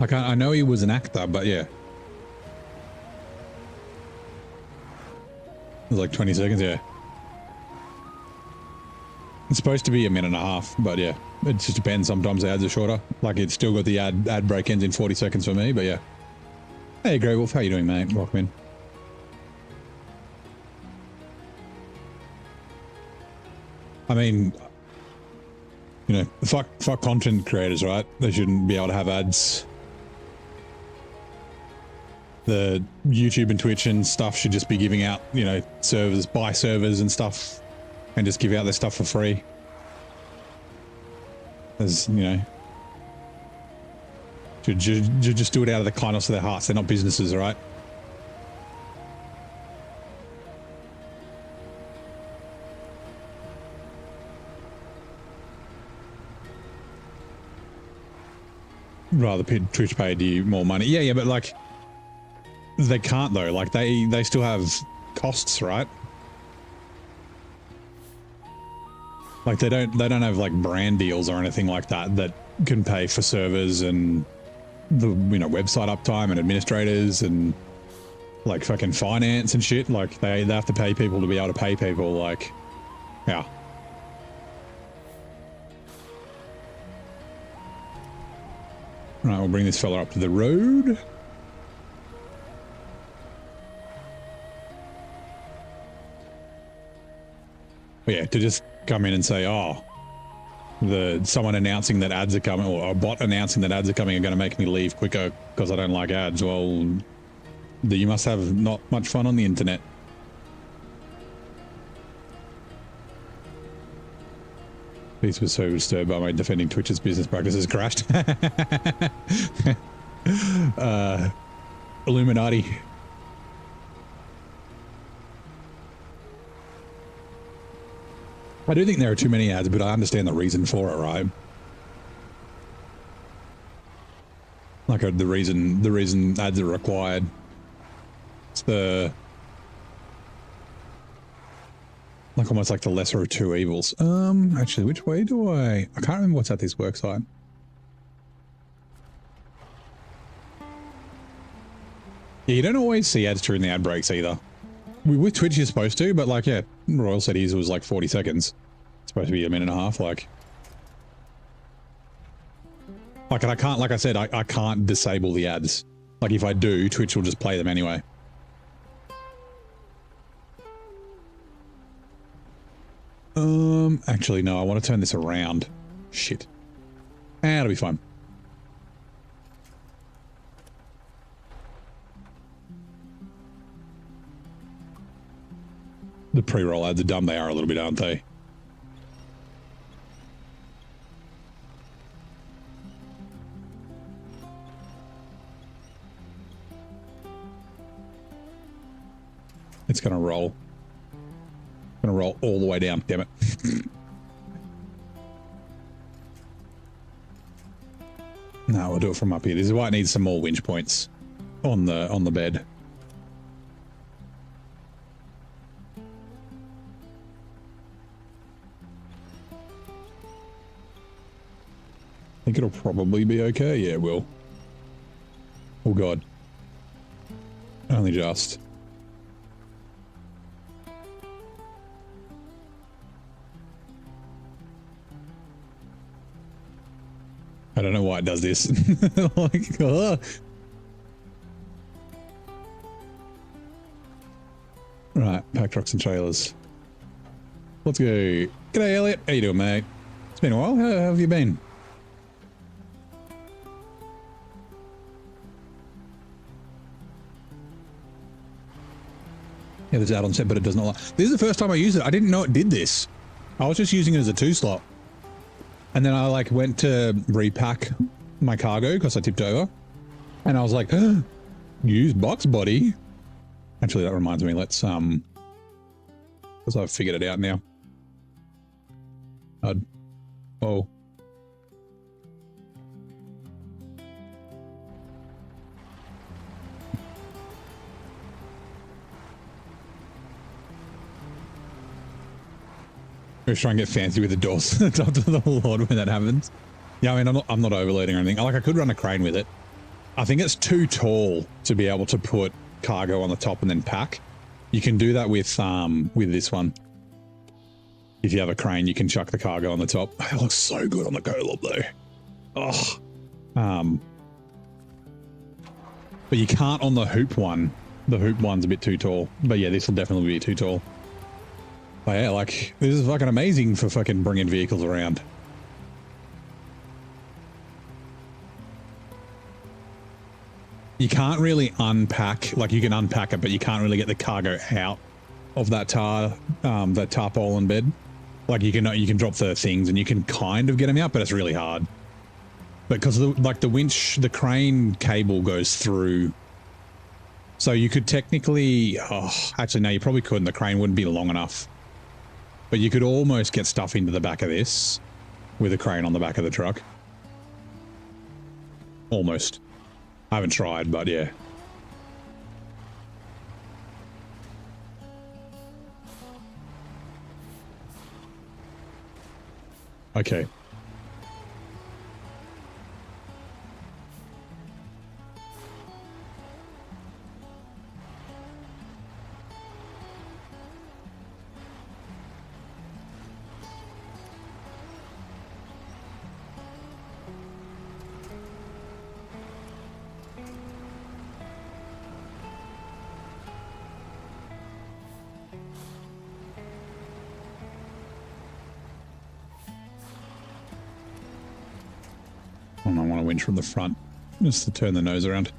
Like, I know he was an actor, but yeah. It was like 20 seconds, yeah. It's supposed to be a minute and a half, but yeah. It just depends. Sometimes the ads are shorter. Like, it's still got the ad break ends in 40 seconds for me, but yeah. Hey, Grey Wolf, how you doing, mate? Welcome in. I mean, you know, fuck content creators, right? They shouldn't be able to have ads. The YouTube and Twitch and stuff should just be giving out, you know, servers, buy servers and stuff, and just give out their stuff for free. As, you know, should just do it out of the kindness of their hearts. They're not businesses, right? rather Twitch paid you more money. Yeah, but like they can't though. Like they still have costs, right? Like they don't have like brand deals or anything like that that can pay for servers and the website uptime and administrators and like fucking finance and shit. Like they have to pay people to be able to pay people. Like, yeah. Right, we'll bring this fella up to the road. But yeah, to just come in and say, oh, someone announcing that ads are coming, or a bot announcing that ads are coming are going to make me leave quicker because I don't like ads. Well, you must have not much fun on the internet. These were so disturbed by my defending Twitch's business practices crashed. Illuminati. I do think there are too many ads, but I understand the reason for it, right? Like the reason ads are required. It's like almost like the lesser of two evils. Actually, which way do I can't remember what's at this worksite. Yeah, you don't always see ads during the ad breaks either. With Twitch you're supposed to, but like, yeah, Royal said his was like 40 seconds. It's supposed to be a minute and a half, like and I can't, like I said, I can't disable the ads. Like if I do, Twitch will just play them anyway. Actually, no, I want to turn this around. Shit. It'll be fine. The pre-roll ads are dumb. They are a little bit, aren't they? It's going to roll. Gonna roll all the way down, damn it. No, we'll do it from up here. This is why it needs some more winch points on the bed. I think it'll probably be okay. Yeah, it will. Oh god. Only just. I don't know why it does this. Like, Right, pack trucks and trailers. Let's go. G'day, Elliot. How you doing, mate? It's been a while. How have you been? Yeah, there's add-on set, but it does not. This is the first time I used it. I didn't know it did this. I was just using it as a 2-slot. And then I like went to repack my cargo because I tipped over. And I was like, use box body. Actually, that reminds me, let's, because I've figured it out now. Oh. Let's try and get fancy with the doors. It's up to the Lord when that happens. Yeah, I mean, I'm not overloading or anything. Like, I could run a crane with it. I think it's too tall to be able to put cargo on the top and then pack. You can do that with this one. If you have a crane, you can chuck the cargo on the top. It looks so good on the Golub though. Oh. But you can't on the hoop one. The hoop one's a bit too tall. But yeah, this will definitely be too tall. But yeah, like, this is fucking amazing for fucking bringing vehicles around. You can't really unpack, like you can unpack it, but you can't really get the cargo out of that tarpaulin bed. Like you can drop the things and you can kind of get them out, but it's really hard. Because the winch, the crane cable goes through. So you could technically, actually no, you probably couldn't. The crane wouldn't be long enough. But you could almost get stuff into the back of this with a crane on the back of the truck. Almost. I haven't tried, but yeah. Okay. I don't want to winch from the front, just to turn the nose around.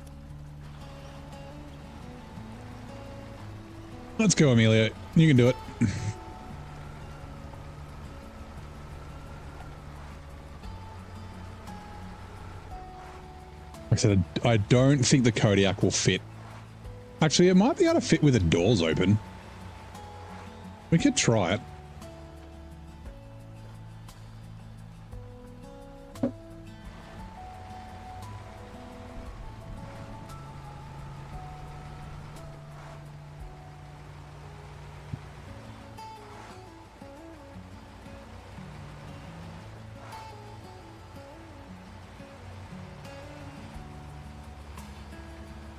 Let's go, Emilio. You can do it. Like I said, I don't think the Kodiak will fit. Actually, it might be able to fit with the doors open. We could try it.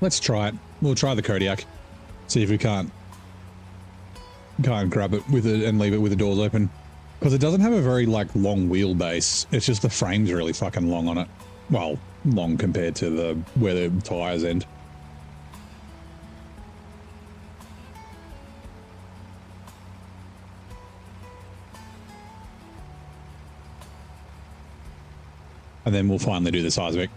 Let's try it. We'll try the Kodiak. See if we can't grab it with it and leave it with the doors open. Because it doesn't have a very, like, long wheelbase. It's just the frame's really fucking long on it. Well, long compared to where the tires end. And then we'll finally do the seismic.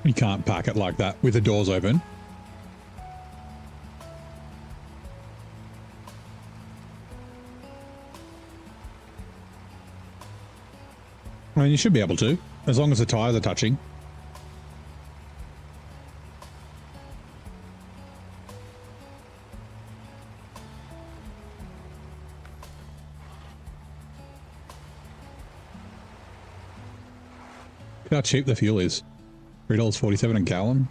You can't park it like that with the doors open. I mean, you should be able to, as long as the tires are touching. Look how cheap the fuel is. $3.47 a gallon.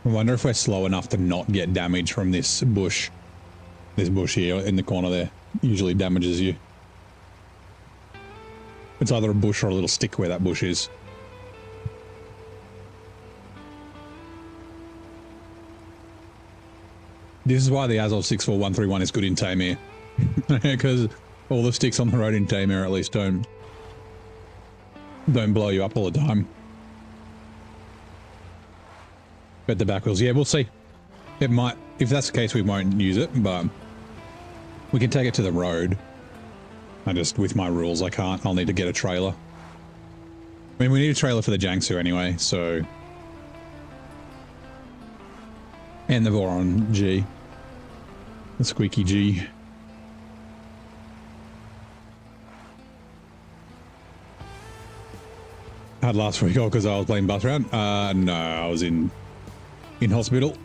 I wonder if we're slow enough to not get damage from this bush. This bush here in the corner there usually damages you. It's either a bush or a little stick where that bush is. This is why the Azov 64131 is good in Tamir. Because all the sticks on the road in Tamir at least don't blow you up all the time. But the back wheels, yeah, we'll see. It might, if that's the case, we won't use it, but we can take it to the road. I just, with my rules, I can't. I'll need to get a trailer. I mean, we need a trailer for the Jiangsu anyway, so... And the Voron G. The squeaky G. Had last week off because I was playing bus round. No, I was in hospital.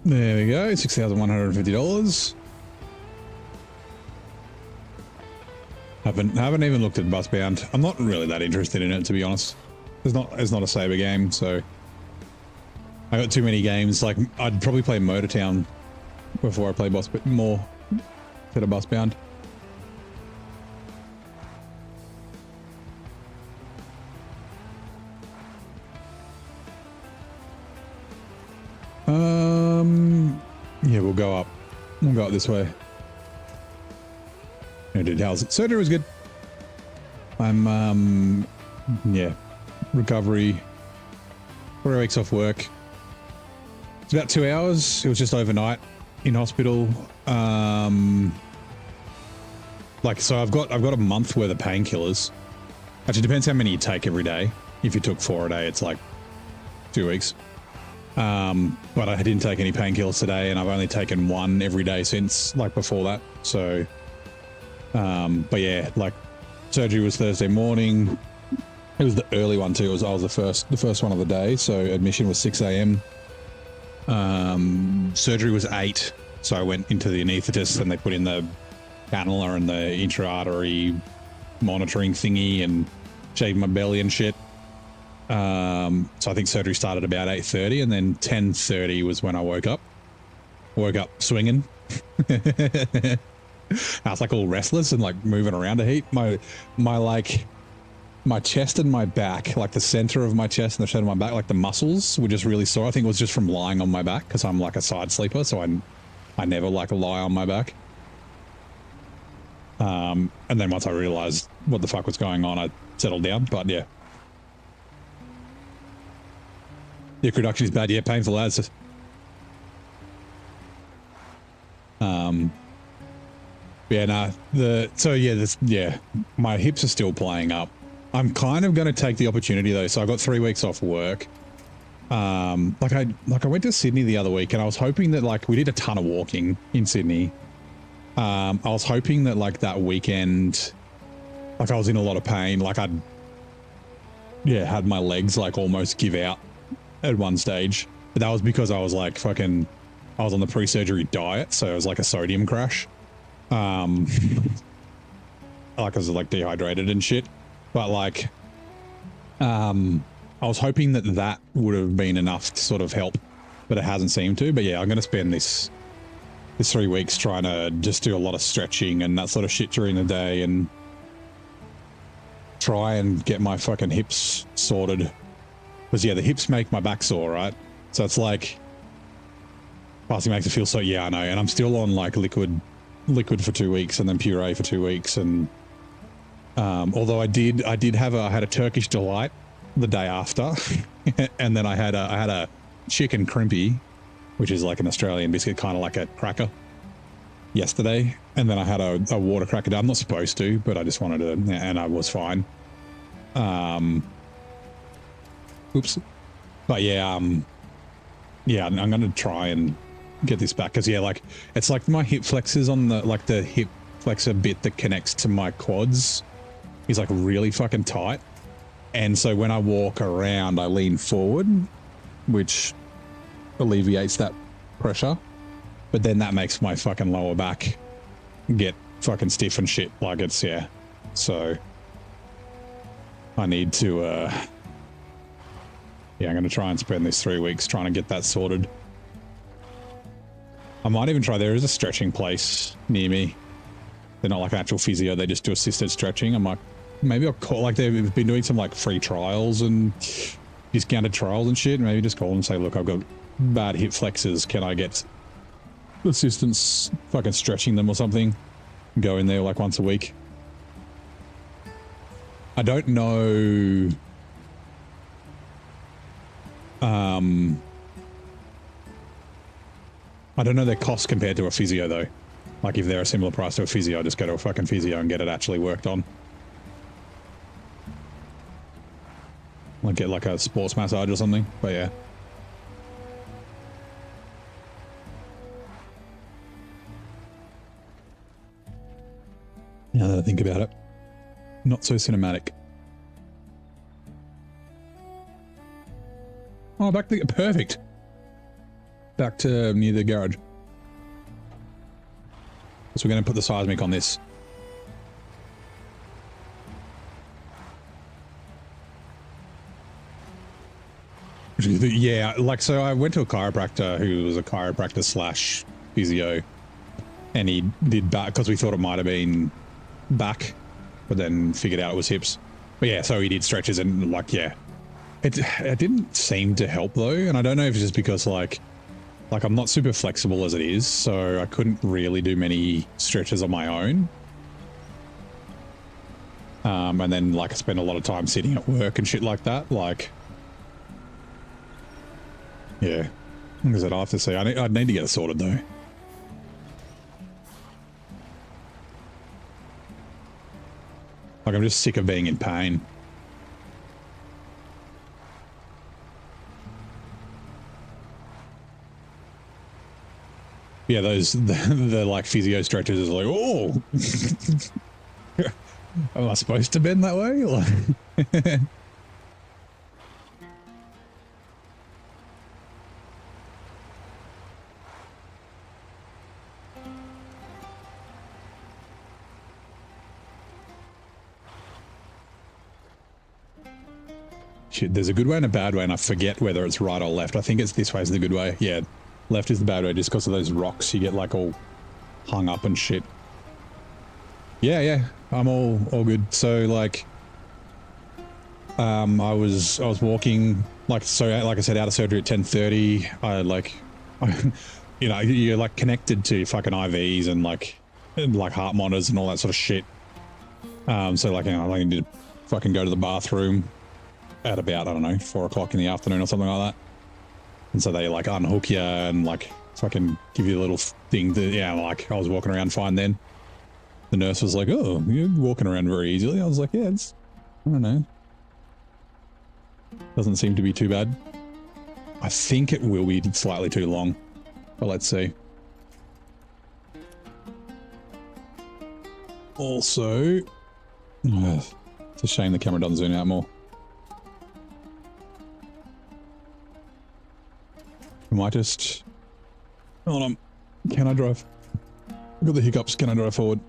There we go, $6,150. Haven't even looked at Busbound. I'm not really that interested in it, to be honest. It's not a Saber game, so I got too many games. Like, I'd probably play Motortown before I play more instead of Busbound. Yeah, we'll go up. We'll go up this way. I did how's it? Surgery was good. I'm yeah. Recovery. 4 weeks off work. It's about 2 hours. It was just overnight in hospital. Like, so I've got a month worth of painkillers. Actually, depends how many you take every day. If you took 4 a day, it's like 2 weeks. But I didn't take any painkillers today, and I've only taken 1 every day since, like, before that. So, but yeah, like, surgery was Thursday morning. It was the early one too. I was the first one of the day. So admission was 6 a.m. Surgery was 8. So I went into the anaesthetist, and they put in the cannula and the intra-artery monitoring thingy and shaved my belly and shit. So I think surgery started about 8:30, and then 10:30 was when I woke up. Woke up swinging. I was like all restless and like moving around a heap. My chest and my back, like the center of my chest and the center of my back, like the muscles were just really sore. I think it was just from lying on my back, because I'm like a side sleeper, so I never like lie on my back. And then once I realized what the fuck was going on, I settled down. But yeah. Your production is bad. Yeah, painful as. Yeah, nah. My hips are still playing up. I'm kind of going to take the opportunity though. So I got 3 weeks off work. I went to Sydney the other week, and I was hoping that, like, we did a ton of walking in Sydney. I was hoping that, like, that weekend, like, I was in a lot of pain. Like, had my legs like almost give out at one stage, but that was because I was like I was on the pre-surgery diet, so it was like a sodium crash. Like, I was like dehydrated and shit. But like, I was hoping that would have been enough to sort of help, but it hasn't seemed to. But yeah, I'm going to spend this 3 weeks trying to just do a lot of stretching and that sort of shit during the day, and try and get my fucking hips sorted. Because yeah, the hips make my back sore, right? So it's like, fasting makes it feel so, yeah, I know. And I'm still on like liquid for 2 weeks, and then puree for 2 weeks. And although I had a Turkish delight the day after, and then I had a chicken crimpy, which is like an Australian biscuit, kind of like a cracker, yesterday. And then I had a water cracker. I'm not supposed to, but I just wanted to, and I was fine. Oops. But yeah, I'm going to try and get this back, because yeah, like, it's like my hip flexors on the hip flexor bit that connects to my quads is like really fucking tight. And so when I walk around, I lean forward, which alleviates that pressure. But then that makes my fucking lower back get fucking stiff and shit. Like, it's, yeah. So I need to, yeah, I'm going to try and spend these 3 weeks trying to get that sorted. I might even try, there is a stretching place near me. They're not like actual physio, they just do assisted stretching. I'm like, maybe I'll call, like, they've been doing some like free trials and discounted trials and shit. Maybe just call them and say, look, I've got bad hip flexors. Can I get assistance fucking stretching them or something? Go in there like once a week. I don't know. I don't know their costs compared to a physio though. Like, if they're a similar price to a physio, just go to a fucking physio and get it actually worked on. Like, get like a sports massage or something. But yeah. Now that I think about it, not so cinematic. Oh, back to perfect. Back to near the garage. So we're going to put the seismic on this. Yeah, like, so I went to a chiropractor who was a chiropractor slash physio, and he did back because we thought it might have been back, but then figured out it was hips. But yeah, so he did stretches and like, yeah, it didn't seem to help though. And I don't know if it's just because like I'm not super flexible as it is, so I couldn't really do many stretches on my own. And then like I spend a lot of time sitting at work and shit like that. Like, yeah, Because I'd have to see. I'd need to get it sorted though. Like, I'm just sick of being in pain. Yeah, the like physio stretches is like, oh, am I supposed to bend that way? Like, shit, there's a good way and a bad way, and I forget whether it's right or left. I think it's this way is the good way. Yeah, left is the bad way just because of those rocks. You get like all hung up and shit. Yeah, I'm all good. So like, I was walking like I said, out of surgery at 10:30. I like, you know, you're like connected to fucking IVs and like heart monitors and all that sort of shit. So like, you know, I need to fucking go to the bathroom at about, I don't know, 4 o'clock in the afternoon or something like that. And so they like unhook you and like fucking give you a little thing to, yeah, like I was walking around fine then. The nurse was like, oh, you're walking around very easily. I was like, yeah, it's, I don't know. Doesn't seem to be too bad. I think it will be slightly too long, but let's see. Also, it's a shame the camera doesn't zoom out more. I might just... Hold on. Can I drive? I've got the hiccups. Can I drive forward?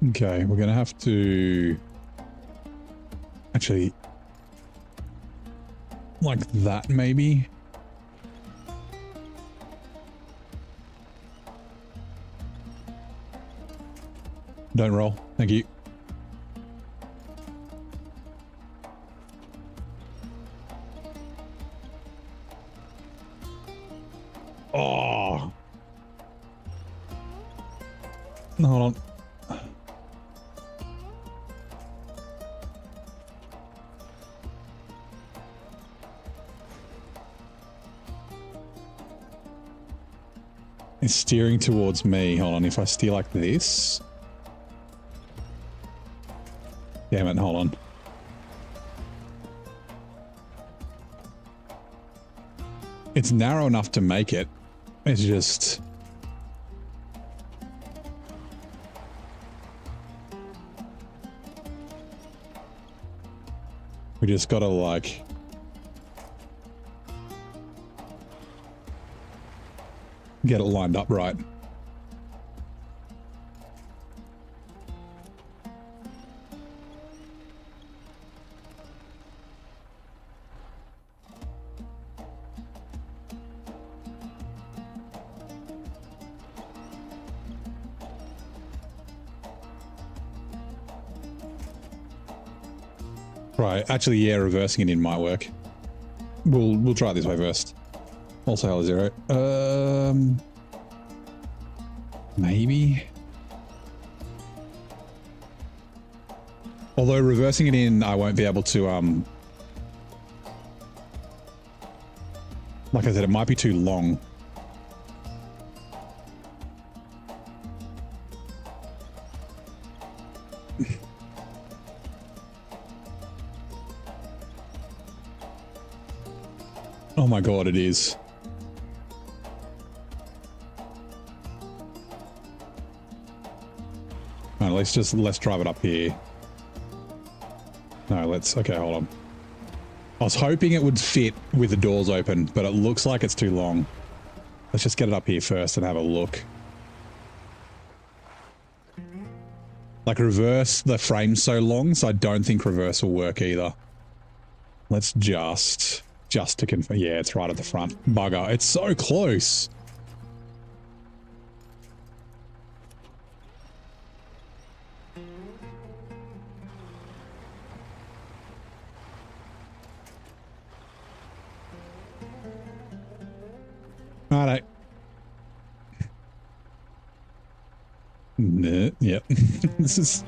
Okay, we're going to have to... Actually... Like that, maybe? Don't roll. Thank you. Oh. Hold on. It's steering towards me. Hold on. If I steer like this. Damn it. Hold on. It's narrow enough to make it. It's just... We just gotta like... Get it lined up right. Right, actually, yeah, reversing it in might work. We'll try it this way first. Also, hello, zero. Maybe. Although reversing it in, I won't be able to, like I said, it might be too long. Oh my god, it is. No, let's drive it up here. No, okay, hold on. I was hoping it would fit with the doors open, but it looks like it's too long. Let's just get it up here first and have a look. Like reverse, the frame's so long, so I don't think reverse will work either. Let's just to confirm. Yeah, it's right at the front. Bugger, it's so close. Alright. Yep. This is...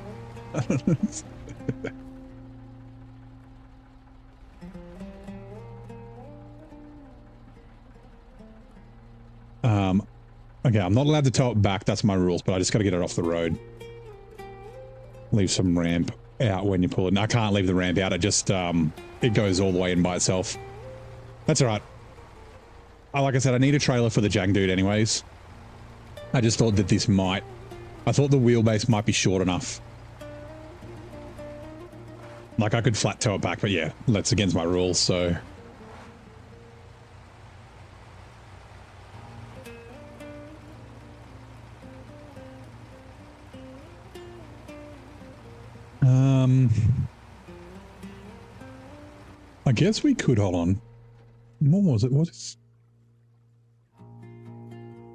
Okay, I'm not allowed to tow it back. That's my rules, but I just got to get it off the road. Leave some ramp out when you pull it. I can't leave the ramp out. It just, it goes all the way in by itself. That's all right. Like I said, I need a trailer for the Jag Dude anyways. I just thought that this might... I thought the wheelbase might be short enough. Like I could flat tow it back, but yeah, that's against my rules, so... I guess we could, hold on. What was it? What is...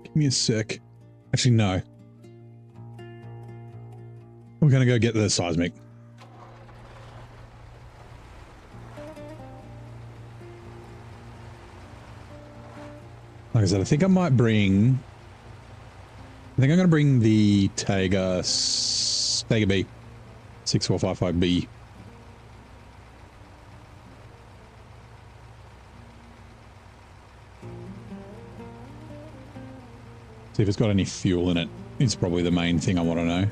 Give me a sec. Actually, no. We're going to go get the seismic. Like I said, I think I might bring... I think I'm going to bring the Tega B. 6455B. See if it's got any fuel in it. It's probably the main thing I want to know.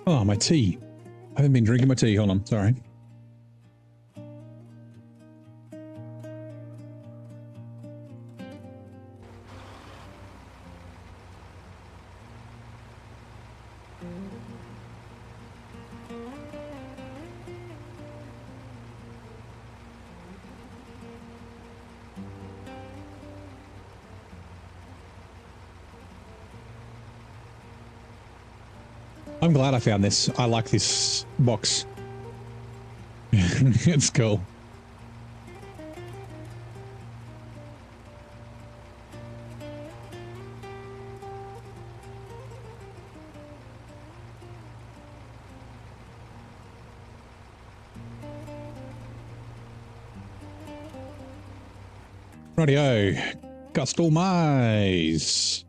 Oh, my tea. I haven't been drinking my tea. Hold on. Sorry. I'm glad I found this. I like this box. It's cool. Rightio. Customize.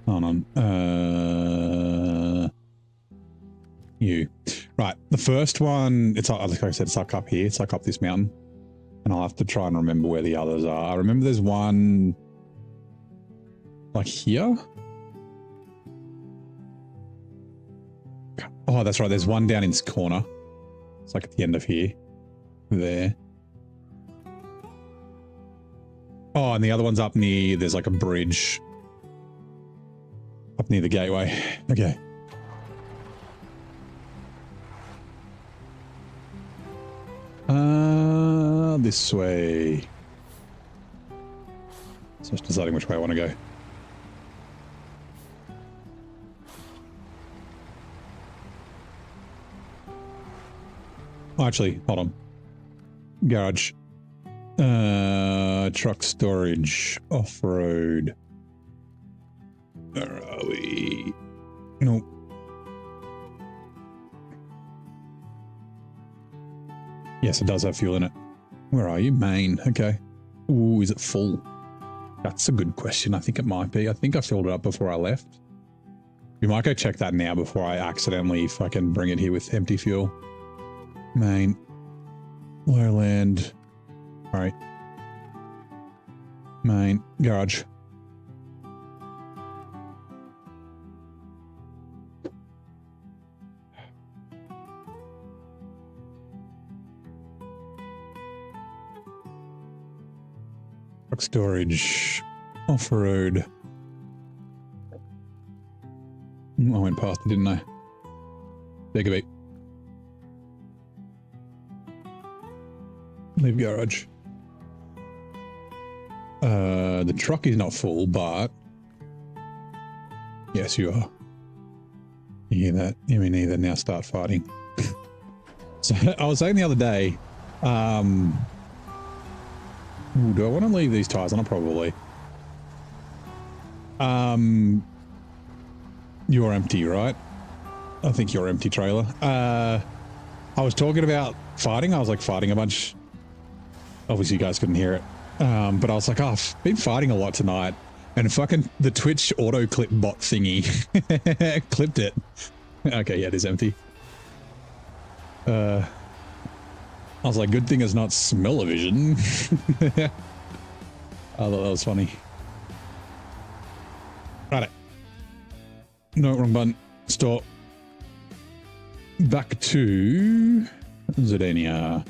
Hold on. You. Right. The first one, it's like I said, it's like up here. It's like up this mountain. And I'll have to try and remember where the others are. I remember there's one like here. Oh, that's right. There's one down in this corner. It's like at the end of here. There. Oh, and the other one's up near, there's like a bridge. Up near the gateway. Okay. This way. So just deciding which way I want to go. Oh, actually, hold on. Garage. Truck storage. Off-road. Where are we? Nope. Yes, it does have fuel in it. Where are you? Main. Okay. Ooh, is it full? That's a good question. I think it might be. I think I filled it up before I left. We might go check that now before I accidentally fucking bring it here with empty fuel. Main. Lowland. Alright. Main. Garage. Truck storage. Off-road. I went past it, didn't I? Take a beat. Leave garage. The truck is not full, but... Yes, you are. You hear that? You mean either now start fighting. So, I was saying the other day, Ooh, do I want to leave these tires on? Probably. You're empty, right? I think you're empty, trailer. I was talking about fighting. I was like fighting a bunch. Obviously, you guys couldn't hear it. But I was like, oh, I've been fighting a lot tonight. And fucking the Twitch auto clip bot thingy clipped it. Okay, yeah, it is empty. I was like, good thing it's not smell-o-vision. I thought that was funny. Right. No, wrong button. Stop. Back to Zurdania.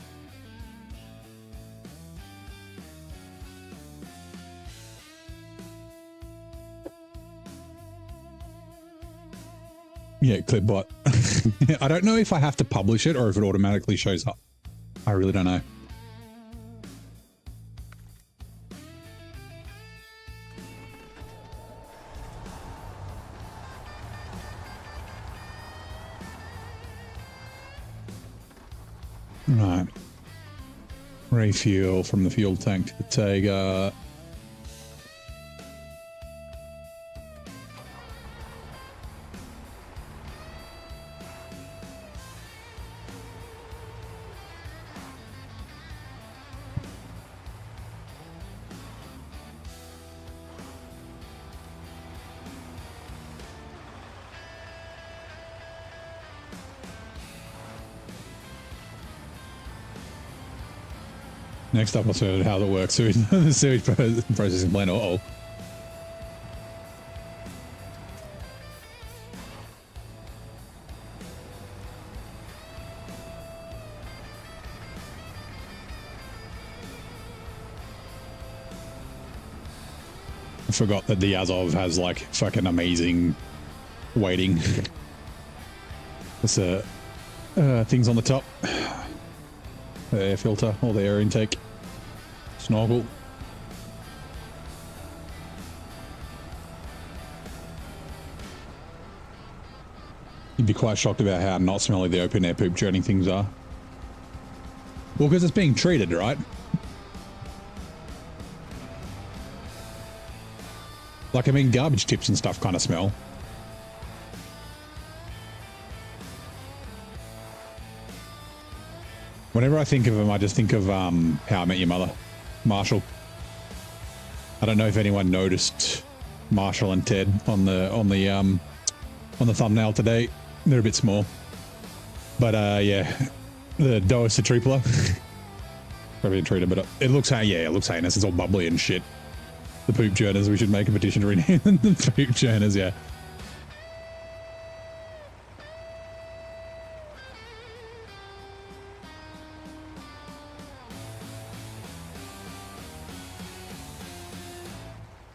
Yeah, clipbot. I don't know if I have to publish it or if it automatically shows up. I really don't know. Right. Refuel from the fuel tank to the Tega. Next up, I'll show you how that works. The sewage processing plant. Uh-oh. I forgot that the Azov has like fucking amazing weighting. There's things on the top. The air filter or the air intake. Snorkel. You'd be quite shocked about how not smelly the open air poop churning things are. Well, because it's being treated, right? Like, I mean, garbage tips and stuff kind of smell. Whenever I think of him, I just think of How I Met Your Mother, Marshall. I don't know if anyone noticed Marshall and Ted on the thumbnail today. They're a bit small, but yeah, the Doa probably been treated, but it looks it looks heinous. It's all bubbly and shit. The poop churners. We should make a petition to rename them the poop churners. Yeah.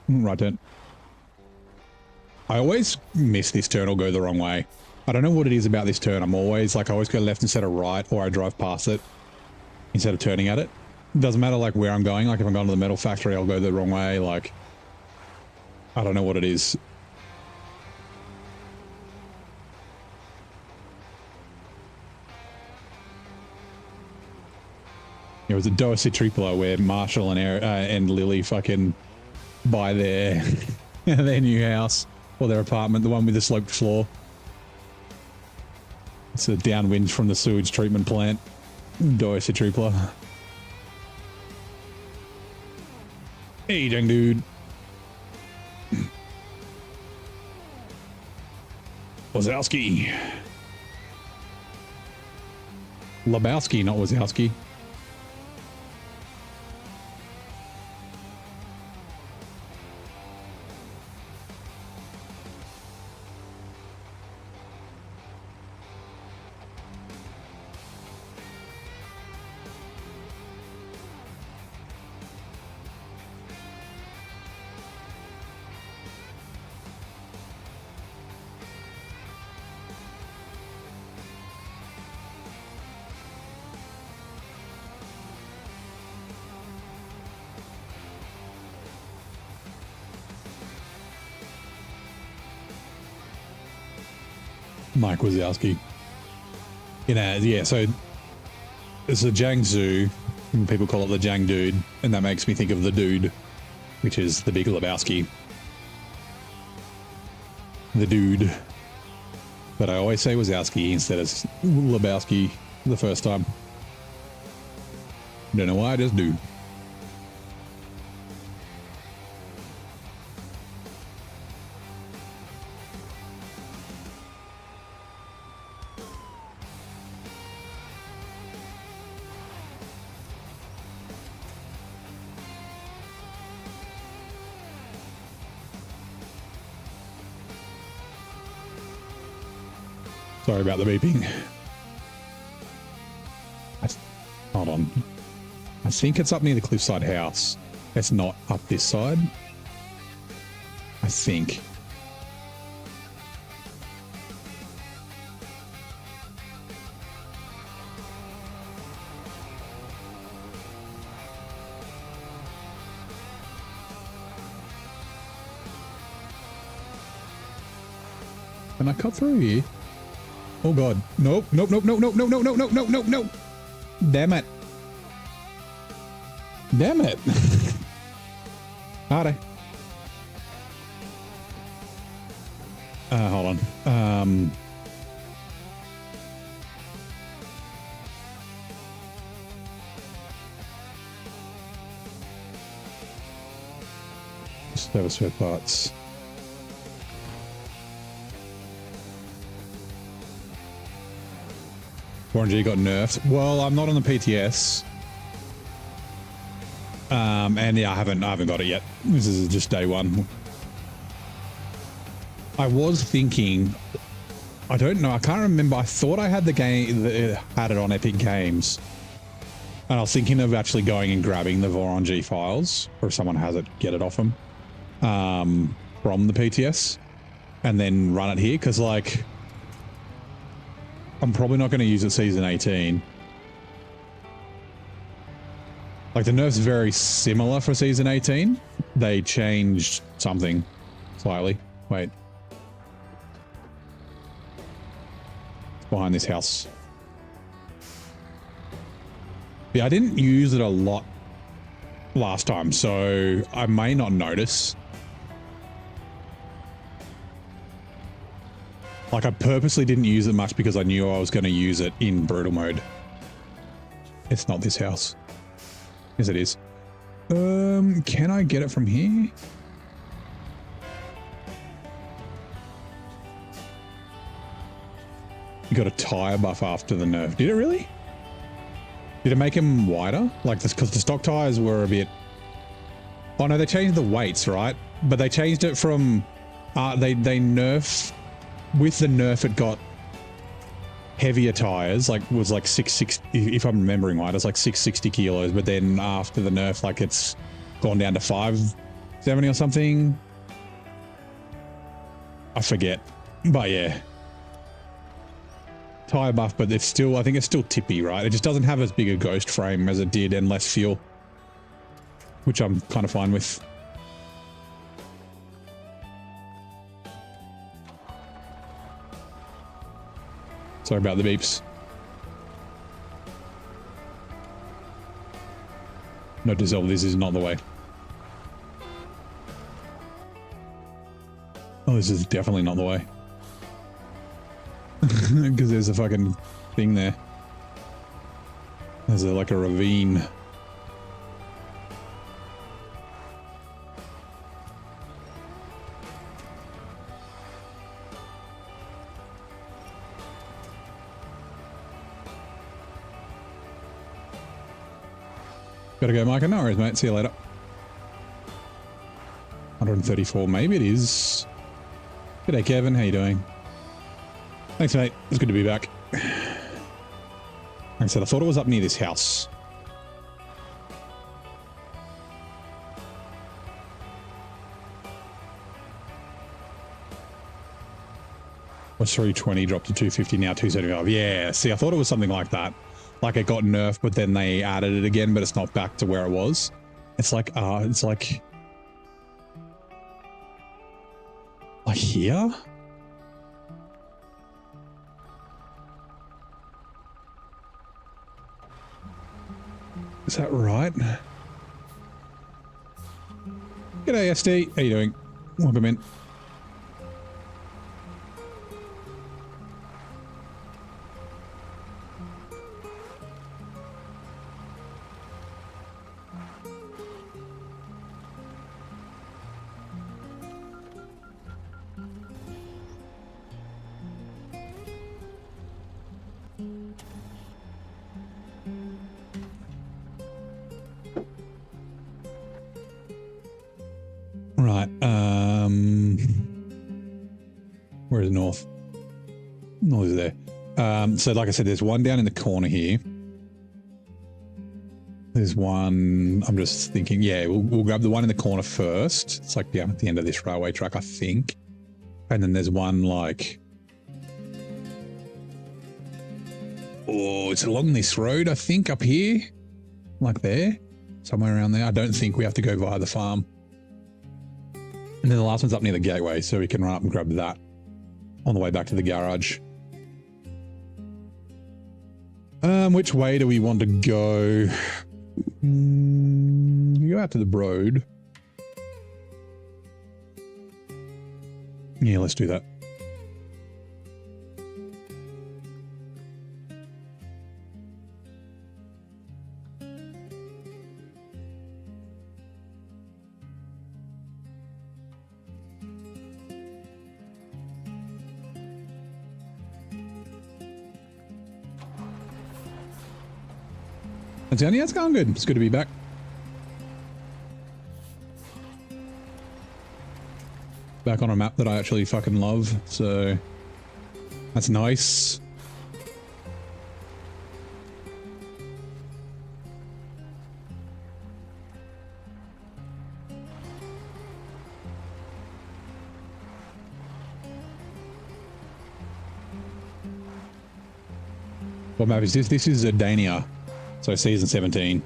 Right turn. I always miss this turn or go the wrong way. I don't know what it is about this turn. I always go left instead of right, or I drive past it instead of turning at it. It doesn't matter like where I'm going. Like if I'm going to the metal factory, I'll go the wrong way. Like, I don't know what it is. It was a Doa Tripolo where Marshall and Lily fucking buy their their new house or their apartment, the one with the sloped floor. It's a downwind from the sewage treatment plant. Doa Tripolo. Hey, young dude. Wazowski. Lebowski, not Wazowski. Mike Wazowski. Yeah, so it's a Jiangsu And people call it the Jang Dude, and that makes me think of the Dude, which is the Big Lebowski. The Dude. But I always say Wazowski instead of Lebowski the first time. Don't know why, I just do. Sorry about the beeping. Hold on. I think it's up near the cliffside house. It's not up this side. I think. Can I cut through here? Oh god. Nope. Nope. Nope. Nope. Nope. Nope. Nope. Nope. Nope. Nope. Nope. Nope. Damn it. Damn it. Alright. Hold on. Service spare parts. Warren got nerfed. Well, I'm not on the PTS. And yeah, I haven't got it yet. This is just day one. I was thinking, I don't know, I can't remember. I thought I had the game, had it on Epic Games. And I was thinking of actually going and grabbing the Voronji files, or if someone has it, get it off them, from the PTS, and then run it here, because like, I'm probably not going to use it season 18. Like, the nerf's very similar for season 18. They changed something slightly. Wait. It's behind this house. Yeah, I didn't use it a lot last time, so I may not notice. Like, I purposely didn't use it much because I knew I was going to use it in brutal mode. It's not this house. Yes, it is. Can I get it from here? You got a tire buff after the nerf. Did it really? Did it make him wider? Like this, because the stock tires were a bit... Oh no, they changed the weights, right? But they changed it from... they nerf... With the nerf, it got heavier tires, like was like 660, if I'm remembering right, it's like 660 kilos, but then after the nerf, like it's gone down to 570 or something. I forget, but yeah. Tire buff, but it's still, I think it's still tippy, right? It just doesn't have as big a ghost frame as it did and less fuel, which I'm kind of fine with. Sorry about the beeps. No, dissolve, this is not the way. Oh, this is definitely not the way. Because there's a fucking thing there. There's like a ravine. Gotta go, Micah. No worries, mate. See you later. 134, maybe it is. G'day, Kevin. How you doing? Thanks, mate. It's good to be back. Like I said, I thought it was up near this house. Was 320, dropped to 250, now 275. Yeah, see, I thought it was something like that. Like it got nerfed, but then they added it again, but it's not back to where it was. It's like here? Is that right? G'day, SD. How you doing? Welcome in. Right, where is north? North is there. So like I said, there's one down in the corner here. There's one, I'm just thinking, yeah, we'll grab the one in the corner first. It's like down at the end of this railway track, I think. And then there's one like, oh, it's along this road, I think, up here. Like there, somewhere around there. I don't think we have to go via the farm. And then the last one's up near the gateway, so we can run up and grab that on the way back to the garage. Which way do we want to go? You go out to the road. Yeah, let's do that. Zurdania, it's going good. It's good to be back. Back on a map that I actually fucking love, so that's nice. What map is this? This is Zurdania. So season 17.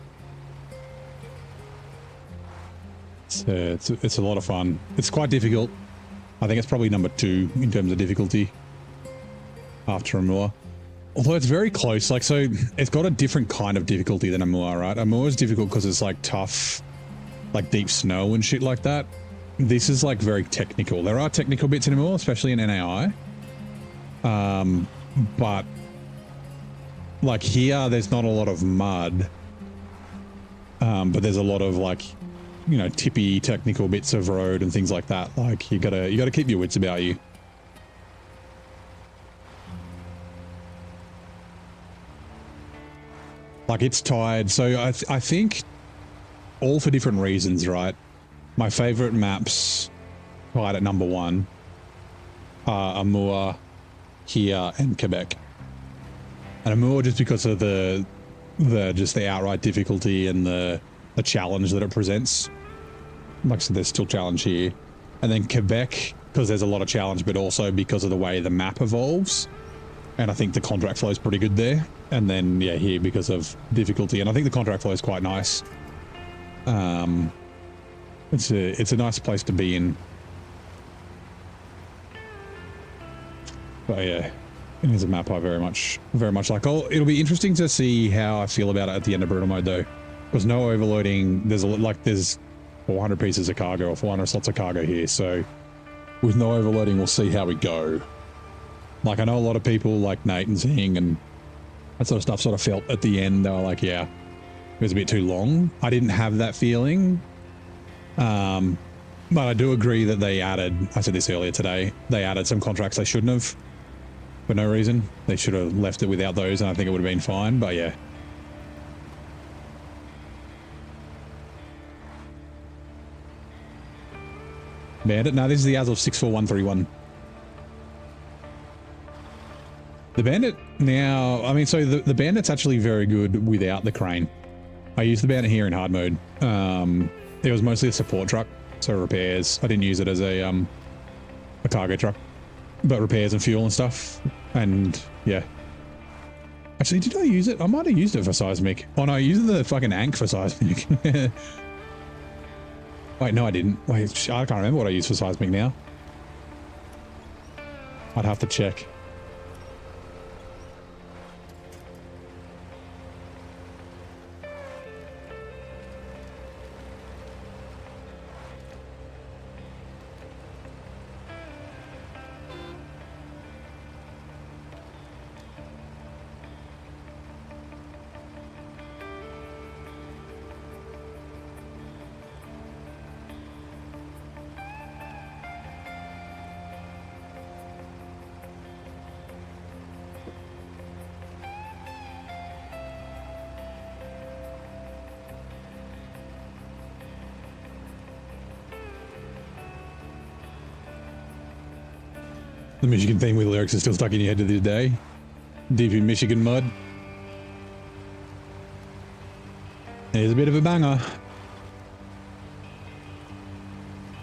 It's a lot of fun. It's quite difficult. I think it's probably number 2 in terms of difficulty after Amur. Although it's very close. Like, so it's got a different kind of difficulty than Amur, right? Amur is difficult because it's like tough, like deep snow and shit like that. This is like very technical. There are technical bits in Amur, especially in NAI. But like here, there's not a lot of mud, but there's a lot of like, you know, tippy technical bits of road and things like that. Like you gotta keep your wits about you. Like it's tied. So I think all for different reasons, right? My favorite maps tied at number 1 are Amur, here, and Quebec. And Amur just because of the outright difficulty and the challenge that it presents. Like I said, there's still challenge here. And then Quebec, because there's a lot of challenge, but also because of the way the map evolves. And I think the contract flow is pretty good there. And then, yeah, here because of difficulty. And I think the contract flow is quite nice. It's a nice place to be in. But yeah. It is a map I very much like. It'll be interesting to see how I feel about it at the end of brutal mode though, because no overloading. There's 400 pieces of cargo or 400 slots of cargo here, so with no overloading, we'll see how we go. Like I know a lot of people like Nate and Zing and that sort of stuff sort of felt at the end they were like, yeah, it was a bit too long. I didn't have that feeling, but I do agree that they added. I said this earlier today. They added some contracts they shouldn't have. For no reason. They should have left it without those and I think it would have been fine, but yeah. Bandit? No, this is the Azov 64131. The Bandit now, I mean, so the Bandit's actually very good without the crane. I used the Bandit here in hard mode. It was mostly a support truck, so repairs. I didn't use it as a cargo truck. But repairs and fuel and stuff. And yeah. Actually, did I use it? I might have used it for seismic. Oh no, I used the fucking Ankh for seismic. Wait, no I didn't. Wait, I can't remember what I used for seismic now. I'd have to check. The Michigan theme with lyrics is still stuck in your head to this day. Deep in Michigan mud. It's a bit of a banger.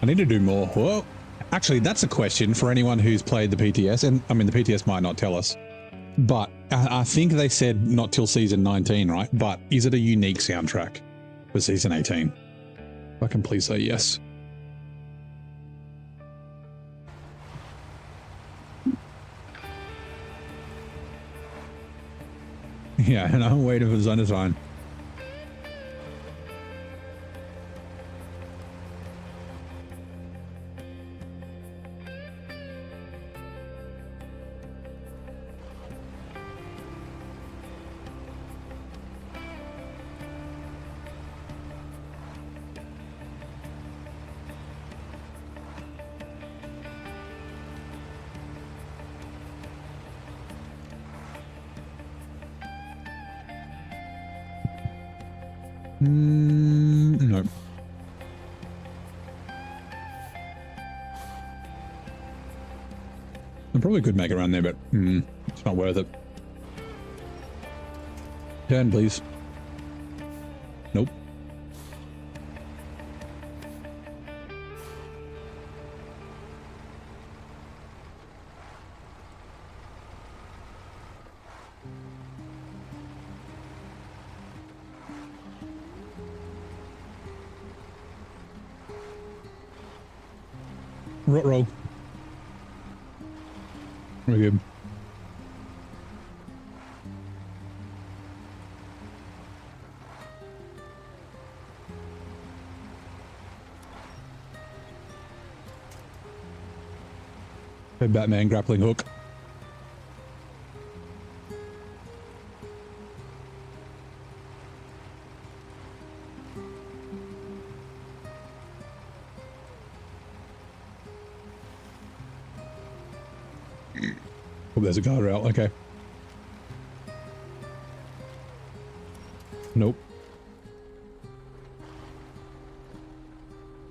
I need to do more. Whoa. Actually, that's a question for anyone who's played the PTS. And I mean, the PTS might not tell us. But I think they said not till season 19, right? But is it a unique soundtrack for season 18? If I can please say yes. Yeah, and I'm waiting for the sun to shine. No. I probably could make it around there, but it's not worth it. Turn, please. Nope. Roll. Very good. Hey, Batman grappling hook. Oh, there's a guardrail. Okay. Nope.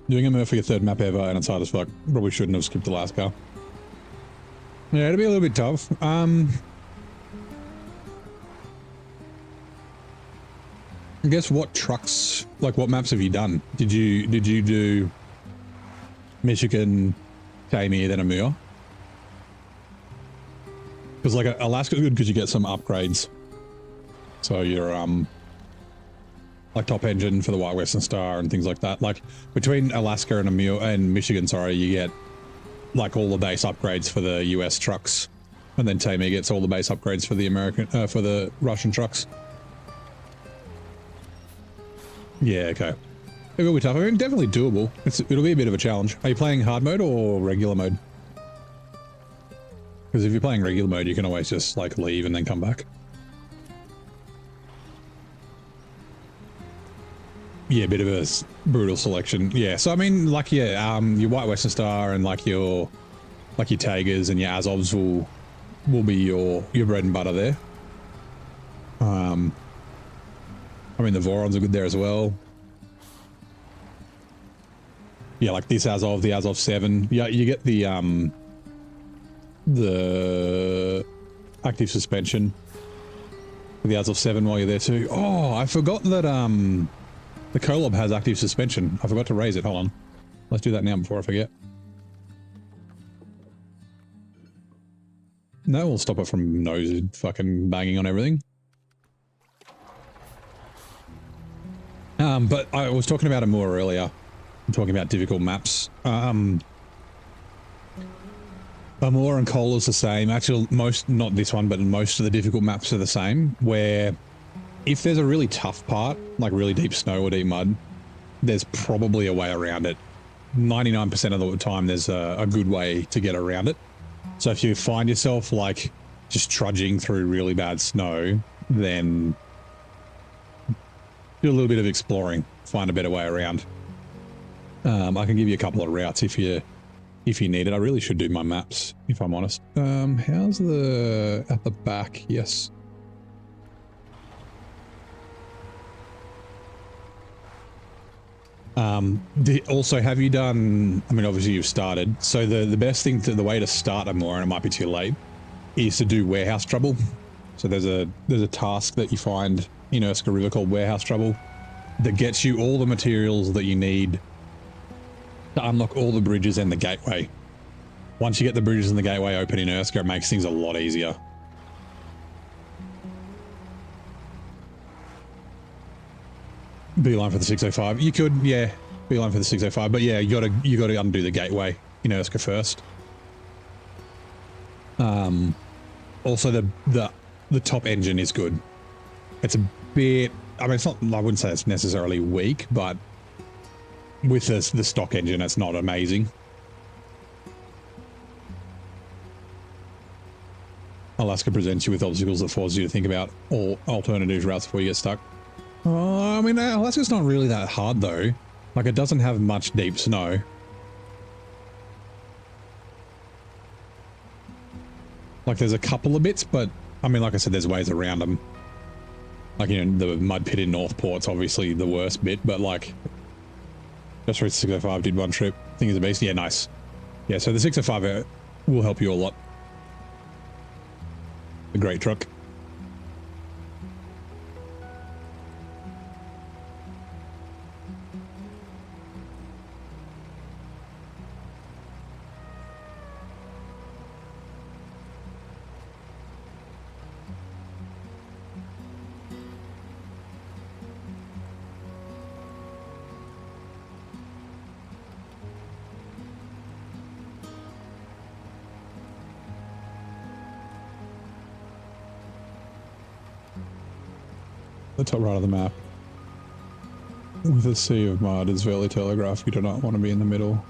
Doing a Murphy a third map ever, and it's hard as fuck. Probably shouldn't have skipped the last car. Yeah, it'll be a little bit tough. I guess what trucks, like what maps have you done? Did you do Michigan, Tammy, then Amur? Because like Alaska's good because you get some upgrades. So you're like top engine for the White Western Star and things like that. Like between Alaska and Amur and Michigan, sorry, you get like all the base upgrades for the US trucks, and then Tammy gets all the base upgrades for the for the Russian trucks. Yeah, okay. It will be tough. I mean, definitely doable. It'll be a bit of a challenge. Are you playing hard mode or regular mode? Because if you're playing regular mode, you can always just like leave and then come back. Yeah, a bit of a brutal selection. Yeah, so I mean, like, yeah, your White Western Star and like your Tigers and your Azovs will be your bread and butter there. I mean, the Vorons are good there as well. Yeah, like this Azov, the Azov 7. Yeah, you get the active suspension for the Azov 7 while you're there too. Oh, I forgot that the Kolob has active suspension. I forgot to raise it. Hold on. Let's do that now before I forget. No, we'll stop it from nose fucking banging on everything. But I was talking about it more earlier. I'm talking about difficult maps. Amur and Kola's the same. Actually, not this one, but most of the difficult maps are the same, where if there's a really tough part, like really deep snow or deep mud, there's probably a way around it. 99% of the time, there's a good way to get around it. So if you find yourself like just trudging through really bad snow, then do a little bit of exploring, find a better way around. I can give you a couple of routes if you need it. I really should do my maps, if I'm honest. How's at the back? Yes. Also, have you done, I mean, obviously you've started. So the best thing, the way to start a more, and it might be too late, is to do warehouse trouble. So there's a task that you find in Urska River called warehouse trouble that gets you all the materials that you need to unlock all the bridges and the gateway. Once you get the bridges and the gateway open in Urska, it makes things a lot easier. Beeline for the 605. You could, yeah, beeline for the 605, but yeah, you gotta undo the gateway in Urska first. Also the top engine is good. It's a bit, I mean, it's not, I wouldn't say it's necessarily weak, but with the stock engine, it's not amazing. Alaska presents you with obstacles that force you to think about all alternative routes before you get stuck. I mean, Alaska's not really that hard though. Like, it doesn't have much deep snow. Like, there's a couple of bits, but I mean, like I said, there's ways around them. Like, you know, the mud pit in Northport's obviously the worst bit, but like, just for 605 did one trip. Thing is a beast. Yeah, nice. Yeah, so the 605 will help you a lot. A great truck. The top right of the map. With a sea of mud is fairly telegraphed. You do not want to be in the middle.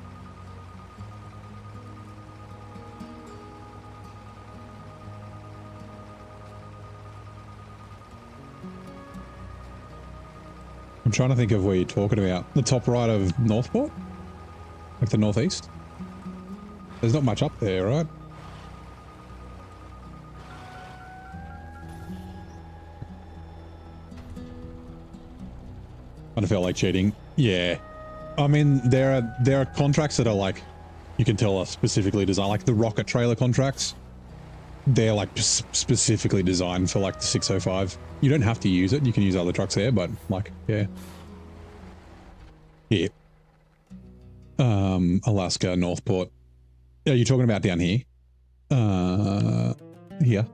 I'm trying to think of where you're talking about. The top right of Northport? Like the northeast? There's not much up there, right? I feel like cheating. Yeah. I mean, there are contracts that are like, you can tell are specifically designed, like the rocket trailer contracts. They're like specifically designed for like the 605. You don't have to use it. You can use other trucks there, but like, yeah. Yeah. Alaska, Northport. Are you talking about down here? Here.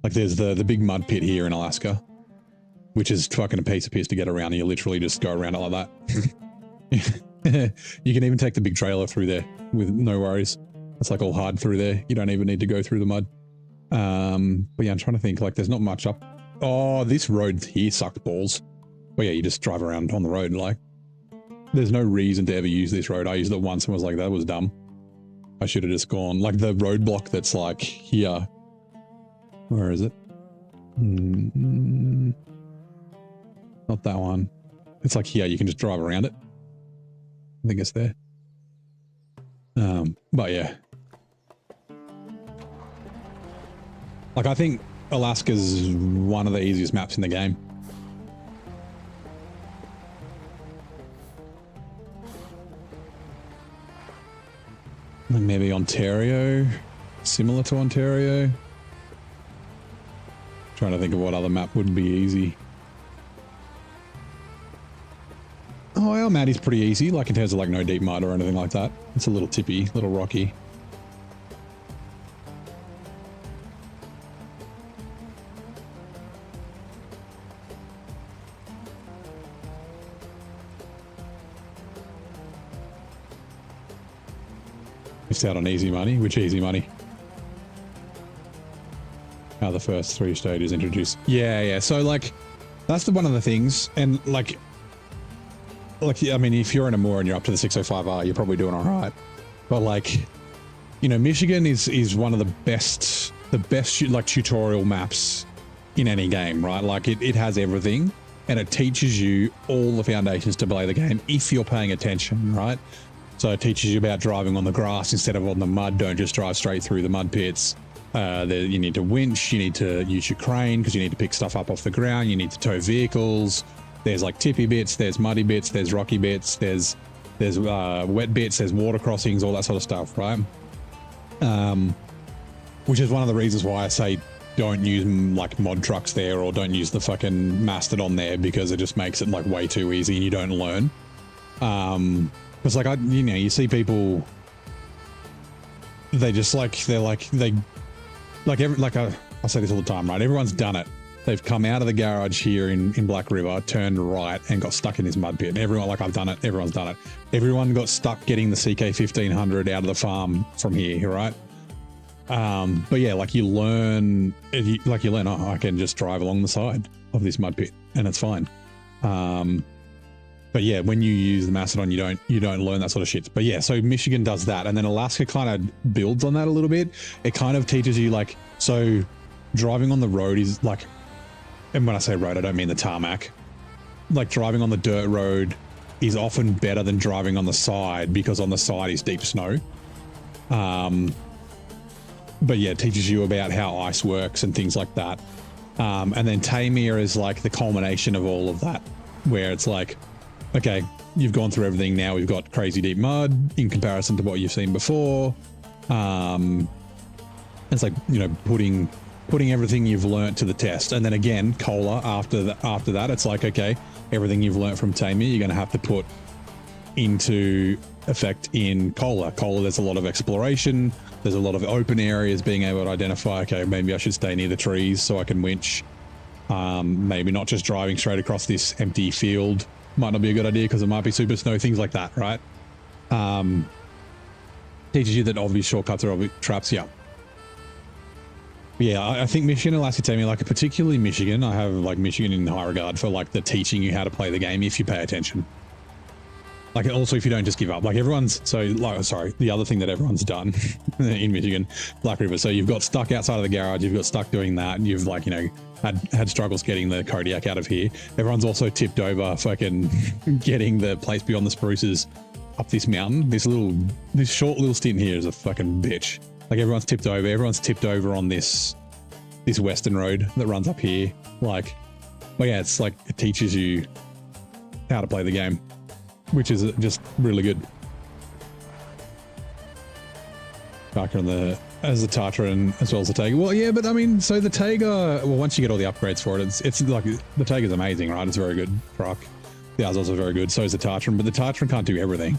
Like there's the big mud pit here in Alaska, which is fucking a piece of piss to get around. You literally just go around it like that. You can even take the big trailer through there with no worries. It's like all hard through there. You don't even need to go through the mud. But yeah, I'm trying to think, like there's not much up. Oh, this road here sucked balls. But yeah, you just drive around on the road. Like there's no reason to ever use this road. I used it once and was like, that was dumb. I should have just gone like the roadblock that's like here. Where is it? Not that one. It's like here, you can just drive around it. I think it's there. But yeah. Like I think Alaska's one of the easiest maps in the game. Like maybe Ontario, similar to Ontario. Trying to think of what other map would be easy. Oh, our Maddie's pretty easy, like in terms of like no deep mud or anything like that. It's a little tippy, little rocky. Missed out on easy money. Which easy money? How the first 3 stages introduced. Yeah. So like, that's one of the things, and like, I mean, if you're in a moor and you're up to the 605R, you're probably doing all right. But like, you know, Michigan is one of the best like tutorial maps in any game, right? Like it has everything, and it teaches you all the foundations to play the game if you're paying attention, right? So it teaches you about driving on the grass instead of on the mud. Don't just drive straight through the mud pits. You need to winch, you need to use your crane because you need to pick stuff up off the ground, you need to tow vehicles. There's like tippy bits, there's muddy bits, there's rocky bits, there's wet bits, there's water crossings, all that sort of stuff, right? Which is one of the reasons why I say don't use like mod trucks there, or don't use the fucking Mastodon there, because it just makes it like way too easy and you don't learn. Because like you see people, I say this all the time, right? Everyone's done it. They've come out of the garage here in Black River, turned right, and got stuck in this mud pit. And everyone, like, I've done it. Everyone's done it. Everyone got stuck getting the CK-1500 out of the farm from here, right? But yeah, like you learn, oh, I can just drive along the side of this mud pit and it's fine. But yeah, when you use the Mastodon, you don't learn that sort of shit. But yeah, so Michigan does that, and then Alaska kind of builds on that a little bit. It kind of teaches you, like, so driving on the road is like, and when I say road, I don't mean the tarmac. Like driving on the dirt road is often better than driving on the side, because on the side is deep snow. But yeah, it teaches you about how ice works and things like that. And then Tamir is like the culmination of all of that, where it's like, okay, you've gone through everything. Now we've got crazy deep mud in comparison to what you've seen before. It's like, you know, putting everything you've learnt to the test. And then again, Cola after that, it's like, okay, everything you've learnt from Tamir, you're going to have to put into effect in Cola. There's a lot of exploration. There's a lot of open areas, being able to identify, okay, maybe I should stay near the trees so I can winch. Maybe not just driving straight across this empty field. Might not be a good idea because it might be super snow, things like that, right? Teaches you that obvious shortcuts are obvious traps, yeah. Yeah, I think Michigan and Alaska Tamir, like particularly Michigan, I have like Michigan in high regard for like the teaching you how to play the game if you pay attention. Like also if you don't just give up, like everyone's, so like, sorry, the other thing that everyone's done in Michigan, Black River. So you've got stuck outside of the garage, you've got stuck doing that, and you've like, you know, had struggles getting the Kodiak out of here. Everyone's also tipped over fucking getting the place beyond the spruces up this mountain. This short little stint here is a fucking bitch. Like everyone's tipped over on this western road that runs up here. Like, but yeah, it's like, it teaches you how to play the game, which is just really good. Back on as the Tatra and as well as the Taiga. Well, yeah, but I mean, so the Taiga, well, once you get all the upgrades for it, it's like, the Taiga's amazing, right? It's a very good truck. The others also very good. So is the Tatran, but the Tatran can't do everything.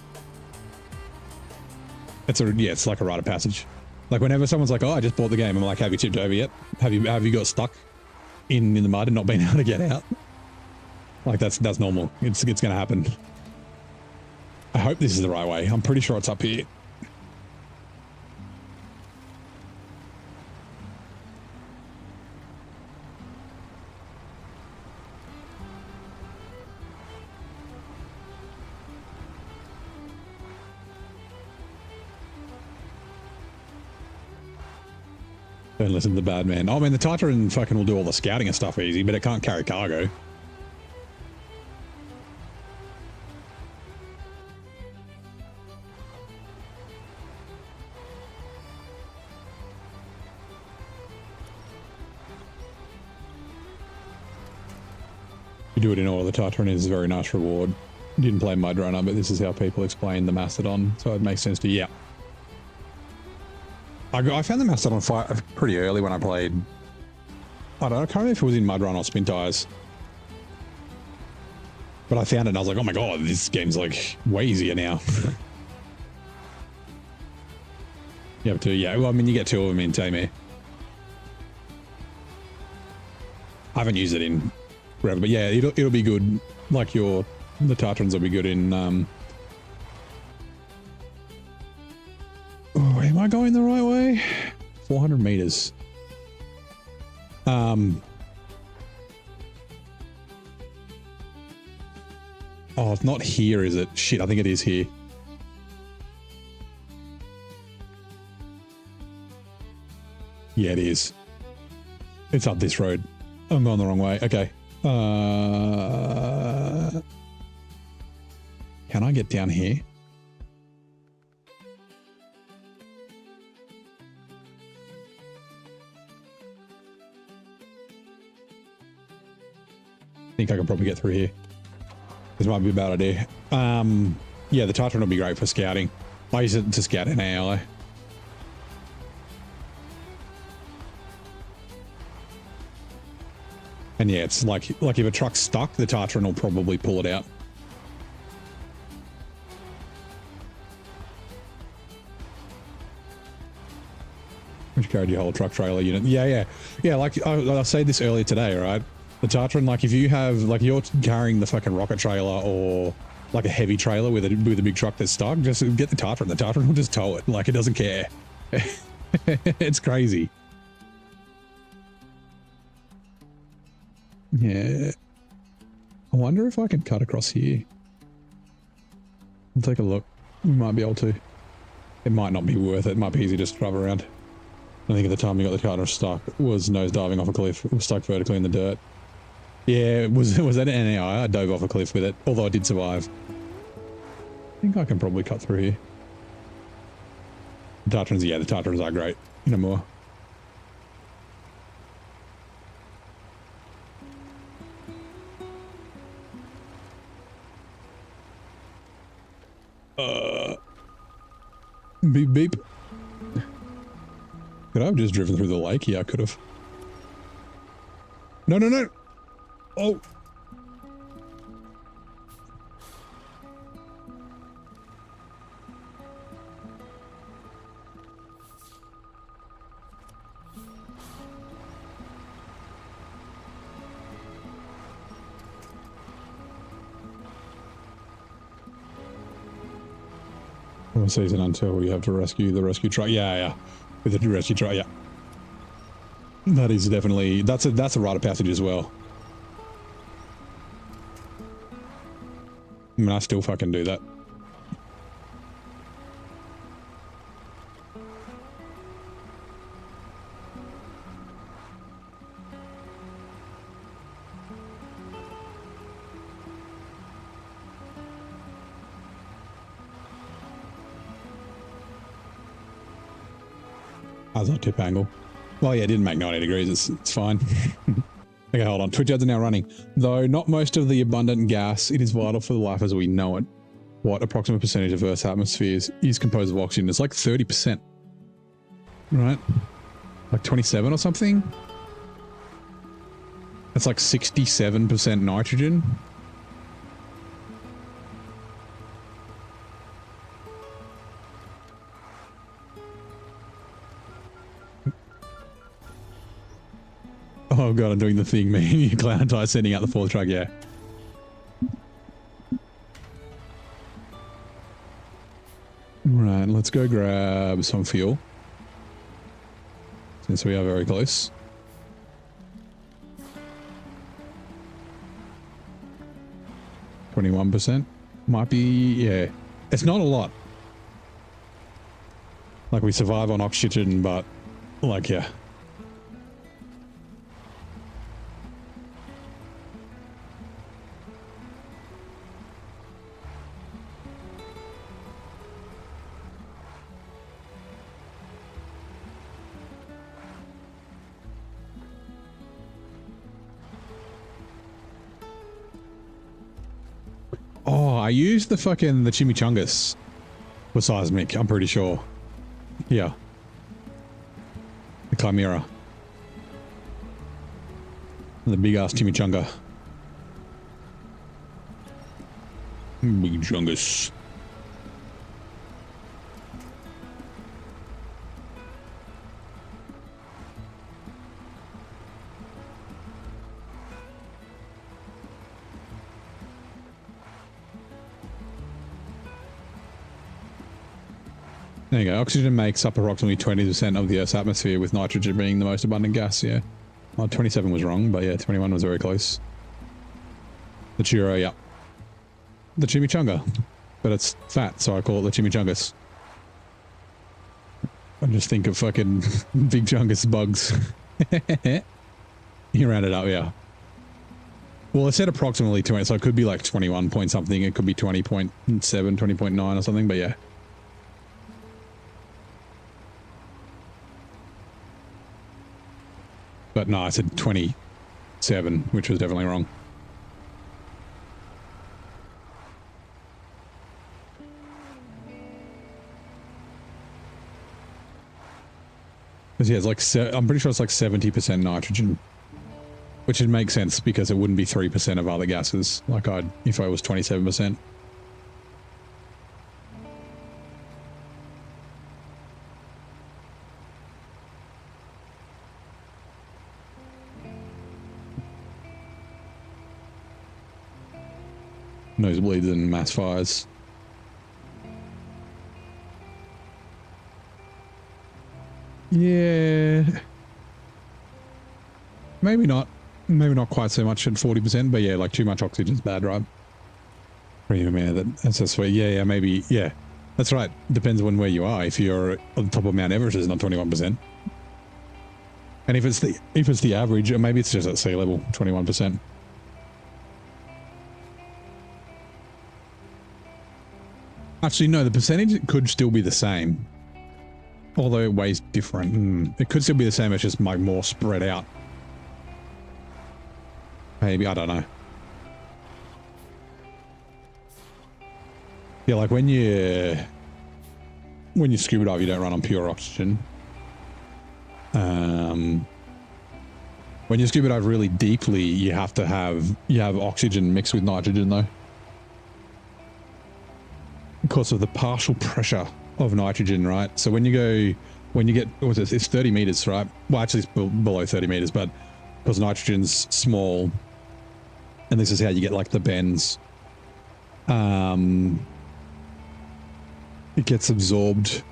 It's like a rite of passage. Like whenever someone's like, oh, I just bought the game, I'm like, have you tipped over yet? Have you got stuck in the mud and not been able to get out? Like that's normal. It's going to happen. I hope this is the right way. I'm pretty sure it's up here. Don't listen to the bad man. Oh, I mean, the Tatran fucking will do all the scouting and stuff easy, but it can't carry cargo. You do it in order. The Tatran is a very nice reward. Didn't play MudRunner, but this is how people explain the Mastodon, so it makes sense to you. Yeah. I found the Mastodon fight pretty early when I played. I can't remember if it was in MudRun or Spin Tires. But I found it and I was like, oh my god, this game's like way easier now. You have two, yeah. Well, I mean, you get two of them in Tamir. I haven't used it in forever, but yeah, it'll be good. Like the Tatrans will be good in oh, am I going the right way? 400 meters. Oh, it's not here, is it? Shit, I think it is here. Yeah, it is. It's up this road. I'm going the wrong way. Okay. Can I get down here? I think I can probably get through here. This might be a bad idea. Yeah, the Tatran will be great for scouting. I use it to scout in ALA. And yeah, it's like if a truck's stuck, the Tatran will probably pull it out. Which carried your whole truck trailer unit. Yeah. Like I said this earlier today, right? The Tatran, like if you have, like you're carrying the fucking rocket trailer or like a heavy trailer with a big truck that's stuck, just get the Tatran. The Tatran will just tow it. Like it doesn't care. It's crazy. Yeah. I wonder if I can cut across here. I'll take a look. We might be able to. It might not be worth it. It might be easy just to drive around. I think at the time we got the Tatran stuck, it was nose diving off a cliff. It was stuck vertically in the dirt. Yeah, was that an NAI? I dove off a cliff with it, although I did survive. I think I can probably cut through here. The Tatrans, yeah, the Tatrans are great. No more. Beep beep. Could I have just driven through the lake? Yeah, I could have. No. Oh. One season until we have to rescue the rescue truck. Yeah. With the rescue truck, yeah. That is definitely, that's a rite of passage as well. I mean, I still fucking do that. How's our tip angle? Well, yeah, it didn't make 90 degrees. It's fine. Okay, hold on. Twitch ads are now running. Though not most of the abundant gas, it is vital for the life as we know it. What approximate percentage of Earth's atmosphere is composed of oxygen? It's like 30%. Right? Like 27 or something? That's like 67% nitrogen. Oh god, I'm doing the thing, man. Cloud tie sending out the fourth truck, yeah. Right, let's go grab some fuel. Since we are very close. %. Might be, yeah. It's not a lot. Like we survive on oxygen, but like, yeah. Oh, I used the chimichangas for seismic, I'm pretty sure. Yeah. The Chimera. The big ass chimichanga. Big chungus. There you go. Oxygen makes up approximately 20% of the Earth's atmosphere, with nitrogen being the most abundant gas, yeah. Well, 27 was wrong, but yeah, 21 was very close. The churro, yeah. The chimichanga. But it's fat, so I call it the chimichangas. I just think of fucking big chungus bugs. You round it up, yeah. Well, it said approximately 20, so it could be like 21 point something. It could be 20.7, 20.9 or something, but yeah. But no, I said 27, which was definitely wrong. Because yeah, it's like I'm pretty sure it's like 70% nitrogen, which would make sense because it wouldn't be 3% of other gases. Like if I was 27%. Nosebleeds and mass fires. Yeah. Maybe not. Maybe not quite so much at 40%, but yeah, like too much oxygen's bad, right? Premium air, that's so sweet. Yeah, maybe, yeah. That's right. Depends on where you are. If you're on top of Mount Everest, it's not 21%. And if it's the average, or maybe it's just at sea level, 21%. Actually, no, the percentage could still be the same. Although it weighs different. It could still be the same, it's just like more spread out. Maybe, I don't know. Yeah, like when you scuba dive, you don't run on pure oxygen. When you scuba dive really deeply, you have oxygen mixed with nitrogen though. Because of the partial pressure of nitrogen, right? So when you get, it's 30 meters, right? Well, actually it's below 30 meters, but because nitrogen's small, and this is how you get like the bends, it gets absorbed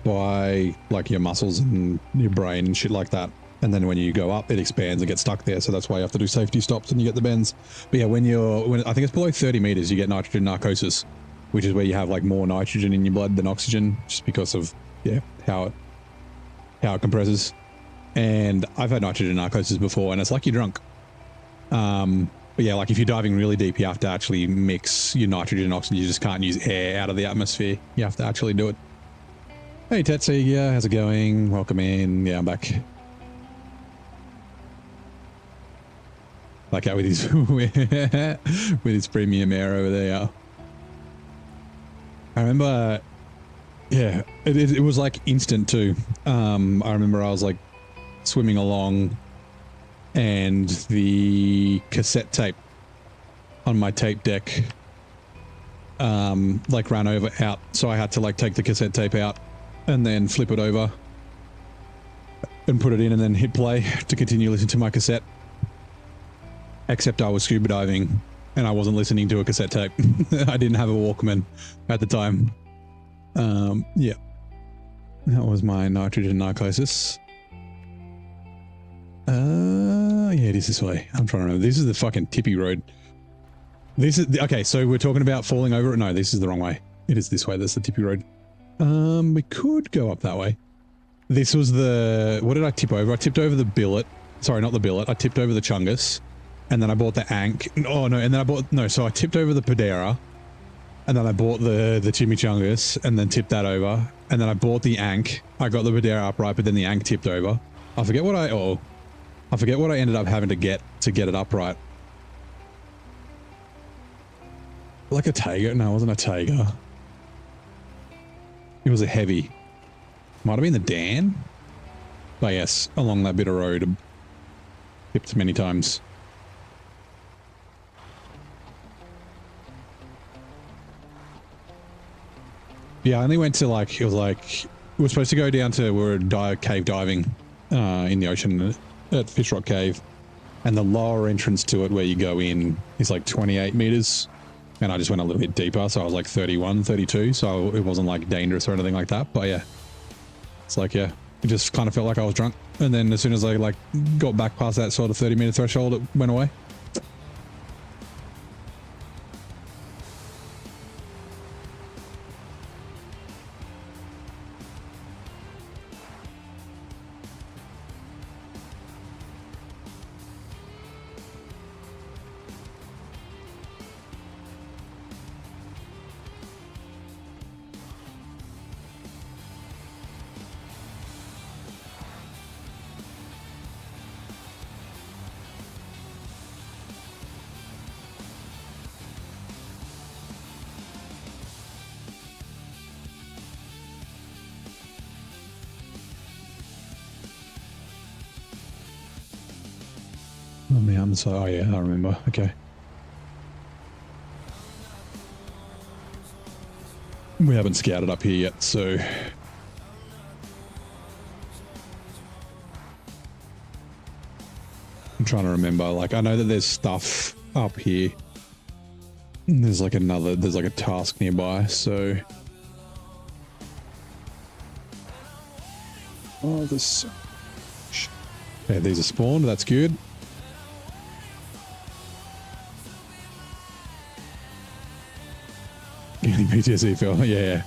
by like your muscles and your brain and shit like that. And then when you go up, it expands and gets stuck there. So that's why you have to do safety stops and you get the bends. But yeah, when I think it's below 30 meters, you get nitrogen narcosis, which is where you have like more nitrogen in your blood than oxygen, just because of, yeah, how it compresses. And I've had nitrogen narcosis before, and it's like you're drunk. But yeah, like if you're diving really deep, you have to actually mix your nitrogen and oxygen. You just can't use air out of the atmosphere. You have to actually do it. Hey Tetsi, yeah, how's it going? Welcome in. Yeah, I'm back. Like out with his with his premium air over there. I remember, yeah, it was like instant too. I remember I was like swimming along, and the cassette tape on my tape deck like ran out, so I had to like take the cassette tape out and then flip it over and put it in and then hit play to continue listening to my cassette. Except I was scuba diving and I wasn't listening to a cassette tape. I didn't have a Walkman at the time. Yeah, that was my nitrogen narcosis. Yeah, it is this way. I'm trying to remember. This is the fucking tippy road. This is okay. So we're talking about falling over it. No, this is the wrong way. It is this way. That's the tippy road. We could go up that way. This was the, what did I tip over? I tipped over the billet. Sorry, not the billet. I tipped over the chungus, and then I bought the ankh. Oh no, and then I bought, no, so I tipped over the Padera, and then I bought the chimichangas, and then tipped that over, and then I bought the ankh. I got the Padera upright, but then the ankh tipped over. I forget what I ended up having to get it upright. Like a Taiga? No, it wasn't a Taiga. It was a heavy. Might have been the Dan? But yes, along that bit of road. Tipped many times. Yeah, I only went to like, it was supposed to go down to, we were cave diving in the ocean at Fish Rock Cave. And the lower entrance to it where you go in is like 28 meters. And I just went a little bit deeper, so I was like 31, 32, so it wasn't like dangerous or anything like that. But yeah, it's like, yeah, it just kind of felt like I was drunk. And then as soon as I like got back past that sort of 30-meter threshold, it went away. Oh, man. So, oh yeah, I remember. Okay. We haven't scouted up here yet, so... I'm trying to remember, like, I know that there's stuff up here. There's like a task nearby, so... Oh, this... Okay, these are spawned, that's good. Getting PTSD feel, yeah.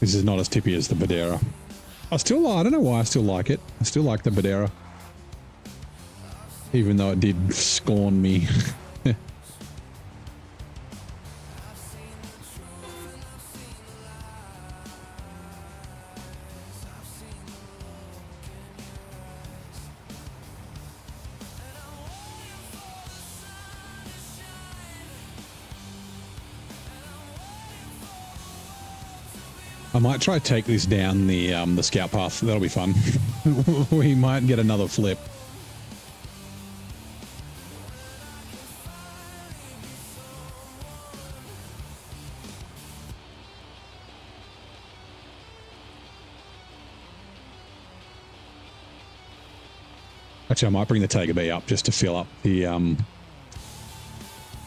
This is not as tippy as the Badera. I don't know why I still like it. I still like the Badera. Even though it did scorn me. I might try to take this down the scout path. That'll be fun. We might get another flip. Actually, I might bring the Tiger Bee up just to fill up the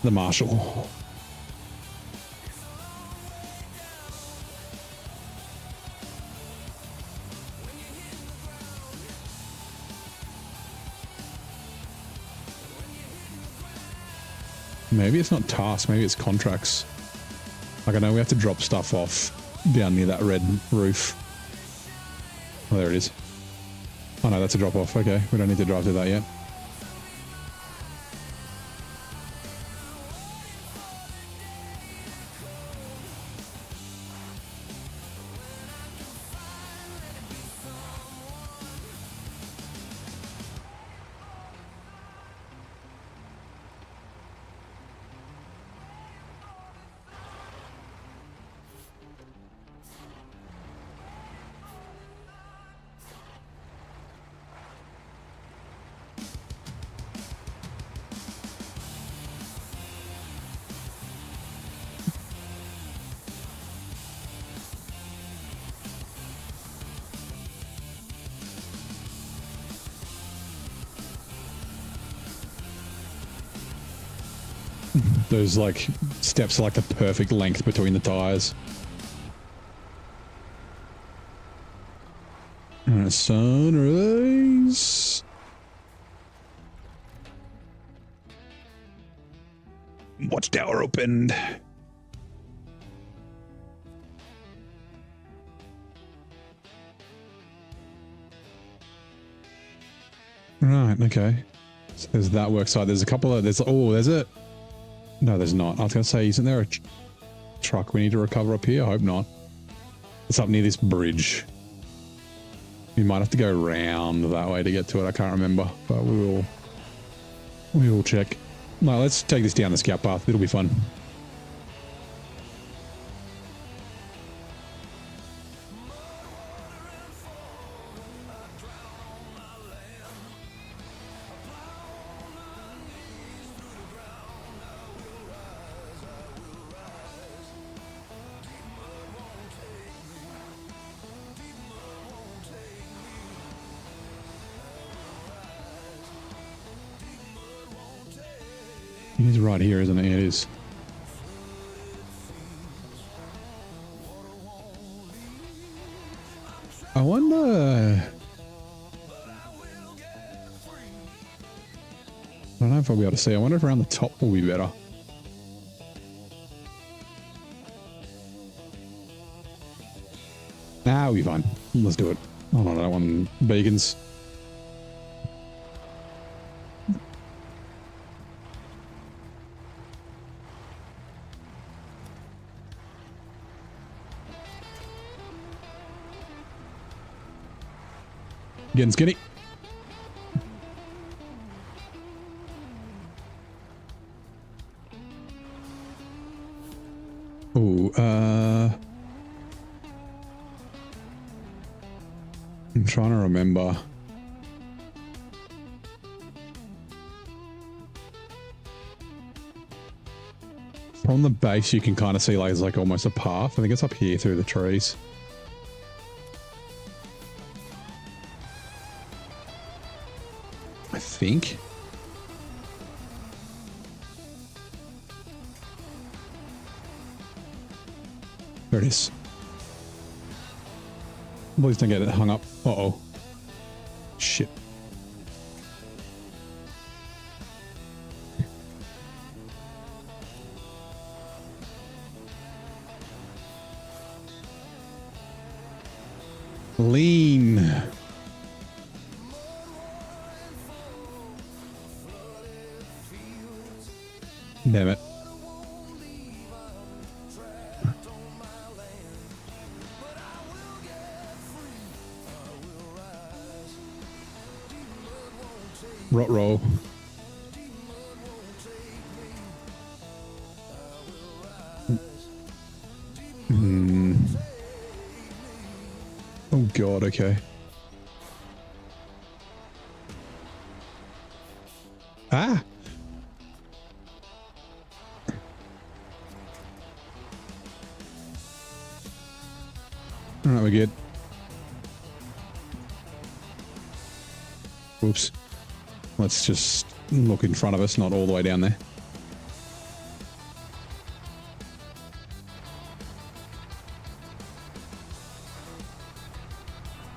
Marshal. Maybe it's not tasks, maybe it's contracts. Like, I know we have to drop stuff off down near that red roof. Oh, there it is. Oh no, that's a drop off. Okay, we don't need to drive to that yet. Those, like, steps are like the perfect length between the tires. Sunrise. Watchtower opened. Right, okay. So there's that work site. There's a couple of... there's it. No, there's not. I was going to say, isn't there a truck we need to recover up here? I hope not. It's up near this bridge. We might have to go round that way to get to it. I can't remember, but we will check. No, let's take this down the scout path. It'll be fun. It is right here, isn't it? It is. I wonder... I don't know if I'll be able to see. I wonder if around the top will be better. Nah, we'll be fine. Let's do it. Oh no, I don't want beacons. Getting skinny. Ooh, I'm trying to remember. From the base, you can kind of see like it's like almost a path. I think it's up here through the trees. I think. There it is. Please don't get it hung up. Uh-oh. Shit. Lean. Damn it. Rot roll. Oh god, okay. Ah! Alright, we're good. Whoops. Let's just look in front of us, not all the way down there.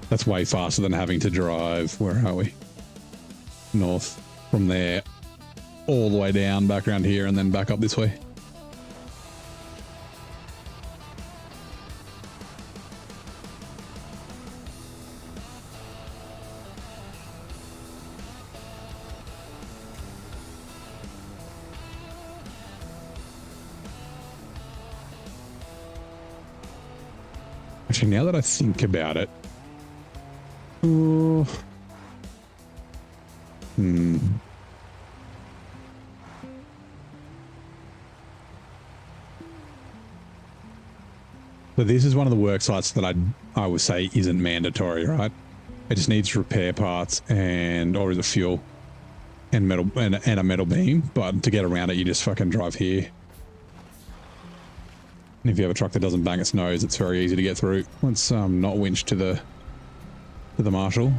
That's way faster than having to drive, where are we? North. From there, all the way down, back around here, and then back up this way. Actually, now that I think about it, But this is one of the work sites that I would say isn't mandatory, right? It just needs repair parts and or is it fuel and metal and a metal beam. But to get around it, you just fucking drive here. And if you have a truck that doesn't bang its nose, it's very easy to get through. Let's not winch to the marshal.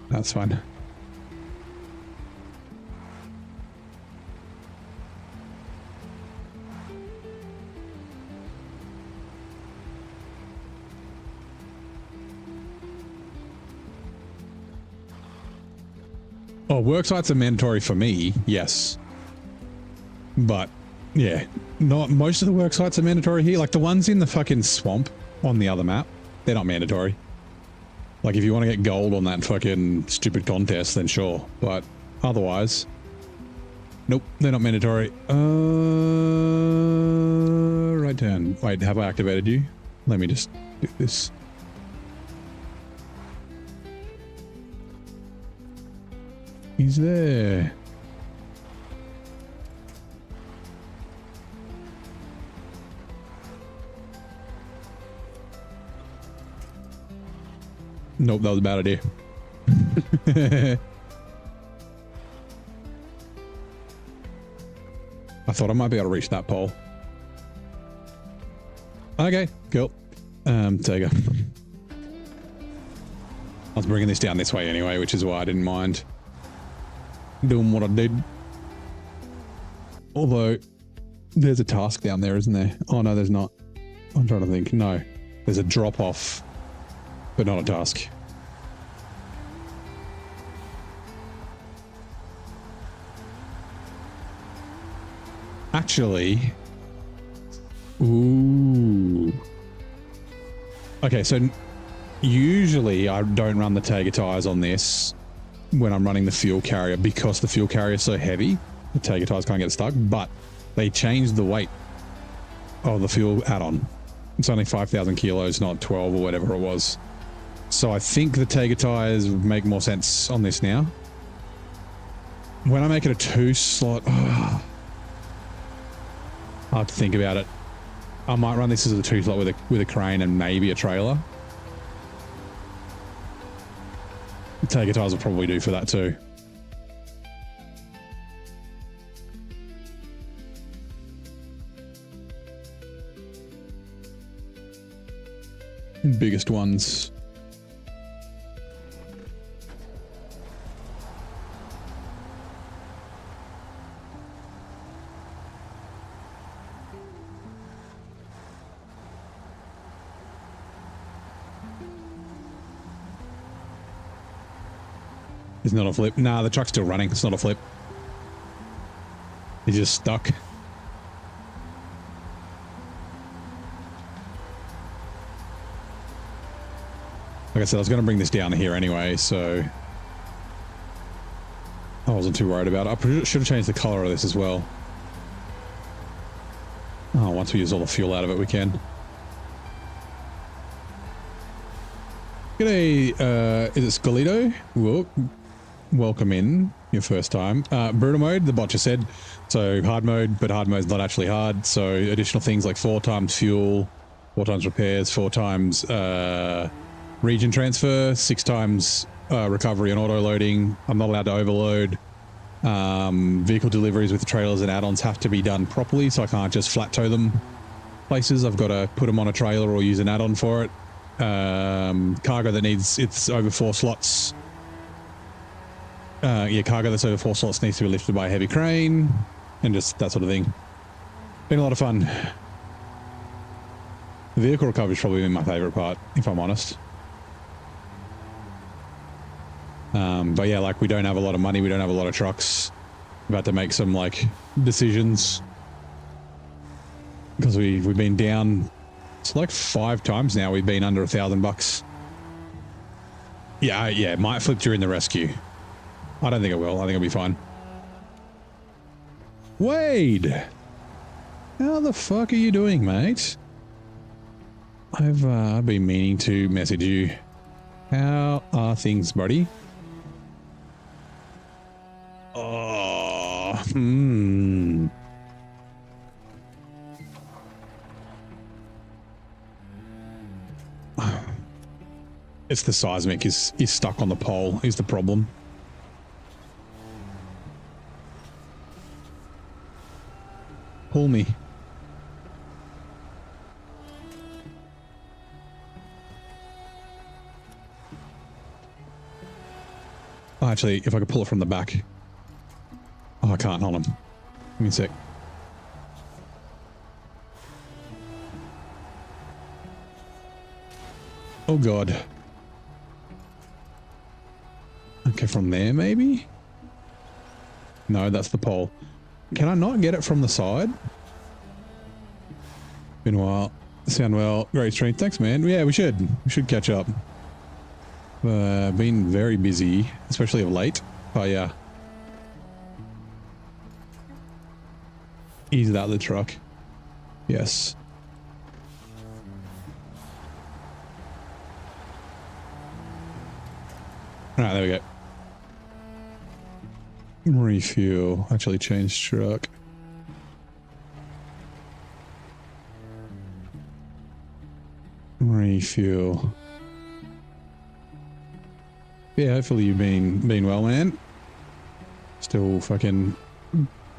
That's fine. Oh, work sites are mandatory for me, yes. But, yeah, not most of the work sites are mandatory here. Like the ones in the fucking swamp on the other map, they're not mandatory. Like if you want to get gold on that fucking stupid contest, then sure. But otherwise, nope, they're not mandatory. Right turn. Wait, have I activated you? Let me just do this. He's there. Nope, that was a bad idea. I thought I might be able to reach that pole. Okay, cool. Take a. I was bringing this down this way anyway, which is why I didn't mind doing what I did. Although, there's a task down there, isn't there? Oh no, there's not. I'm trying to think. No, there's a drop off, but not a task. Actually, ooh. Okay, so usually I don't run the Tiger tires on this when I'm running the fuel carrier because the fuel carrier is so heavy. The Tiger tires can't get stuck, but they changed the weight of the fuel add-on. It's only 5,000 kilos, not 12 or whatever it was. So I think the Tega tires would make more sense on this now. When I make it a 2 slot, I'll have to think about it. I might run this as a 2 slot with a crane and maybe a trailer. The Tega tires will probably do for that too. Biggest ones. It's not a flip. Nah, the truck's still running. It's not a flip. He's just stuck. Like I said, I was going to bring this down here anyway, so I wasn't too worried about it. I should have changed the color of this as well. Oh, once we use all the fuel out of it, we can. G'day, is it Scalito? Whoa. Welcome in, your first time. Brutal mode, the bot just said. So hard mode, but hard mode's not actually hard. So additional things like 4 times fuel, 4 times repairs, 4 times region transfer, 6 times recovery and auto loading. I'm not allowed to overload. Vehicle deliveries with the trailers and add-ons have to be done properly, so I can't just flat tow them places. I've got to put them on a trailer or use an add-on for it. Cargo that needs, it's over 4 slots. Yeah, cargo that's over 4 slots needs to be lifted by a heavy crane, and just that sort of thing. Been a lot of fun. The vehicle recovery's probably been my favourite part, if I'm honest. But yeah, like, we don't have a lot of money, we don't have a lot of trucks. We've had to make some, like, decisions. Because we've been down, it's like 5 times now we've been under $1,000. Yeah, it might flip during the rescue. I don't think it will. I think it'll be fine. Wade! How the fuck are you doing, mate? I've been meaning to message you. How are things, buddy? Oh, It's the seismic is stuck on the pole is the problem. Pull me. Oh, actually, if I could pull it from the back. Oh, I can't. Hold on. Give me a sec. Oh, God. Okay, from there, maybe? No, that's the pole. Can I not get it from the side? Been a while. Sound well. Great stream. Thanks, man. Yeah, we should. We should catch up. Been very busy, especially of late. But yeah. Is that the truck? Yes. Alright, there we go. Refuel. Actually change truck. Refuel. Yeah, hopefully you've been well, man. Still fucking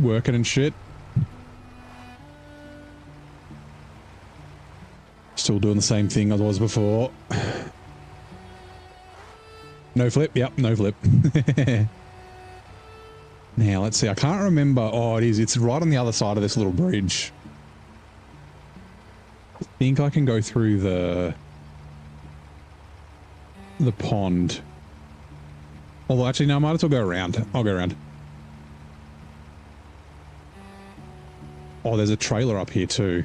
working and shit. Still doing the same thing I was before. No flip. Yep, no flip. Now, let's see. I can't remember. Oh, it is. It's right on the other side of this little bridge. I think I can go through the pond. Although, actually, no, I might as well go around. I'll go around. Oh, there's a trailer up here too.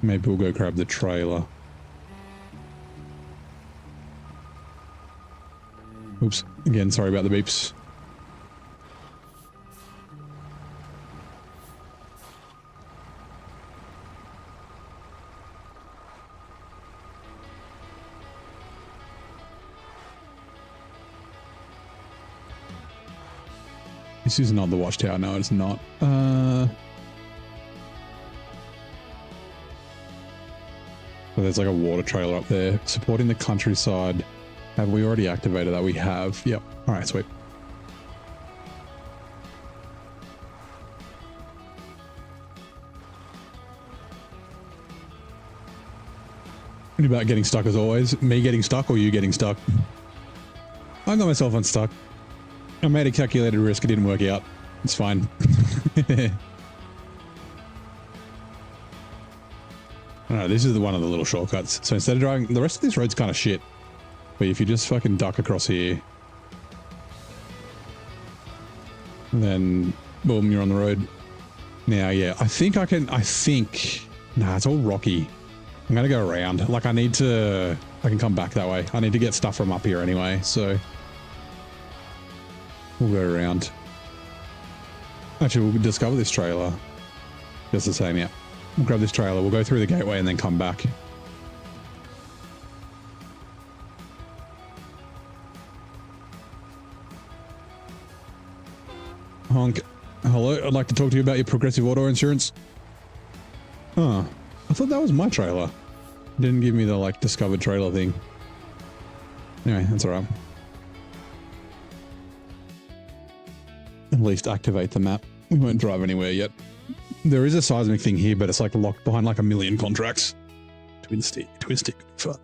Maybe we'll go grab the trailer. Oops. Again, sorry about the beeps. This is not the watchtower. No, it's not. So there's like a water trailer up there supporting the countryside. Have we already activated that? We have. Yep. All right, sweet. What about getting stuck as always? Me getting stuck or you getting stuck? I got myself unstuck. I made a calculated risk. It didn't work out. It's fine. Alright, this is one of the little shortcuts. So instead of driving, the rest of this road's kind of shit. But if you just fucking duck across here, then boom, you're on the road. Now, yeah, I think, nah, it's all rocky. I'm going to go around. Like, I can come back that way. I need to get stuff from up here anyway, so we'll go around. Actually, we'll discover this trailer. Just the same, yeah. We'll grab this trailer, we'll go through the gateway and then come back. Honk. Hello, I'd like to talk to you about your progressive auto insurance. Huh. I thought that was my trailer. Didn't give me the, like, discovered trailer thing. Anyway, that's alright. At least activate the map. We won't drive anywhere yet. There is a seismic thing here, but it's like locked behind like a million contracts. Twin stick, fun.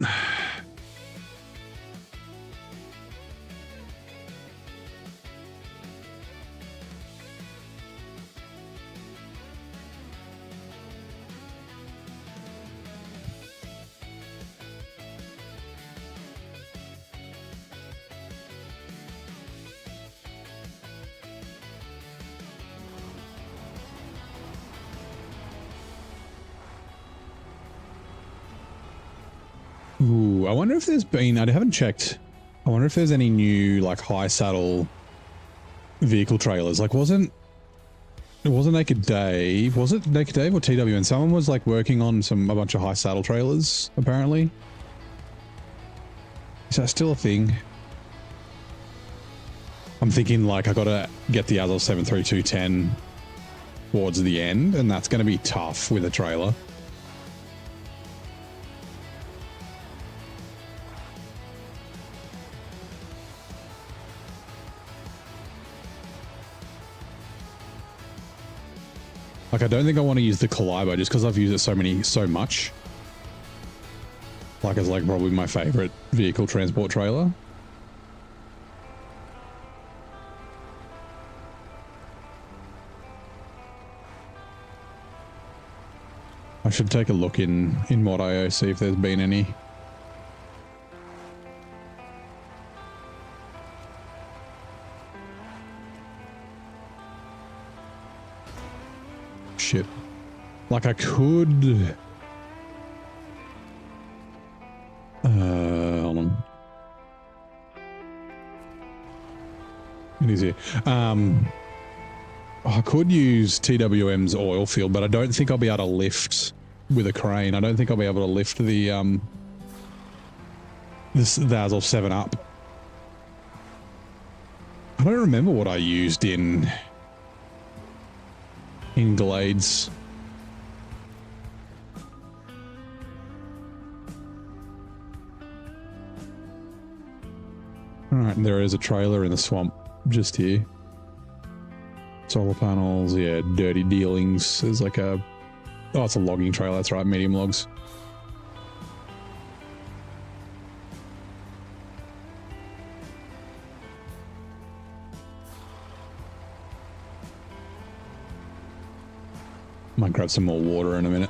Ooh, I wonder if there's been, I haven't checked. I wonder if there's any new like high saddle vehicle trailers. Like it wasn't Naked Dave. Was it Naked Dave or TW? And someone was like working on a bunch of high saddle trailers, apparently. Is that still a thing? I'm thinking like I gotta get the Azov 73210 towards the end, and that's gonna be tough with a trailer. Like, I don't think I want to use the Caliber just because I've used it so much. Like, it's like probably my favorite vehicle transport trailer. I should take a look in Mod.io, see if there's been any. Shit. Like I could... hold on. It is here. I could use TWM's oil field, but I don't think I'll be able to lift with a crane. I don't think I'll be able to lift the Azov 7 up. I don't remember what I used in Glades. Alright, there is a trailer in the swamp just here. Solar panels, yeah, dirty dealings. There's like a... Oh, it's a logging trailer, that's right, medium logs. Might grab some more water in a minute.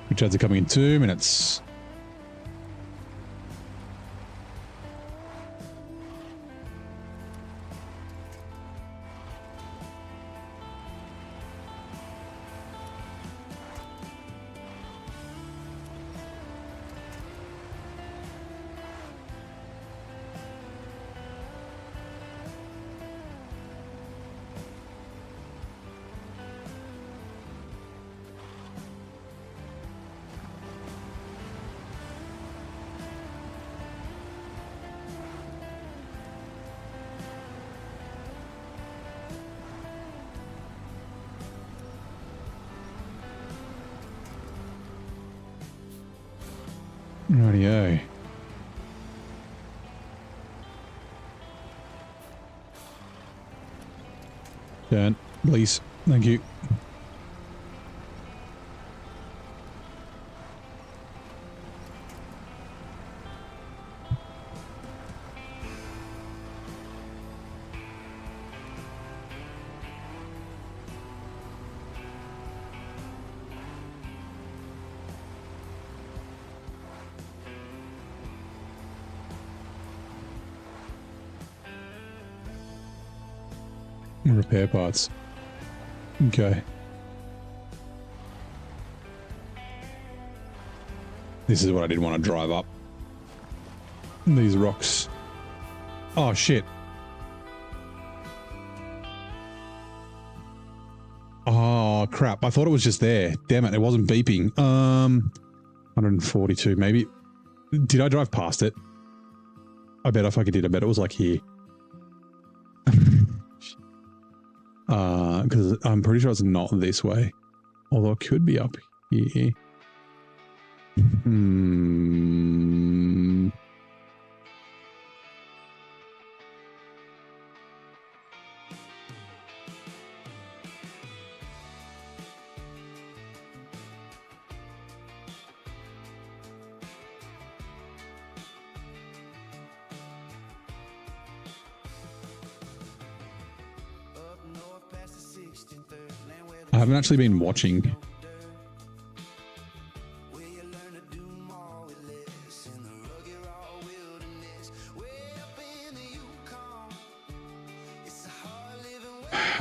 Which ads are coming in 2 minutes. Rightio. Turn, please. Thank you. Repair parts. Okay. This is what I didn't want to drive up. These rocks. Oh, shit. Oh, crap. I thought it was just there. Damn it. It wasn't beeping. 142, maybe. Did I drive past it? I bet if I did, I bet it was like here. Because I'm pretty sure it's not this way. Although it could be up here. I haven't actually been watching.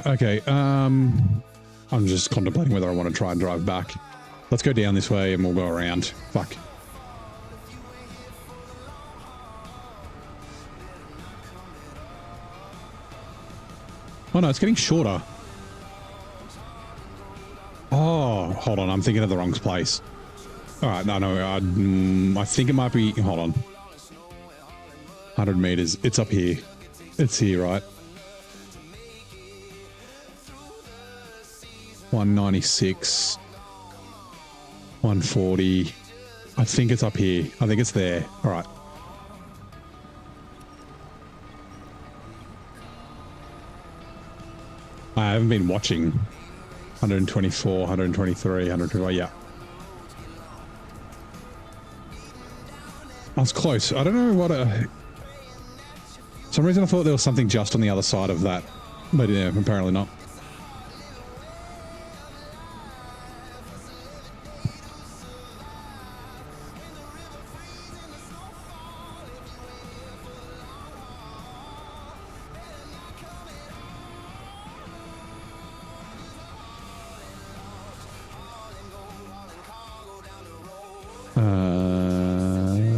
Okay, I'm just contemplating whether I want to try and drive back. Let's go down this way and we'll go around. Fuck. Oh no, it's getting shorter. Oh, hold on, I'm thinking of the wrong place. Alright, no, I think it might be, hold on. 100 meters, it's up here. It's here, right? 196. 140. I think it's up here. I think it's there. Alright. I haven't been watching. 124, 123, 124, yeah. I was close. I don't know what for some reason I thought there was something just on the other side of that. But yeah, apparently not.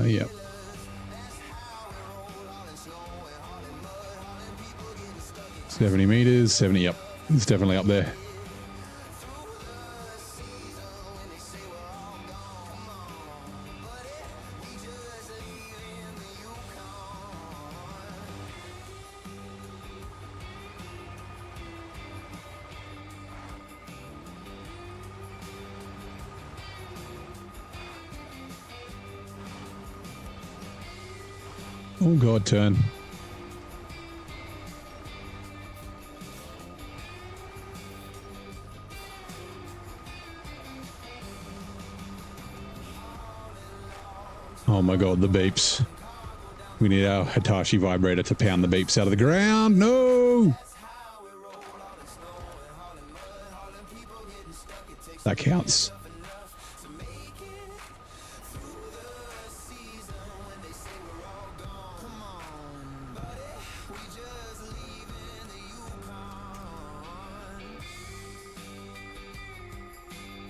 Yep. $70 meters, 70, yep. It's definitely up there. Oh god, turn. Oh my god, the beeps. We need our Hitachi vibrator to pound the beeps out of the ground. No! That counts.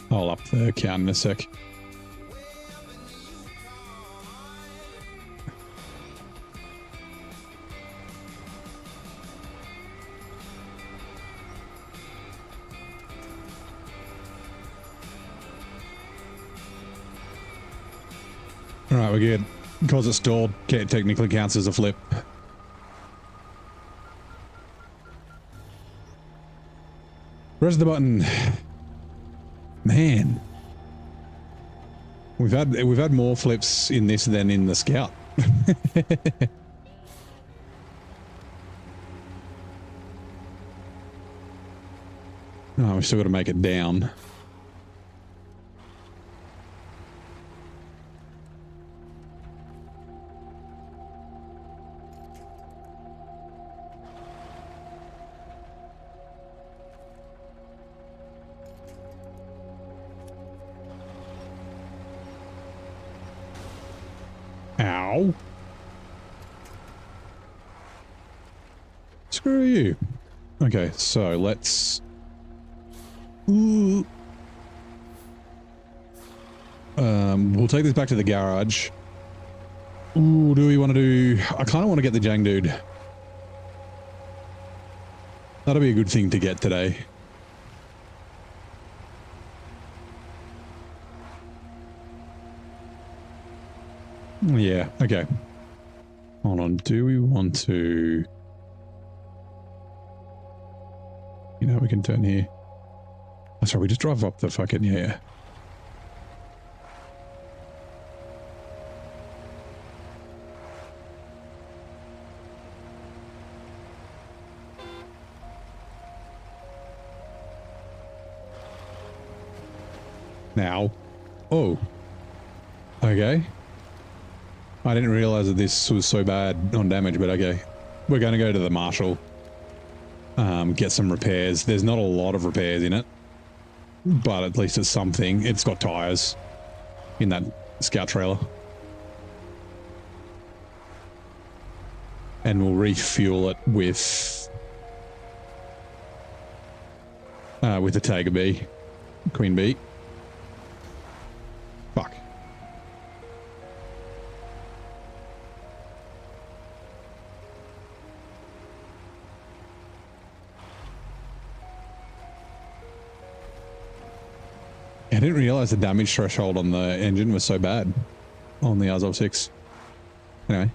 I'll up the count in a sec. Alright, we're good. Because it's stalled, it technically counts as a flip. Where's the button? Man. We've had more flips in this than in the Scout. Oh, we've still got to make it down. Ow. Screw you. Okay, so let's... Ooh. We'll take this back to the garage. Ooh, do we want to do... I kind of want to get the Jang Dude. That'll be a good thing to get today. Yeah, okay. Hold on, do we want to... You know, we can turn here. Oh, sorry, we just drive up the fucking... Yeah. Now. Oh. Okay. I didn't realize that this was so bad on damage, but okay. We're going to go to the Marshall. Get some repairs. There's not a lot of repairs in it, but at least it's something. It's got tires in that Scout trailer. And we'll refuel it with the Tiger Bee. Queen Bee. Fuck. I didn't realize the damage threshold on the engine was so bad on the Azov 6. Anyway.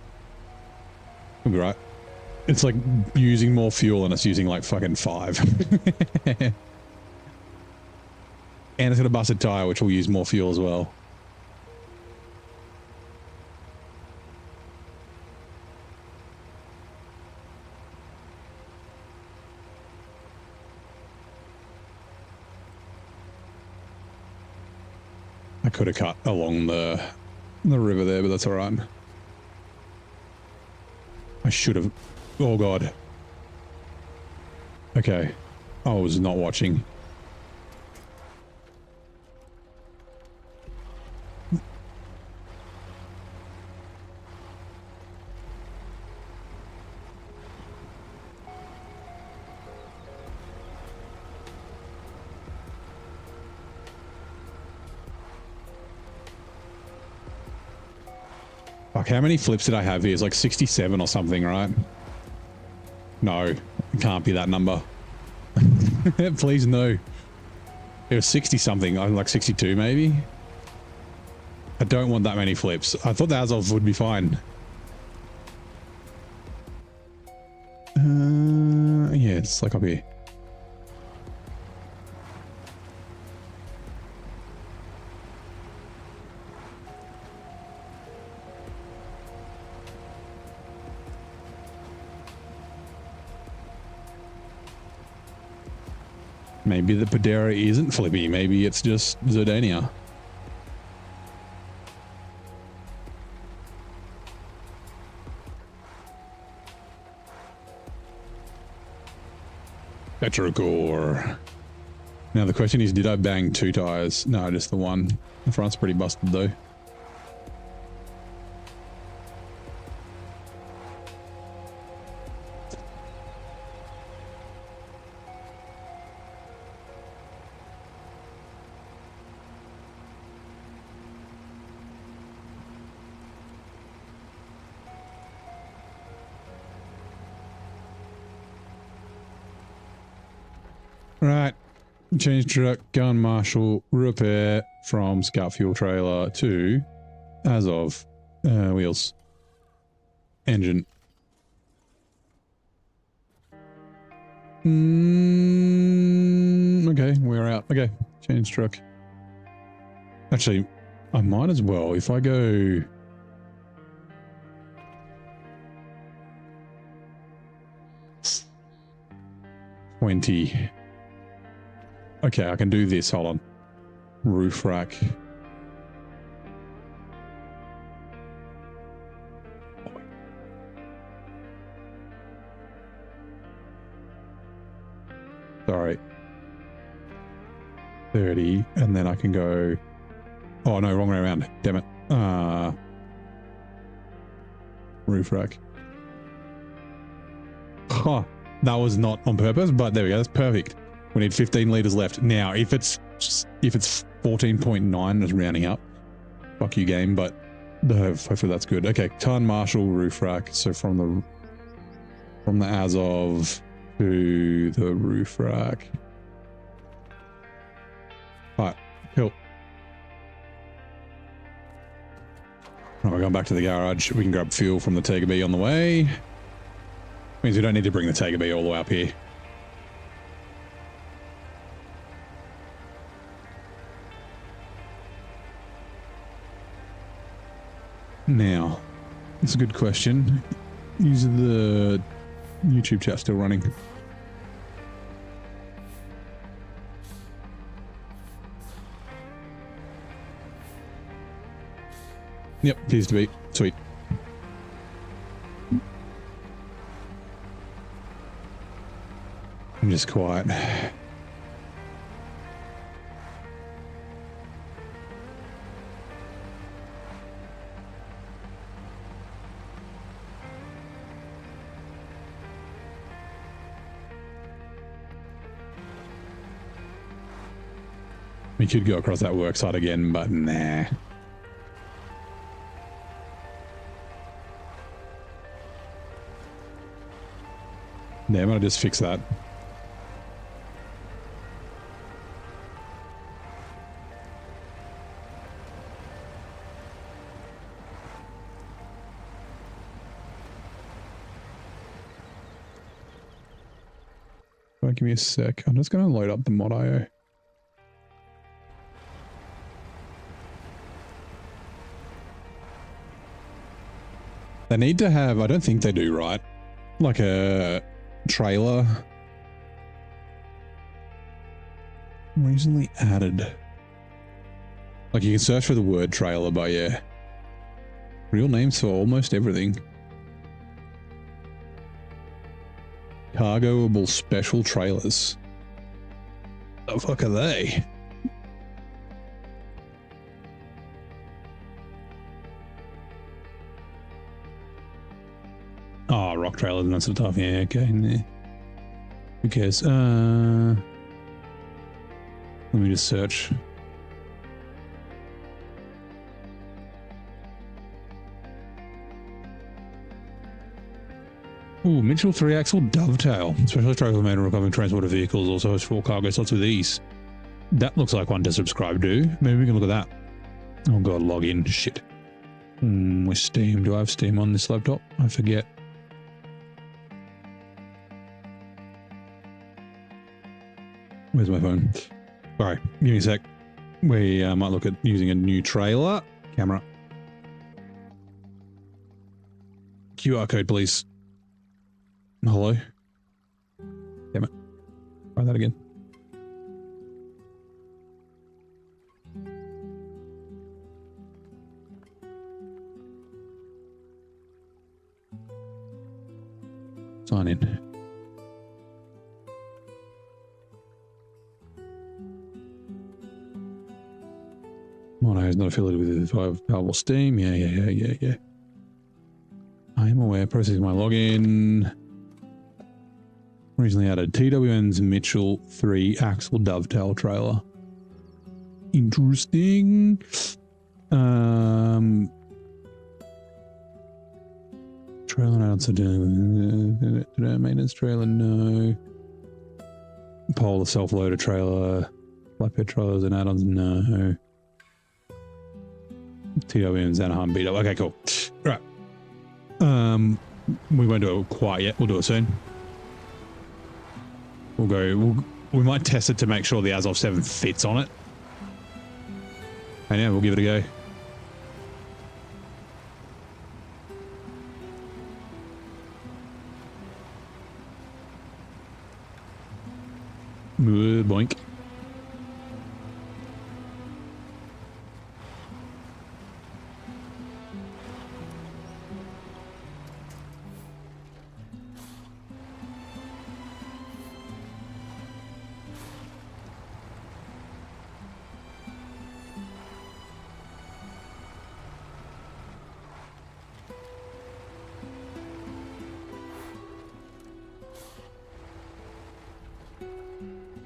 We'll be right. It's like using more fuel and it's using like fucking 5. And it's got a busted tire, which will use more fuel as well. I could have cut along the river there, but that's all right. I should have. Oh god. Okay. I was not watching. Fuck, how many flips did I have here? It's like 67 or something, right? No, it can't be that number. Please, no. It was 60 something, like 62 maybe? I don't want that many flips. I thought the Azov would be fine. Yeah, it's like up here. Maybe the Padera isn't flippy. Maybe it's just Zurdania. Petrichor. Now the question is, did I bang 2 tires? No, just the one. The front's pretty busted though. Right, change truck, gun marshal, repair from Scout fuel trailer to Azov wheels, engine. Okay, we're out. Okay, change truck. Actually, I might as well, if I go... $20. Okay, I can do this. Hold on. Roof rack. Sorry. 30, and then I can go... Oh, no, wrong way around. Damn it. Roof rack. Huh. That was not on purpose, but there we go. That's perfect. We need 15 litres left. Now, if it's 14.9, just rounding up. Fuck you, game, but hopefully that's good. Okay, ton Marshall roof rack. So from the as of to the roof rack. Alright, cool. Right, we're going back to the garage. We can grab fuel from the Tiger Bee on the way. Means we don't need to bring the Tiger Bee all the way up here. Now, that's a good question. Is the YouTube chat still running? Yep, appears to be. Sweet. I'm just quiet. We could go across that work site again, but nah. Yeah, I'm gonna just fix that. Right, give me a sec. I'm just gonna load up the mod IO. They need to have, I don't think they do, right? Like a trailer. Recently added. Like you can search for the word trailer, but yeah. Real names for almost everything. Cargoable special trailers. The fuck are they? Oh, rock trailers and that sort of stuff. Yeah, okay. Nah. Who cares? Let me just search. Ooh, Mitchell 3-axle dovetail. Specialist trailer made for recovering transport of vehicles. Also has 4 cargo slots with ease. That looks like one to subscribe to. Maybe we can look at that. Oh god, log in. Shit. With Steam. Do I have Steam on this laptop? I forget. Where's my phone? Sorry, give me a sec. We might look at using a new trailer. Camera. QR code, please. Hello? Damn it. Try that again. Sign in. Mono is not affiliated with Powerful Steam. Yeah. I am aware. Processing my login. Recently added TWN's Mitchell 3-axle dovetail trailer. Interesting. Trailer outside maintenance trailer, no. Polar self-loader trailer. Flatbed trailers and add-ons, no. TWN's Anaheim beat up. Okay, cool. Right. We won't do it quite yet. We'll do it soon. We might test it to make sure the Azov 7 fits on it. And yeah, we'll give it a go. Boink.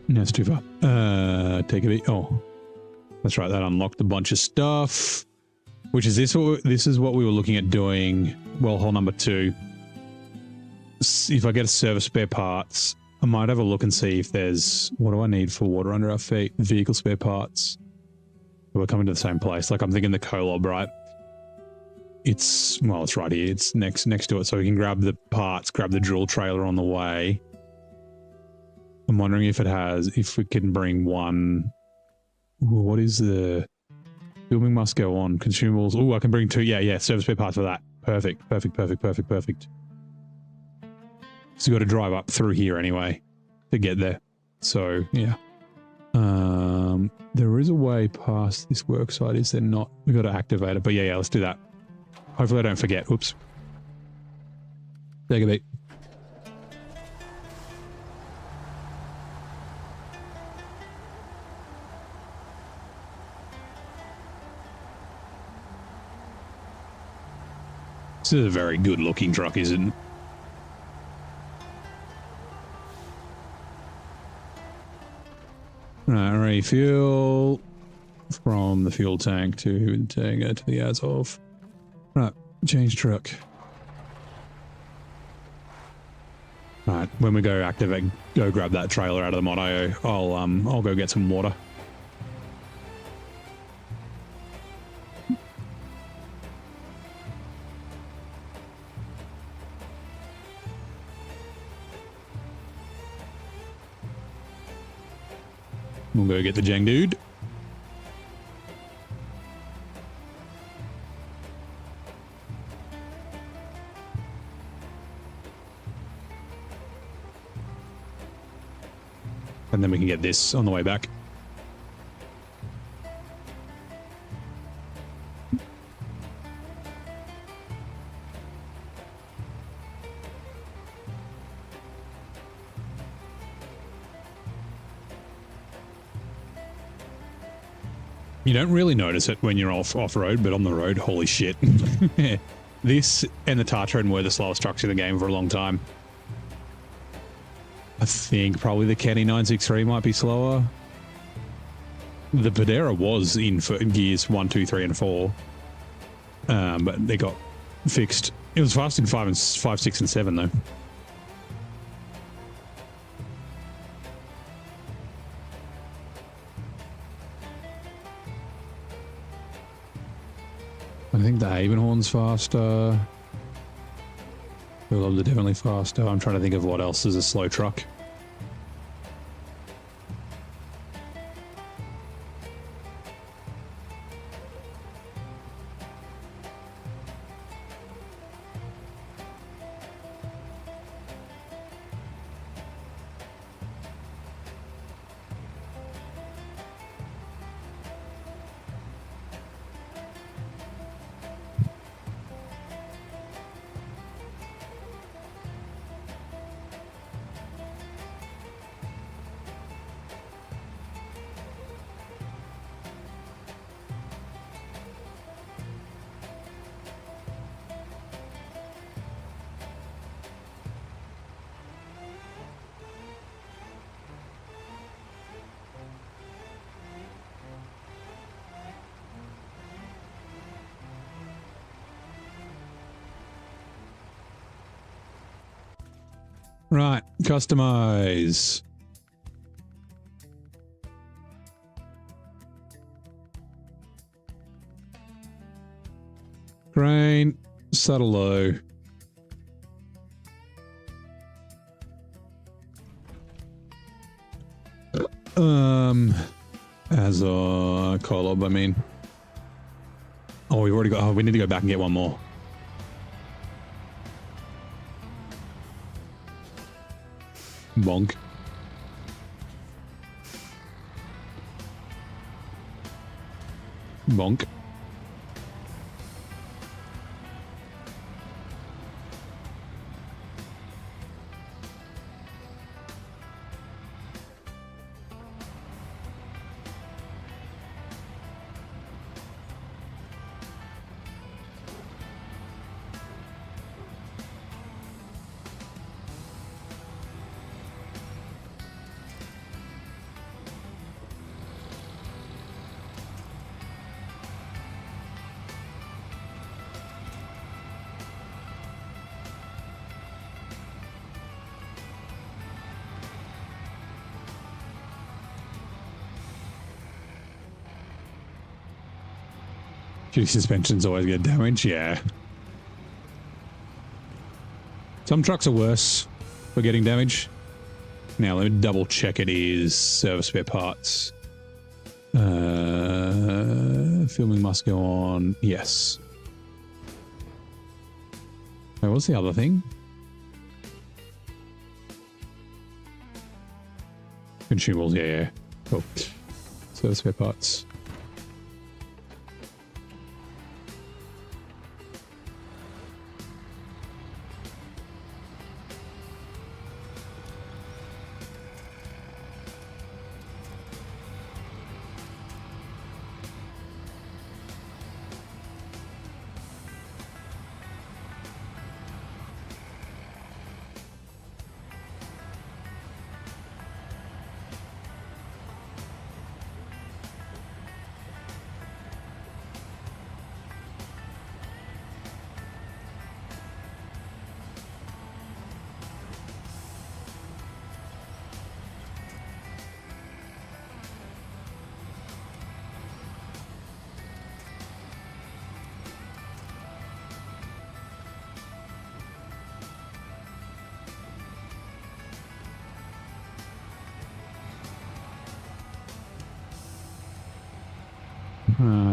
No, it's too far. Take a beat. Oh, that's right. That unlocked a bunch of stuff. Which is this? This is what we were looking at doing. Well, hole number 2. If I get a service spare parts, I might have a look and see if there's. What do I need for water under our feet? Vehicle spare parts. We're coming to the same place. Like I'm thinking the Kolob, right? It's it's right here. It's next to it, so we can grab the parts, grab the drill trailer on the way. I'm wondering if we can bring one. Ooh, what is the filming must go on? Consumables. Oh, I can bring 2. Yeah. Service spare parts for that. Perfect. So you got to drive up through here anyway to get there. So yeah. There is a way past this work site, is there not? We got to activate it, but yeah, let's do that. Hopefully I don't forget. Oops. Take a beat. This is a very good looking truck, isn't it? Right, refuel from the fuel tank to the tanker to the Azov. Right, change truck. Right, when we go activate, go grab that trailer out of the mod IO, I'll go get some water. We'll go get the Jang dude. And then we can get this on the way back. You don't really notice it when you're off-road, but on the road, holy shit. This and the Tartron were the slowest trucks in the game for a long time. I think probably the Kenny 963 might be slower. The Padera was in for gears 1, 2, 3, and 4. But they got fixed. It was fast in 5, 6, and 7, though. I think the Havenhorn's faster. They're definitely faster. I'm trying to think of what else is a slow truck. Right, customize. Grain, subtle low. As a Kolob, I mean. Oh, we've already got, oh, we need to go back and get one more. Bonk. Bonk. Duty suspensions always get damaged, yeah. Some trucks are worse for getting damage. Now, let me double check it is service spare parts. Filming must go on. Yes. Wait, what's the other thing? Consumables, yeah. Cool. Service spare parts.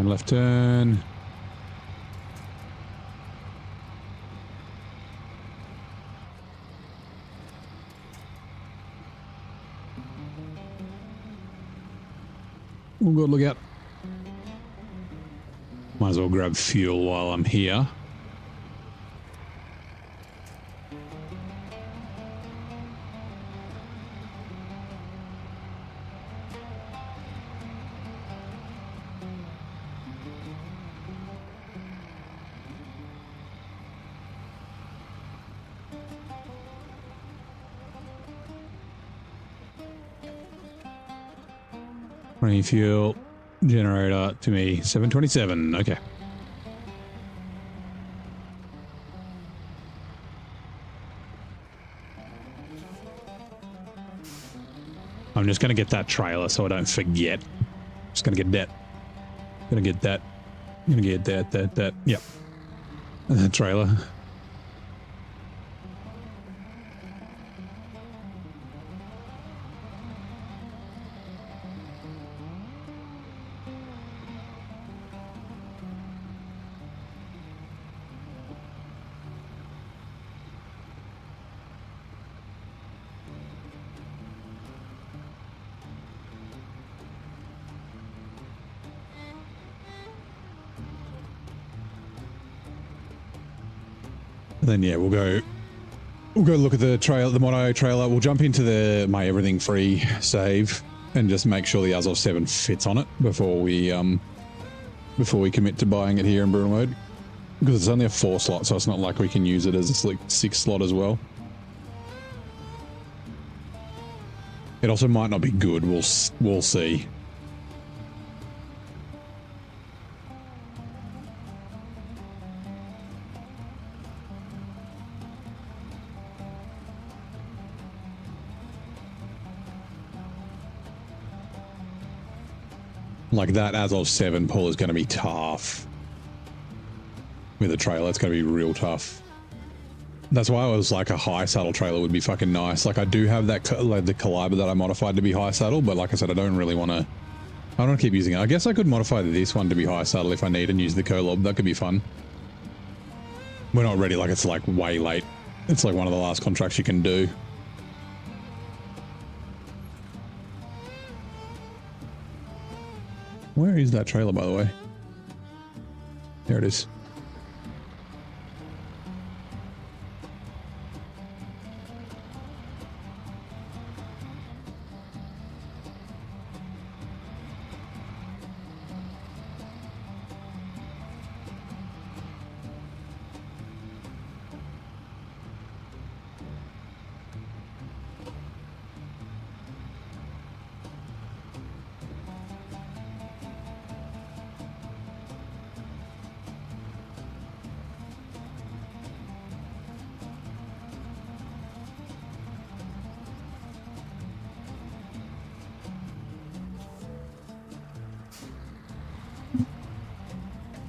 Left turn. Oh god, look out. Might as well grab fuel while I'm here. Running fuel generator to me 727. Okay. I'm just gonna get that trailer so I don't forget. Just gonna get that. Gonna get that. Gonna get that. Yep. And that trailer. And then yeah, we'll go look at the trailer, the Moto trailer. We'll jump into the my everything free save and just make sure the Azov 7 fits on it before we commit to buying it here in Brutal Mode. Because it's only a 4 slot, so it's not like we can use it as a 6 slot as well. It also might not be good. We'll see. Like that Azov 7 pull is going to be tough. With a trailer, it's going to be real tough. That's why I was like a high saddle trailer would be fucking nice. Like I do have that, like the Caliber that I modified to be high saddle, but like I said, I don't really want to, I don't want to keep using it. I guess I could modify this one to be high saddle if I need and use the Kolob. That could be fun. We're not ready, like it's like way late. It's like one of the last contracts you can do. Where is that trailer, by the way? There it is.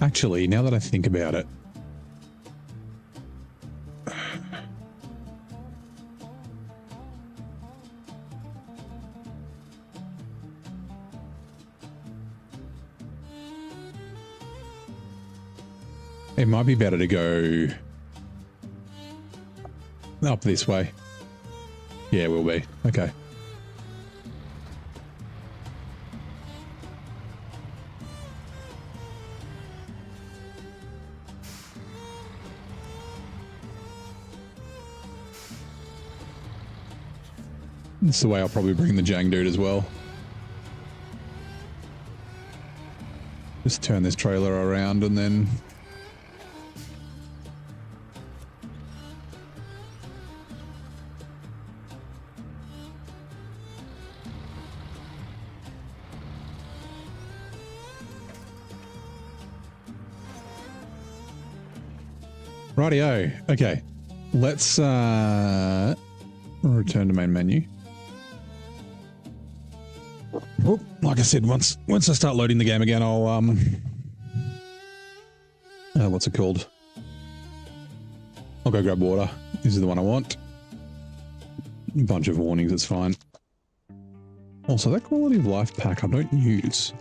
Actually, now that I think about it, it might be better to go up this way. Yeah, it will be. Okay. That's the way I'll probably bring the Jang dude as well. Just turn this trailer around and then... Rightio. Okay. Let's return to main menu. Oh, like I said, once I start loading the game again, I'll what's it called? I'll go grab water. This is the one I want. A bunch of warnings, it's fine. Also, that quality of life pack I don't use.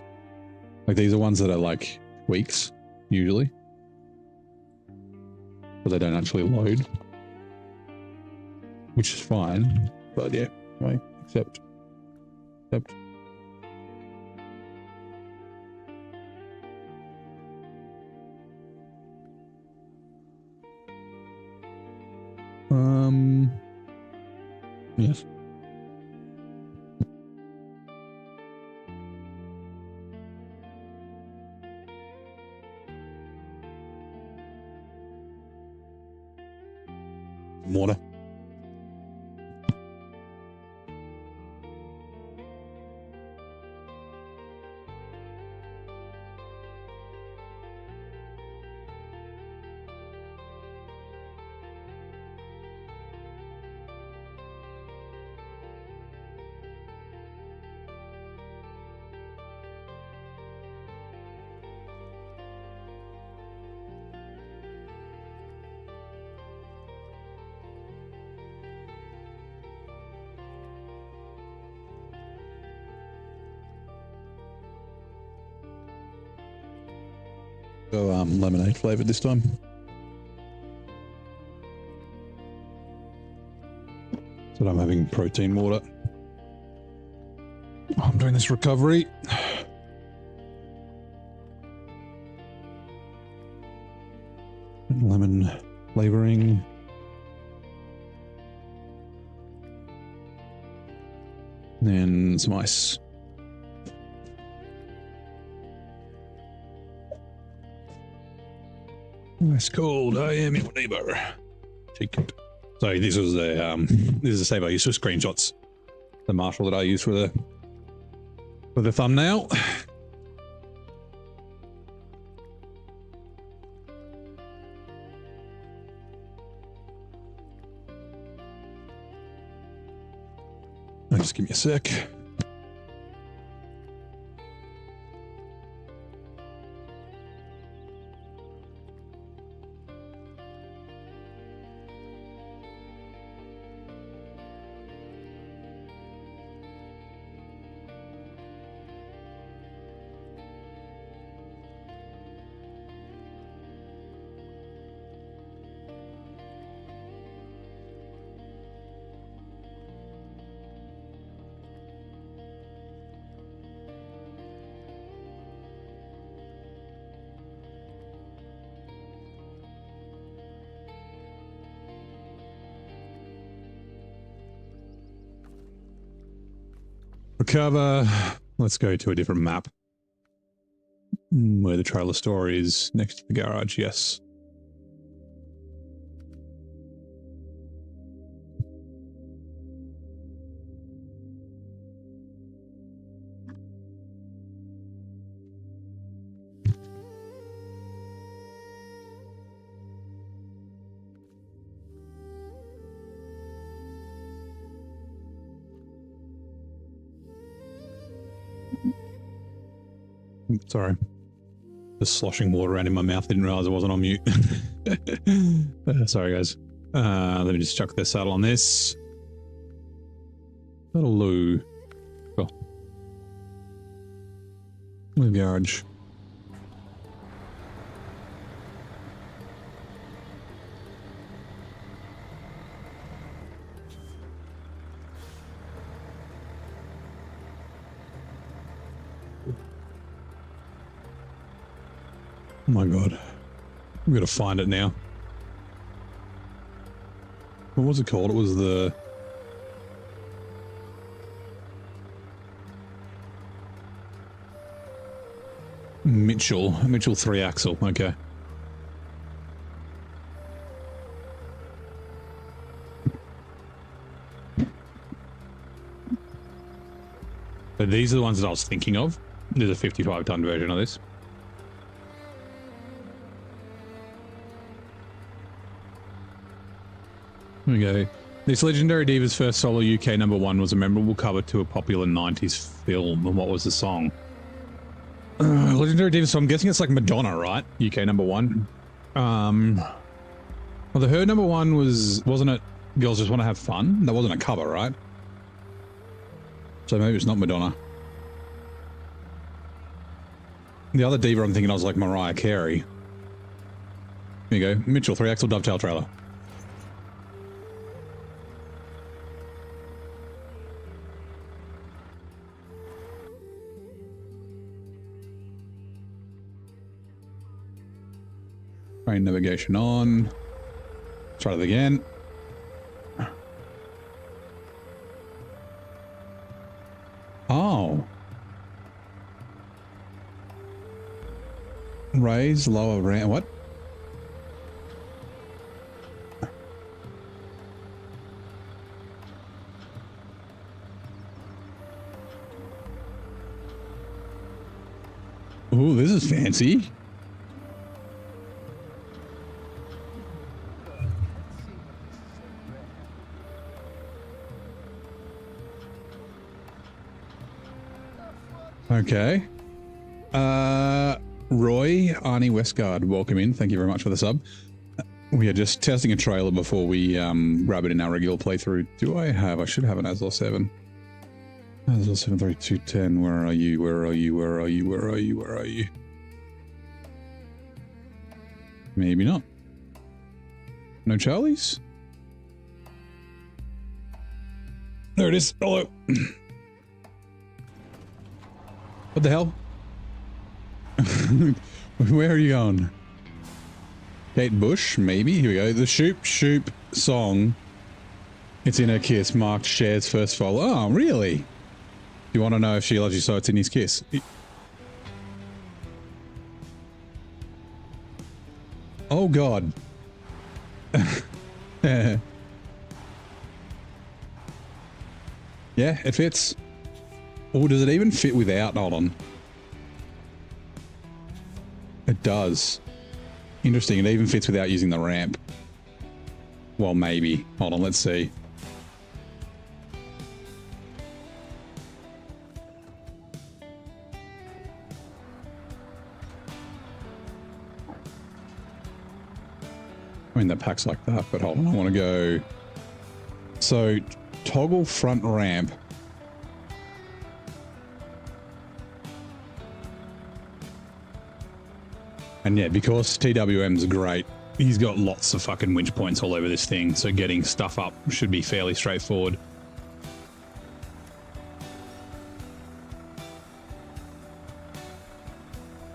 Like, these are ones that are like weeks, usually. But they don't actually load. Which is fine. But yeah, anyway, accept. Yes. Water. Go lemonade flavored this time. So I'm having protein water. I'm doing this recovery. Lemon flavoring. Then some ice. That's cold. I am your neighbor. Take it. So this was a this is a save I used for screenshots. The Marshall that I used for the thumbnail. Just give me a sec. Recover. Let's go to a different map. Where the trailer store is next to the garage, yes. Sorry. Just sloshing water around in my mouth. Didn't realize I wasn't on mute. Sorry, guys. Let me just chuck the saddle on this. That'll loo. Cool. The garage. Oh my god. I'm gonna find it now. What was it called? It was the... Mitchell 3-axle, okay. But these are the ones that I was thinking of. There's a 55-ton version of this. Here we go. This legendary diva's first solo UK #1 was a memorable cover to a popular 90s film. And what was the song? Legendary diva, so I'm guessing it's like Madonna, right? UK #1. Well, the her #1 wasn't it Girls Just Want to Have Fun? That wasn't a cover, right? So maybe it's not Madonna. The other diva I'm thinking I was like Mariah Carey. Here you go. Mitchell 3-axle dovetail trailer. Train navigation on. Try it again. Oh. Raise, lower, ramp. What? Ooh, this is fancy. Okay. Roy, Arnie Westgard, welcome in. Thank you very much for the sub. We are just testing a trailer before we grab it in our regular playthrough. Do I have? I should have an Aslo 7. Aslo 73210. Where are you? Where are you? Where are you? Where are you? Where are you? Maybe not. No Charlies? There it is. Hello. What the hell? Where are you going? Kate Bush, maybe? Here we go. The Shoop Shoop song. It's in her kiss, marked Cher's first follow. Oh, really? Do you want to know if she loves you so it's in his kiss? Oh, God. Yeah, it fits. Or does it even fit without? Hold on. It does. Interesting. It even fits without using the ramp. Well, maybe. Hold on, let's see. I mean, the pack's like that, but hold on. I want to go... So, toggle front ramp. And yeah, because TWM's great, he's got lots of fucking winch points all over this thing, so getting stuff up should be fairly straightforward.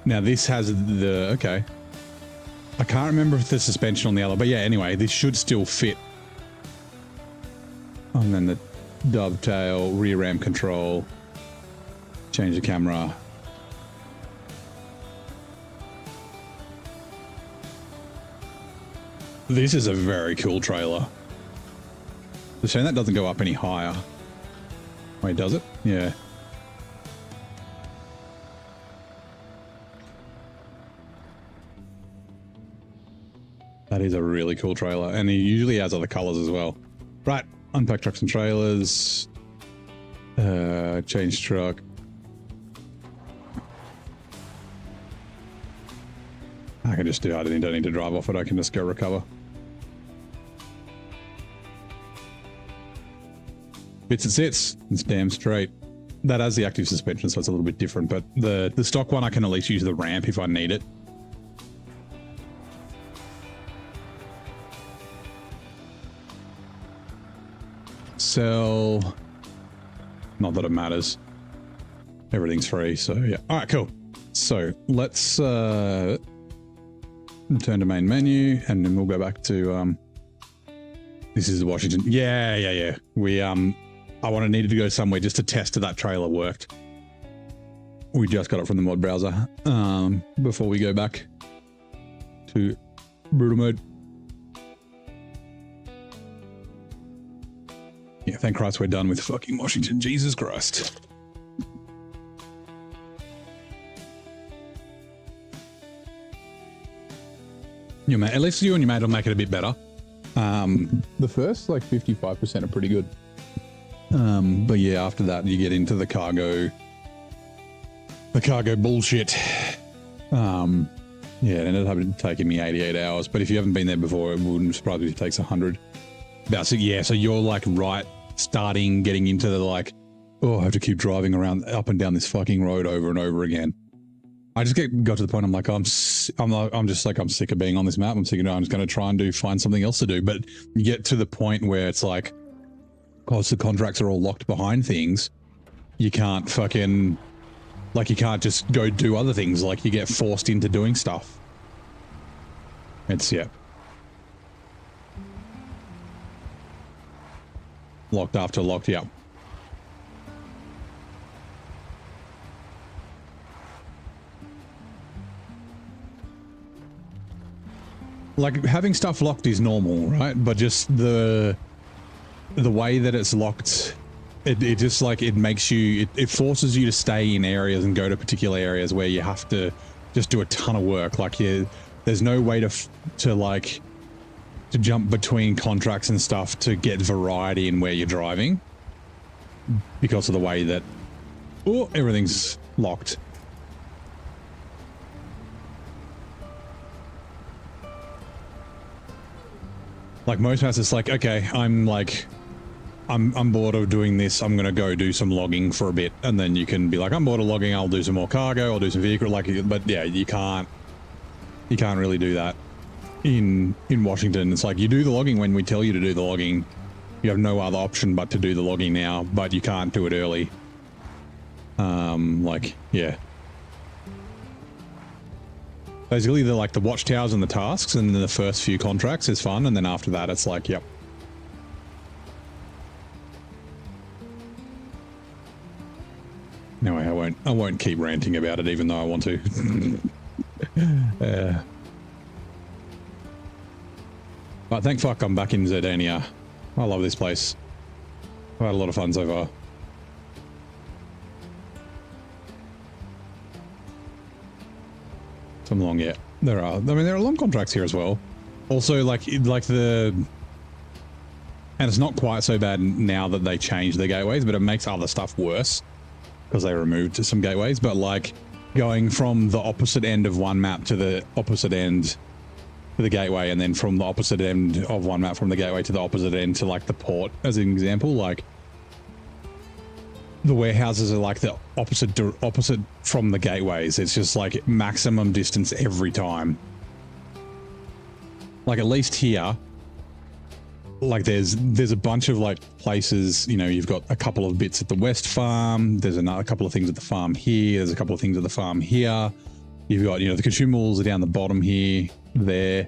Now this has the... okay. I can't remember if the suspension on the other, but yeah, anyway, this should still fit. And then the dovetail, rear ramp control. change the camera. This is a very cool trailer. The shame that doesn't go up any higher. Wait, does it? Yeah. That is a really cool trailer, and he usually has other colors as well. Right, unpack trucks and trailers. Change truck. I can just do it. I don't need to drive off it. I can just go recover. Bits and sits. It's damn straight. That has the active suspension, so it's a little bit different. But the stock one, I can at least use the ramp if I need it. Sell. Not that it matters. Everything's free, so yeah. All right, cool. So let's return to main menu, and then we'll go back to this is Washington. Yeah. We I needed to go somewhere just to test if that trailer worked. We just got it from the mod browser before we go back to brutal mode. Yeah, thank Christ we're done with fucking Washington. Jesus Christ. Your mate, at least you and your mate will make it a bit better. The first like 55% are pretty good. But yeah, after that you get into the cargo bullshit. Yeah, it ended up taking me 88 hours. But if you haven't been there before, it wouldn't surprise me if it takes 100. So yeah, so you're like getting into the like, oh, I have to keep driving around up and down this fucking road over and over again. I just got to the point I'm like, I'm sick of being on this map. I'm sick of it. I'm just going to try and find something else to do. But you get to the point where it's like, because the contracts are all locked behind things, you can't fucking, like, you can't just go do other things. Like, you get forced into doing stuff. It's, yeah. Locked after locked, yeah. Like, having stuff locked is normal, right? But just the way that it's locked, it just like, it makes you, it forces you to stay in areas and go to particular areas where you have to just do a ton of work. Like, there's no way to jump between contracts and stuff to get variety in where you're driving because of the way that, oh, everything's locked. Like most maps, it's like, okay, I'm bored of doing this. I'm gonna go do some logging for a bit, and then you can be like, I'm bored of logging. I'll do some more cargo. I'll do some vehicle. Like, but yeah, you can't really do that in Washington. It's like, you do the logging when we tell you to do the logging. You have no other option but to do the logging now, but you can't do it early. Like, yeah. Basically, the watchtowers and the tasks, and then the first few contracts is fun, and then after that, it's like, yep. Anyway, I won't keep ranting about it, even though I want to. But thank fuck I'm back in Zurdania. I love this place. I've had a lot of fun so far. Some long, yeah. There are long contracts here as well. Also, and it's not quite so bad now that they changed the gateways, but it makes other stuff worse because they removed some gateways. But like going from the opposite end of one map to the opposite end to the gateway, and then from the opposite end of one map from the gateway to the opposite end to like the port, as an example, like the warehouses are like the opposite from the gateways. It's just like maximum distance every time. Like, at least here, like there's a bunch of like places, you know, you've got a couple of bits at the West Farm, there's a couple of things at the farm here, there's a couple of things at the farm here. You've got, you know, the consumables are down the bottom here, there.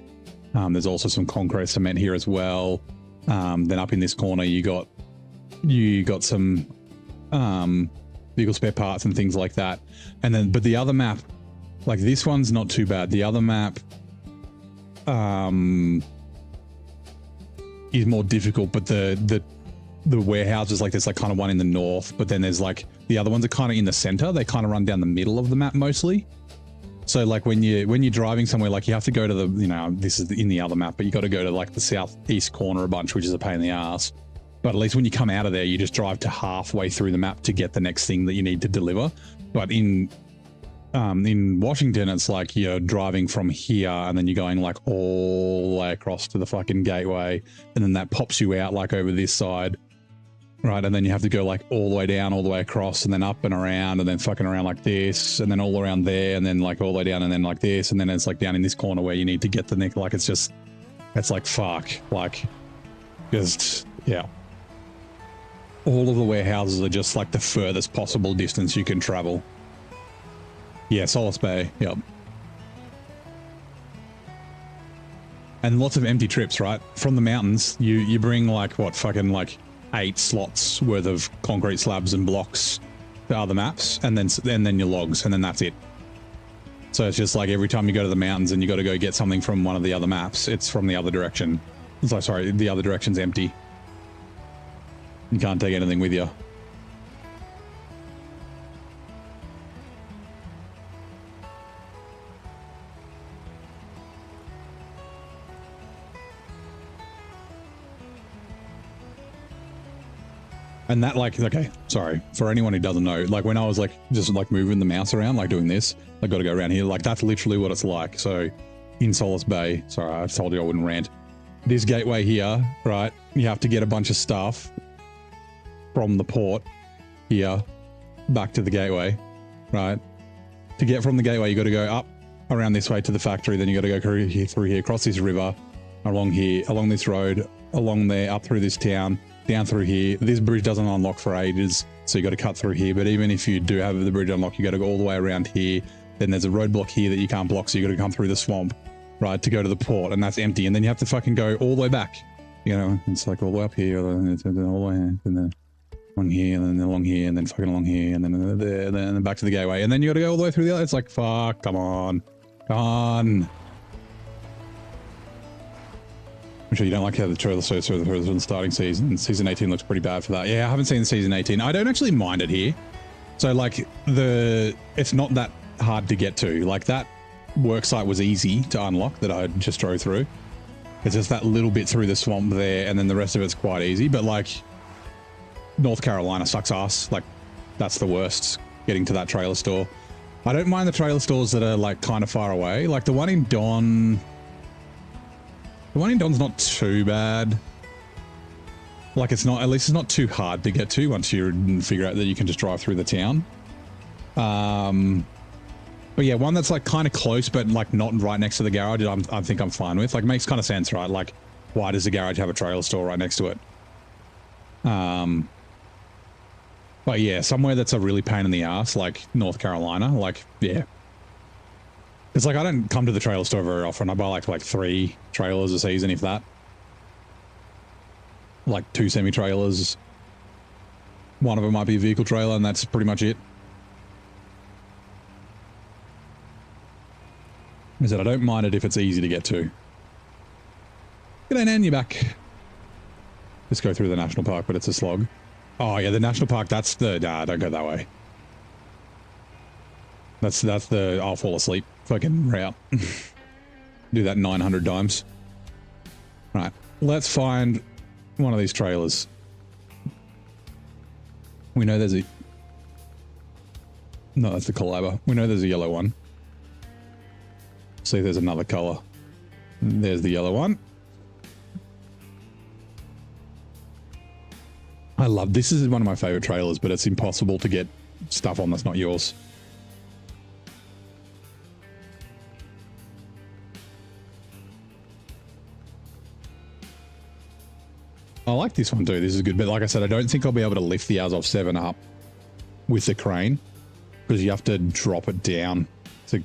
There's also some concrete cement here as well. Then up in this corner, you got some, vehicle spare parts and things like that. And then, but the other map, like this one's not too bad. The other map is more difficult, but the warehouses, like there's like kind of one in the north, but then there's like the other ones are kind of in the center. They kind of run down the middle of the map mostly. So like when you're driving somewhere, like you have to go to the, you know, this is in the other map, but you got to go to like the southeast corner a bunch, which is a pain in the ass. But at least when you come out of there, you just drive to halfway through the map to get the next thing that you need to deliver. But in Washington, it's like you're driving from here and then you're going like all the way across to the fucking gateway, and then that pops you out like over this side, right? And then you have to go like all the way down, all the way across, and then up and around, and then fucking around like this, and then all around there, and then like all the way down, and then like this, and then it's like down in this corner where you need to get the neck. Like it's just, it's like fuck, like just, yeah. All of the warehouses are just like the furthest possible distance you can travel. Yeah, Solace Bay, yep. And lots of empty trips, right? From the mountains, you bring like, what, fucking like 8 slots worth of concrete slabs and blocks to other maps, and then your logs, and then that's it. So it's just like every time you go to the mountains and you got to go get something from one of the other maps, it's from the other direction. It's like, sorry, the other direction's empty. You can't take anything with you. And that, like, okay, sorry, for anyone who doesn't know, like when I was like, just like moving the mouse around, like doing this, I got to go around here, like that's literally what it's like. So in Solace Bay, sorry, I told you I wouldn't rant. This gateway here, right, you have to get a bunch of stuff from the port here back to the gateway, right? To get from the gateway, you got to go up around this way to the factory, then you got to go through here, cross this river, along here, along this road, along there, up through this town, down through here. This bridge doesn't unlock for ages, so you got to cut through here. But even if you do have the bridge unlocked, you got to go all the way around here. Then there's a roadblock here that you can't block, so you got to come through the swamp, right, to go to the port, and that's empty. And then you have to fucking go all the way back. You know, it's like all the way up here, and it's all the way, and then along here, and then along here, and then fucking along here, and then there, and then back to the gateway. And then you got to go all the way through the other. It's like, fuck, come on, come on. I'm sure you don't like how the trailer starts for the starting season. Season 18 looks pretty bad for that. Yeah, I haven't seen season 18. I don't actually mind it here. So like it's not that hard to get to. Like that worksite was easy to unlock that I just drove through. It's just that little bit through the swamp there, and then the rest of it's quite easy. But like North Carolina sucks ass. Like that's the worst, getting to that trailer store. I don't mind the trailer stores that are like kind of far away. Like the one in Don... The one in Don's not too bad. Like it's not, at least it's not too hard to get to once you figure out that you can just drive through the town. But yeah, one that's like kind of close, but like not right next to the garage, I think I'm fine with. Like makes kind of sense, right? Like why does the garage have a trailer store right next to it? But yeah, somewhere that's a really pain in the ass, like North Carolina, like, yeah. It's like I don't come to the trailer store very often. I buy like 3 trailers a season, if that. Like 2 semi-trailers. One of them might be a vehicle trailer, and that's pretty much it. I said I don't mind it if it's easy to get to. G'day, Nan, you're back. Let's go through the national park, but it's a slog. Oh yeah, the national park, that's the... Nah, don't go that way. That's the I'll fall asleep fucking route. Do that 900 times. Right, let's find one of these trailers. We know there's a... No, that's the Collabor. We know there's a yellow one. See if there's another color. There's the yellow one. I love... This is one of my favorite trailers, but it's impossible to get stuff on that's not yours. I like this one too. This is good. But like I said, I don't think I'll be able to lift the Azov 7 up with the crane, because you have to drop it down to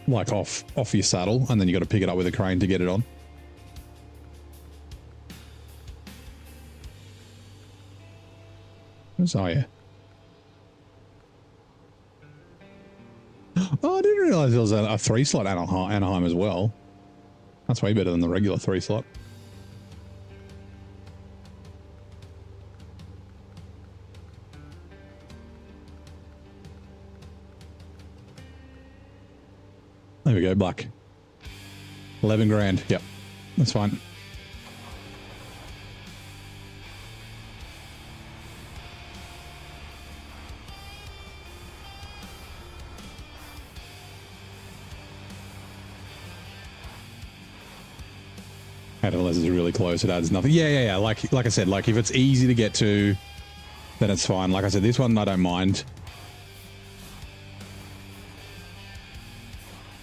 like off your saddle, and then you got to pick it up with a crane to get it on. Oh yeah. Oh, I didn't realize there was a 3-slot Anaheim as well. That's way better than the regular 3-slot. There we go, black. 11 grand. Yep, that's fine. Unless it's really close, it adds nothing. Yeah. Like I said, like if it's easy to get to, then it's fine. Like I said, this one I don't mind.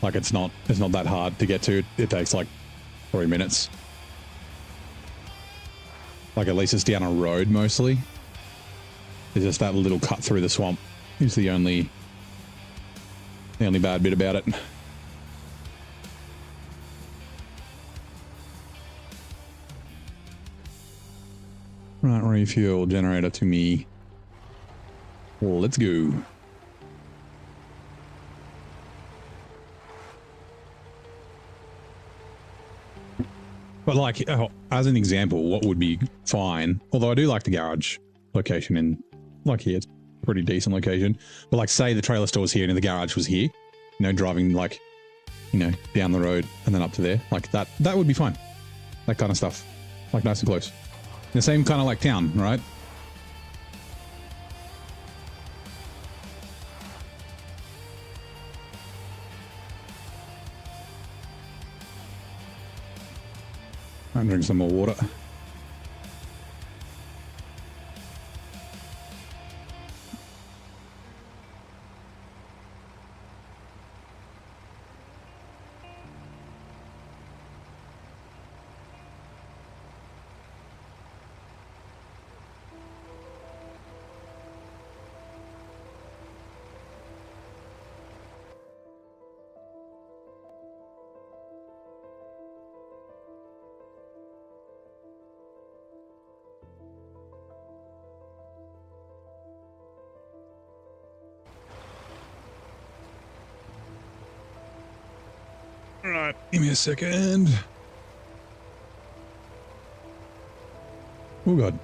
Like it's not that hard to get to. It takes like 3 minutes. Like at least it's down a road mostly. It's just that little cut through the swamp is the only bad bit about it. Right, refuel generator to me. Let's go. But like, as an example, what would be fine, although I do like the garage location in, like here, it's a pretty decent location. But like say the trailer store was here and the garage was here, you know, driving like, you know, down the road and then up to there, like that would be fine. That kind of stuff, like nice and close. The same kind of like town, right? I'm drinking some more water. Right, give me a second. Oh god.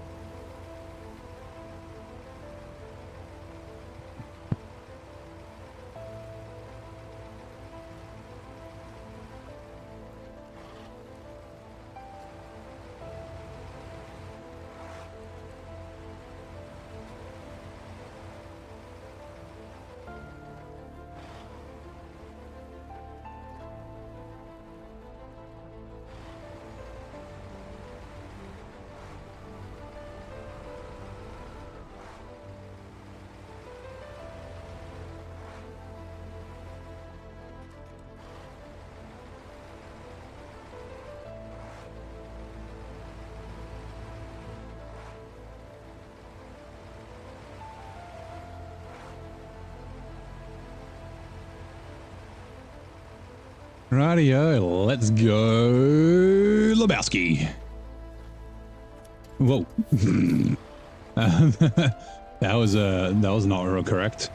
Rightio, let's go, Lebowski. Whoa, that was not real correct.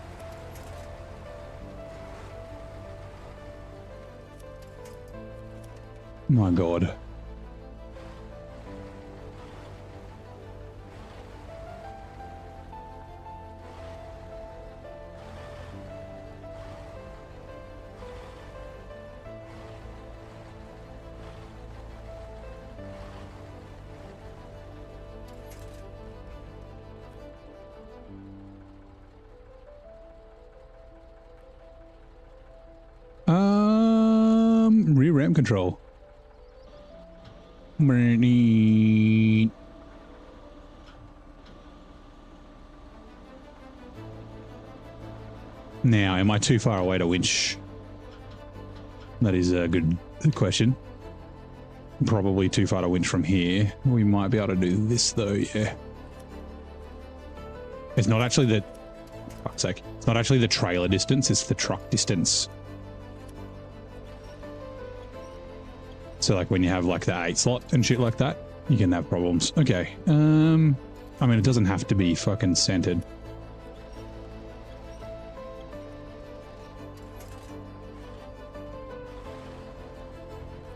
My God. Rear ramp control. Bernie. Now, am I too far away to winch? That is a good question. Probably too far to winch from here. We might be able to do this though, yeah. It's not actually the... fuck's sake. It's not actually the trailer distance, it's the truck distance. So like when you have like the 8-slot and shit like that, you can have problems. Okay. I mean, it doesn't have to be fucking centered.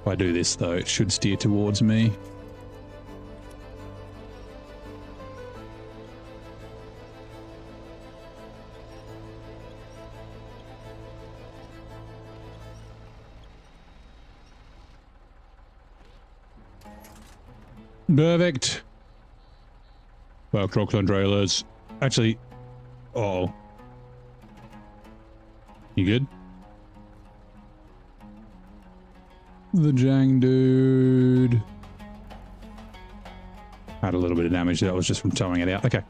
If I do this though, it should steer towards me. Perfect. Well, trucks and trailers. Actually, oh. You good? The Jang dude. Had a little bit of damage. That was just from towing it out. Okay.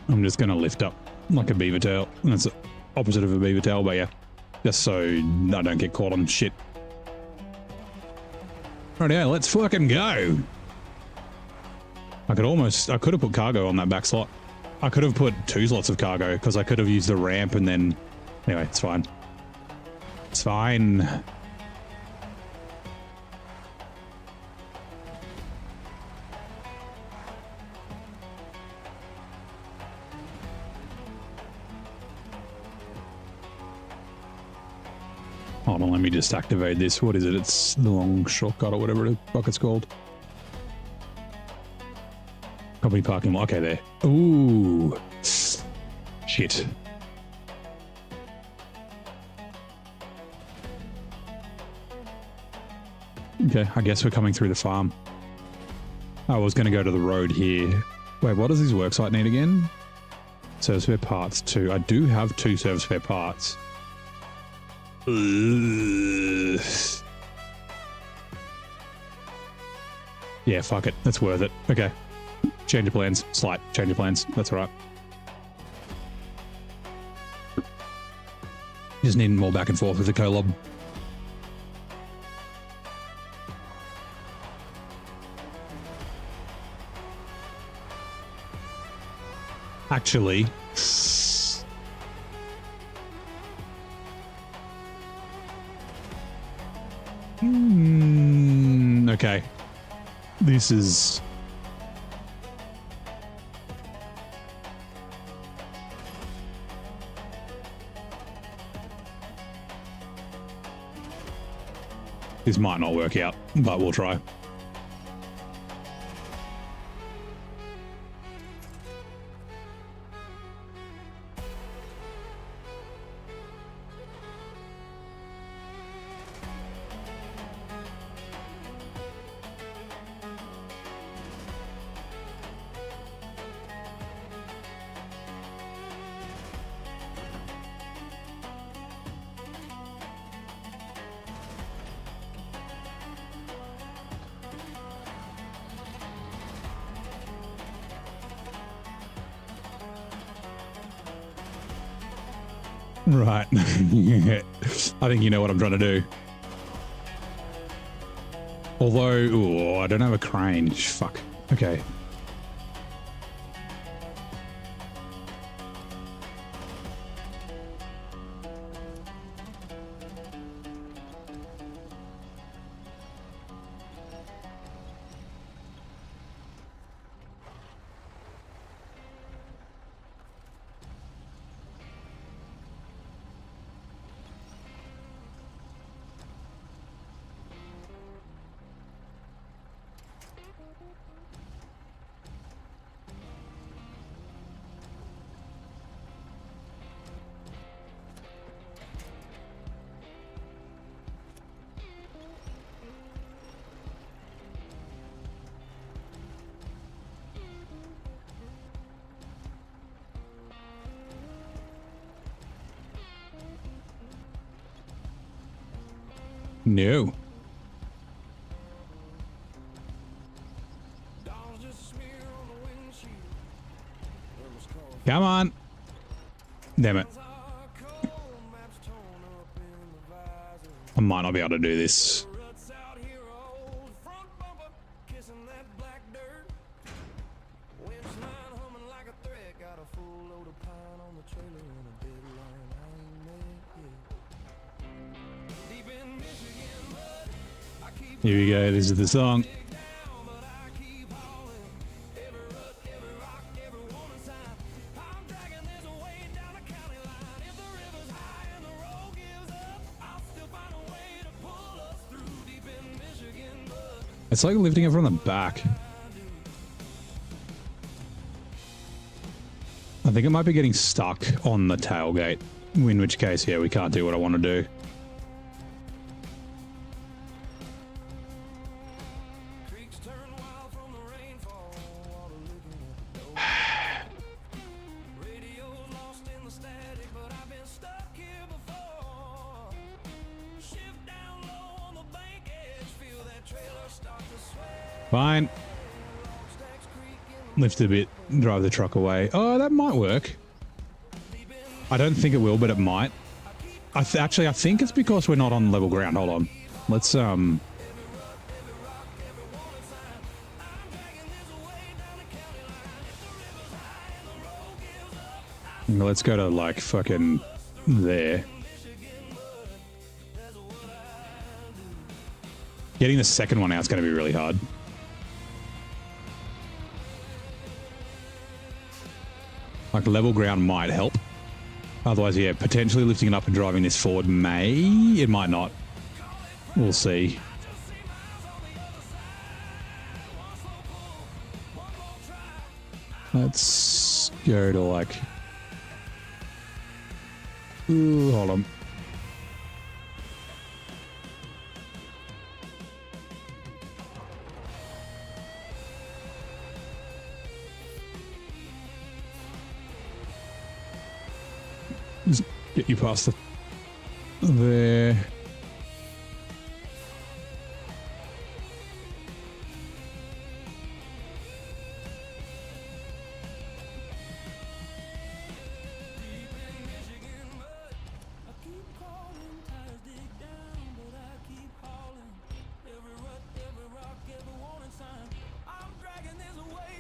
I'm just going to lift up like a beaver tail. That's the opposite of a beaver tail, but yeah. Just so I don't get caught on shit. Rightio, let's fucking go. I could have put cargo on that back slot. I could have put 2 slots of cargo because I could have used the ramp and then... Anyway, it's fine. It's fine. Hold on, let me just activate this. What is it? It's the long shortcut or whatever the fuck it's called. Company parking lot. Okay, there. Ooh. Shit. Okay, I guess we're coming through the farm. I was going to go to the road here. Wait, what does his worksite need again? Service spare parts 2. I do have 2 service spare parts. Ugh. Yeah, fuck it. That's worth it. Okay. Change of plans. Slight change of plans. That's all right. Just needing more back and forth with the co-lob. Actually... okay. This is... This might not work out, but we'll try. Right. I think you know what I'm trying to do. Although, ooh, I don't have a crane. Fuck. Okay. No. Come on. Damn it. I might not be able to do this. Here we go, this is the song. It's like lifting it from the back. I think it might be getting stuck on the tailgate, in which case, yeah, we can't do what I want to do. Fine. Lift a bit, drive the truck away. Oh, that might work. I don't think it will, but it might. Actually, I think it's because we're not on level ground. Hold on. Let's let's go to like fucking there. Getting the second one out is going to be really hard. Like level ground might help. Otherwise, yeah, potentially lifting it up and driving this forward may. It might not. We'll see. Let's go to like... Ooh, hold on. Just get you past the there.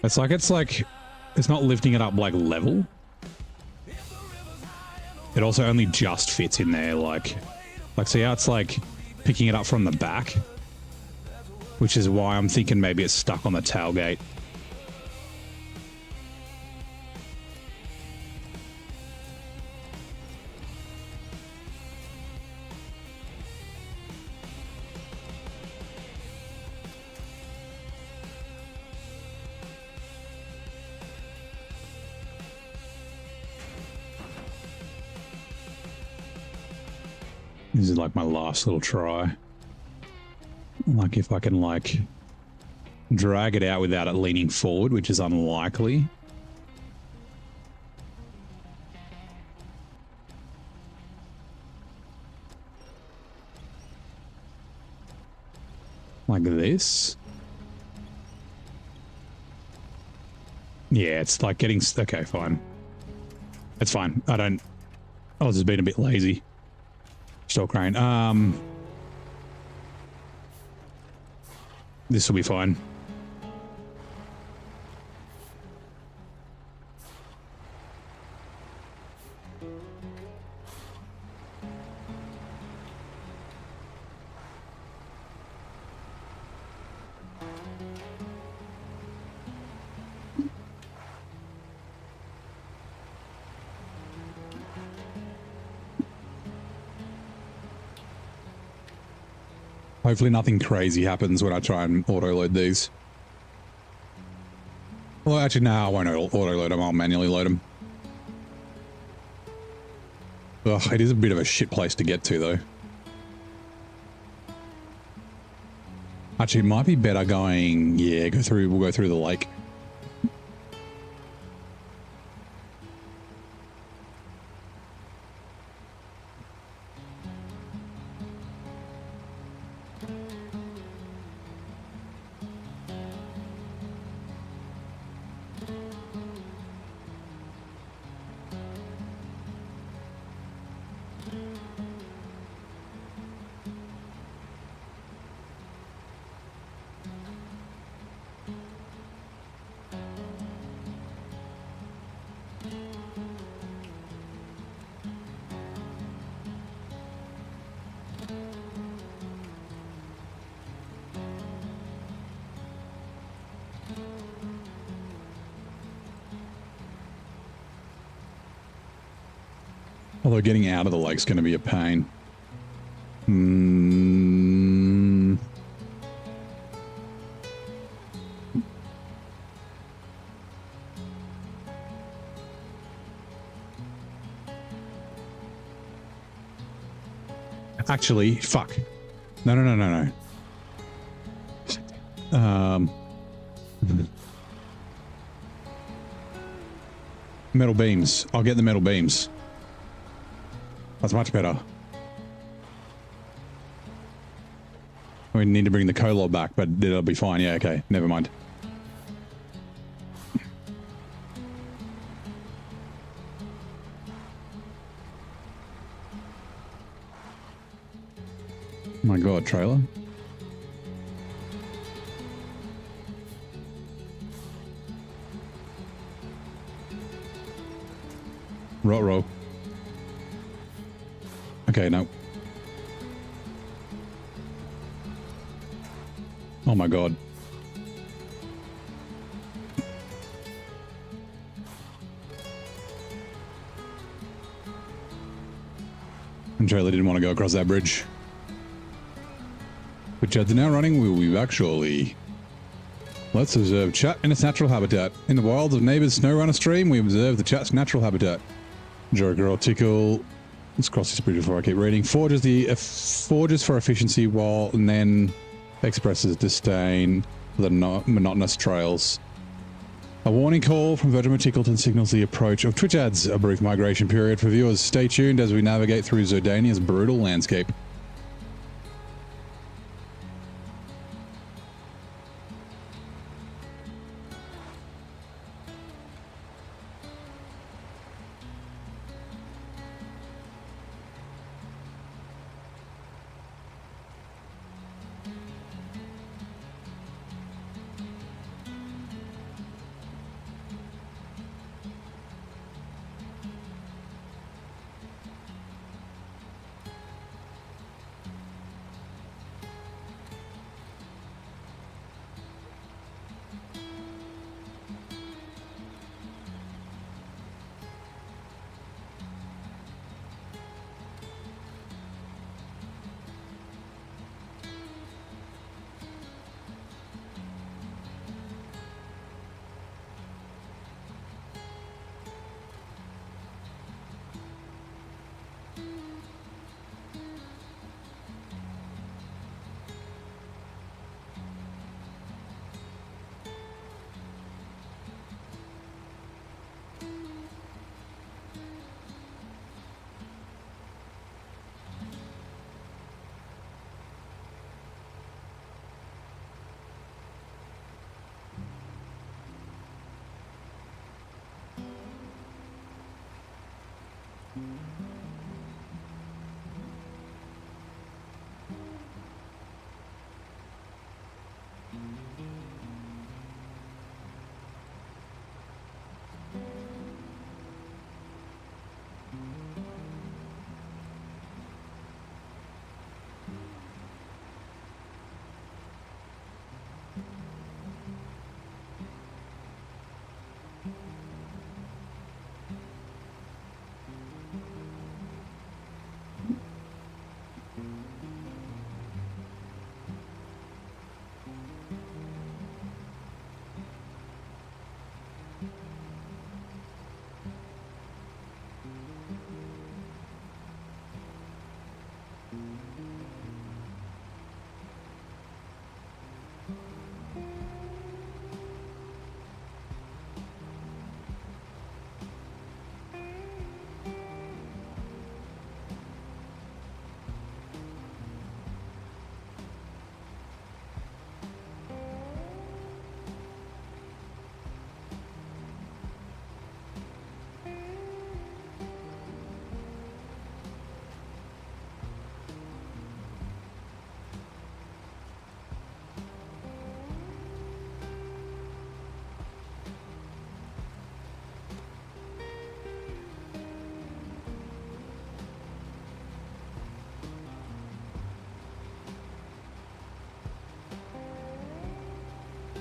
It's like it's not lifting it up like level. It also only just fits in there, like see how it's like picking it up from the back, which is why I'm thinking maybe it's stuck on the tailgate. This is like my last little try. Like if I can like drag it out without it leaning forward, which is unlikely. Like this. Yeah, it's like getting... Okay, fine. It's fine. I was just being a bit lazy. Still crane. This will be fine. Hopefully nothing crazy happens when I try and auto-load these. Well, actually, no, I won't auto-load them. I'll manually load them. Ugh, it is a bit of a shit place to get to, though. Actually, it might be better going... Yeah, we'll go through the lake. Although getting out of the lake's going to be a pain. Actually, fuck. No, no, no, no, no. Metal beams. I'll get the metal beams. That's much better. We need to bring the Kolob back, but it'll be fine. Yeah, okay. Never mind. My god, trailer. Row. Okay, no. Oh my god. And trailer didn't want to go across that bridge. Which ads are now running, we'll be back shortly. Let's observe chat in its natural habitat. In the wilds of neighbour's SnowRunner stream, we observe the chat's natural habitat. Joker article. Let's cross this bridge before I keep reading. Forges for efficiency while and then expresses disdain for the monotonous trails. A warning call from Virgin Tickleton signals the approach of Twitch ads. A brief migration period for viewers. Stay tuned as we navigate through Zurdania's brutal landscape.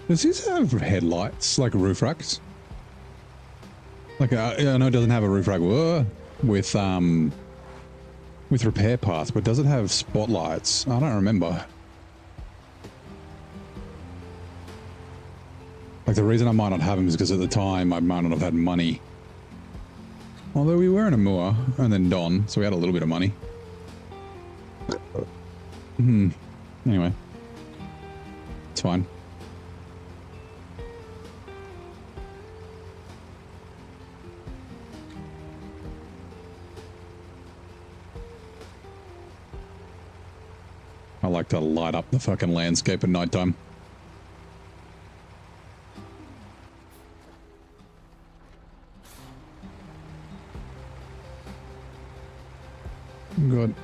Does this have headlights, like roof racks? Like, I know it doesn't have a roof rack with repair paths, but does it have spotlights? I don't remember. Like, the reason I might not have them is because at the time I might not have had money. Although we were in a moor and then Don, so we had a little bit of money. Anyway, it's fine. I like to light up the fucking landscape at nighttime. Good.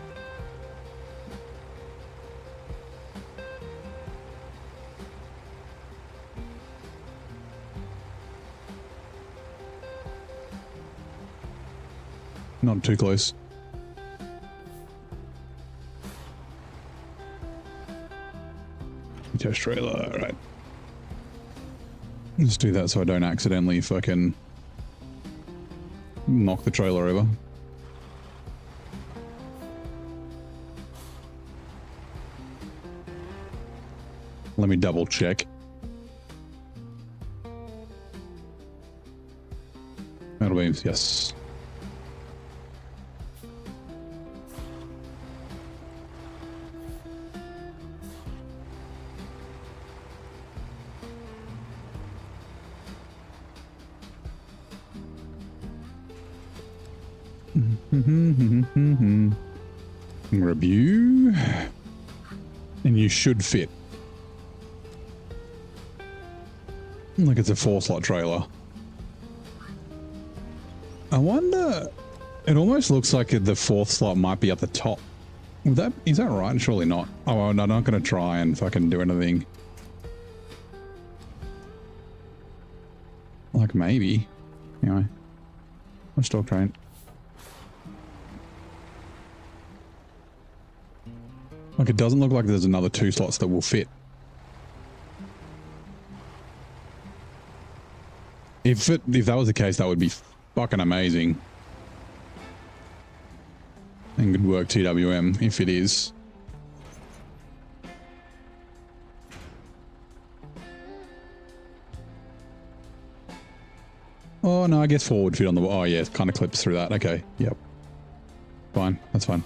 Not too close. Test trailer, all right. Let's do that so I don't accidentally fucking knock the trailer over. Let me double check. Metal beams, yes. Review. And you should fit. Like it's a 4-slot trailer. I wonder, it almost looks like the 4th slot might be at the top. Is that right? Surely not. Oh, I'm not going to try and fucking do anything. Like maybe. Anyway. Let's talk train. Like it doesn't look like there's another 2 slots that will fit. If that was the case, that would be fucking amazing. And good work, TWM, if it is. Oh, no, I guess 4 would fit on the... Oh, yeah, it kind of clips through that. Okay, yep. Fine, that's fine.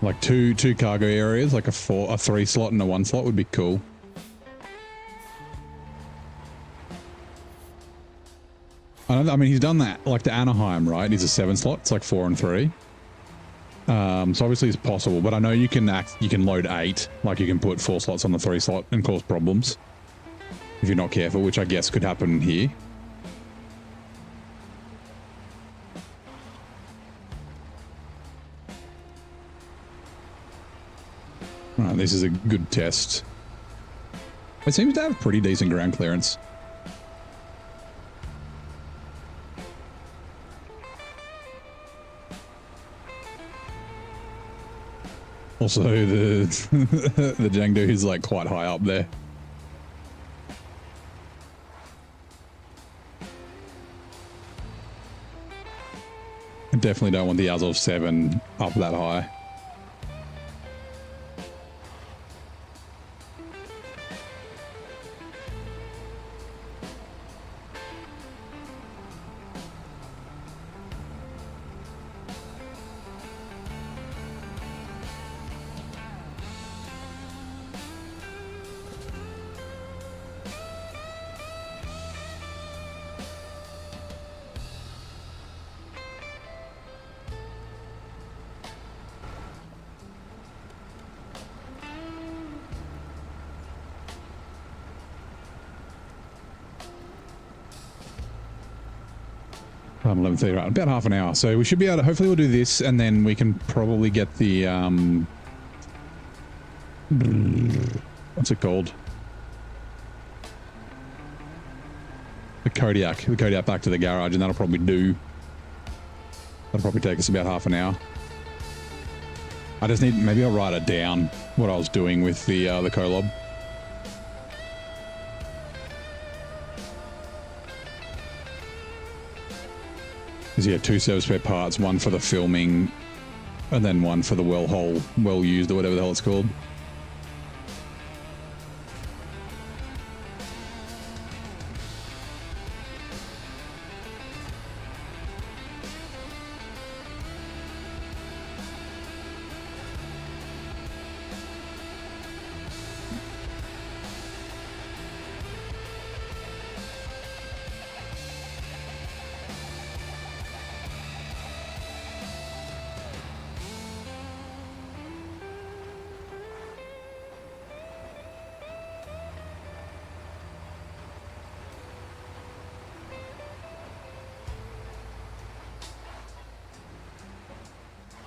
Like two cargo areas, like a 3 slot and a 1 slot would be cool. I mean, he's done that, like the Anaheim, right? He's a 7 slot. It's like 4 and 3. So obviously it's possible, but I know you can load 8. Like you can put 4 slots on the 3 slot and cause problems if you're not careful, which I guess could happen here. Right, this is a good test. It seems to have pretty decent ground clearance. Also, the the Jangdu is like quite high up there. I definitely don't want the Azov 7 up that high. I'm 11:30, right? About half an hour. So we should be able to, hopefully we'll do this and then we can probably get the, what's it called? The Kodiak back to the garage, and that'll probably take us about half an hour. I just need, maybe I'll write it down, what I was doing with the Kolob. Because you have 2 service spare parts, one for the filming, and then one for the well used, or whatever the hell it's called.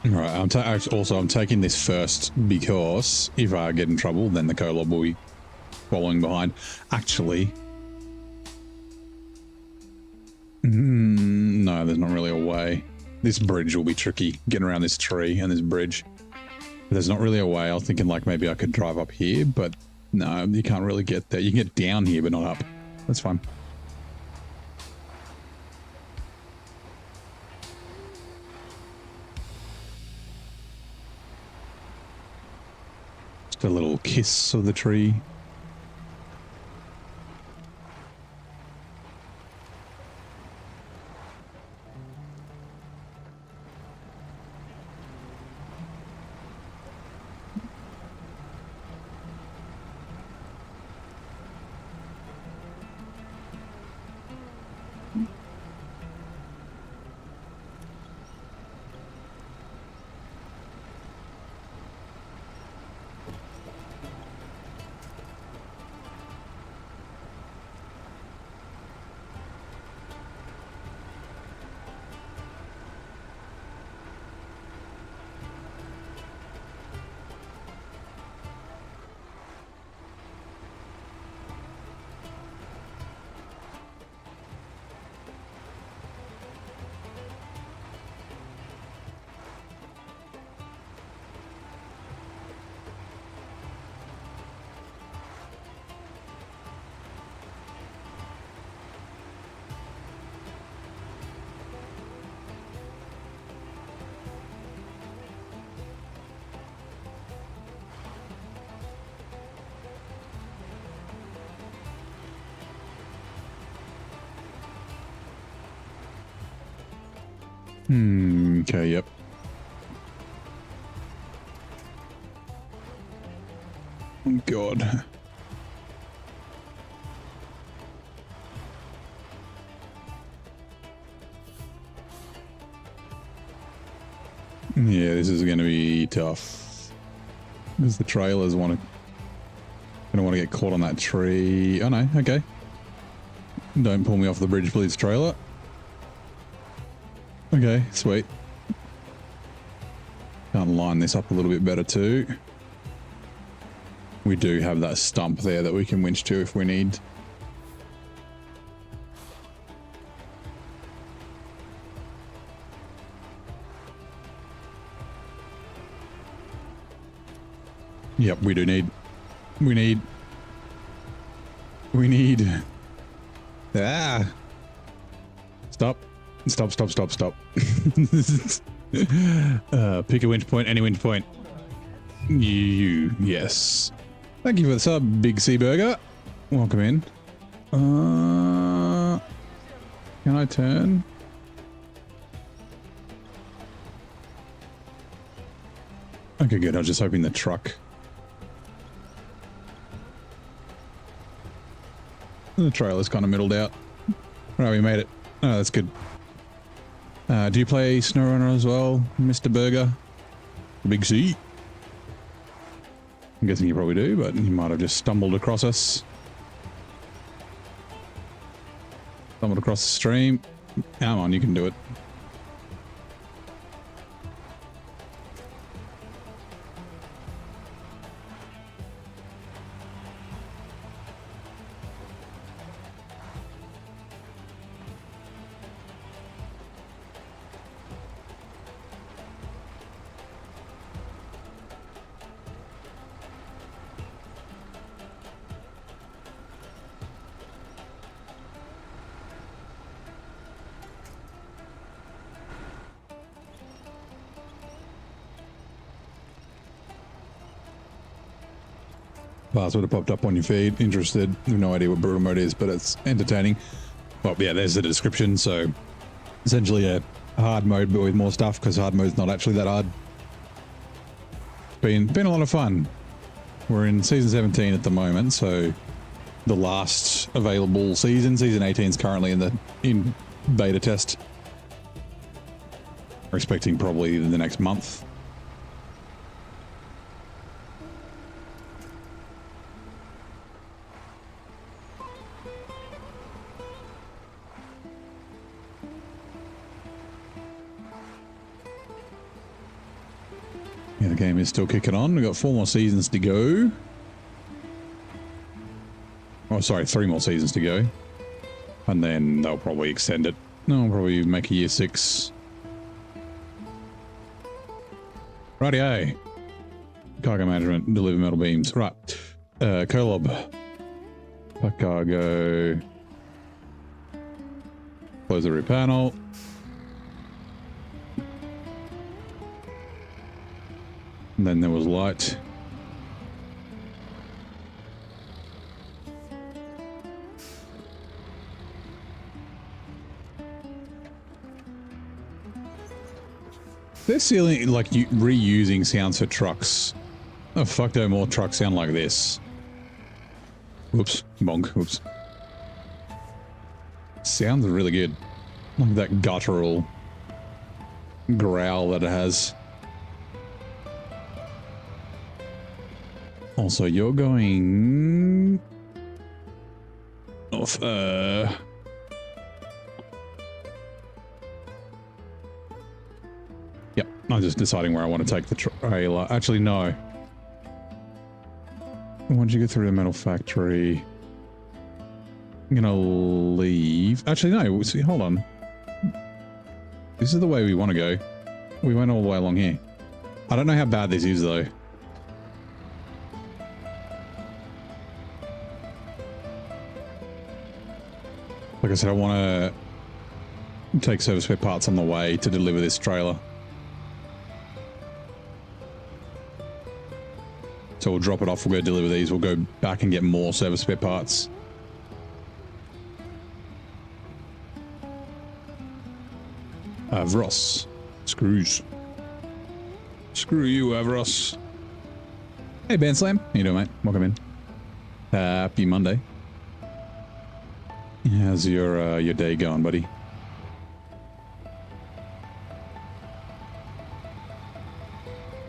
Right, I'm taking this first because if I get in trouble, then the Kolob will be following behind. Actually, no, there's not really a way. This bridge will be tricky, getting around this tree and this bridge. There's not really a way. I was thinking like maybe I could drive up here, but no, you can't really get there. You can get down here, but not up. That's fine. Just a little kiss of the tree. Okay, yep. Oh, God. Yeah, this is going to be tough. Because the trailers want to... I don't want to get caught on that tree. Oh, no, okay. Don't pull me off the bridge, please, trailer. Okay, sweet. Can't line this up a little bit better too. We do have that stump there that we can winch to if we need. Yep, we do need. We need. Ah! Stop. Stop. Pick a winch point, any winch point. Yes. Thank you for the sub, Big C Burger. Welcome in. Can I turn? Okay, good. I was just hoping the truck. The trailer's kind of middled out. Right, we made it. Oh, that's good. Do you play SnowRunner as well, Mr. Burger? Big C? I'm guessing you probably do, but you might have just stumbled across us. Stumbled across the stream. Come on, you can do it. Bars would have popped up on your feed. Interested. I have no idea what brutal mode is, but it's entertaining. Well, yeah, there's the description. So essentially a hard mode, but with more stuff, because hard mode's not actually that hard. Been a lot of fun. We're in season 17 at the moment, so the last available season. Season 18 is currently in beta test. We're expecting probably the next month. Yeah, the game is still kicking on. We've got 4 more seasons to go. Oh, sorry, 3 more seasons to go. And then they'll probably extend it. They'll probably make a year 6. Rightio. Cargo management, deliver metal beams. Right. Colob. Pack cargo. Close the rear panel. And then there was light. They're stealing, like, reusing sounds for trucks. Oh, fuck, no more trucks sound like this. Whoops. Bonk. Whoops. Sounds really good. Like that guttural growl that it has. Also, you're going off, Yep, I'm just deciding where I want to take the trailer. Actually, no. Once you get through the metal factory, I'm gonna leave. Actually, no, see, hold on. This is the way we want to go. We went all the way along here. I don't know how bad this is, though. Like I said, I want to take service spare parts on the way to deliver this trailer. So we'll drop it off, we'll go deliver these, we'll go back and get more service spare parts. Avros. Screws. Screw you, Avros. Hey, Ben Slam. How you doing, mate? Welcome in. Happy Monday. How's your day going, buddy?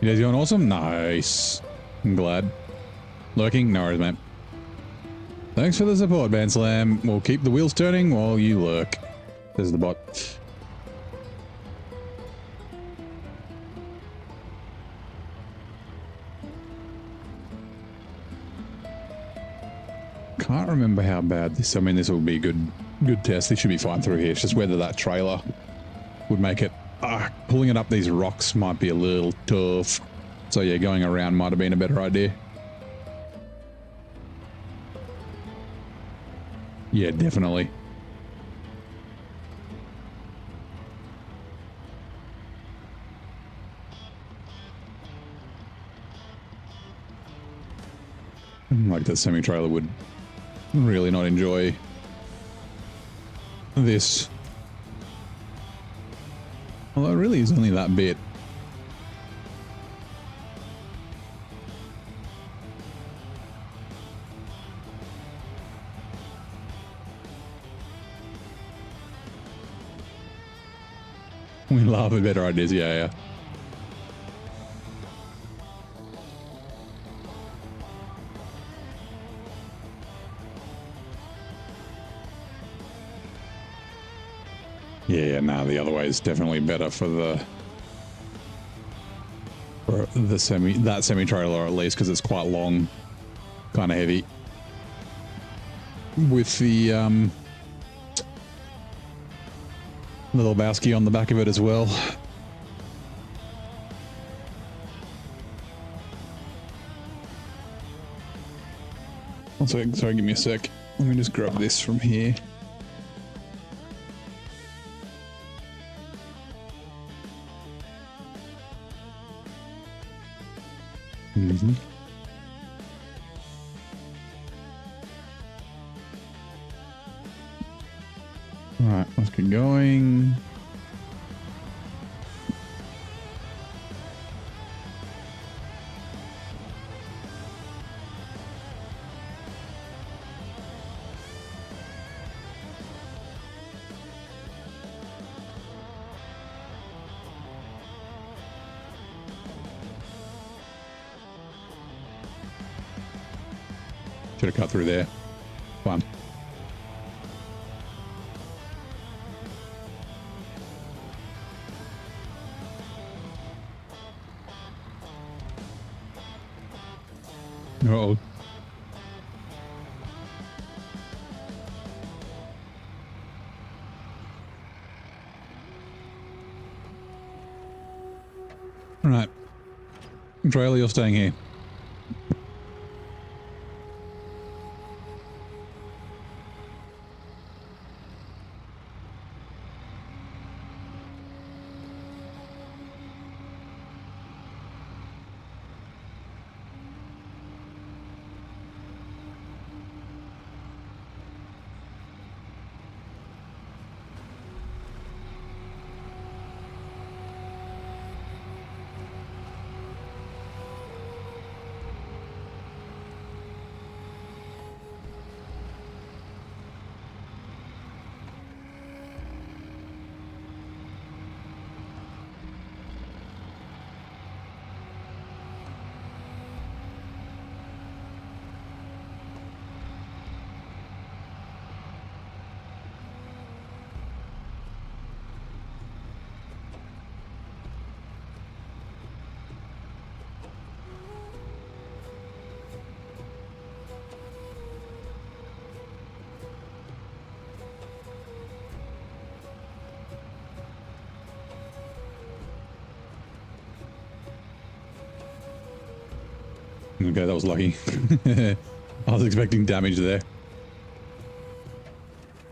Your day's going awesome? Nice. I'm glad. Lurking? No worries, mate. Thanks for the support, Ben Slam. We'll keep the wheels turning while you lurk. There's the bot. Can't remember how bad this. I mean, this will be a good test. This should be fine through here. It's just whether that trailer would make it. Pulling it up these rocks might be a little tough. So yeah, going around might have been a better idea. Yeah, definitely. Like that semi-trailer would really not enjoy this. Well, it really is only that bit. We laugh at better ideas, yeah. Yeah, no, the other way is definitely better for the semi trailer, at least, because it's quite long, kind of heavy. With the little Lebowski on the back of it as well. Sorry, give me a sec. Let me just grab this from here. Right, let's get going. Should have cut through there. Fun. Uh-oh. All right. Trailer, you're staying here. Okay, that was lucky. I was expecting damage there.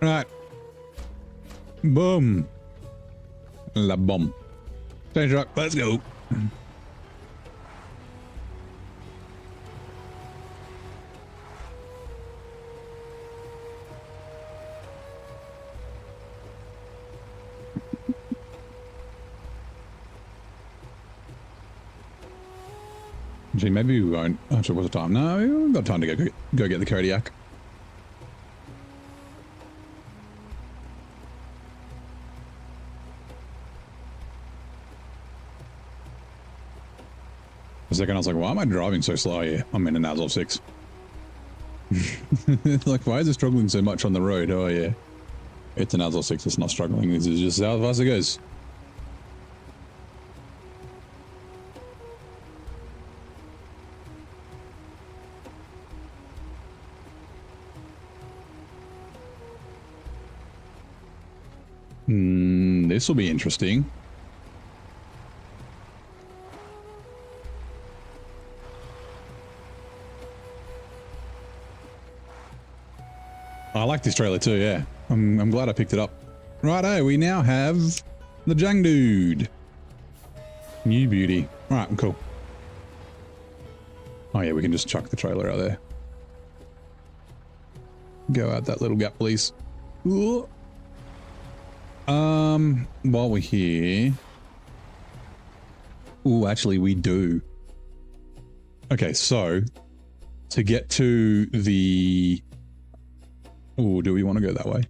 All right. Boom. La bomb. Change truck. Let's go. Gee, maybe we won't. Actually, what's the time? No, we've got time to go get the Kodiak. For a second, I was like, why am I driving so slow here? I'm in an Azov 6. Like, why is it struggling so much on the road? Oh, yeah. It's an Azov 6. It's not struggling. This is just how fast it goes. This will be interesting. I like this trailer too, yeah. I'm glad I picked it up. Righto, we now have the Jung Dude. New beauty. Alright, cool. Oh yeah, we can just chuck the trailer out there. Go out that little gap, please. Ooh. While we're here... Ooh, actually we do. Okay, so... To get to the... Ooh, do we want to go that way?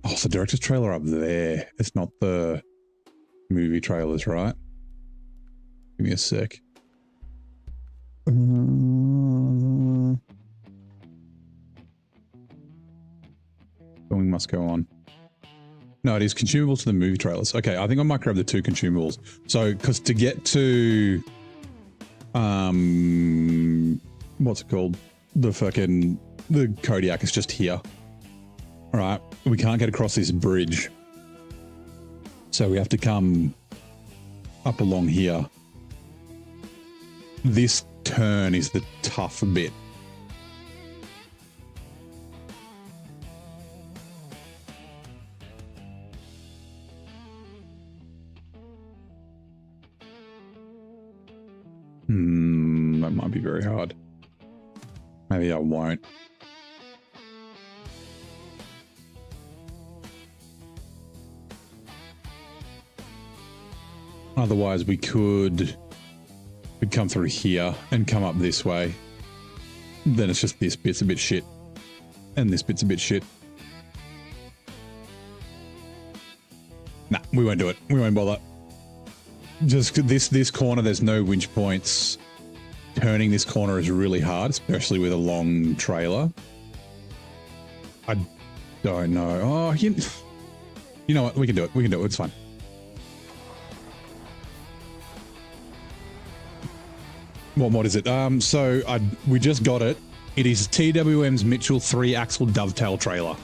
Oh, it's the director's trailer up there. It's not the movie trailers, right? Give me a sec. Filming must go on. No, it is consumable to the movie trailers. Okay, I think I might grab the two consumables. So, because to get to, what's it called? The Kodiak is just here. All right, we can't get across this bridge. So we have to come up along here. This turn is the tough bit. That might be very hard. Maybe I won't. Otherwise, we could come through here and come up this way. Then it's just this bit's a bit shit. And this bit's a bit shit. Nah, we won't do it. We won't bother. Just this corner, there's no winch points. Turning this corner is really hard, especially with a long trailer. I don't know. Oh, you know what? We can do it. We can do it. It's fine. What mod is it? We just got it. It is TWM's Mitchell 3-axle dovetail trailer.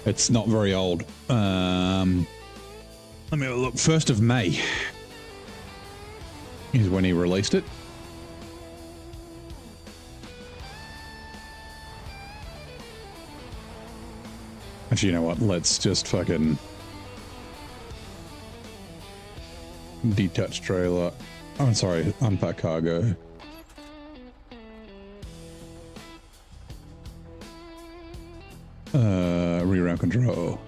It's not very old. Let me have a look. 1st of May is when he released it. Actually, you know what? Let's just fucking detach trailer. Oh, sorry, unpack cargo. Reroute control.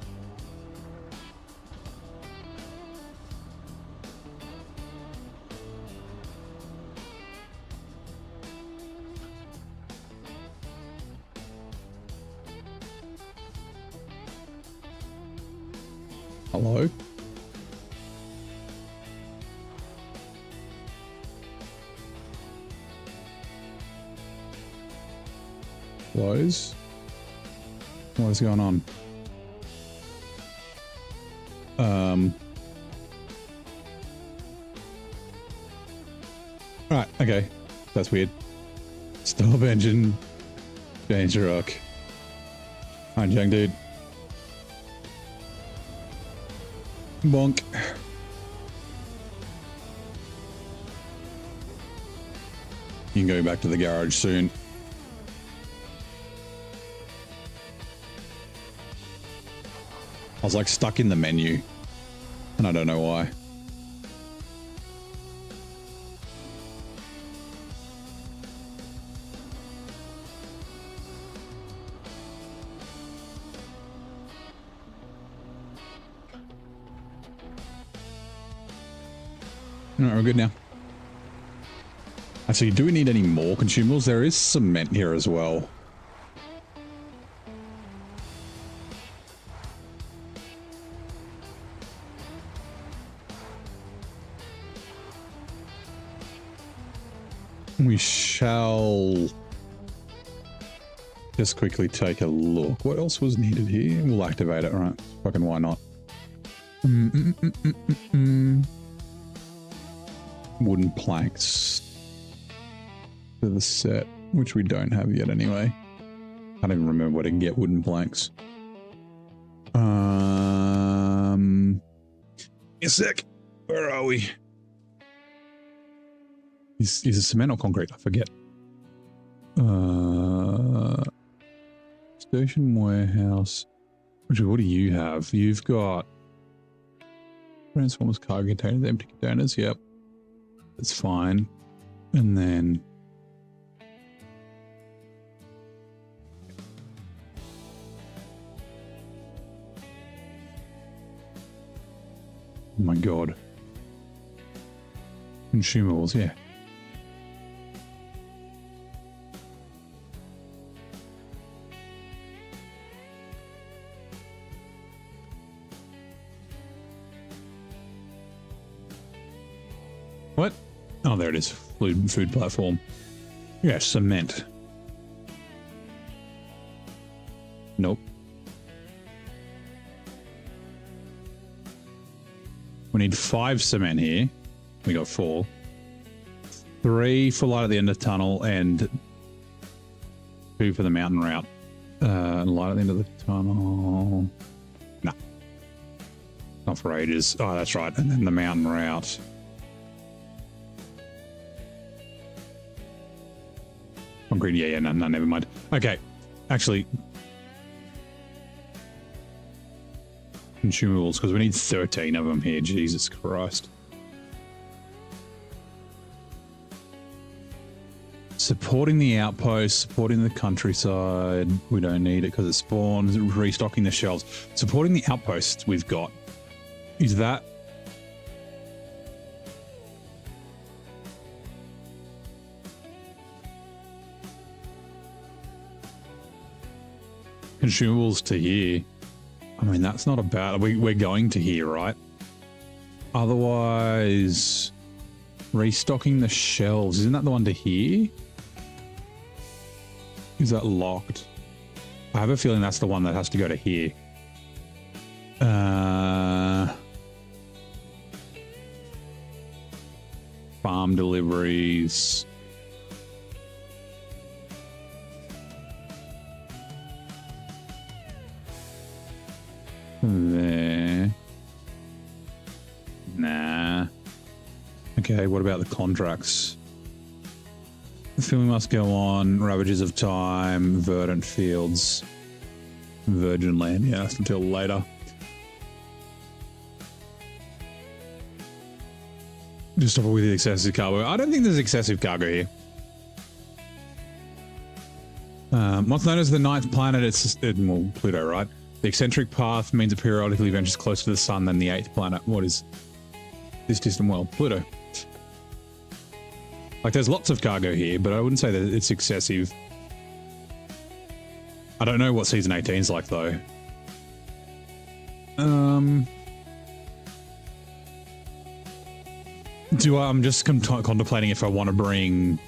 Hello? Close. What is going on? Right, okay. That's weird. Stop engine. Change rock. Alright, young dude. Bonk. You can go back to the garage soon. I was like stuck in the menu and I don't know why. All right, we're good now. Actually, do we need any more consumables? There is cement here as well. We shall just quickly take a look. What else was needed here? We'll activate it, right? Fucking why not? Wooden planks for the set, which we don't have yet anyway. I don't even remember where to get wooden planks. A sec. Where are we? Is it cement or concrete? I forget. Station warehouse. What do you have? You've got Transformers, cargo containers, empty containers. Yep. That's fine. And then oh my god. Consumables, yeah. What? Oh, there it is. Food platform. Yeah, cement. Nope. We need 5 cement here. We got 4. 3 for light at the end of the tunnel and 2 for the mountain route. Light at the end of the tunnel. Nah. Not for ages. Oh, that's right. And then the mountain route. Concrete, yeah, no, never mind. Okay, actually, consumables, because we need 13 of them here, Jesus Christ. Supporting the outpost, supporting the countryside, we don't need it because it spawns, restocking the shelves. Supporting the outposts we've got, is that... consumables to here. I mean, that's not a bad... We're going to here, right? Otherwise, restocking the shelves. Isn't that the one to here? Is that locked? I have a feeling that's the one that has to go to here. Fuck, farm deliveries. There. Nah. Okay, what about the contracts? The filming must go on. Ravages of Time, Verdant Fields, Virgin Land. Yeah, that's until later. Just stop it with the excessive cargo. I don't think there's excessive cargo here. What's known as the ninth planet, well, Pluto, right? The eccentric path means it periodically ventures closer to the sun than the eighth planet. What is this distant world? Pluto. Like, there's lots of cargo here, but I wouldn't say that it's excessive. I don't know what season 18 is like, though. I'm just contemplating if I want to bring,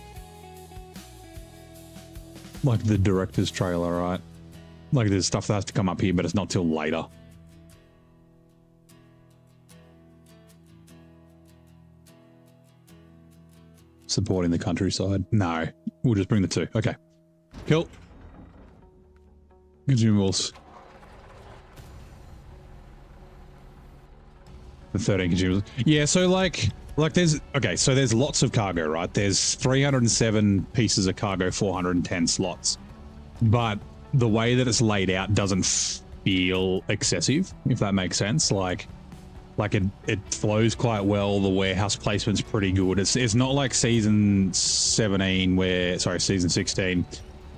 like, the director's trailer, right? Like, there's stuff that has to come up here, but it's not till later. Supporting the countryside. No, we'll just bring the two. Okay. Cool. Consumables. The 13 consumables. Yeah, so like there's, okay, so there's lots of cargo, right? There's 307 pieces of cargo, 410 slots. But the way that it's laid out doesn't feel excessive, if that makes sense. Like it flows quite well. The warehouse placement's pretty good. It's not like season 16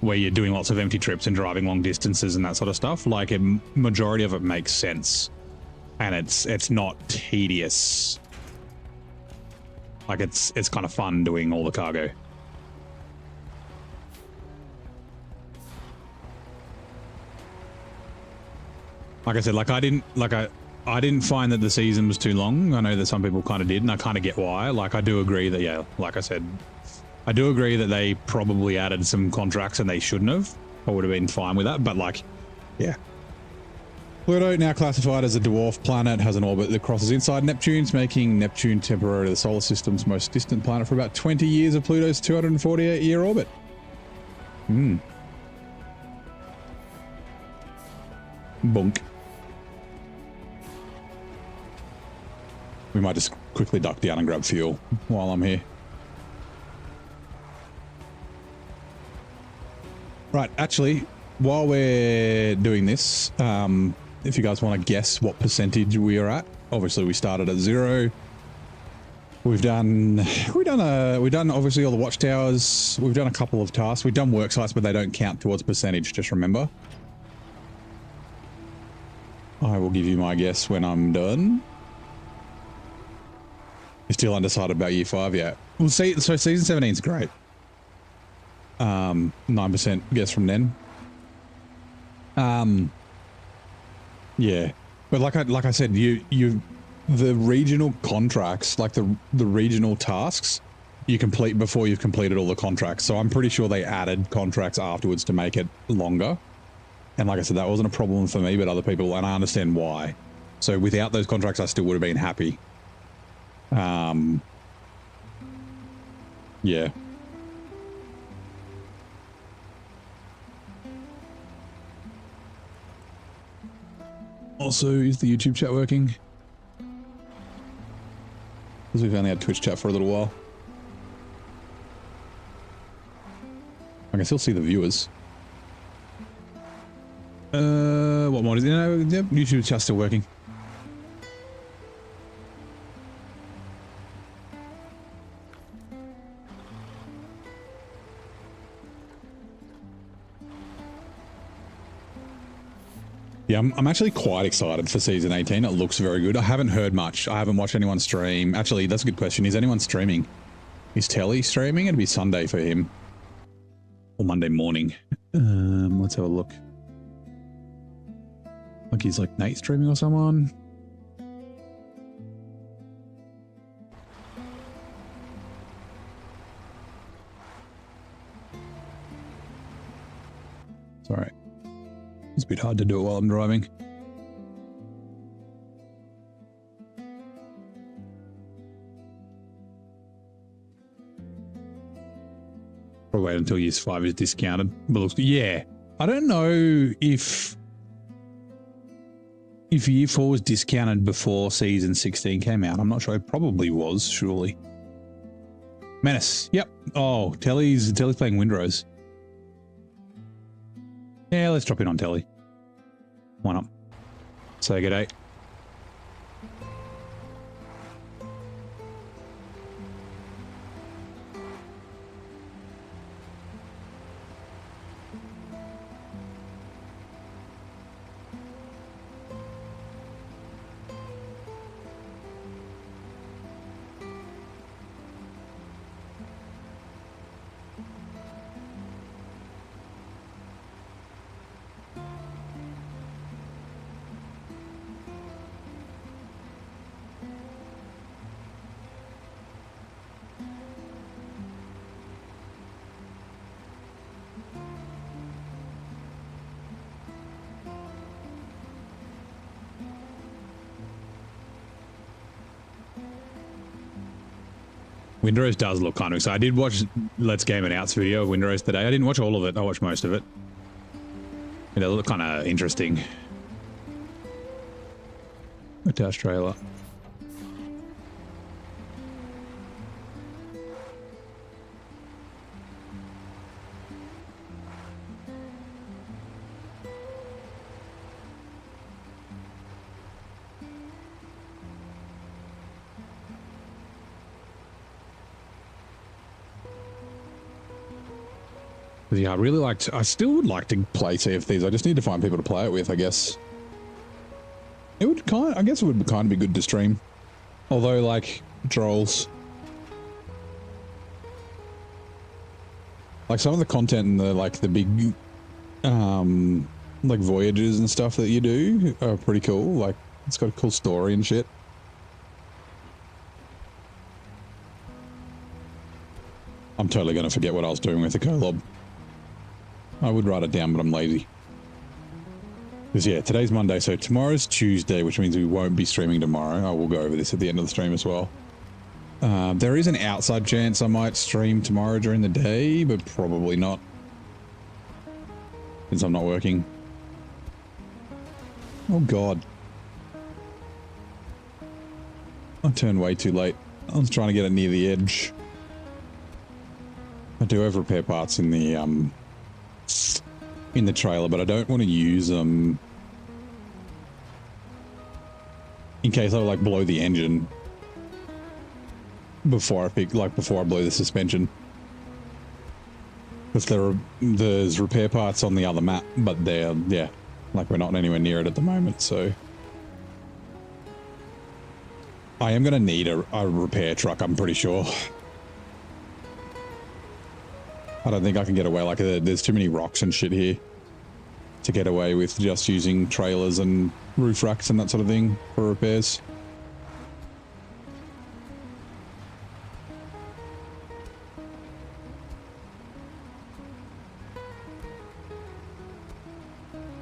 where you're doing lots of empty trips and driving long distances and that sort of stuff. Like, a majority of it makes sense, and it's not tedious. Like, it's kind of fun doing all the cargo. Like I said, like I didn't find that the season was too long. I know that some people kind of did, and I kind of get why. Like, I do agree that, yeah, like I said, I do agree that they probably added some contracts and they shouldn't have. I would have been fine with that, but, like, yeah. Pluto, now classified as a dwarf planet, has an orbit that crosses inside Neptune's, making Neptune temporarily the solar system's most distant planet for about 20 years of Pluto's 248-year orbit. Bonk. We might just quickly duck down and grab fuel while I'm here. Right, actually, while we're doing this, if you guys want to guess what percentage we are at, obviously we started at 0. We've done obviously all the watchtowers. We've done a couple of tasks. We've done work sites, but they don't count towards percentage, just remember. I will give you my guess when I'm done. You're still undecided about year 5 yet? We'll see. So season 17 is great. 9% guess from then. Yeah, but like I said, the regional contracts, like the regional tasks, you complete before you've completed all the contracts. So I'm pretty sure they added contracts afterwards to make it longer. And like I said, that wasn't a problem for me, but other people, and I understand why. So without those contracts, I still would have been happy. Yeah. Also, is the YouTube chat working? Because we've only had Twitch chat for a little while. I can still see the viewers. What mod is it? No, yep, YouTube chat's still working. Yeah, I'm actually quite excited for season 18. It looks very good. I haven't heard much. I haven't watched anyone stream. Actually, that's a good question. Is anyone streaming? Is Telly streaming? It'd be Sunday for him. Or Monday morning. Let's have a look. Like he's like Nate streaming or someone. Sorry. It's a bit hard to do it while I'm driving. Probably wait until year 5 is discounted. But looks, yeah. I don't know if year 4 was discounted before season 16 came out. I'm not sure. It probably was, surely. Menace. Yep. Oh, Telly's playing Windrose. Yeah, let's drop in on Telly. Why not? Say good day. Windrose does look kind of exciting. I did watch Let's Game It Out's video of Windrose today. I didn't watch all of it. I watched most of it. It looked kind of interesting. Attached trailer. Yeah, I still would like to play Sea of Thieves. I just need to find people to play it with, I guess. I guess it would kind of be good to stream. Although, like, trolls. Like, some of the content and the big, like, voyages and stuff that you do are pretty cool. Like, it's got a cool story and shit. I'm totally going to forget what I was doing with the collab. I would write it down, but I'm lazy. Because, yeah, today's Monday, so tomorrow's Tuesday, which means we won't be streaming tomorrow. I will go over this at the end of the stream as well. There is an outside chance I might stream tomorrow during the day, but probably not. Since I'm not working. Oh, God. I turned way too late. I was trying to get it near the edge. I do have repair parts in the trailer, but I don't want to use them in case I like blow the engine before I blow the suspension. Because there's repair parts on the other map, but we're not anywhere near it at the moment, so I am going to need a repair truck, I'm pretty sure. I don't think I can get away like there's too many rocks and shit here to get away with just using trailers and roof racks and that sort of thing for repairs.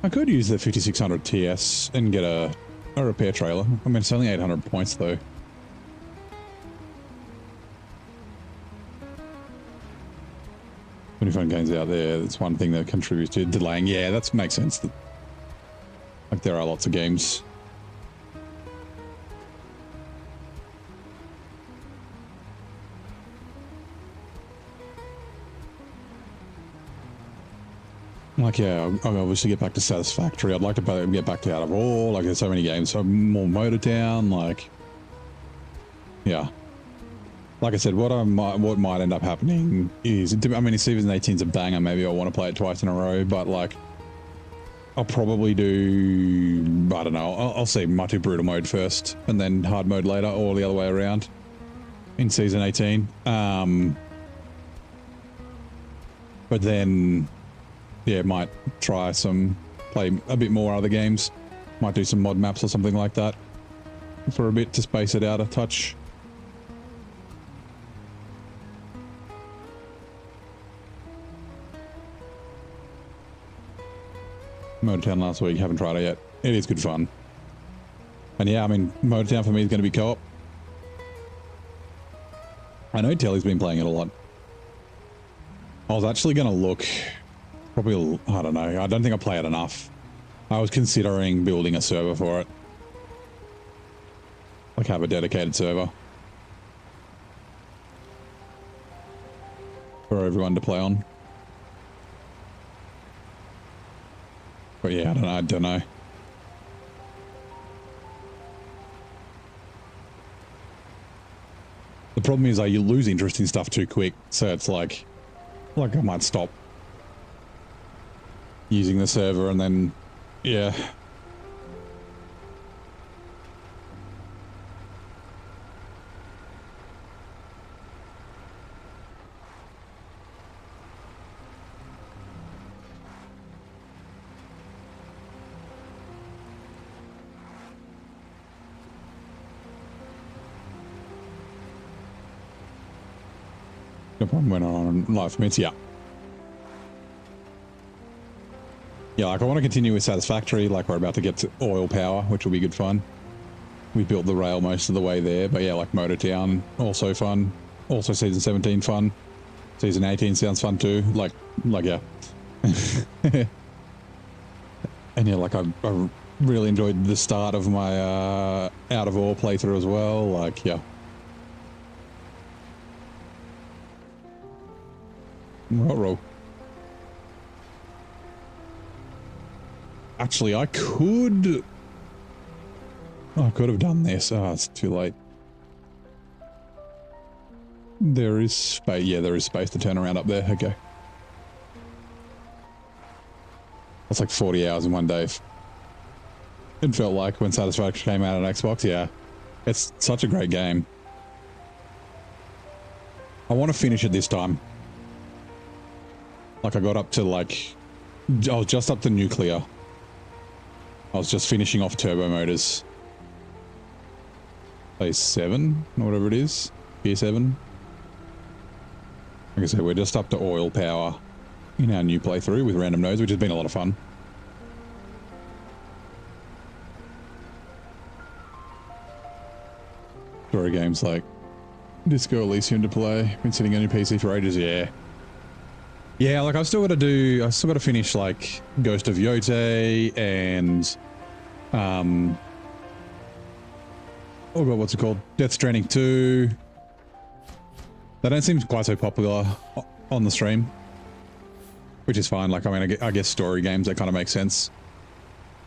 I could use the 5600 TS and get a repair trailer. I mean, it's only 800 points though. 25 games out there, that's one thing that contributes to delaying. Yeah, that makes sense. Like, there are lots of games. Like, yeah, I'll obviously get back to Satisfactory. I'd like to get back to Out of All. Like, there's so many games. So more Motortown, like, yeah. Like I said, what might end up happening is, I mean, if Season 18's a banger, maybe I'll want to play it twice in a row, but like, I'll probably do, I don't know, I'll see Matu Brutal mode first, and then hard mode later, or the other way around in Season 18. But then, yeah, might play a bit more other games. Might do some mod maps or something like that for a bit to space it out a touch. Motortown last week, haven't tried it yet. It is good fun. And yeah, I mean, Motortown for me is going to be co-op. I know Telly's been playing it a lot. I was actually going to look, probably, I don't know, I don't think I play it enough. I was considering building a server for it. Like have a dedicated server. For everyone to play on. But yeah, I don't know. The problem is you lose interest in stuff too quick, so it's like I might stop using the server and then, yeah. No problem when on live minutes, yeah. Yeah, like I want to continue with Satisfactory, like we're about to get to oil power, which will be good fun. We built the rail most of the way there, but yeah, like Motor Town, also fun. Also Season 17 fun. Season 18 sounds fun too. Like yeah. And yeah, like I really enjoyed the start of my Out of Ore playthrough as well, like yeah. Roll. Actually, I could have done this. Oh, it's too late. There is space. Yeah, there is space to turn around up there. Okay. That's like 40 hours in one day. It felt like when Satisfaction came out on Xbox. Yeah. It's such a great game. I want to finish it this time. Like I got up to like, I was just up to nuclear. I was just finishing off turbo motors. Phase 7, or whatever it is. Gear 7. Like I said, we're just up to oil power in our new playthrough with random nodes, which has been a lot of fun. Story games like Disco Elysium to play. Been sitting on your PC for ages, yeah. Yeah, like I've still got to finish like Ghost of Yote and oh god, what's it called? Death Stranding 2. They don't seem quite so popular on the stream, which is fine. Like, I mean, I guess story games, that kind of makes sense.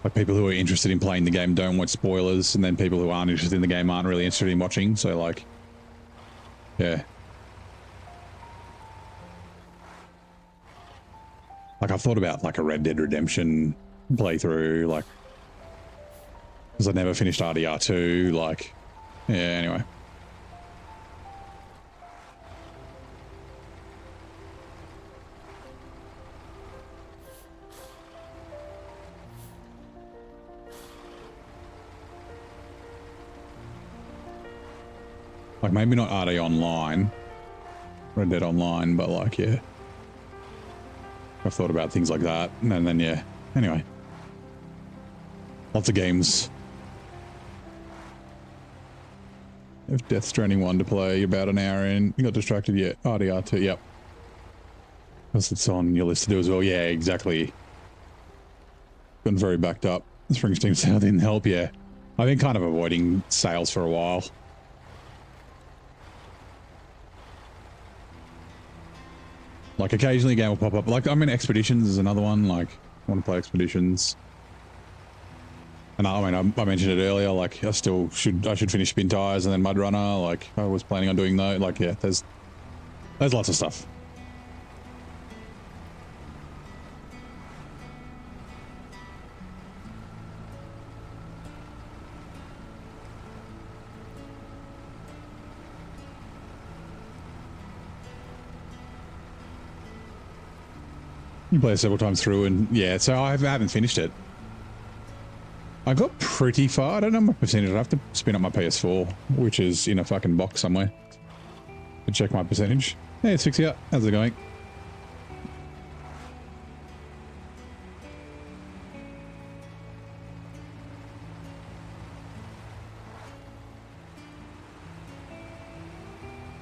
Like people who are interested in playing the game don't want spoilers, and then people who aren't interested in the game aren't really interested in watching. So like, yeah. Like I've thought about like a Red Dead Redemption playthrough, like, because I never finished RDR2, like, yeah, anyway. Like maybe not RD Online, Red Dead Online, but like, yeah. I've thought about things like that, and then yeah. Anyway, lots of games. If Death Stranding 1 to play, about an hour in. You got distracted yet? RDR2, yep. Because it's on your list to do as well. Yeah, exactly. Been very backed up. Springsteen sale didn't help. Yeah, I've been kind of avoiding sales for a while. Like occasionally a game will pop up. Like I mean, Expeditions is another one. Like I want to play Expeditions. And I mean, I mentioned it earlier. Like I should finish Spin Tires and then Mud Runner. Like I was planning on doing those. Like yeah, there's lots of stuff. You play it several times through, and yeah, so I haven't finished it. I got pretty far. I don't know my percentage. I have to spin up my PS4, which is in a fucking box somewhere, to check my percentage. Hey, it's Fixie. How's it going?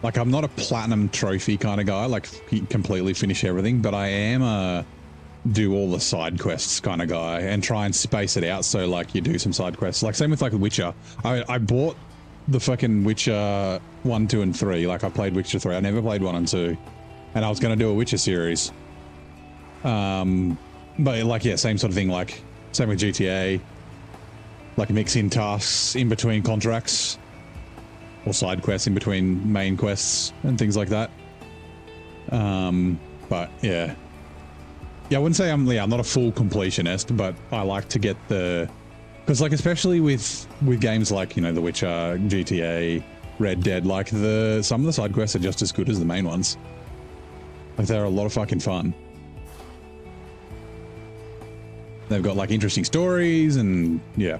like I'm not a platinum trophy kind of guy, like completely finish everything, but I am a do all the side quests kind of guy and try and space it out. So like you do some side quests, like same with like Witcher. I bought the fucking Witcher 1, 2, and 3. Like I played Witcher 3. I never played 1 and 2, and I was going to do a Witcher series. But like, yeah, same sort of thing. Like same with GTA, like mixing tasks in between contracts or side quests in between main quests and things like that. But yeah. Yeah, I wouldn't say I'm not a full completionist, but I like to get the, because like especially with games like, you know, The Witcher, GTA, Red Dead, like some of the side quests are just as good as the main ones. Like they're a lot of fucking fun. They've got like interesting stories and yeah.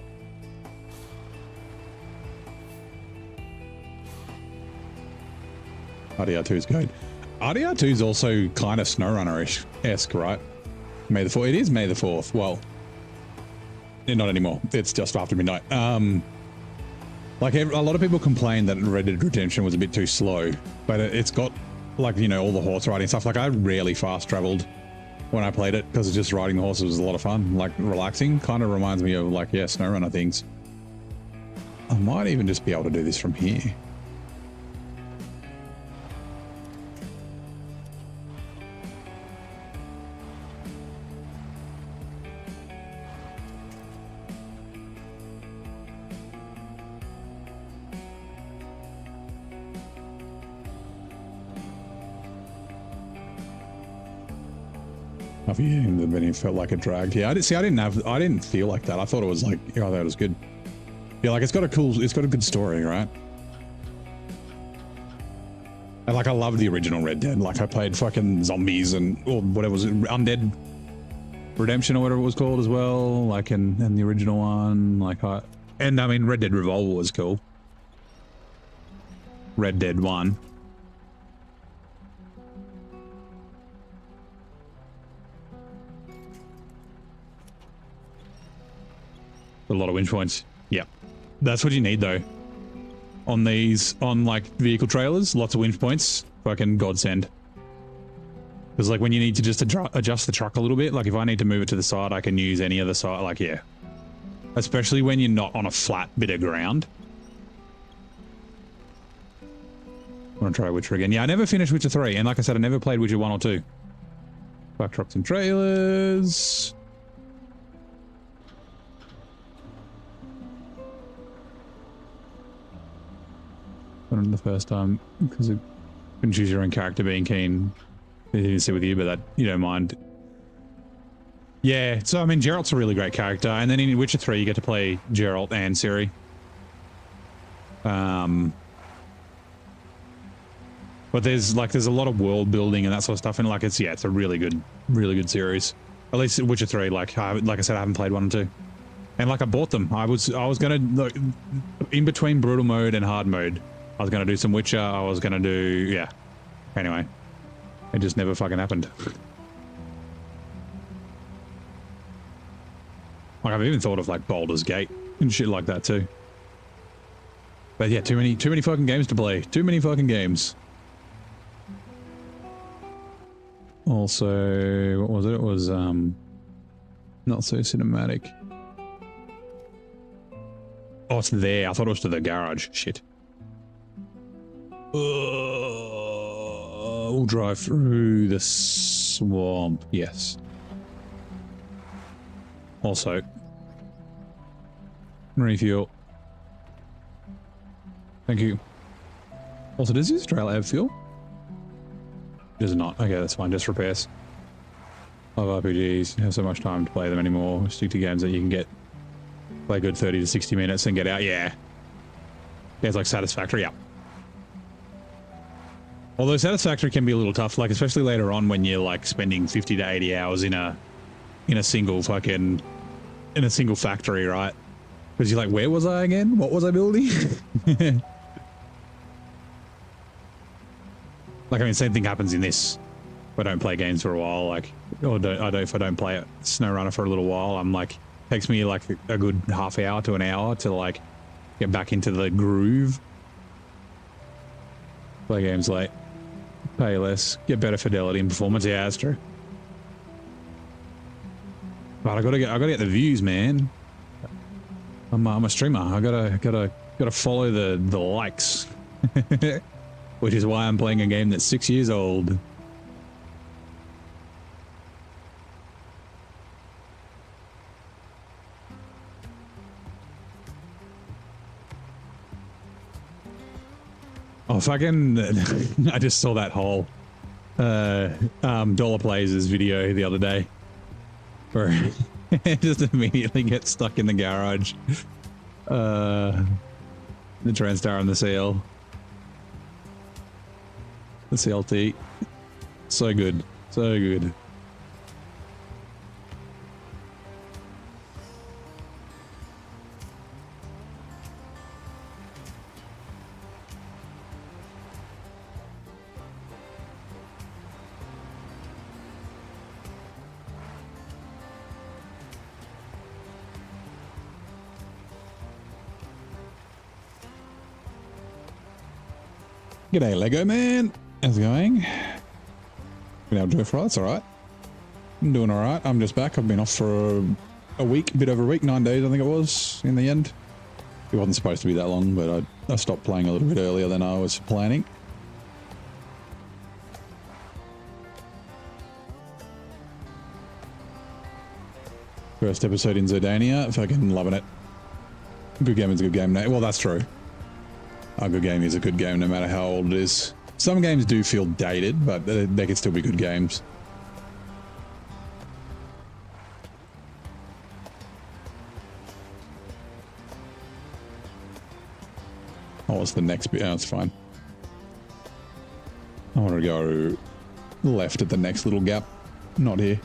RDR2 is good. RDR2 is also kind of SnowRunner-esque, right? May the 4th. It is May the 4th. Well, not anymore. It's just after midnight. Like a lot of people complain that Red Dead Redemption was a bit too slow, but it's got like, you know, all the horse riding stuff. Like I rarely fast traveled when I played it because just riding the horses was a lot of fun, like relaxing. Kind of reminds me of like, yeah, SnowRunner things. I might even just be able to do this from here. Yeah, the venue felt like it dragged. Yeah, I didn't feel like that. I thought it was like, yeah, I thought it was good. Yeah, like it's got a good story, right? And like I love the original Red Dead. Like I played fucking zombies or whatever was it, Undead Redemption or whatever it was called as well. Like in the original one, like I mean Red Dead Revolver was cool. Red Dead 1. A lot of winch points. Yeah. That's what you need though. On like vehicle trailers, lots of winch points. Fucking godsend. Because like when you need to just adjust the truck a little bit, like if I need to move it to the side, I can use any other side. Like, yeah. Especially when you're not on a flat bit of ground. I want to try Witcher again. Yeah, I never finished Witcher 3. And like I said, I never played Witcher 1 or 2. Fuck trucks and trailers. The first time because you can choose your own character being keen. Anything to see with you, but that you don't mind. Yeah, so I mean Geralt's a really great character, and then in Witcher 3 you get to play Geralt and Ciri. But there's a lot of world building and that sort of stuff, and like it's a really good series. At least Witcher 3, like I said, I haven't played 1 and 2. And like I bought them. I was gonna look, in between brutal mode and hard mode. I was going to do some Witcher, I was going to do, yeah. Anyway, it just never fucking happened. Like, I've even thought of, like, Baldur's Gate and shit like that, too. But yeah, too many fucking games to play. Too many fucking games. Also, what was it? It was, not so cinematic. Oh, it's there. I thought it was to the garage. Shit. We'll drive through the swamp. Yes. Also, refuel. Thank you. Also, does this trailer have fuel? Does it not? Okay, that's fine. Just repairs. Love RPGs. You have so much time to play them anymore. Stick to games that you can play good 30 to 60 minutes and get out. Yeah. Yeah, it's like Satisfactory. Yeah. Although Satisfactory can be a little tough, like especially later on when you're like spending 50 to 80 hours in a single factory, right? Because you're like, where was I again? What was I building? Like, I mean, same thing happens in this. If I don't play games for a while, like, if I don't play it, SnowRunner for a little while, I'm like, takes me like a good half hour to an hour to like get back into the groove. Play games late. Pay less. Get better fidelity and performance. Yeah, that's true. But I gotta get the views, man. I'm a streamer. I gotta follow the likes. Which is why I'm playing a game that's 6 years old. Oh, fucking... I just saw that whole Dollar Plays' video the other day. Where it just immediately gets stuck in the garage. The Transstar and the CL. The CLT. So good. So good. G'day, Lego man. How's it going? Been able to do it for all. That's all right. I'm doing all right. I'm just back. I've been off for a week, a bit over a week, 9 days, I think it was in the end. It wasn't supposed to be that long, but I stopped playing a little bit earlier than I was planning. First episode in Zurdania. Fucking loving it. Good game is a good game. Well, that's true. A good game is a good game no matter how old it is. Some games do feel dated, but they can still be good games. Oh, what's the next bit? Oh, it's fine. I want to go left at the next little gap. Not here.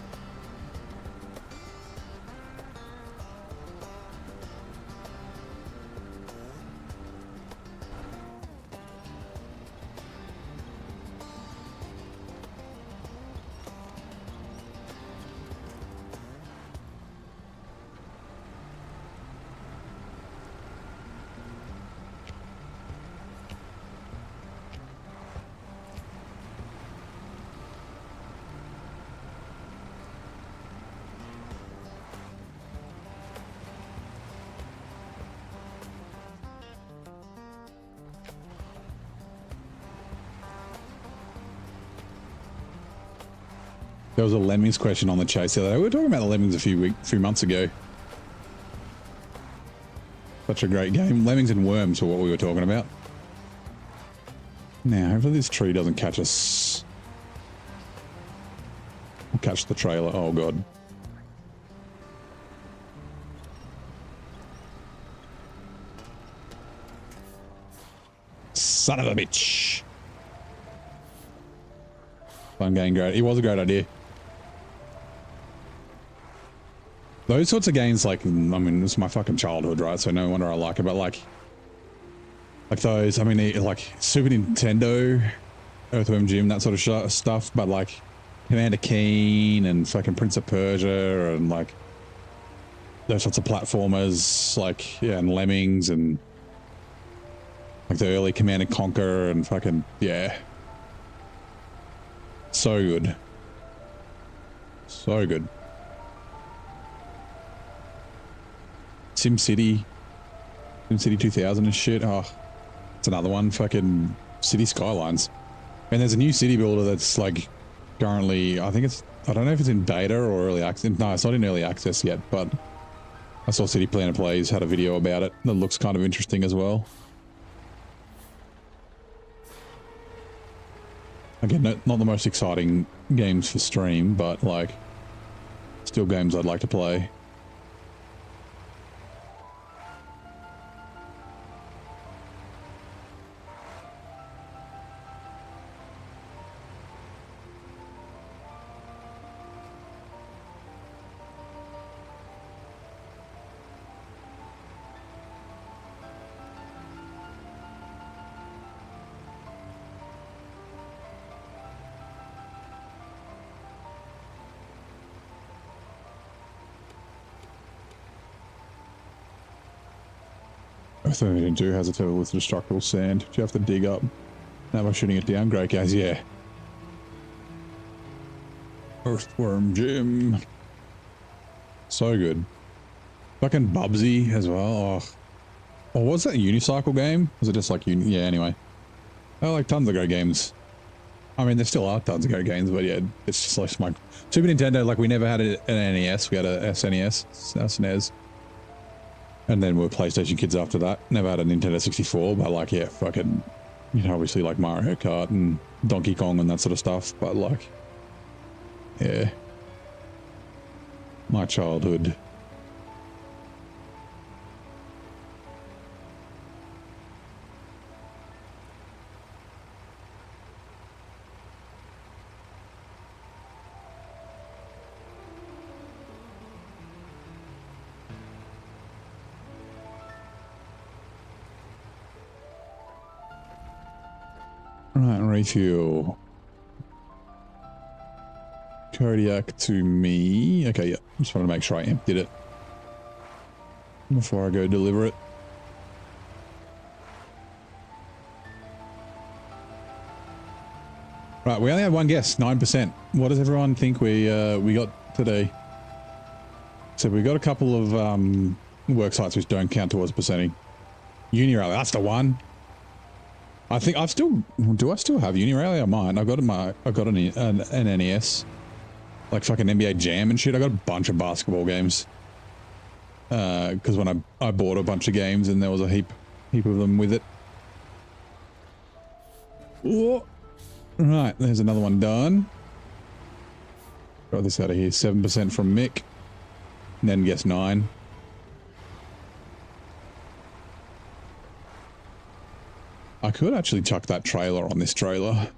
There was a Lemmings question on the chase the other day. We were talking about the Lemmings a few months ago. Such a great game. Lemmings and Worms were what we were talking about. Now, hopefully this tree doesn't catch us. I'll catch the trailer. Oh, God. Son of a bitch. Fun game, great. It was a great idea. Those sorts of games, like, I mean, it's my fucking childhood, right? So no wonder I like it, but like those, I mean, like Super Nintendo, Earthworm Jim, that sort of stuff, but like Commander Keen and fucking Prince of Persia and like those sorts of platformers, like, yeah, and Lemmings and like the early Command and Conquer and fucking, yeah. So good. So good. SimCity 2000 and shit. Oh, it's another one. Fucking City Skylines. And there's a new city builder that's like currently, I don't know if it's in beta or early access. No, it's not in early access yet, but I saw City Planner Plays had a video about it that looks kind of interesting as well. Again, not the most exciting games for stream, but like still games I'd like to play. Earthworm 2 has a table with destructible sand, which you have to dig up. Now we're shooting it down. Great, guys. Yeah. Earthworm Jim. So good. Fucking Bubsy as well. Oh, what's that unicycle game? Was it just like yeah, anyway. I like tons of great games. I mean, there still are tons of great games, but yeah, it's just like my Super Nintendo. Like, we never had an NES. We had a SNES, SNES. And then we were PlayStation kids after that. Never had a Nintendo 64, but like, yeah, fucking, you know, obviously like Mario Kart and Donkey Kong and that sort of stuff. But like, yeah, my childhood. Right, refuel. Kodiak to me. Okay, yeah. Just wanted to make sure I emptied it before I go deliver it. Right, we only had one guess, 9%. What does everyone think we got today? So we got a couple of work sites which don't count towards percenting. Unirally, that's the one. I think I've still, do I still have Unirally? I might. I've got an NES, like fucking NBA Jam and shit. I got a bunch of basketball games. Because when I bought a bunch of games and there was a heap of them with it. Oh. Right, there's another one done. Got this out of here. 7% from Mick. And then guess 9. I could actually chuck that trailer on this trailer.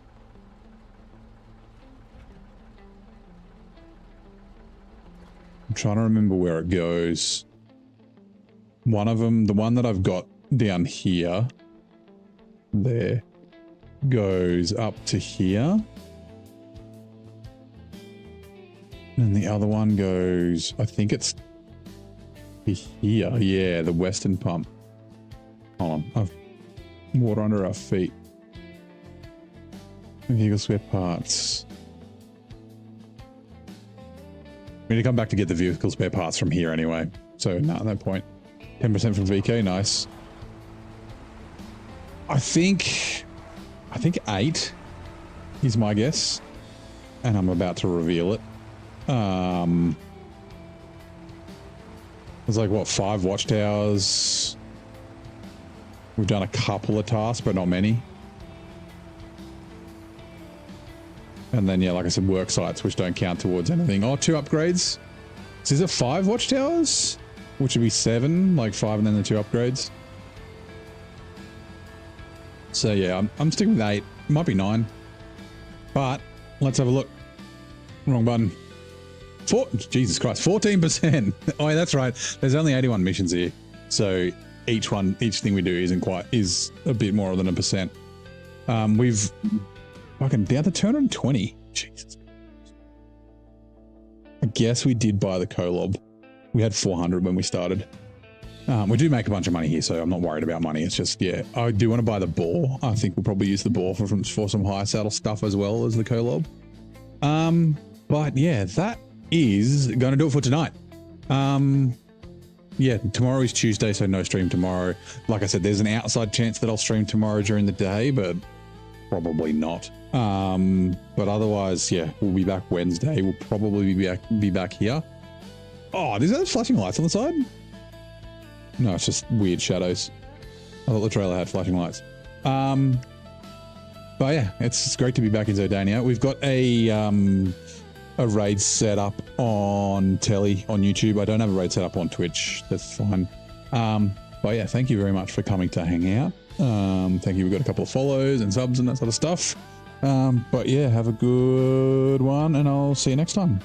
I'm trying to remember where it goes. One of them, the one that I've got down here, there, goes up to here. And the other one goes, I think it's here. Yeah, the Western pump. Hold on, I've water under our feet. Vehicle spare parts. We need to come back to get the vehicle spare parts from here anyway. So, no, no point. 10% from VK, nice. I think 8 is my guess. And I'm about to reveal it. There's like, what, 5 watchtowers. We've done a couple of tasks, but not many. And then, yeah, like I said, work sites, which don't count towards anything. Oh, 2 upgrades. So is it 5 watchtowers? Which would be 7, like 5 and then the 2 upgrades. So yeah, I'm sticking with 8. Might be 9. But let's have a look. Wrong button. Jesus Christ, 14%. Oh, yeah, that's right. There's only 81 missions here. So each thing we do is a bit more than a percent. We've fucking down to 220. Jesus. I guess we did buy the Kolob. We had 400 when we started. We do make a bunch of money here, so I'm not worried about money. It's just, yeah, I do want to buy the boar. I think we'll probably use the boar for some high saddle stuff as well as the Kolob. But yeah, that is going to do it for tonight. Yeah, tomorrow is Tuesday, so no stream tomorrow. Like I said, there's an outside chance that I'll stream tomorrow during the day, but probably not. But otherwise, yeah, we'll be back Wednesday. We'll probably be back here. Oh, is that flashing lights on the side? No, it's just weird shadows. I thought the trailer had flashing lights. But yeah, it's great to be back in Zurdania. We've got a raid set up on telly on YouTube. I don't have a raid set up on Twitch. That's fine. But yeah, thank you very much for coming to hang out. Thank you. We've got a couple of follows and subs and that sort of stuff. But yeah, have a good one and I'll see you next time.